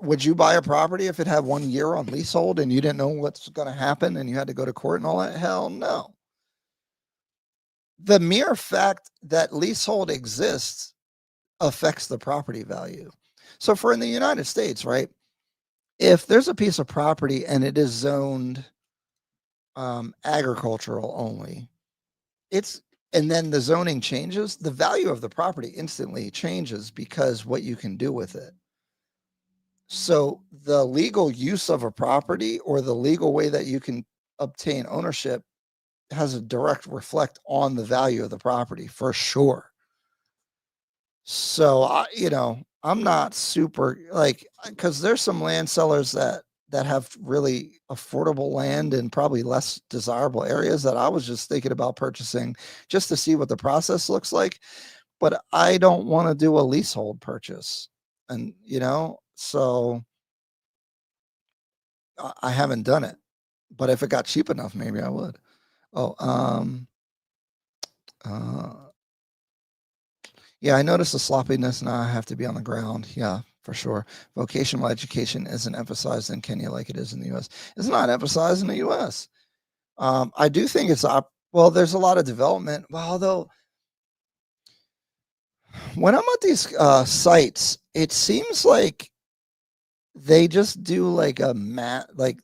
A: would you buy a property if it had 1 year on leasehold and you didn't know what's going to happen and you had to go to court and all that? Hell no. The mere fact that leasehold exists affects the property value. So for in the United States, right, if there's a piece of property and it is zoned agricultural only, and then the zoning changes, the value of the property instantly changes because what you can do with it. So the legal use of a property, or the legal way that you can obtain ownership, has a direct reflect on the value of the property for sure. So you know, I'm not super like, because there's some land sellers that have really affordable land in probably less desirable areas that I was just thinking about purchasing just to see what the process looks like. But I don't want to do a leasehold purchase, and you know, so I haven't done it. But if it got cheap enough, maybe I would. Yeah, I noticed the sloppiness. Now I have to be on the ground. Yeah, for sure. Vocational education isn't emphasized in Kenya like it is in the U.S. It's not emphasized in the U.S. I do think it's well, there's a lot of development. Well, although when I'm at these sites, it seems like they just do like a like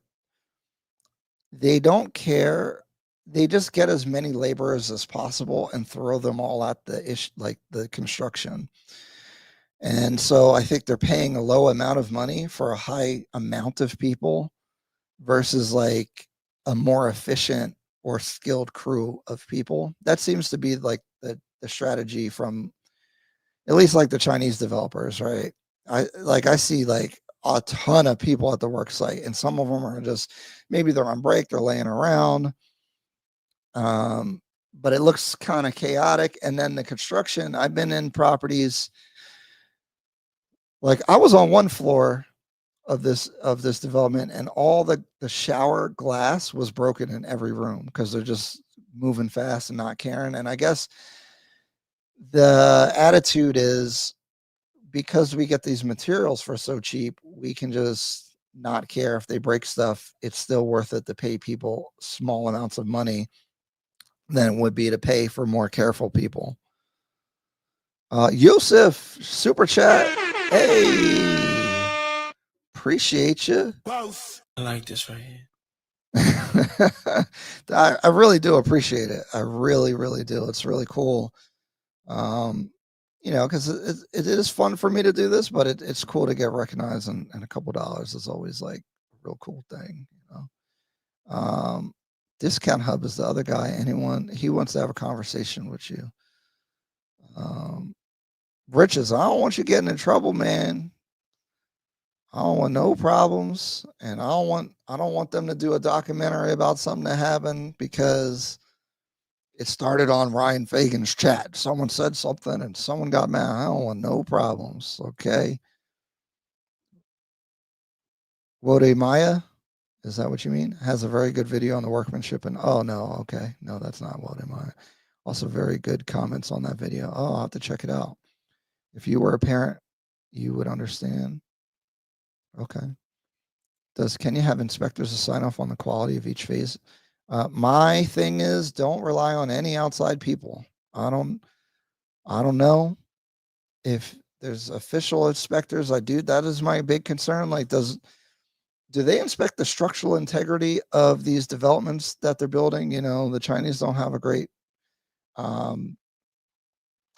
A: they don't care. They just get as many laborers as possible and throw them all at like the construction. And so I think they're paying a low amount of money for a high amount of people versus like a more efficient or skilled crew of people. That seems to be like the strategy from at least like the Chinese developers, right? I see like a ton of people at the work site, and some of them are just maybe they're on break, they're laying around. But it looks kind of chaotic. And then the construction, I've been in properties like I was on one floor of this development, and all the shower glass was broken in every room because they're just moving fast and not caring. And I guess the attitude is because we get these materials for so cheap, we can just not care if they break stuff. It's still worth it to pay people small amounts of money than it would be to pay for more careful people. Yusuf, super chat. Hey, appreciate you.
G: I like this right here.
A: I really do appreciate it. I really, really do. It's really cool. Because it is fun for me to do this, but it's cool to get recognized, and a couple dollars is always like a real cool thing. Discount Hub is the other guy. Anyone he wants to have a conversation with you. Riches, I don't want you getting in trouble, man. I don't want no problems, and I don't want them to do a documentary about something that happened because it started on Ryan Fagan's chat. Someone said something and someone got mad. I don't want no problems. Okay. Wode Maya, is that what you mean? Has a very good video on the workmanship. And oh no, okay. No, that's not Wode Maya. Also very good comments on that video. Oh, I'll have to check it out. If you were a parent, you would understand. Okay. Does Kenya have inspectors to sign off on the quality of each phase? My thing is don't rely on any outside people. I don't know if there's official inspectors. That is my big concern. Like, do they inspect the structural integrity of these developments that they're building? The Chinese don't have a great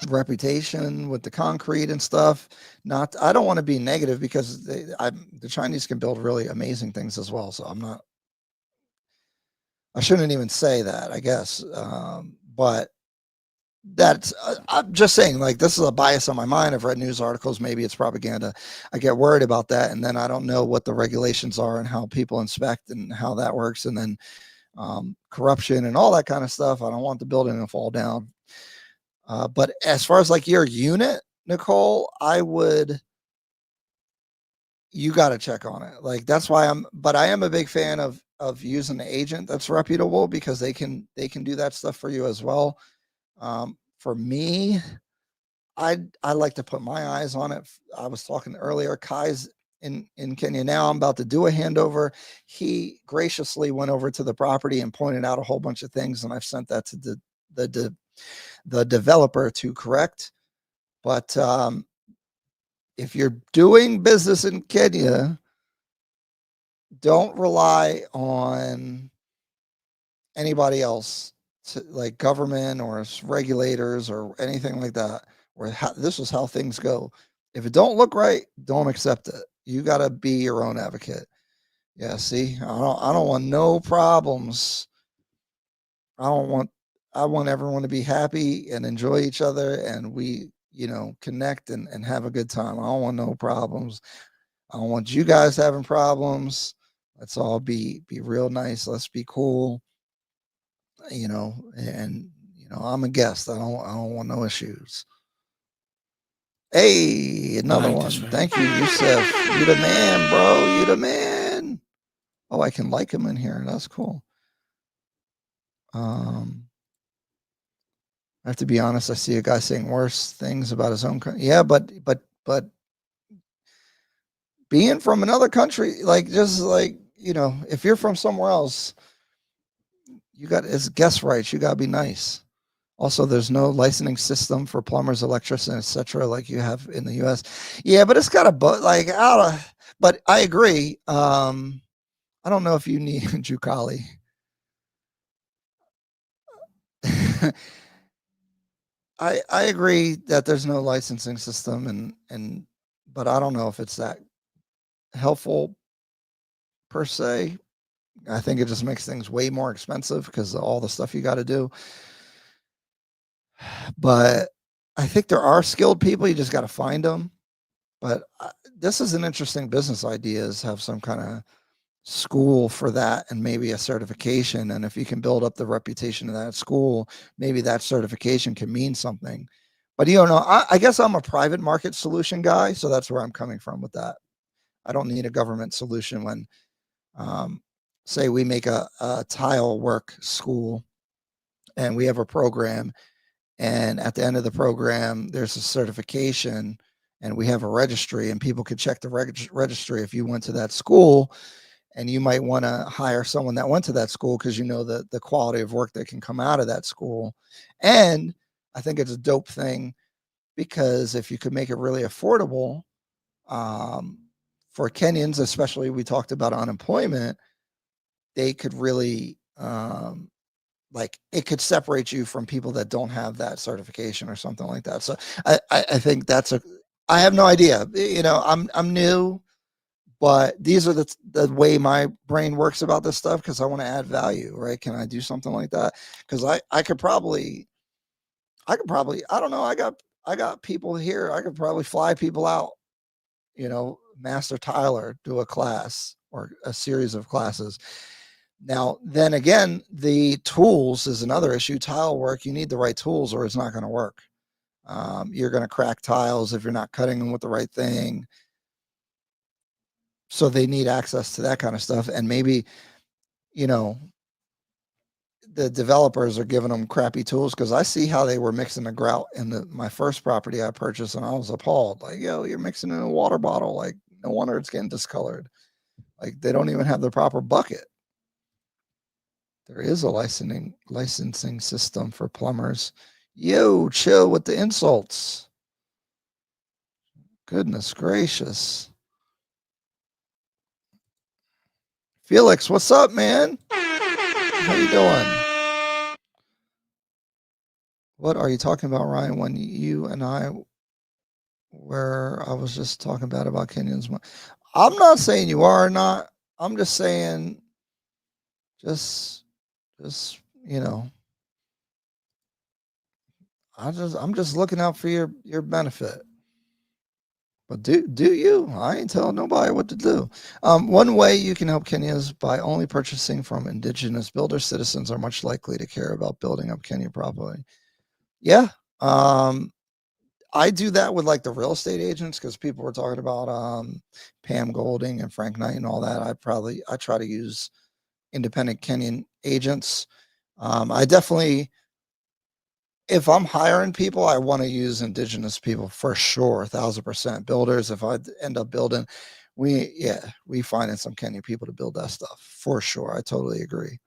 A: reputation with the concrete and stuff. I don't want to be negative because the Chinese can build really amazing things as well. So I shouldn't even say that, I guess. But that's, I'm just saying, like, this is a bias on my mind. I've read news articles. Maybe it's propaganda. I get worried about that. And then I don't know what the regulations are and how people inspect and how that works. And then corruption and all that kind of stuff. I don't want the building to fall down. But as far as like your unit, Nicole, you got to check on it. Like, that's why I am a big fan of using an agent that's reputable because they can do that stuff for you as well. For me, I like to put my eyes on it. I was talking earlier, Kai's in Kenya now. I'm about to do a handover. He graciously went over to the property and pointed out a whole bunch of things, and I've sent that to the developer to correct. But if you're doing business in Kenya, don't rely on anybody else, like government or regulators or anything like that. This is how things go. If it don't look right, don't accept it. You got to be your own advocate. Yeah, see, I don't want no problems. I want everyone to be happy and enjoy each other, and we, connect and have a good time. I don't want no problems. I don't want you guys having problems. Let's all be real nice. Let's be cool. And I'm a guest. I don't want no issues. Hey, another one. Thank you, Yusuf. You the man, bro. You the man. Oh, I can like him in here. That's cool. I have to be honest. I see a guy saying worse things about his own country. Yeah, but being from another country, like, just like, if you're from somewhere else, it's guest rights. You gotta be nice. Also, there's no licensing system for plumbers, electricians, etc., like you have in the U.S. Yeah, but it's got a like out of. But I agree. I don't know if you need Jucali. I agree that there's no licensing system but I don't know if it's that helpful per se. I think it just makes things way more expensive because of all the stuff you got to do. But I think there are skilled people. You just got to find them. But this is an interesting business idea, is have some kind of school for that and maybe a certification. And if you can build up the reputation of that school, maybe that certification can mean something. But you don't know, I guess I'm a private market solution guy. So that's where I'm coming from with that. I don't need a government solution when, say we make a tile work school and we have a program, and at the end of the program, there's a certification and we have a registry, and people can check the registry if you went to that school, and you might want to hire someone that went to that school because you know the quality of work that can come out of that school. And I think it's a dope thing because if you could make it really affordable for Kenyans, especially we talked about unemployment, they could really like it could separate you from people that don't have that certification or something like that. So I think I have no idea. You know, I'm new, but these are the way my brain works about this stuff because I want to add value, right? Can I do something like that? Because I could probably I don't know. I got people here. I could probably fly people out, you know, Master Tyler, do a class or a series of classes. Now, then again, the tools is another issue. Tile work, you need the right tools or it's not going to work. You're going to crack tiles if you're not cutting them with the right thing. So they need access to that kind of stuff. And maybe, you know, the developers are giving them crappy tools because I see how they were mixing the grout in my first property I purchased, and I was appalled. Like, yo, you're mixing in a water bottle. Like, no wonder it's getting discolored. Like, they don't even have the proper bucket. There is a licensing system for plumbers. Yo, chill with the insults. Goodness gracious. Felix, what's up, man? How you doing? What are you talking about, Ryan? When you and I was just talking bad about Kenyans. I'm not saying you are or not. I'm just saying, just you know, I'm just looking out for your benefit. But do you? I ain't telling nobody what to do. One way you can help Kenya is by only purchasing from indigenous builders. Citizens are much likely to care about building up Kenya properly. Yeah. I do that with like the real estate agents because people were talking about Pam Golding and Frank Knight and all that. I try to use independent Kenyan agents. I definitely, if I'm hiring people, I want to use indigenous people for sure, 1,000%. Builders, if I end up building, we finding some Kenyan people to build that stuff for sure. I totally agree.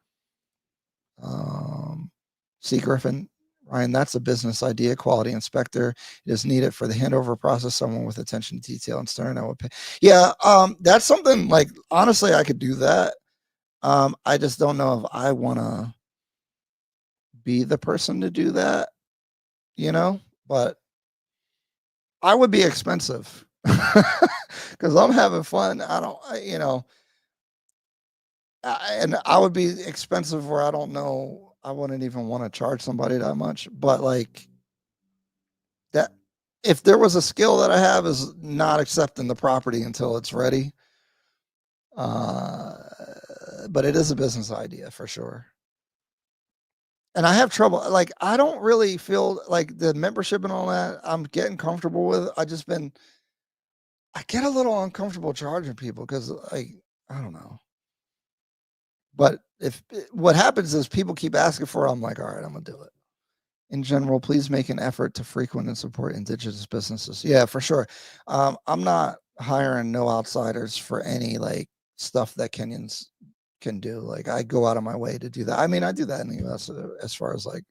A: C. Griffin, Ryan, that's a business idea. Quality inspector is needed for the handover process. Someone with attention to detail and stern. I would pay. Yeah, that's something like honestly, I could do that. I just don't know if I want to be the person to do that, you know, but I would be expensive because I'm having fun. You know, and I would be expensive where I don't know. I wouldn't even want to charge somebody that much, but like that, if there was a skill that I have is not accepting the property until it's ready. But it is a business idea for sure. And I have trouble. Like, I don't really feel like the membership and all that I'm getting comfortable with. I get a little uncomfortable charging people because like, I don't know. But if what happens is people keep asking for it, I'm like, all right, I'm gonna do it. In general, please make an effort to frequent and support indigenous businesses. Yeah, for sure. I'm not hiring no outsiders for any like stuff that Kenyans can do. Like I go out of my way to do that. I mean, I do that in the US as far as like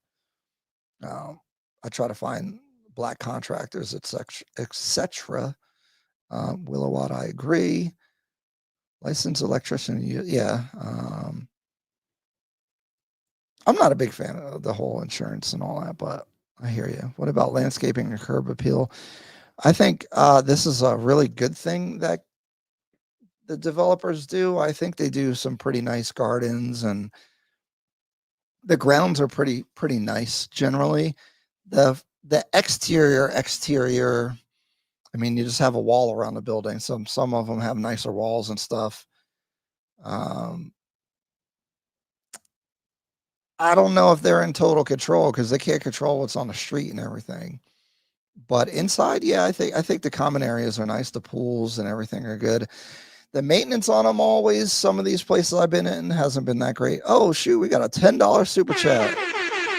A: I try to find black contractors, etc. Willowatt, I agree. Licensed electrician, yeah. I'm not a big fan of the whole insurance and all that, but I hear you. What about landscaping and curb appeal? I think this is a really good thing that the developers do. I think they do some pretty nice gardens, and the grounds are pretty nice generally. The exterior, I mean, you just have a wall around the building. Some of them have nicer walls and stuff. I don't know if they're in total control because they can't control what's on the street and everything. But inside, yeah, I think the common areas are nice. The pools and everything are good. The maintenance on them always, some of these places I've been in hasn't been that great. Oh shoot, we got a $10 super chat.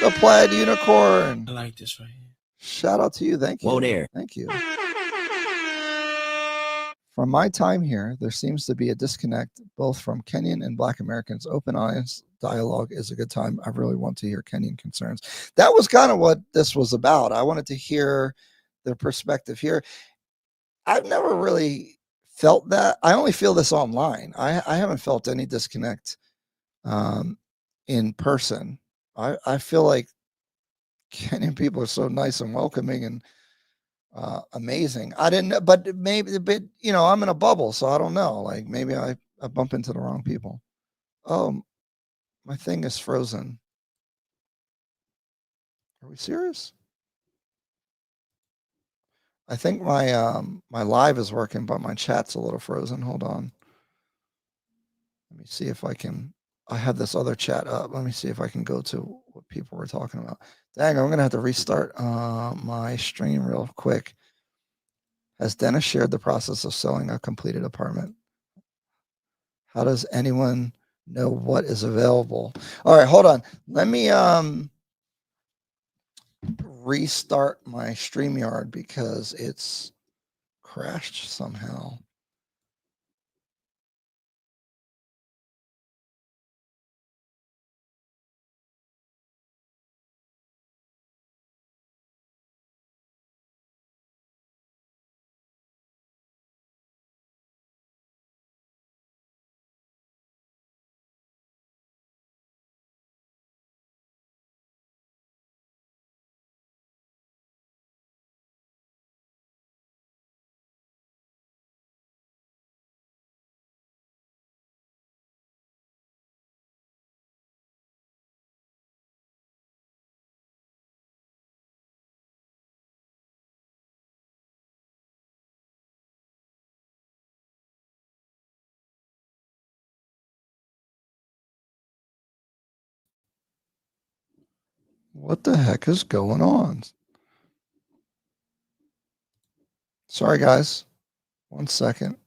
A: The Plaid Unicorn.
G: I like this right here.
A: Shout out to you. Thank you.
F: Whoa there.
A: Thank you. From my time here, there seems to be a disconnect both from Kenyan and Black Americans. Open, honest dialogue is a good time. I really want to hear Kenyan concerns. That was kind of what this was about. I wanted to hear their perspective here. I've never really felt that. I only feel this online. I haven't felt any disconnect in person. I feel like Kenyan people are so nice and welcoming and amazing. I didn't know, but maybe a bit, I'm in a bubble, so I don't know. Like maybe I bump into the wrong people. Oh, my thing is frozen. Are we serious? I think my live is working, but my chat's a little frozen. Hold on. Let me see if I can. I have this other chat up. Let me see if I can go to what people were talking about. Dang, I'm gonna have to restart my stream real quick. Has Dennis shared the process of selling a completed apartment? How does anyone know what is available? All right, hold on. Let me restart my StreamYard because it's crashed somehow. What the heck is going on? Sorry, guys. 1 second.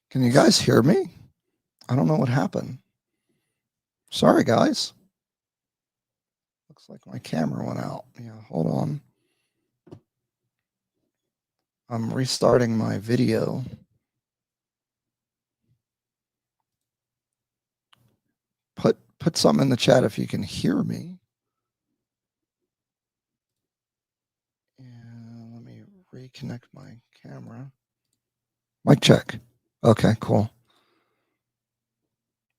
A: Can you guys hear me? I don't know what happened. Sorry, guys. Looks like my camera went out. Yeah, hold on. I'm restarting my video. Put something in the chat if you can hear me. And let me reconnect my camera. Mic check. Okay, cool.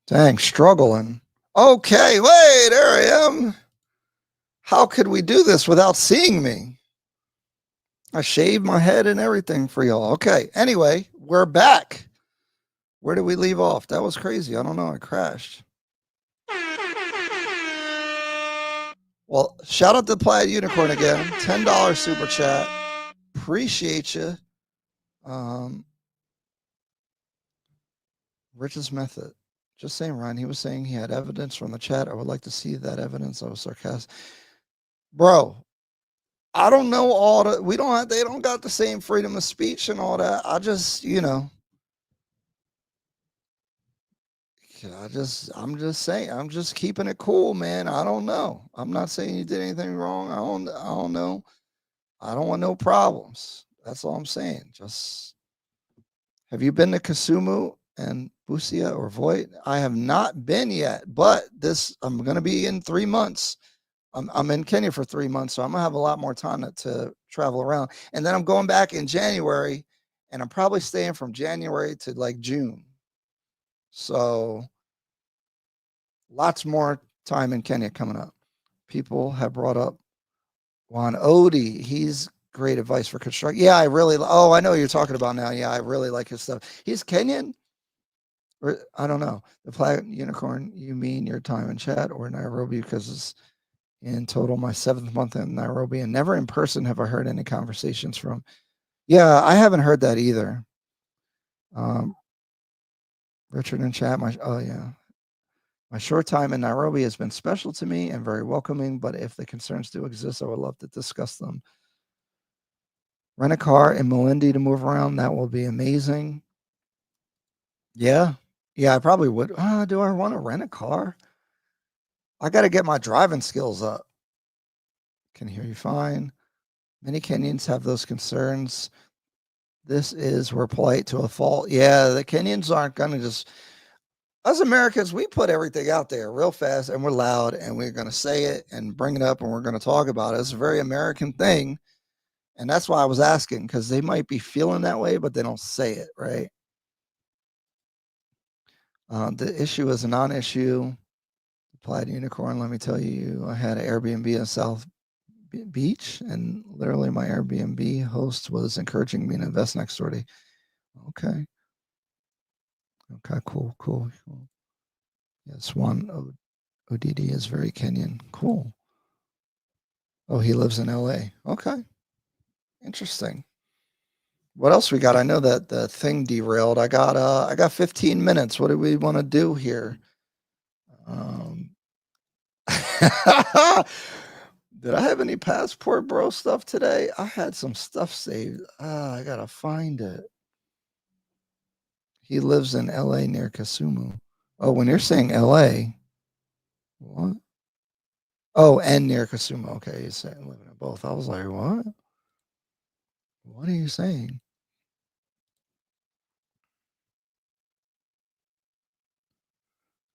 A: Dang, struggling. Okay, wait, there I am. How could we do this without seeing me? I shaved my head and everything for y'all. Okay, anyway, we're back. Where did we leave off? That was crazy. I don't know. I crashed. Well, shout out to Plaid Unicorn again. $10 super chat. Appreciate you. Rich's method. Just saying, Ryan. He was saying he had evidence from the chat. I would like to see that evidence. I was sarcastic. Bro, I don't know all the, we don't have, they don't got the same freedom of speech and all that. I just, I'm just saying, I'm just keeping it cool, man. I don't know. I'm not saying you did anything wrong. I don't know. I don't want no problems. That's all I'm saying. Just, have you been to Kisumu and Busia or Voit? I have not been yet, but I'm going to be in 3 months. I'm in Kenya for 3 months, so I'm gonna have a lot more time to travel around. And then I'm going back in January, and I'm probably staying from January to like June. So lots more time in Kenya coming up. People have brought up Juan Odie. He's great advice for construction. Yeah, I know what you're talking about now. Yeah, I really like his stuff. He's Kenyan? Or I don't know. The Plaid Unicorn, you mean your time in chat or Nairobi? Because it's in total my 7th month in Nairobi, and never in person have I heard any conversations from. Yeah, I haven't heard that either. Richard in chat, my short time in Nairobi has been special to me and very welcoming, but if the concerns do exist, I would love to discuss them. Rent a car in Malindi to move around, that will be amazing. Yeah, I probably would. Do I want to rent a car? I got to get my driving skills up. Can hear you fine. Many Kenyans have those concerns. This is, we're polite to a fault. Yeah, the Kenyans aren't going to just, us Americans, we put everything out there real fast and we're loud and we're going to say it and bring it up and we're going to talk about it. It's a very American thing. And that's why I was asking, because they might be feeling that way, but they don't say it, right? The issue is a non-issue. Applied Unicorn, let me tell you, I had an Airbnb in South Beach, and literally my Airbnb host was encouraging me to invest next door to. Okay. Okay, cool. Yes, one ODD is very Kenyan. Cool. Oh, he lives in LA. Okay. Interesting. What else we got? I know that the thing derailed. I got 15 minutes. What do we want to do here? Did I have any passport bro stuff today? I had some stuff saved. I gotta find it. He lives in LA near Kisumu. Oh, when you're saying LA, what? Oh, and near Kisumu. Okay, he's saying living in both. I was like, what? What are you saying?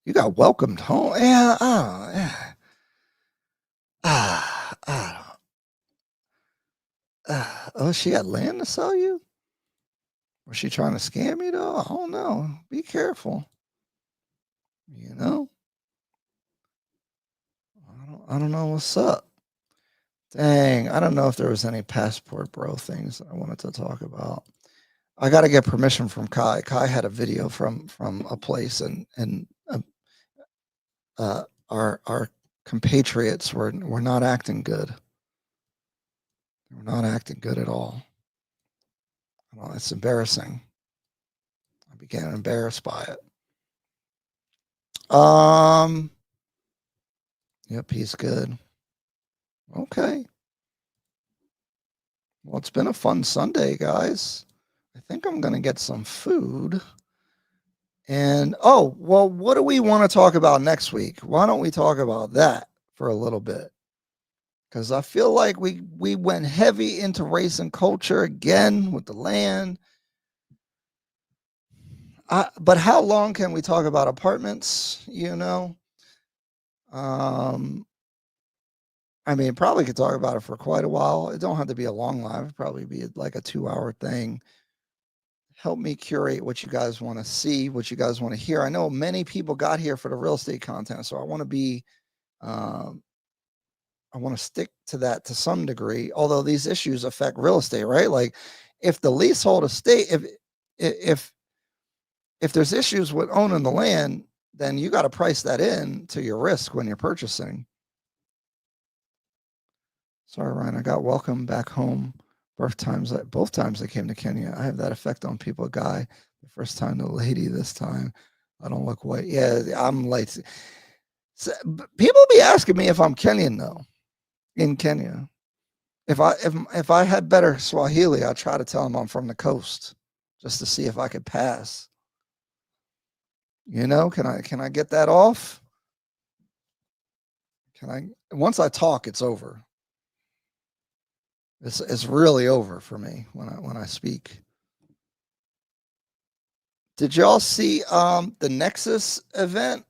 A: You got welcomed home. Yeah. Oh, yeah. Oh, she had land to sell you? Was she trying to scam you though? I don't know. Be careful. You know? I don't know what's up. Dang, I don't know if there was any passport bro things I wanted to talk about. I got to get permission from Kai. Kai had a video from a place, and our compatriots were not acting good. They were not acting good at all. Well, it's embarrassing. I became embarrassed by it. Yep, he's good. Okay. Well, it's been a fun Sunday, guys. I think I'm going to get some food. And, oh, well, what do we want to talk about next week? Why don't we talk about that for a little bit? Because I feel like we went heavy into race and culture again with the land. But how long can we talk about apartments, you know? I mean, probably could talk about it for quite a while. It don't have to be a long live. It'd probably be like a 2-hour thing. help me curate what you guys want to see, what you guys want to hear. I know many people got here for the real estate content, so I want to be, I want to stick to that to some degree. Although these issues affect real estate, right? Like, if the leasehold estate, if there's issues with owning the land, then you got to price that in to your risk when you're purchasing. Sorry, Ryan, I got welcome back home. Both times I came to Kenya. I have that effect on people. Guy, the first time, the lady this time. I don't look white. Yeah, I'm light. So, people be asking me if I'm Kenyan though. In Kenya, if I had better Swahili, I'd try to tell them I'm from the coast, just to see if I could pass. You know, can I get that off? Once I talk, it's over. It's really over for me when I speak. Did y'all see the Nexus event?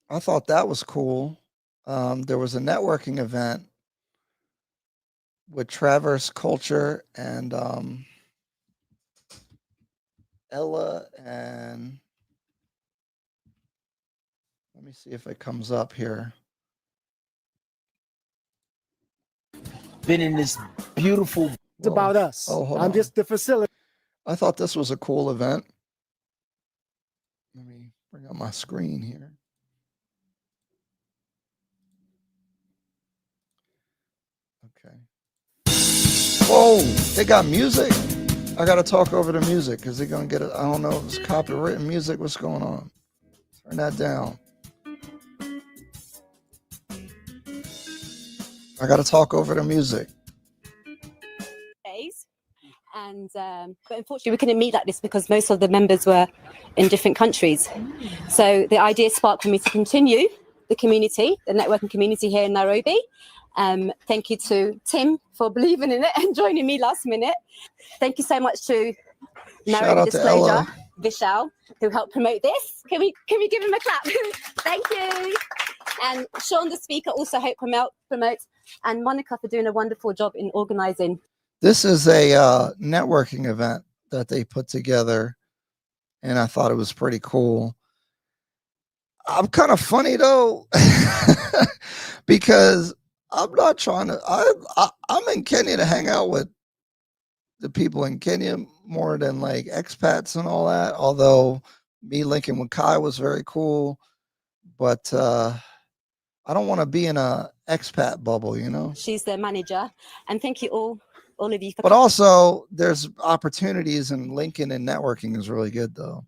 A: I thought that was cool. There was a networking event with Traverse Culture and Ella, and let me see if it comes up here.
H: Been in this beautiful.
I: It's about us.
A: Oh, hold
I: I'm
A: on.
I: just the facility.
A: I thought this was a cool event. Let me bring up my screen here. Okay. Whoa, they got music. I got to talk over the music because they're going to get it. I don't know if it's copywritten music. What's going on? Turn that down. I got to talk over the music.
J: And but unfortunately we couldn't meet like this because most of the members were in different countries. So the idea sparked for me to continue the community, the networking community here in Nairobi. Thank you to Tim for believing in it and joining me last minute. Thank you so much to Nairobi Disclosure, Vishal, who helped promote this. Can we give him a clap? Thank you. And Sean, the speaker, also helped promote, and Monica for doing a wonderful job in organizing.
A: This is a networking event that they put together, and I thought it was pretty cool. I'm kind of funny though, because I'm not trying to. I'm in Kenya to hang out with the people in Kenya more than like expats and all that. Although me linking with Kai was very cool, but I don't want to be in a expat bubble, you know.
J: She's their manager, and thank you all of you for.
A: But also, there's opportunities, and linking and networking is really good though.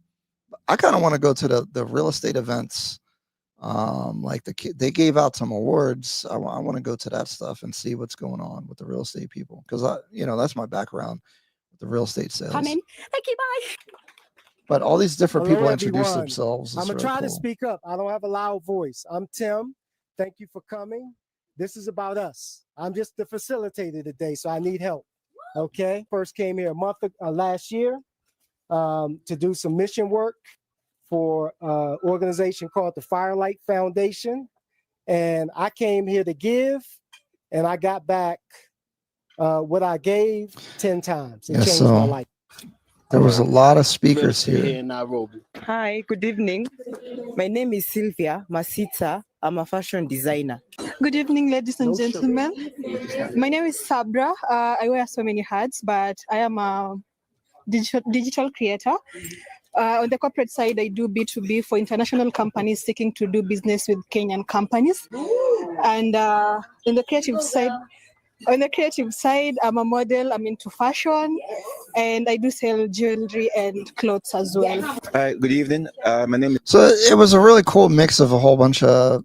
A: I kind of want to go to the real estate events. Like they gave out some awards. I want to go to that stuff and see what's going on with the real estate people, because that's my background with the real estate sales.
J: Come in. Thank you. Bye.
A: But all these different
I: Hello,
A: people introduce
I: everyone.
A: themselves.
I: I'm gonna
A: really
I: try
A: cool.
I: to speak up. I don't have a loud voice. I'm Tim. Thank you for coming. This is about us. I'm just the facilitator today, so I need help. Okay. First came here last year to do some mission work for an organization called the Firelight Foundation. And I came here to give, and I got back what I gave 10 times. It changed my life.
A: There was a lot of speakers
H: Here
A: here.
H: in Nairobi.
K: Hi, good evening. My name is Sylvia Masita. I'm a fashion designer.
L: Good evening, ladies and gentlemen. My name is Sabra. I wear so many hats, but I am a digital creator. On the corporate side, I do B2B for international companies seeking to do business with Kenyan companies. And in the creative side, I'm a model. I'm into fashion, and I do sell jewelry and clothes as well.
M: Hi, good evening. My name is.
A: So it was a really cool mix of a whole bunch of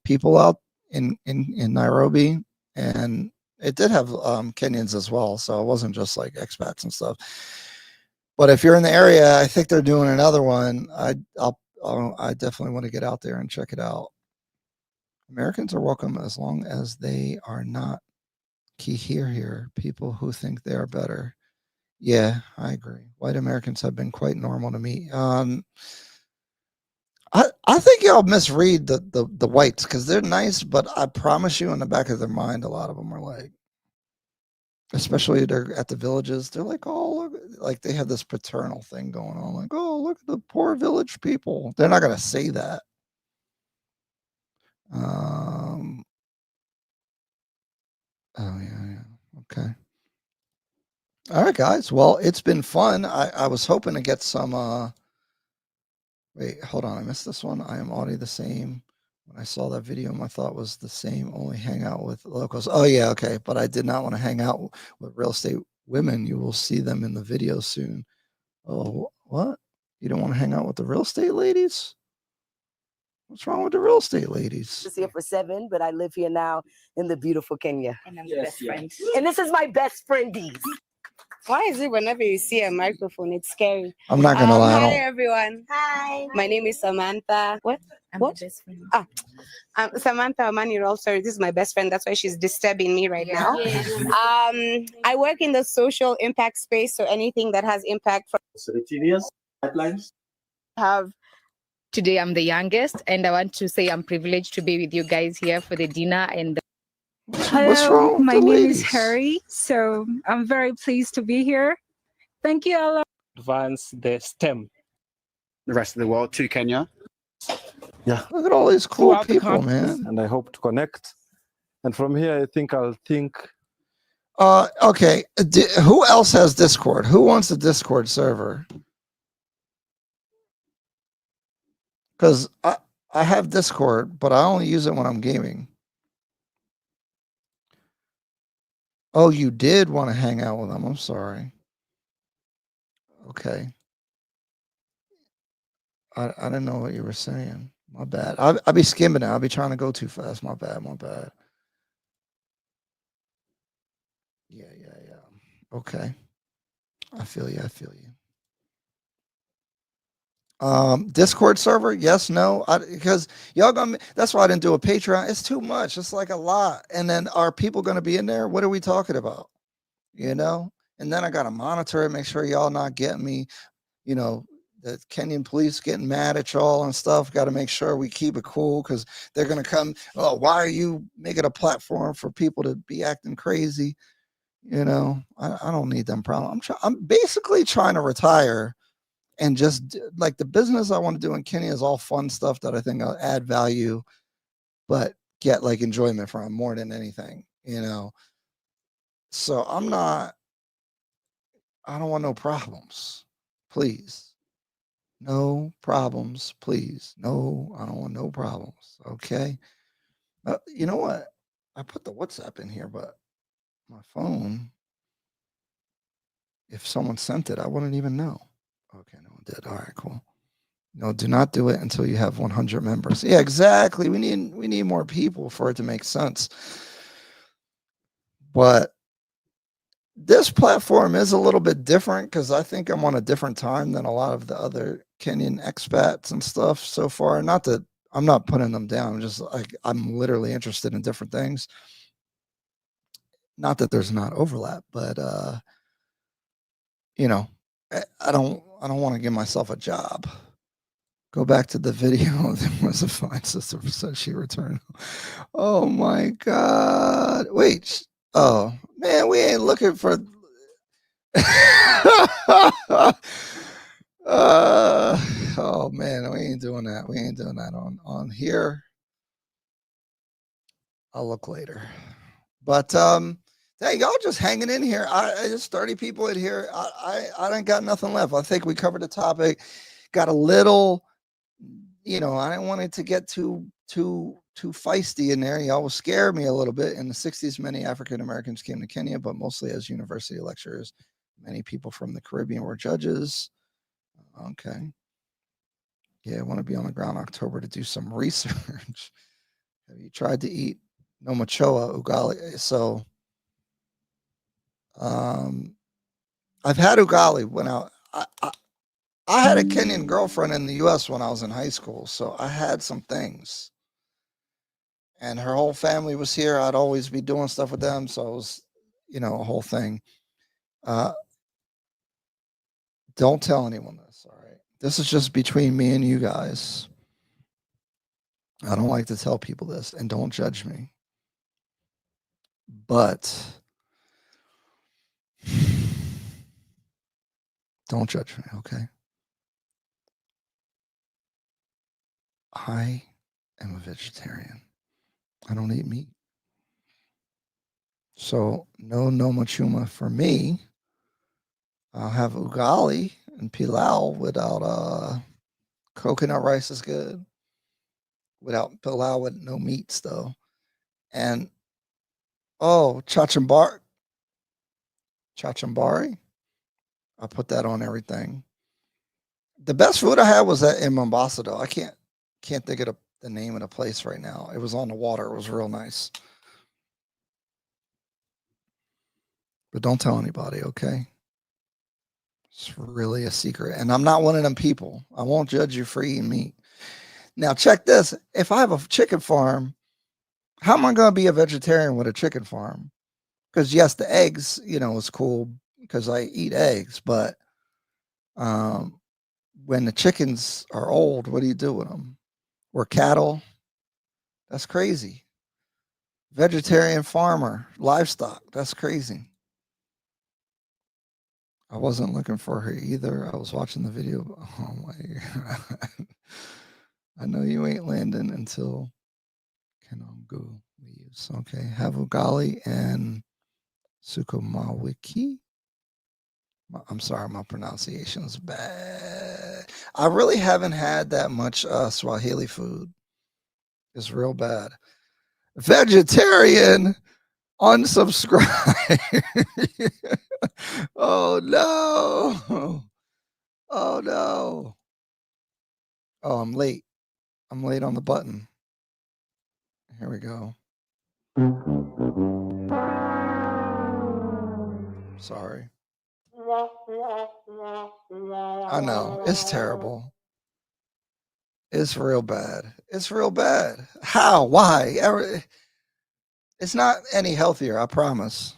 A: people out in Nairobi, and it did have Kenyans as well. So it wasn't just like expats and stuff. But if you're in the area, I think they're doing another one. I definitely want to get out there and check it out. Americans are welcome as long as they are not here. People who think they are better. Yeah, I agree. White Americans have been quite normal to me. I think y'all misread the whites, because they're nice, but I promise you in the back of their mind, a lot of them are like, especially they're at the villages. They're like, oh, look, like they have this paternal thing going on. Like, oh, look at the poor village people. They're not going to say that. Oh yeah. Okay. All right, guys. Well, it's been fun. I was hoping to get some. Wait, hold on. I missed this one. I am already the same. When I saw that video, my thought was the same. Only hang out with locals. Oh yeah, okay. But I did not want to hang out with real estate women. You will see them in the video soon. Oh, what? You don't want to hang out with the real estate ladies? What's wrong with the real estate ladies?
N: I was here for 7, but I live here now in the beautiful Kenya.
J: And I'm the best friend.
N: And this is my best friendies.
J: Why is it whenever you see a microphone, it's scary?
A: I'm not gonna lie. I
J: Hi
A: don't-
J: everyone. Hi. My name is Samantha. What?
N: I'm
J: What?
N: the best friend.
J: Samantha Amani. Sorry, this is my best friend. That's why she's disturbing me right now. I work in the social impact space, so anything that has impact for
O: pipelines.
P: Today I'm the youngest, and I want to say I'm privileged to be with you guys here for the dinner. And
A: What's wrong with
Q: my
A: the
Q: name
A: ladies?
Q: is Harry, so I'm very pleased to be here. Thank you, Allah.
O: Advance the STEM.
R: The rest of the world to Kenya.
O: Yeah.
A: Look at all these cool
O: Throughout the
A: people,
O: countries,
A: man.
O: And I hope to connect. And from here, I think I'll think.
A: Okay. Who else has Discord? Who wants a Discord server? Because I have Discord, but I only use it when I'm gaming. Oh, you did want to hang out with them. I'm sorry. Okay. I didn't know what you were saying. My bad. I'll be skimming it. I'll be trying to go too fast. My bad. My bad. Yeah. Okay. I feel you. Discord server, yes, no, because y'all gonna. That's why I didn't do a Patreon. It's too much. It's like a lot. And then are people gonna be in there? What are we talking about? You know. And then I gotta monitor it, make sure y'all not getting me. You know, the Kenyan police getting mad at y'all and stuff. Got to make sure we keep it cool because they're gonna come. Oh, why are you making a platform for people to be acting crazy? You know, I don't need them problems. I'm basically trying to retire. And just like the business I want to do in Kenya is all fun stuff that I think I'll add value, but get like enjoyment from more than anything, you know. So I don't want no problems, please. No problems, please. No, I don't want no problems. Okay. You know what? I put the WhatsApp in here, but my phone, if someone sent it, I wouldn't even know. Okay, no one did. All right, cool. No, do not do it until you have 100 members. Yeah, exactly. We need more people for it to make sense. But this platform is a little bit different because I think I'm on a different time than a lot of the other Kenyan expats and stuff so far. Not that I'm not putting them down. I'm just like I'm literally interested in different things. Not that there's not overlap, but you know, I don't want to give myself a job. Go back to the video. There was a fine sister said she returned. Oh my God. Wait. Oh man, we ain't looking for oh man, we ain't doing that. We ain't doing that on here. I'll look later. But hey, y'all just hanging in here. I just 30 people in here. I don't got nothing left. I think we covered the topic. Got a little, you know, I didn't want it to get too feisty in there. Y'all will scare me a little bit. In the 60s, many African Americans came to Kenya, but mostly as university lecturers. Many people from the Caribbean were judges. Okay. Yeah, I want to be on the ground October to do some research. Have you tried to eat no machoa ugali? So I've had ugali when I had a Kenyan girlfriend in the US when I was in high school, so I had some things. And her whole family was here. I'd always be doing stuff with them, so it was, you know, a whole thing. Don't tell anyone this, all right? This is just between me and you guys. I don't like to tell people this, and don't judge me. But Don't judge me, okay? I am a vegetarian. I don't eat meat. So no machuma for me. I'll have ugali and pilau without coconut rice is good. Without pilau with no meats though. And chachambari. I put that on everything. The best food I had was in Mombasa though. I can't think of the name of the place right now. It was on the water. It was real nice. But don't tell anybody, okay? It's really a secret. And I'm not one of them people. I won't judge you for eating meat. Now, check this. If I have a chicken farm, how am I going to be a vegetarian with a chicken farm? Because, yes, the eggs, is cool because I eat eggs. But when the chickens are old, what do you do with them? Or cattle? That's crazy. Vegetarian farmer, livestock. That's crazy. I wasn't looking for her either. I was watching the video. Oh my God. I know you ain't landing until Kenongo leaves. Okay. Have ugali and sukumawiki. I'm sorry, my pronunciation is bad. I really haven't had that much Swahili food. It's real bad. Vegetarian, unsubscribe. Oh no. Oh no. Oh, I'm late. I'm late on the button. Here we go. Sorry. I know. It's terrible. It's real bad. It's real bad. How? Why? It's not any healthier, I promise.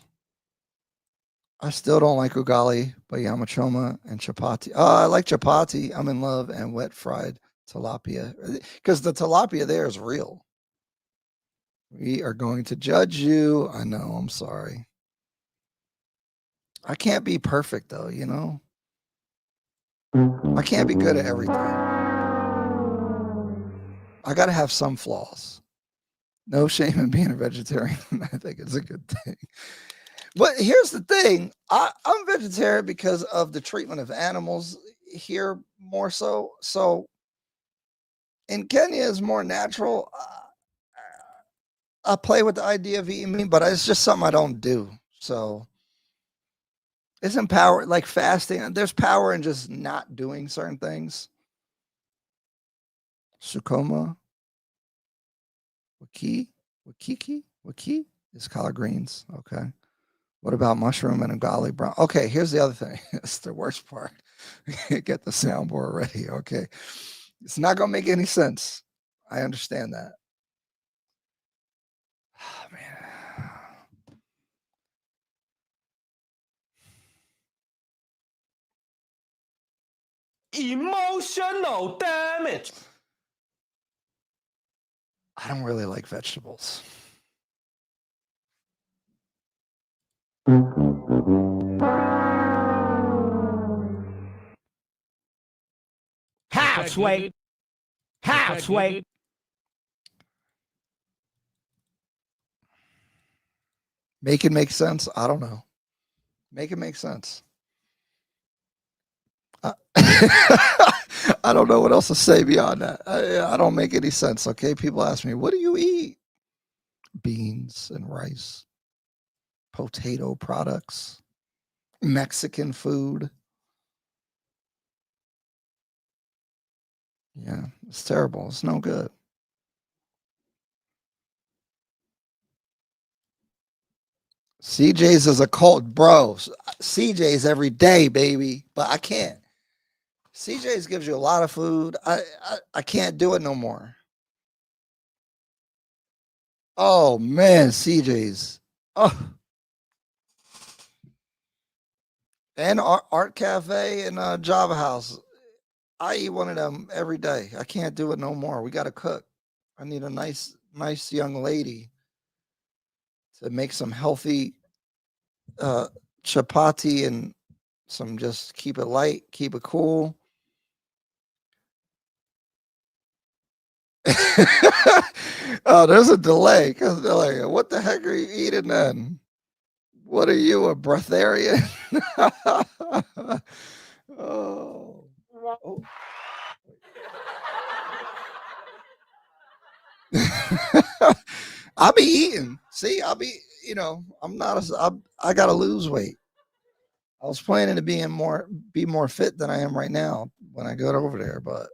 A: I still don't like ugali, but yama choma and chapati. Oh, I like chapati. I'm in love and wet fried tilapia. Because the tilapia there is real. We are going to judge you. I know. I'm sorry. I can't be perfect, though, I can't be good at everything. I got to have some flaws. No shame in being a vegetarian. I think it's a good thing. But here's the thing. I'm vegetarian because of the treatment of animals here more so. So in Kenya is more natural. I play with the idea of eating meat, but it's just something I don't do. So isn't power like fasting? There's power in just not doing certain things. Sukoma. Waki is collard greens. Okay. What about mushroom and ugali brown? Okay, here's the other thing. It's the worst part. Get the soundboard ready. Okay. It's not going to make any sense. I understand that. Oh, man.
G: Emotional damage.
A: I don't really like vegetables.
G: How, Sway? How, Sway?
A: Make it make sense? I don't know. Make it make sense. I don't know what else to say beyond that. I don't make any sense. Okay. People ask me, what do you eat? Beans and rice, potato products, Mexican food. Yeah, it's terrible. It's no good. CJ's is a cult, bro. CJ's every day, baby, but I can't. CJ's gives you a lot of food. I can't do it no more. Oh man, CJ's. Oh. And Art Cafe and Java House. I eat one of them every day. I can't do it no more. We got to cook. I need a nice young lady to make some healthy chapati and some just keep it light, keep it cool. Oh, there's a delay because they're like, what the heck are you eating then? What are you, a breatharian? Oh. Oh. I'll be eating. See, I'll be, I'm not, I got to lose weight. I was planning to be more fit than I am right now when I got over there, but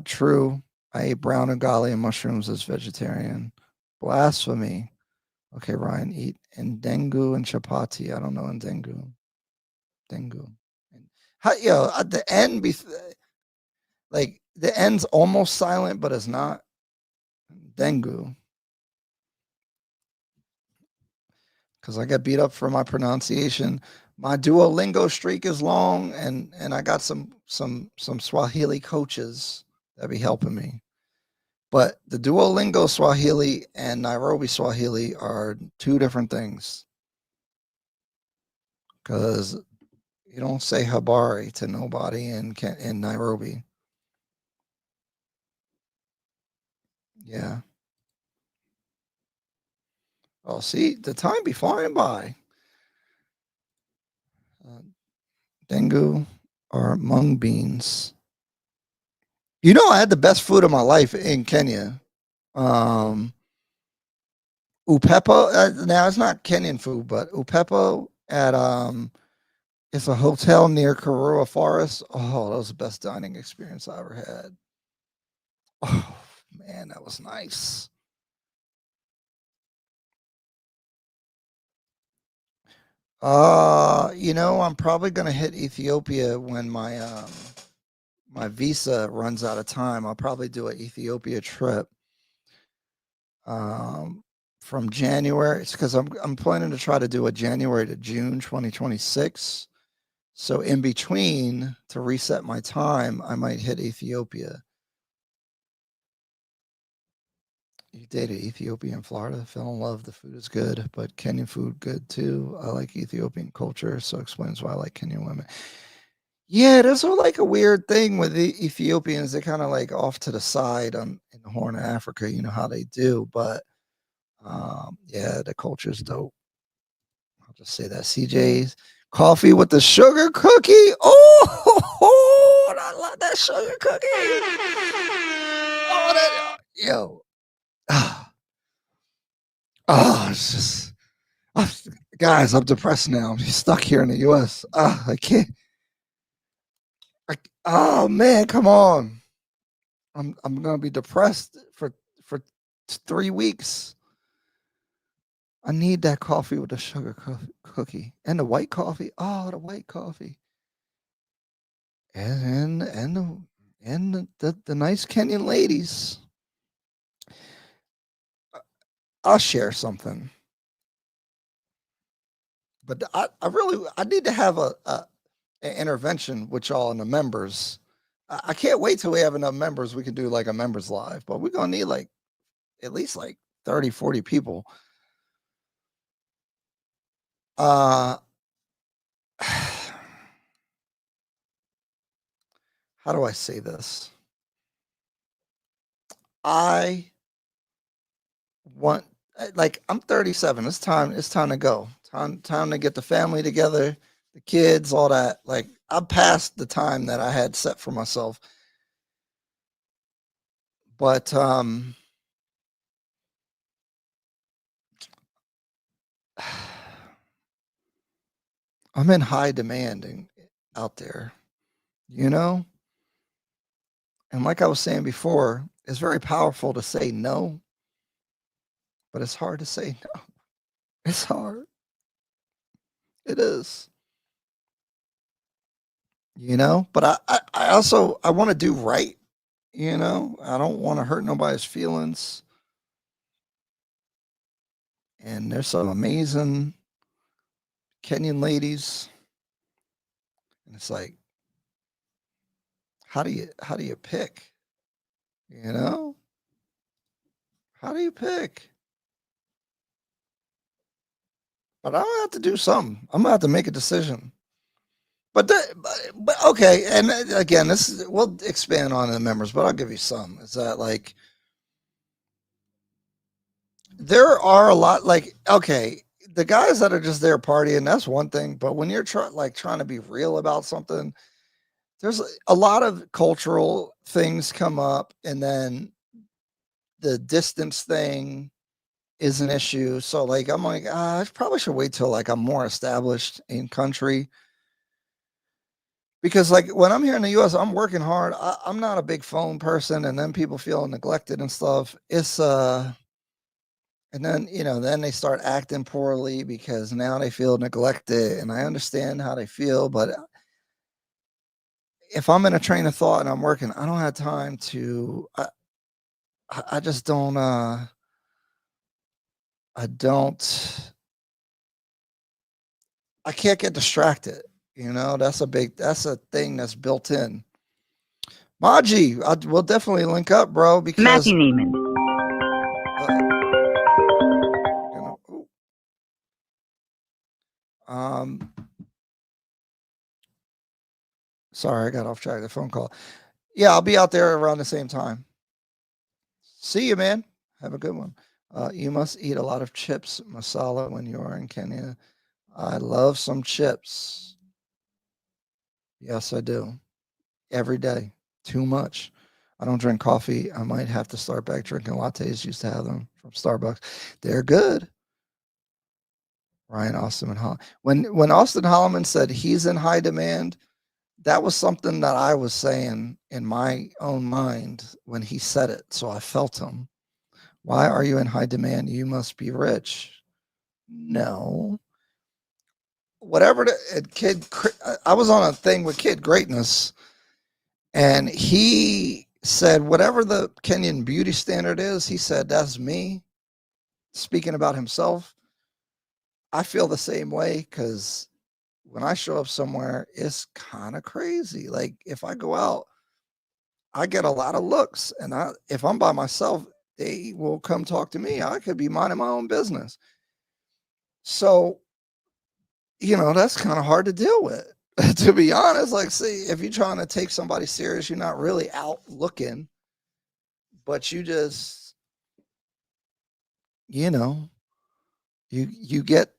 A: true. I ate brown ugali and mushrooms as vegetarian. Blasphemy. Okay, Ryan, eat ndengu and chapati. I don't know ndengu. Dengu. At the end, like the end's almost silent, but it's not. Dengu. Because I got beat up for my pronunciation. My Duolingo streak is long, and I got some Swahili coaches that be helping me. But the Duolingo Swahili and Nairobi Swahili are two different things. Because you don't say habari to nobody in Nairobi. Yeah. Oh, see, the time be flying by. Dengu or mung beans. I had the best food of my life in Kenya. Upepo. Now it's not Kenyan food, but upepo at it's a hotel near Karua Forest. Oh, that was the best dining experience I ever had. Oh man, that was nice. I'm probably gonna hit Ethiopia when my my visa runs out of time. I'll probably do an Ethiopia trip. From January. It's because I'm planning to try to do a January to June 2026. So in between, to reset my time, I might hit Ethiopia. You dated Ethiopia and Florida, fell in love. The food is good, but Kenyan food good too. I like Ethiopian culture, so explains why I like Kenyan women. Yeah, there's like a weird thing with the Ethiopians. They're kind of like off to the side in the Horn of Africa. You know how they do, but yeah, the culture is dope. I'll just say that. CJ's coffee with the sugar cookie. Oh, I love that sugar cookie. Oh, yo. Oh, it's just, guys, I'm depressed now. I'm stuck here in the U.S. I can't. Oh man, come on. I'm gonna be depressed for 3 weeks. I need that coffee with the sugar cookie and the white coffee. Oh, the white coffee. And the nice Kenyan ladies. I'll share something. But I need to have an intervention with y'all and the members. I can't wait till we have enough members. We can do like a members live, but we're gonna need like at least like 30, 40 people. How do I say this? I want, like, I'm 37. It's time to go. Time to get the family together, the kids, all that. Like, I'm past the time that I had set for myself. But I'm in high demand out there, And like I was saying before, it's very powerful to say no, but it's hard to say no. It's hard. It is. But I also I want to do right. I don't want to hurt nobody's feelings. And there's some amazing Kenyan ladies. And it's like, how do you pick? How do you pick? But I'm gonna have to do something. I'm gonna have to make a decision. But okay, and again, we'll expand on the members, but I'll give you some. Is that like there are a lot like okay, the guys that are just there partying, that's one thing. But when you're trying to be real about something, there's a lot of cultural things come up, and then the distance thing is an issue. So like I'm like, I probably should wait till like I'm more established in country. Because like when I'm here in the US, I'm working hard. I'm not a big phone person, and then people feel neglected and stuff. It's and then then they start acting poorly because now they feel neglected, and I understand how they feel, but if I'm in a train of thought and I'm working, I don't have time to I just don't I don't I can't get distracted. That's a thing that's built in. Maji, we'll definitely link up, bro, because sorry, I got off track of the phone call. Yeah, I'll be out there around the same time. See you, man. Have a good one. You must eat a lot of chips masala when you are in Kenya. I love some chips. Yes, I do. Every day. Too much. I don't drink coffee. I might have to start back drinking lattes. Used to have them from Starbucks. They're good. Ryan Austin and Holland. When Austin Holloman said he's in high demand, that was something that I was saying in my own mind when he said it. So I felt him. Why are you in high demand? You must be rich. No. Whatever I was on a thing with Kid Greatness, and he said, whatever the Kenyan beauty standard is, he said, that's me. Speaking about himself, I feel the same way because when I show up somewhere, it's kind of crazy. Like if I go out, I get a lot of looks, and if I'm by myself, they will come talk to me. I could be minding my own business. So, that's kind of hard to deal with, to be honest. Like, see, if you're trying to take somebody serious, you're not really out looking, but you just, you get,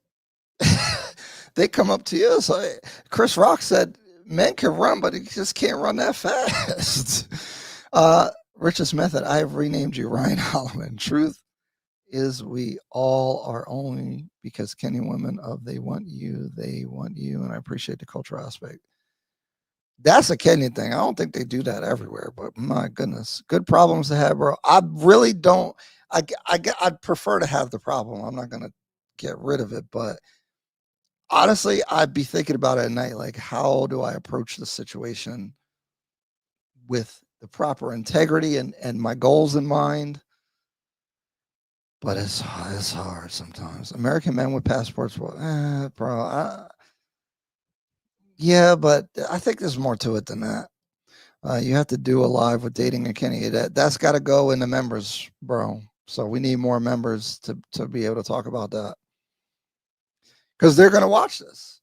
A: they come up to you. So Chris Rock said, men can run, but he just can't run that fast. Richest Method, I have renamed you Ryan Holloman. Truth is we all are only because Kenyan women they want you, and I appreciate the cultural aspect. That's a Kenyan thing. I don't think they do that everywhere, but my goodness, good problems to have, bro. I really don't. I'd prefer to have the problem. I'm not gonna get rid of it, but honestly, I'd be thinking about it at night, like how do I approach the situation with the proper integrity and my goals in mind. But it's hard sometimes. American men with passports, well, bro. Yeah, but I think there's more to it than that. You have to do a live with dating in Kenya. That's got to go in the members, bro. So we need more members to be able to talk about that because they're going to watch this.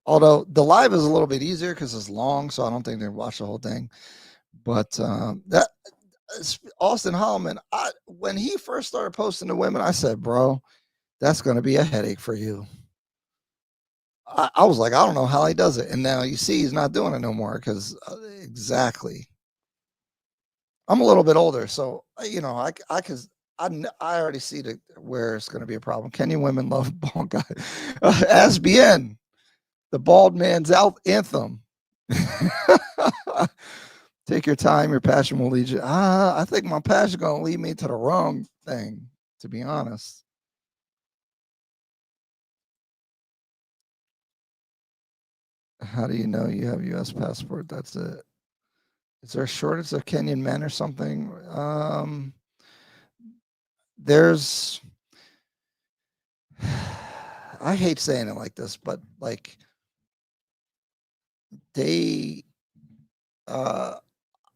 A: Although the live is a little bit easier because it's long, so I don't think they watch the whole thing. But that Austin Holloman, when he first started posting to women, I said, bro, that's going to be a headache for you. I was like, I don't know how he does it. And now you see he's not doing it no more because exactly. I'm a little bit older, so I already see where it's going to be a problem. Kenyan women love bald guy. SBN, the bald man's anthem. Take your time. Your passion will lead you. I think my passion is going to lead me to the wrong thing, to be honest. How do you know you have a U.S. passport? That's it. Is there a shortage of Kenyan men or something? There's, I hate saying it like this, but like they,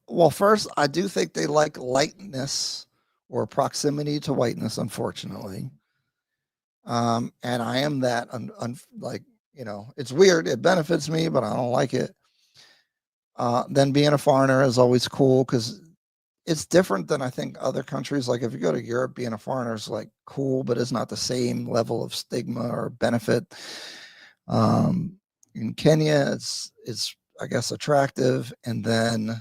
A: well, first, I do think they like lightness or proximity to whiteness, unfortunately. And I am that, like, it's weird. It benefits me, but I don't like it. Then being a foreigner is always cool because it's different than I think other countries. Like if you go to Europe, being a foreigner is like cool, but it's not the same level of stigma or benefit. In Kenya, it's I guess attractive, and then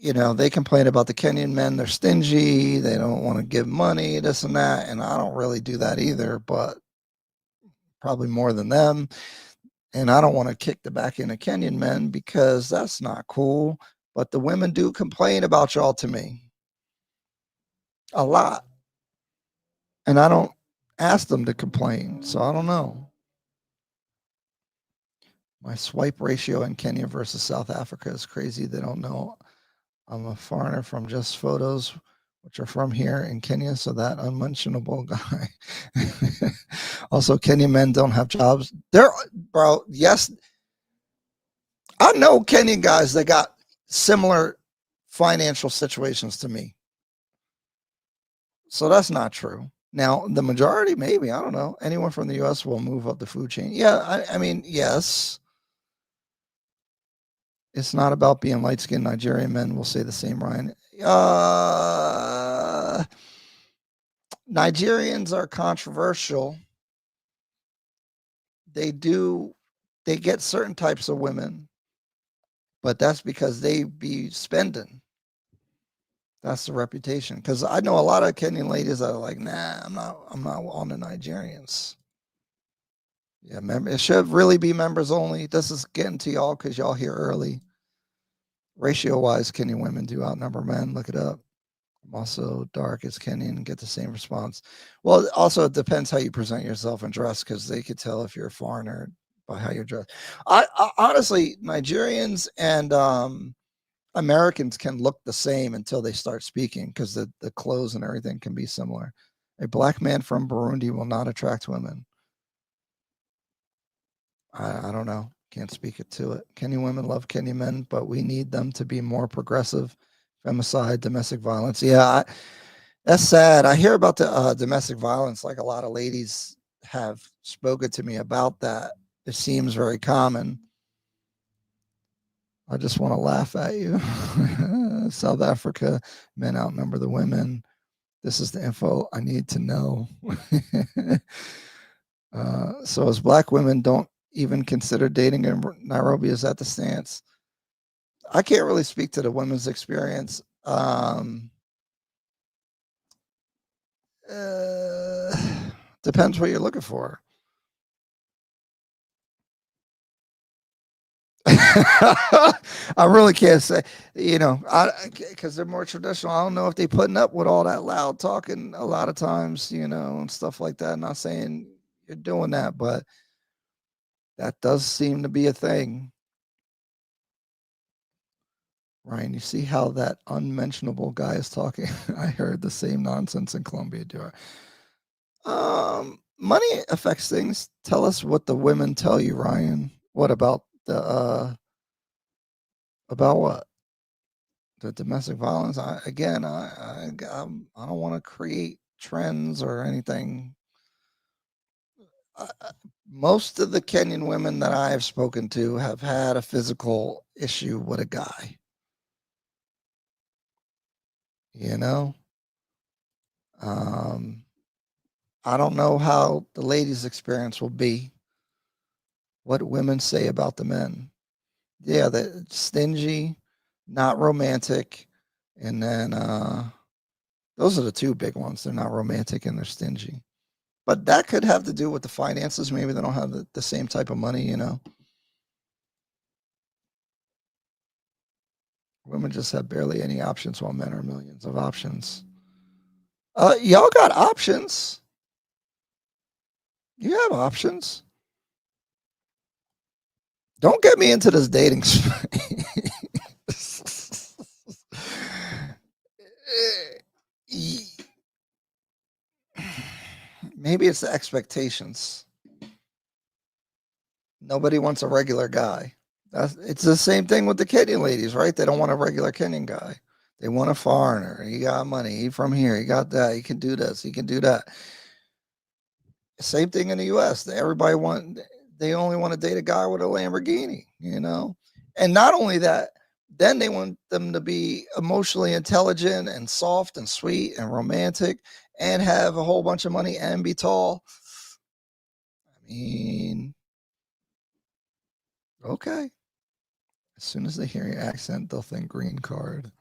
A: they complain about the Kenyan men. They're stingy. They don't want to give money, this and that. And I don't really do that either, but probably more than them. And I don't want to kick the back end of Kenyan men because that's not cool. But the women do complain about y'all to me a lot. And I don't ask them to complain. So I don't know. My swipe ratio in Kenya versus South Africa is crazy. They don't know I'm a foreigner from just photos, which are from here in Kenya. So that unmentionable guy. Also, Kenyan men don't have jobs. Bro, yes. I know Kenyan guys that got similar financial situations to me. So that's not true. Now, the majority, maybe, I don't know. Anyone from the U.S. will move up the food chain. Yeah, I mean, yes. It's not about being light-skinned. Nigerian men will say the same, Ryan. Nigerians are controversial. They get certain types of women, but that's because they be spending. That's the reputation. Because I know a lot of Kenyan ladies that are like, nah, I'm not on the Nigerians. Yeah, it should really be members only. This is getting to y'all because y'all here early. Ratio-wise, Kenyan women do outnumber men. Look it up. I'm also dark as Kenyan and get the same response. Well, also, it depends how you present yourself and dress because they could tell if you're a foreigner by how you're dressed. I honestly, Nigerians and Americans can look the same until they start speaking because the clothes and everything can be similar. A black man from Burundi will not attract women. I don't know. Can't speak it to it. Kenyan women love Kenyan men, but we need them to be more progressive. Femicide, domestic violence. Yeah, that's sad. I hear about the domestic violence. Like a lot of ladies have spoken to me about that. It seems very common. I just want to laugh at you. South Africa, men outnumber the women. This is the info I need to know. So as black women don't even consider dating in Nairobi, is that the stance? I can't really speak to the women's experience. Depends what you're looking for. I really can't say, because they're more traditional. I don't know if they're putting up with all that loud talking a lot of times, and stuff like that. I'm not saying you're doing that, but that does seem to be a thing. Ryan, you see how that unmentionable guy is talking? I heard the same nonsense in Colombia. Money affects things. Tell us what the women tell you, Ryan. What about about what? The domestic violence? I don't want to create trends or anything. Most of the Kenyan women that I have spoken to have had a physical issue with a guy. I don't know how the ladies' experience will be. What women say about the men. Yeah, they're stingy, not romantic, and then those are the two big ones. They're not romantic and they're stingy. But that could have to do with the finances. Maybe they don't have the same type of money, Women just have barely any options while men are millions of options. Y'all got options. You have options. Don't get me into this dating. Maybe it's the expectations. Nobody wants a regular guy. It's the same thing with the Kenyan ladies, right? They don't want a regular Kenyan guy. They want a foreigner. He got money. He from here. He got that. He can do this. He can do that. Same thing in the U.S. They only want to date a guy with a Lamborghini, you know? And not only that, then they want them to be emotionally intelligent and soft and sweet and romantic and have a whole bunch of money and be tall. I mean, okay. As soon as they hear your accent, they'll think green card.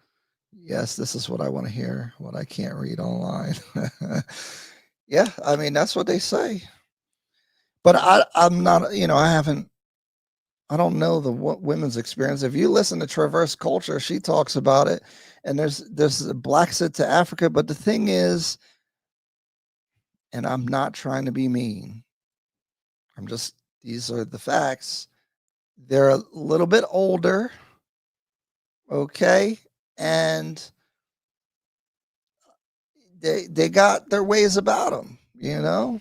A: Yes, this is what I want to hear, what I can't read online. Yeah, I mean, that's what they say. But I'm not, I don't know the women's experience. If you listen to Traverse Culture, she talks about it, and there's a black sit to Africa. But the thing is, and I'm not trying to be mean. These are the facts. They're a little bit older, okay, and they got their ways about them, you know.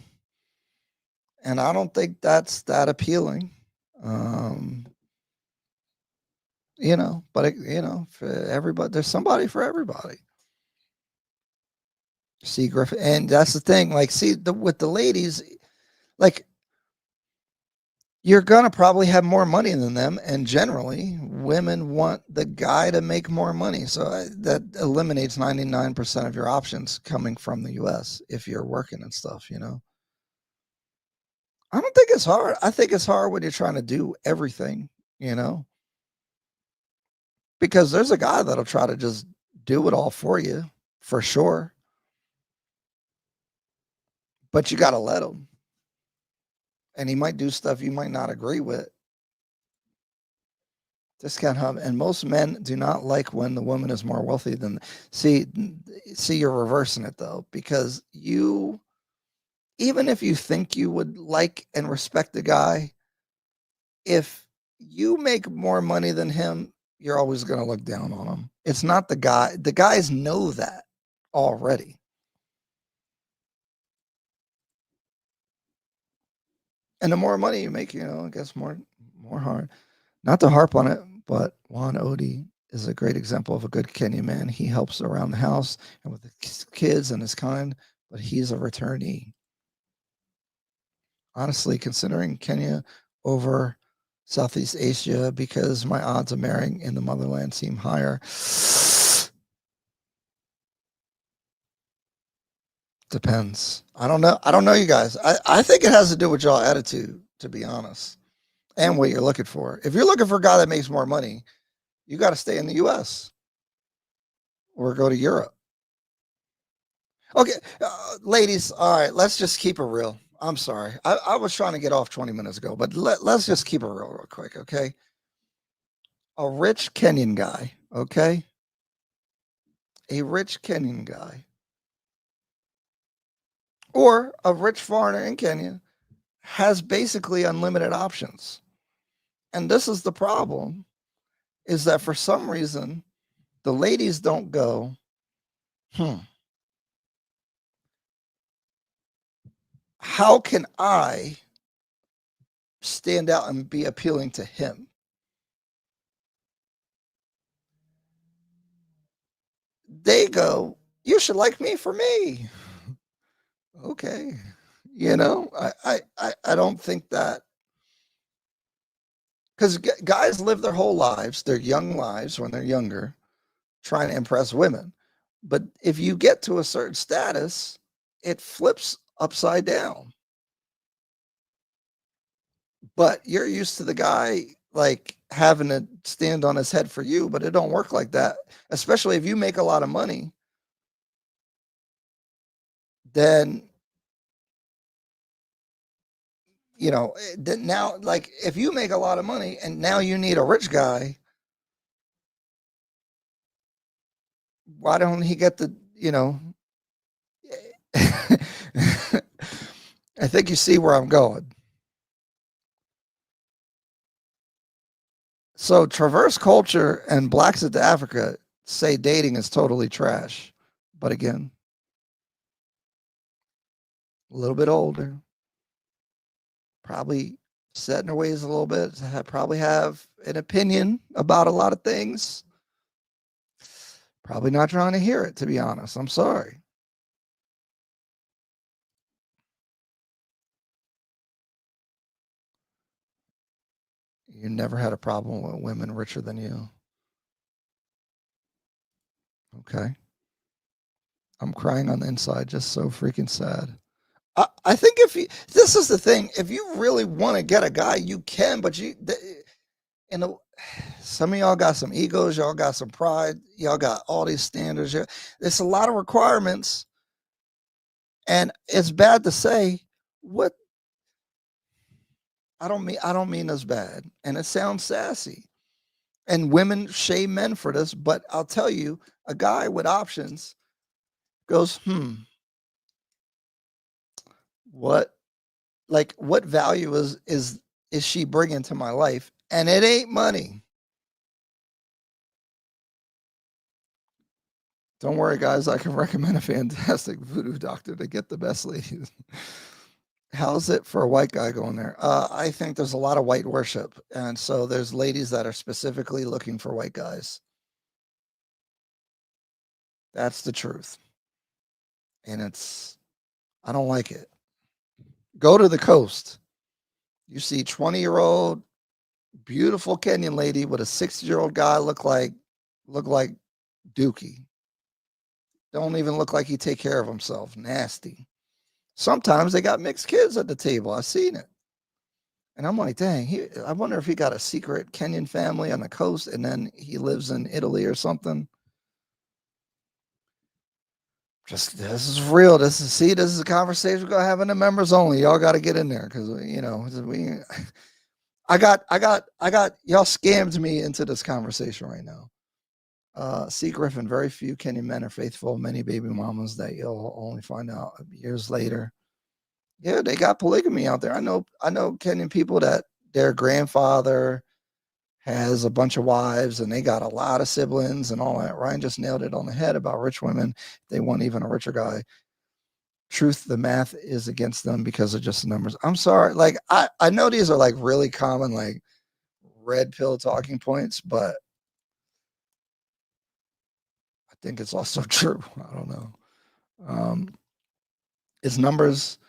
A: And I don't think that's that appealing. But for everybody, there's somebody for everybody. See, Griffin, and that's the thing. Like, see, with the ladies, like, you're gonna probably have more money than them, and generally, women want the guy to make more money. So that eliminates 99% of your options coming from the U.S. if you're working and stuff. I don't think it's hard. I think it's hard when you're trying to do everything. Because there's a guy that'll try to just do it all for you, for sure. But you got to let him. And he might do stuff you might not agree with. This can't happen. And most men do not like when the woman is more wealthy than. See, you're reversing it though, because even if you think you would like and respect the guy, if you make more money than him, you're always going to look down on him. It's not the guy. The guys know that already. And the more money you make, it gets more hard. Not to harp on it, but Juan Odie is a great example of a good Kenyan man. He helps around the house and with the kids and his kind, but he's a returnee. Honestly, considering Kenya over Southeast Asia because my odds of marrying in the motherland seem higher. Depends. I don't know you guys. I think it has to do with y'all attitude, to be honest, and what you're looking for. If you're looking for a guy that makes more money, you got to stay in the U.S. or go to Europe. Okay, ladies, all right, let's just keep it real. I'm sorry. I was trying to get off 20 minutes ago, but let's just keep it real quick, okay? A rich Kenyan guy, okay? A rich Kenyan guy. Or a rich foreigner in Kenya has basically unlimited options. And this is the problem, is that for some reason, the ladies don't go, how can I stand out and be appealing to him? They go, you should like me for me. Okay. I don't think that, because guys live their whole lives, their young lives when they're younger, trying to impress women. But if you get to a certain status, it flips upside down. But you're used to the guy like having to stand on his head for you, but it don't work like that. Especially if you make a lot of money, then now, like, if you make a lot of money and now you need a rich guy, why don't he get the, I think you see where I'm going. So Traverse Culture and Blacks at Africa say dating is totally trash. But again, a little bit older, probably set in their ways a little bit, probably have an opinion about a lot of things. Probably not trying to hear it, to be honest. I'm sorry. You never had a problem with women richer than you. Okay. I'm crying on the inside, just so freaking sad. I think this is the thing, if you really want to get a guy, you can, but some of y'all got some egos, y'all got some pride, y'all got all these standards. There's a lot of requirements, and it's bad to say what. I don't mean this bad, and it sounds sassy, and women shame men for this, but I'll tell you, a guy with options goes, what value is she bringing to my life? And it ain't money. Don't worry, guys. I can recommend a fantastic voodoo doctor to get the best ladies. How's it for a white guy going there? I think there's a lot of white worship. And so there's ladies that are specifically looking for white guys. That's the truth. And I don't like it. Go to the coast. You see 20-year-old, beautiful Kenyan lady with a 60-year-old guy look like Dookie. Don't even look like he take care of himself. Nasty. Sometimes they got mixed kids at the table. I've seen it. And I'm like, dang, I wonder if he got a secret Kenyan family on the coast and then he lives in Italy or something. This is real. This is a conversation we're gonna have in the members only. Y'all got to get in there because I got y'all scammed me into this conversation right now. C. Griffin, very few Kenyan men are faithful. Many baby mamas that you'll only find out years later. Yeah, they got polygamy out there. I know Kenyan people that their grandfather has a bunch of wives and they got a lot of siblings and all that. Ryan just nailed it on the head about rich women. They want even a richer guy. Truth, the math is against them because of just the numbers. I'm sorry. Like, I know these are like really common, like red pill talking points, but I think it's also true. I don't know. It's numbers,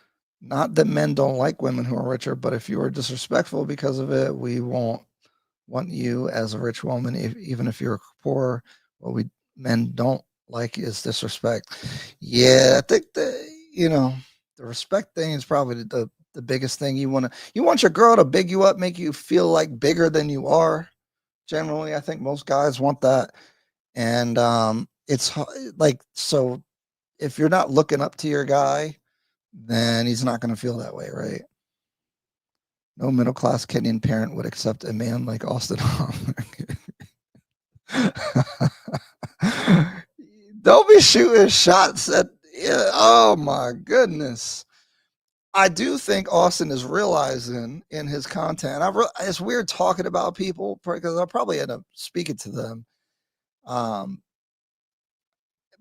A: not that men don't like women who are richer, but if you are disrespectful because of it, we won't want you as a rich woman, even if you're poor. What men don't like is disrespect. Yeah, I think the respect thing is probably the biggest thing. You want your girl to big you up, make you feel like bigger than you are. Generally, I think most guys want that. And it's like, so if you're not looking up to your guy, then he's not going to feel that way, right? No middle-class Kenyan parent would accept a man like Austin Hoffman. Don't be shooting shots at. Oh my goodness! I do think Austin is realizing in his content. It's weird talking about people because I'll probably end up speaking to them.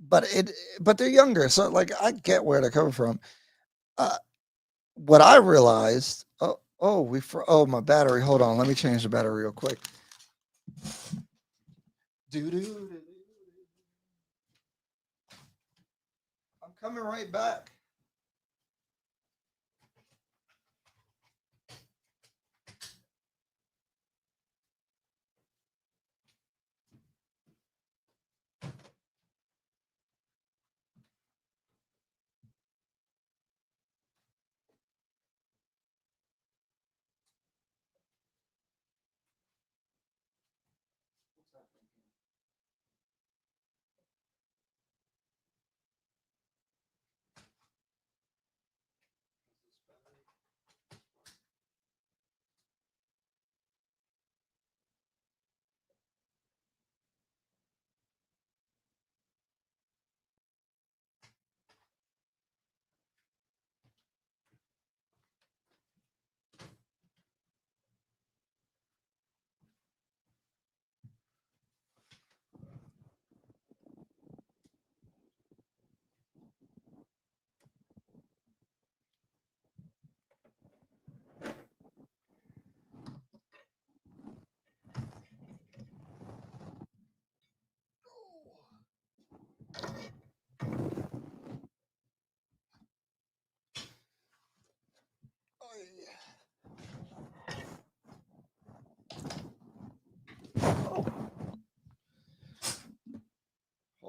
A: But they're younger, so like I get where they're coming from. What I realized. Oh, my battery. Hold on, let me change the battery real quick. I'm coming right back.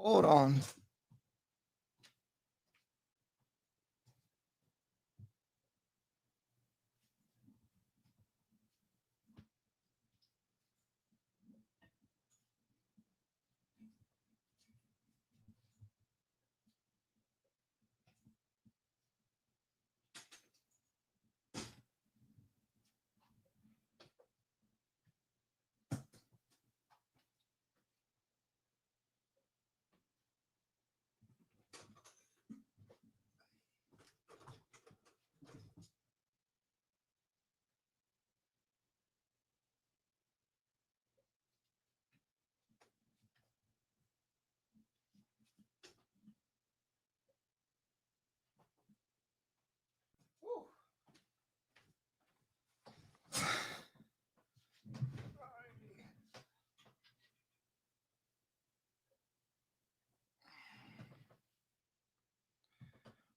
A: Hold on.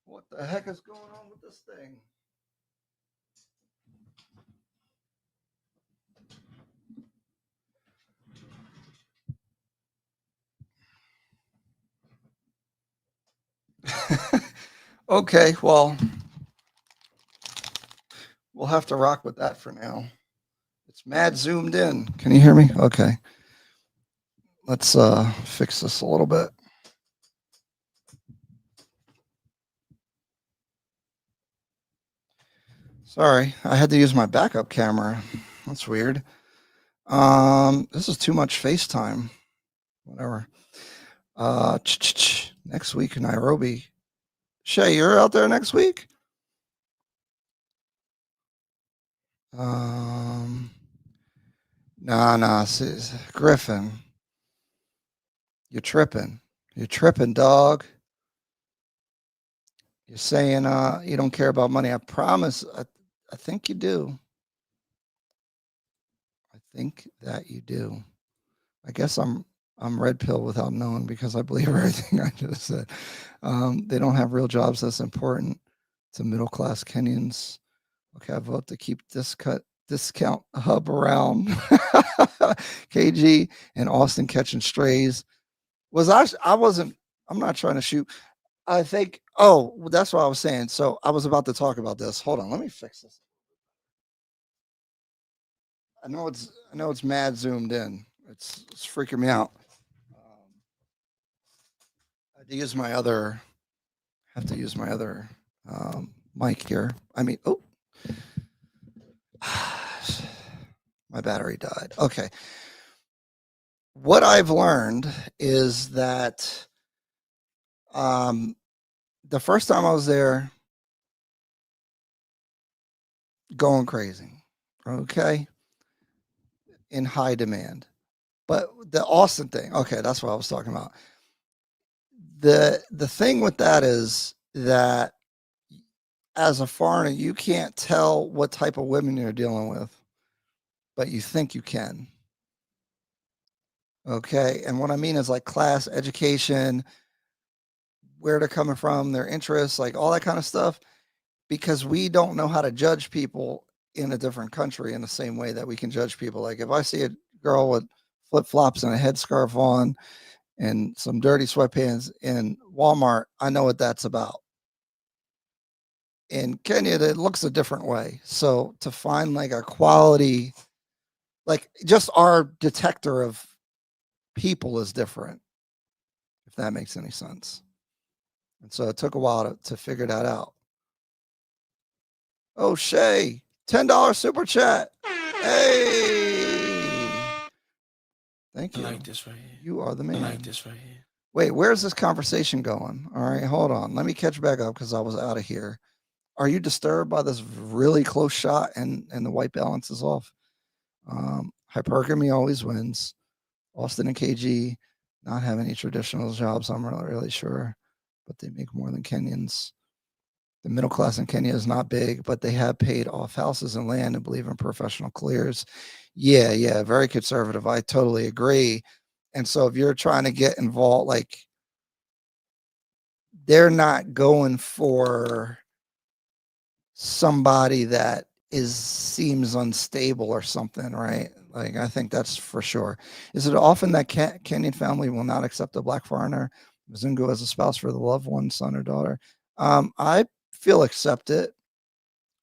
A: What the heck is going on with this thing? Okay, well, we'll have to rock with that for now. It's mad zoomed in. Can you hear me? Okay. Let's fix this a little bit. Sorry, I had to use my backup camera. That's weird. This is too much FaceTime. Whatever. Next week in Nairobi. Shay, you're out there next week? Nah, Griffin. You're tripping. You're tripping, dog. You're saying you don't care about money. I promise. I think you do. I think that you do. I guess I'm red pill without knowing because I believe everything I just said. They don't have real jobs. That's important to middle class Kenyans. Okay, I vote to keep discount hub around. KG and Austin catching strays. I'm not trying to shoot. I think, that's what I was saying. So I was about to talk about this. Hold on, let me fix this. I know it's mad zoomed in. It's freaking me out. I have to use my other mic here. I mean, my battery died. Okay. What I've learned is that the first time I was there, going crazy, okay, in high demand. But the Austin thing, okay, that's what I was talking about. The thing with that is that as a foreigner, you can't tell what type of women you're dealing with, but you think you can. Okay, and what I mean is like class, education, where they're coming from, their interests, like all that kind of stuff, because we don't know how to judge people in a different country in the same way that we can judge people. Like if I see a girl with flip-flops and a headscarf on and some dirty sweatpants in Walmart, I know what that's about. In Kenya, it looks a different way. So to find like a quality, like just our detector of people is different, if that makes any sense. And so it took a while to figure that out. Oh, Shay, $10 super chat. Hey. Thank you.
S: I like this right here.
A: You are the man.
S: I like this right here.
A: Wait, where's this conversation going? All right, hold on. Let me catch back up because I was out of here. Are you disturbed by this really close shot and the white balance is off? Hypergamy always wins. Austin and KG not have any traditional jobs, I'm not really sure, but they make more than Kenyans. The middle class in Kenya is not big, but they have paid off houses and land and believe in professional careers. Yeah, very conservative. I totally agree. And so if you're trying to get involved, like they're not going for somebody that seems unstable or something, right? Like, I think that's for sure. Is it often that Kenyan family will not accept a black foreigner, Mzungu, as a spouse for the loved one, son or daughter? I feel accepted.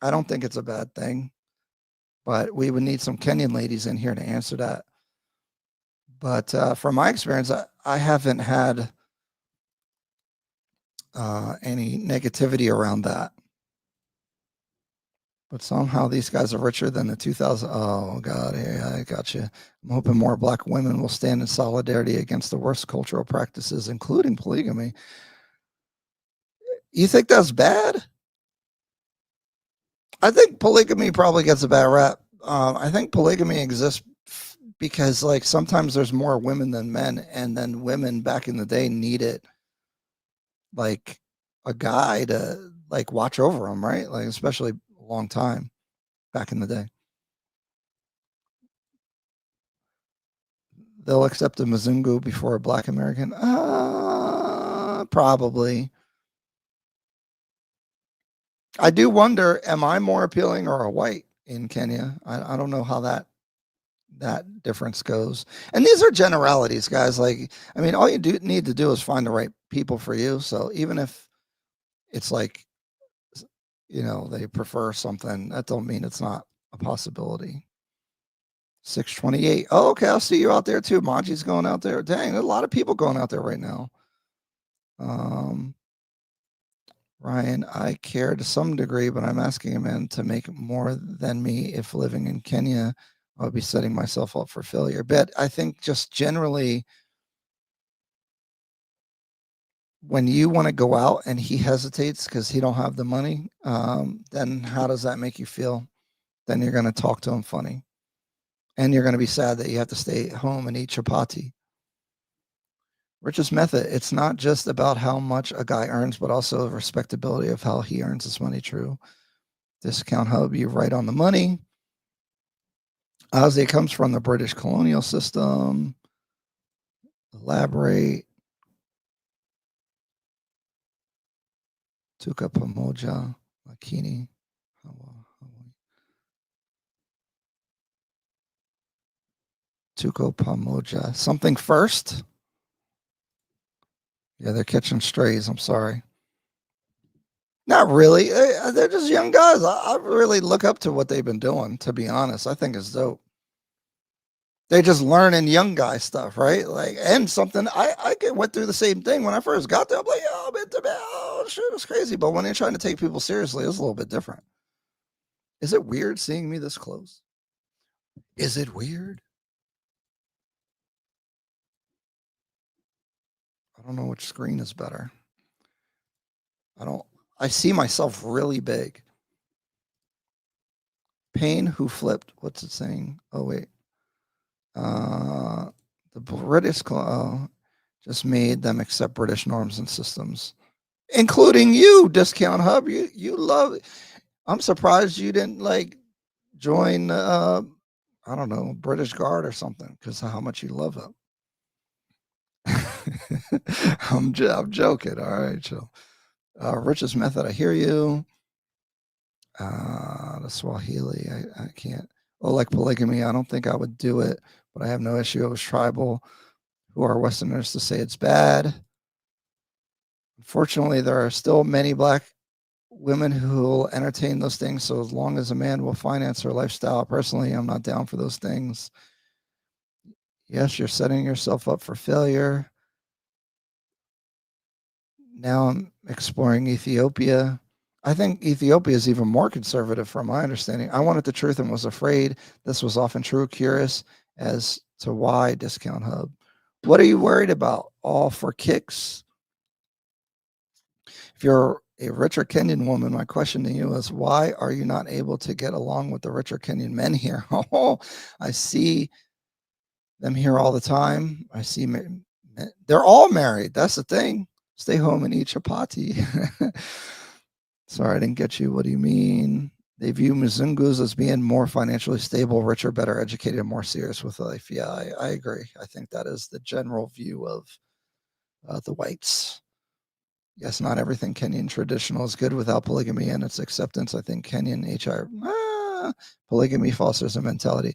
A: I don't think it's a bad thing, but we would need some Kenyan ladies in here to answer that. But from my experience, I haven't had any negativity around that. But somehow these guys are richer than the 2000. Oh, God, yeah, I got you. I'm hoping more black women will stand in solidarity against the worst cultural practices, including polygamy. You think that's bad? I think polygamy probably gets a bad rap. I think polygamy exists because, like, sometimes there's more women than men, and then women back in the day needed, like, a guy to, like, watch over them, right? Like, especially a long time back in the day. They'll accept a Mzungu before a black American? Probably. I do wonder, am I more appealing or a white in Kenya? I don't know how that difference goes. And these are generalities, guys. Like, I mean, all you need to do is find the right people for you. So even if it's like, you know, they prefer something, that don't mean it's not a possibility. 628. Oh, okay. I'll see you out there too. Manji's going out there. Dang, there's a lot of people going out there right now. Ryan, I care to some degree, but I'm asking a man to make more than me. If living in Kenya, I would be setting myself up for failure. But I think just generally, when you want to go out and he hesitates because he don't have the money, then how does that make you feel? Then you're going to talk to him funny. And you're going to be sad that you have to stay home and eat chapati. Richest method. It's not just about how much a guy earns, but also the respectability of how he earns his money. True. Discount Hub, you're right on the money. Ozzy comes from the British colonial system. Elaborate. Tuka Pamoja, Makini. Tuko Pamoja. Something first? Yeah, they're catching strays. I'm sorry. Not really. They're just young guys. I really look up to what they've been doing, to be honest. I think it's dope. They're just learning young guy stuff, right? Like, and something I went through the same thing when I first got there. I'm like, oh, shit, it's crazy. But when they're trying to take people seriously, it's a little bit different. Is it weird seeing me this close? Is it weird? I don't know which screen is better. I see myself really big. Payne who flipped. What's it saying? Oh, wait. The British just made them accept British norms and systems, including you, Discount Hub. You love it. I'm surprised you didn't like join, I don't know, British Guard or something because of how much you love it. I'm joking. All right, so richest method. I hear you. The Swahili. I can't. Oh, like polygamy. I don't think I would do it, but I have no issue. It was tribal. Who are Westerners to say it's bad? Unfortunately, there are still many black women who will entertain those things. So as long as a man will finance her lifestyle, personally, I'm not down for those things. Yes, you're setting yourself up for failure. Now I'm exploring Ethiopia. I think Ethiopia is even more conservative from my understanding. I wanted the truth and was afraid this was often true. Curious as to why. Discount Hub. What are you worried about? All for kicks? If you're a richer Kenyan woman, my question to you is, why are you not able to get along with the richer Kenyan men here? Oh, I see them here all the time. I see they're all married. That's the thing. Stay home and eat chapati. Sorry, I didn't get you. What do you mean? They view Mzungus as being more financially stable, richer, better educated, and more serious with life. Yeah, I agree. I think that is the general view of the whites. Yes, not everything Kenyan traditional is good without polygamy and its acceptance. I think Kenyan HR, polygamy fosters a mentality.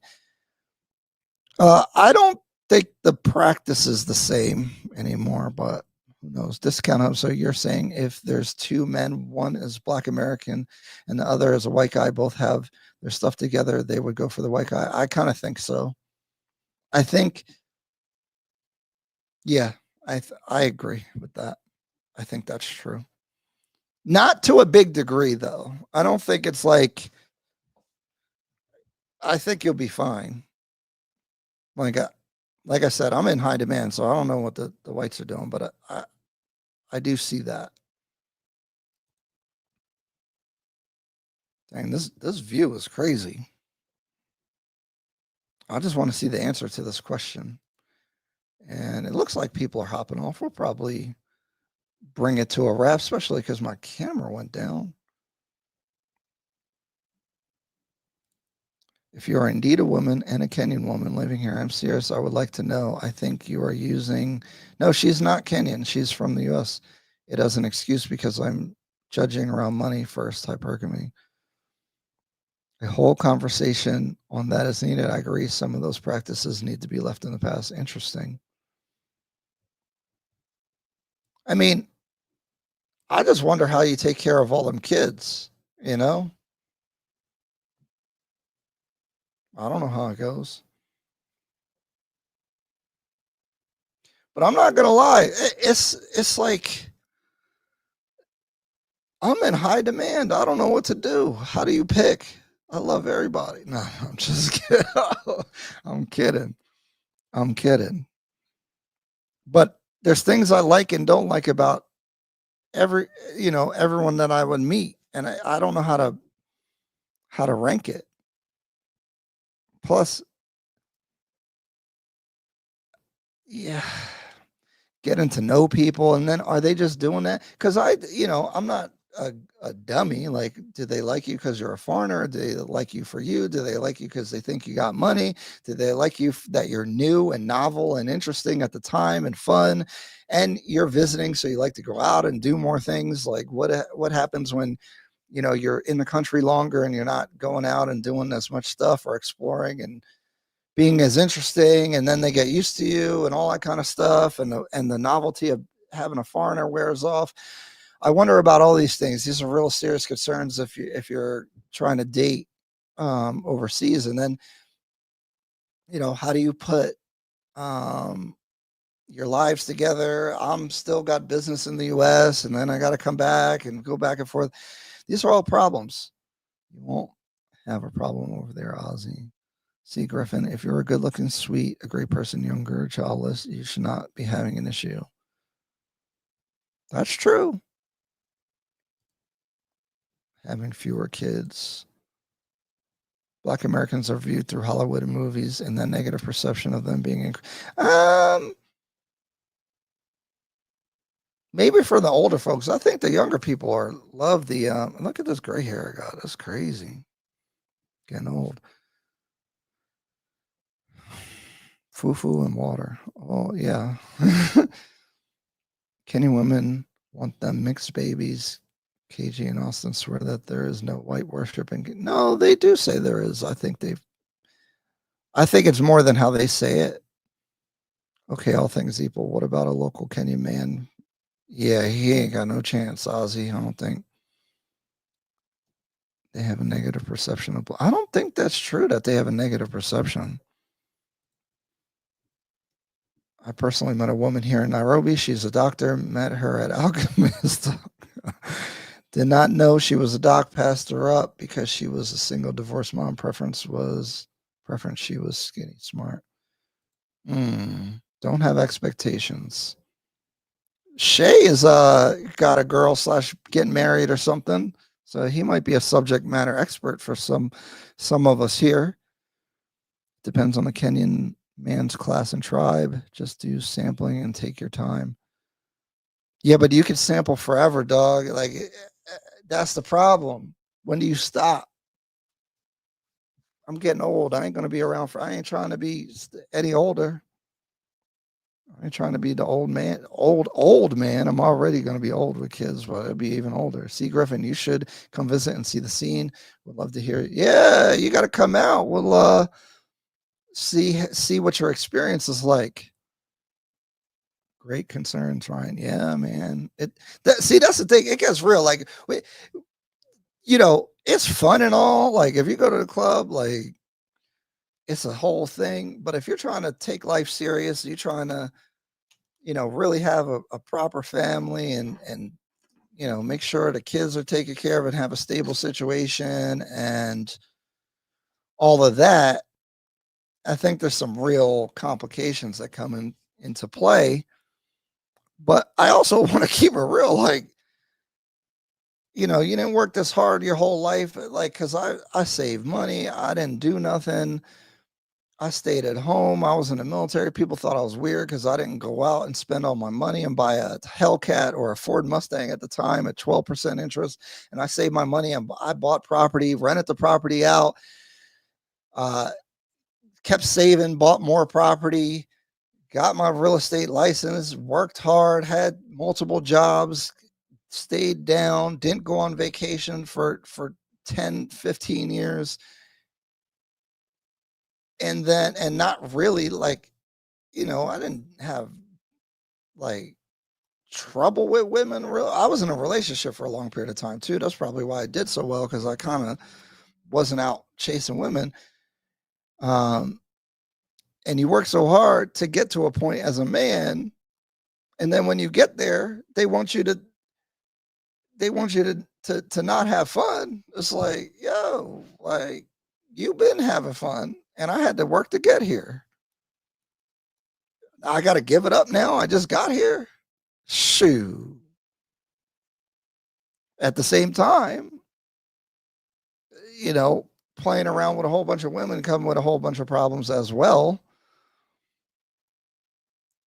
A: I don't think the practice is the same anymore, but who knows? Discount home. So you're saying if there's two men, one is Black American and the other is a white guy, both have their stuff together, they would go for the white guy. I kind of think so. I think, yeah, I agree with that. I think that's true. Not to a big degree, though. I don't think it's like, I think you'll be fine. Like I said, I'm in high demand, so I don't know what the whites are doing, but I do see that. Dang, this view is crazy. I just want to see the answer to this question. And it looks like people are hopping off. We'll probably bring it to a wrap, especially because my camera went down. If you are indeed a woman and a Kenyan woman living here, I'm serious. I would like to know. I think you are using. No, she's not Kenyan. She's from the U.S. It as an excuse because I'm judging around money first, hypergamy. A whole conversation on that is needed. I agree. Some of those practices need to be left in the past. Interesting. I mean, I just wonder how you take care of all them kids, you know? I don't know how it goes. But I'm not going to lie. It's like I'm in high demand. I don't know what to do. How do you pick? I love everybody. No, I'm just kidding. I'm kidding. I'm kidding. But there's things I like and don't like about everyone that I would meet. And I don't know how to rank it. Plus, yeah, getting to know people. And then are they just doing that? Because I'm not a dummy. Like, do they like you because you're a foreigner? Do they like you for you? Do they like you because they think you got money? Do they like you that you're new and novel and interesting at the time and fun? And you're visiting, so you like to go out and do more things. Like, what happens when you're in the country longer and you're not going out and doing as much stuff or exploring and being as interesting, and then they get used to you and all that kind of stuff, and the novelty of having a foreigner wears off. I wonder about all these things. These are real serious concerns if you're trying to date overseas, and then how do you put your lives together? I'm still got business in the U.S. and then I got to come back and go back and forth. These are all problems. You won't have a problem over there, Ozzy. See, Griffin, if you're a good-looking, sweet, a great person, younger, childless, you should not be having an issue. That's true. Having fewer kids. Black Americans are viewed through Hollywood and movies, and that negative perception of them being maybe for the older folks. I think the younger people love the look at this gray hair I got. That's crazy. Getting old. Fufu and water. Oh yeah. Kenyan women want them mixed babies. KG and Austin swear that there is no white worshiping. No, they do say there is. I think it's more than how they say it. Okay, all things equal. What about a local Kenyan man? Yeah, he ain't got no chance, Ozzy. I don't think. They have a negative perception of. I don't think that's true that they have a negative perception. I personally met a woman here in Nairobi. She's a doctor. Met her at Alchemist. Did not know she was a doc. Passed her up because she was a single divorced mom. Preference. She was skinny, smart. Don't have expectations. Shay is got a girl / getting married or something. So he might be a subject matter expert for some of us here. Depends on the Kenyan man's class and tribe. Just do sampling and take your time. Yeah, but you could sample forever, dog. Like, that's the problem. When do you stop? I'm getting old. I ain't going to be around I ain't trying to be any older. I ain't trying to be the old man. I'm already going to be old with kids, but I'll be even older. See, Griffin, you should come visit and see the scene. Would love to hear it. Yeah, you got to come out. We'll see what your experience is like. Great concerns, Ryan. Yeah, man. That's the thing. It gets real. Like, it's fun and all. Like, if you go to the club, like, it's a whole thing. But if you're trying to take life serious, you're trying to, really have a proper family and make sure the kids are taken care of and have a stable situation and all of that, I think there's some real complications that come into play. But I also want to keep it real. Like, you didn't work this hard your whole life. Like, cause I saved money. I didn't do nothing. I stayed at home. I was in the military. People thought I was weird because I didn't go out and spend all my money and buy a Hellcat or a Ford Mustang at the time at 12% interest. And I saved my money and I bought property, rented the property out, kept saving, bought more property, got my real estate license, worked hard, had multiple jobs, stayed down, didn't go on vacation for 10, 15 years. And not really like, I didn't have like trouble with women. I was in a relationship for a long period of time too. That's probably why I did so well, because I kind of wasn't out chasing women. And you work so hard to get to a point as a man, and then when you get there, they want you to not have fun. It's like, yo, like, you've been having fun, and I had to work to get here. I got to give it up now. I just got here. Shoot. At the same time, playing around with a whole bunch of women come with a whole bunch of problems as well.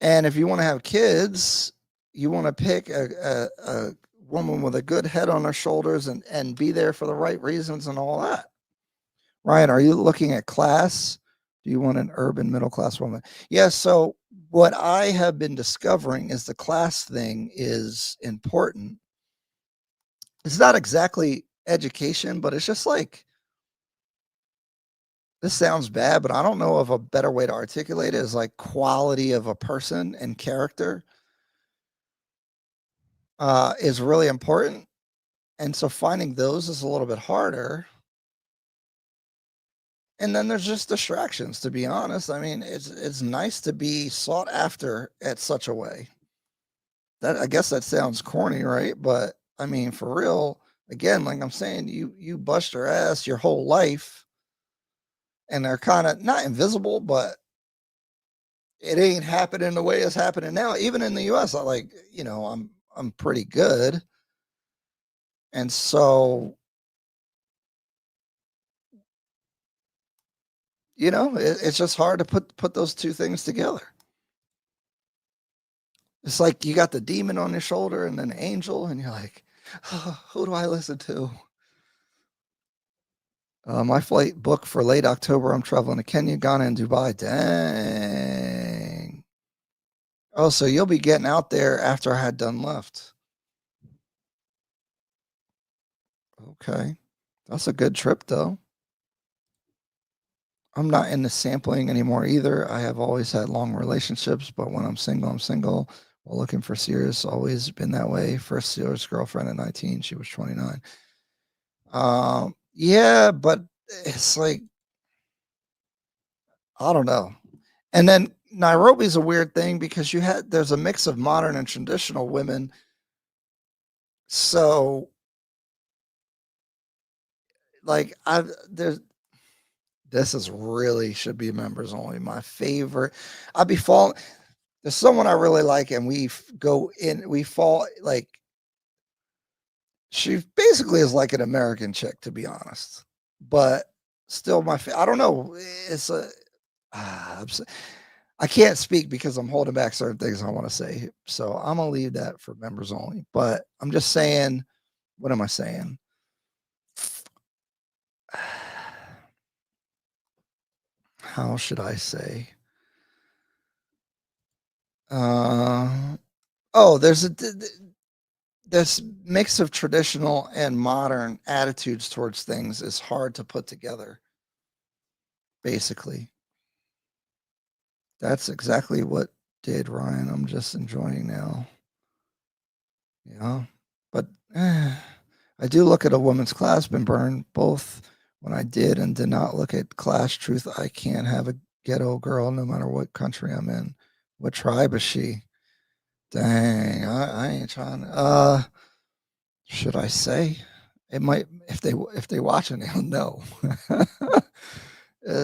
A: And if you want to have kids, you want to pick a woman with a good head on her shoulders and be there for the right reasons and all that. Ryan, are you looking at class? Do you want an urban middle class woman? Yes. So what I have been discovering is the class thing is important. It's not exactly education, but it's just like, this sounds bad, but I don't know of a better way to articulate it, is like quality of a person and character is really important. And so finding those is a little bit harder. And then there's just distractions, to be honest. I mean, it's nice to be sought after at such a way. That, I guess that sounds corny, right? But I mean, for real, again, like I'm saying, you bust your ass your whole life, and they're kind of not invisible, but it ain't happening the way it's happening now. Even in the US, I'm pretty good. And so, it's just hard to put those two things together. It's like you got the demon on your shoulder and then an angel, and you're like, oh, who do I listen to? My flight booked for late October. I'm traveling to Kenya, Ghana, and Dubai. Dang. Oh, so you'll be getting out there after I had done left. Okay. That's a good trip, though. I'm not into sampling anymore either. I have always had long relationships, but when I'm single, I'm single. While looking for serious, always been that way. First serious girlfriend at 19, she was 29. Yeah, but it's like, I don't know. And then Nairobi's a weird thing because there's a mix of modern and traditional women. So like this is really should be members only. My favorite. There's someone I really like, and we fall like, she basically is like an American chick, to be honest, but still I don't know. It's I can't speak because I'm holding back certain things I want to say. So I'm going to leave that for members only, but I'm just saying, what am I saying? How should I say? There's this mix of traditional and modern attitudes towards things is hard to put together. Basically, that's exactly what did, Ryan. I'm just enjoying now. Yeah, but I do look at a woman's class been burned both when I did and did not look at class truth. I can't have a ghetto girl no matter what country I'm in. What tribe is she? Dang, I ain't trying to. Should I say? It might if they watching, they'll know.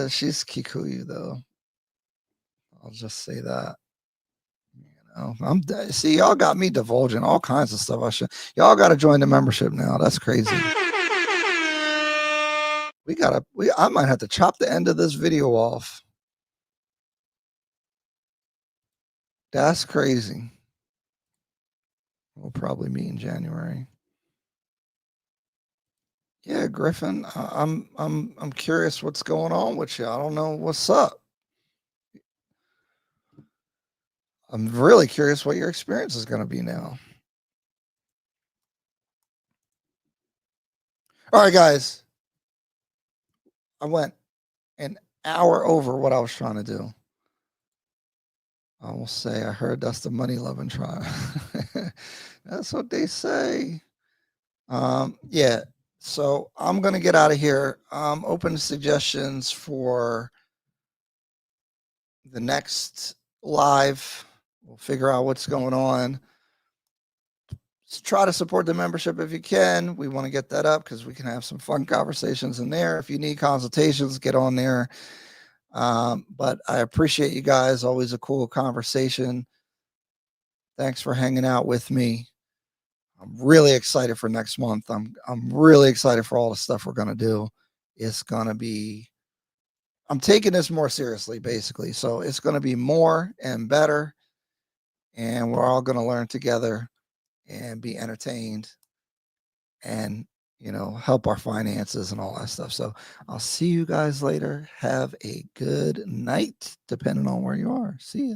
A: She's Kikuyu though. I'll just say that. See, y'all got me divulging all kinds of stuff. Y'all got to join the membership now. That's crazy. I might have to chop the end of this video off. That's crazy. We'll probably meet in January. Yeah, Griffin, I'm curious what's going on with you. I don't know what's up. I'm really curious what your experience is going to be now. All right, guys. I went an hour over what I was trying to do. I will say I heard that's the money loving tribe. That's what they say. Yeah. So I'm going to get out of here. Open to suggestions for the next live. We'll figure out what's going on. Try to support the membership if you can. We want to get that up because we can have some fun conversations in there. If you need consultations, get on there. But I appreciate you guys. Always a cool conversation. Thanks for hanging out with me. I'm really excited for next month. I'm really excited for all the stuff we're going to do. It's going to be, I'm taking this more seriously, basically. So it's going to be more and better. And we're all going to learn together and be entertained and, help our finances and all that stuff. So I'll see you guys later. Have a good night, depending on where you are. See ya.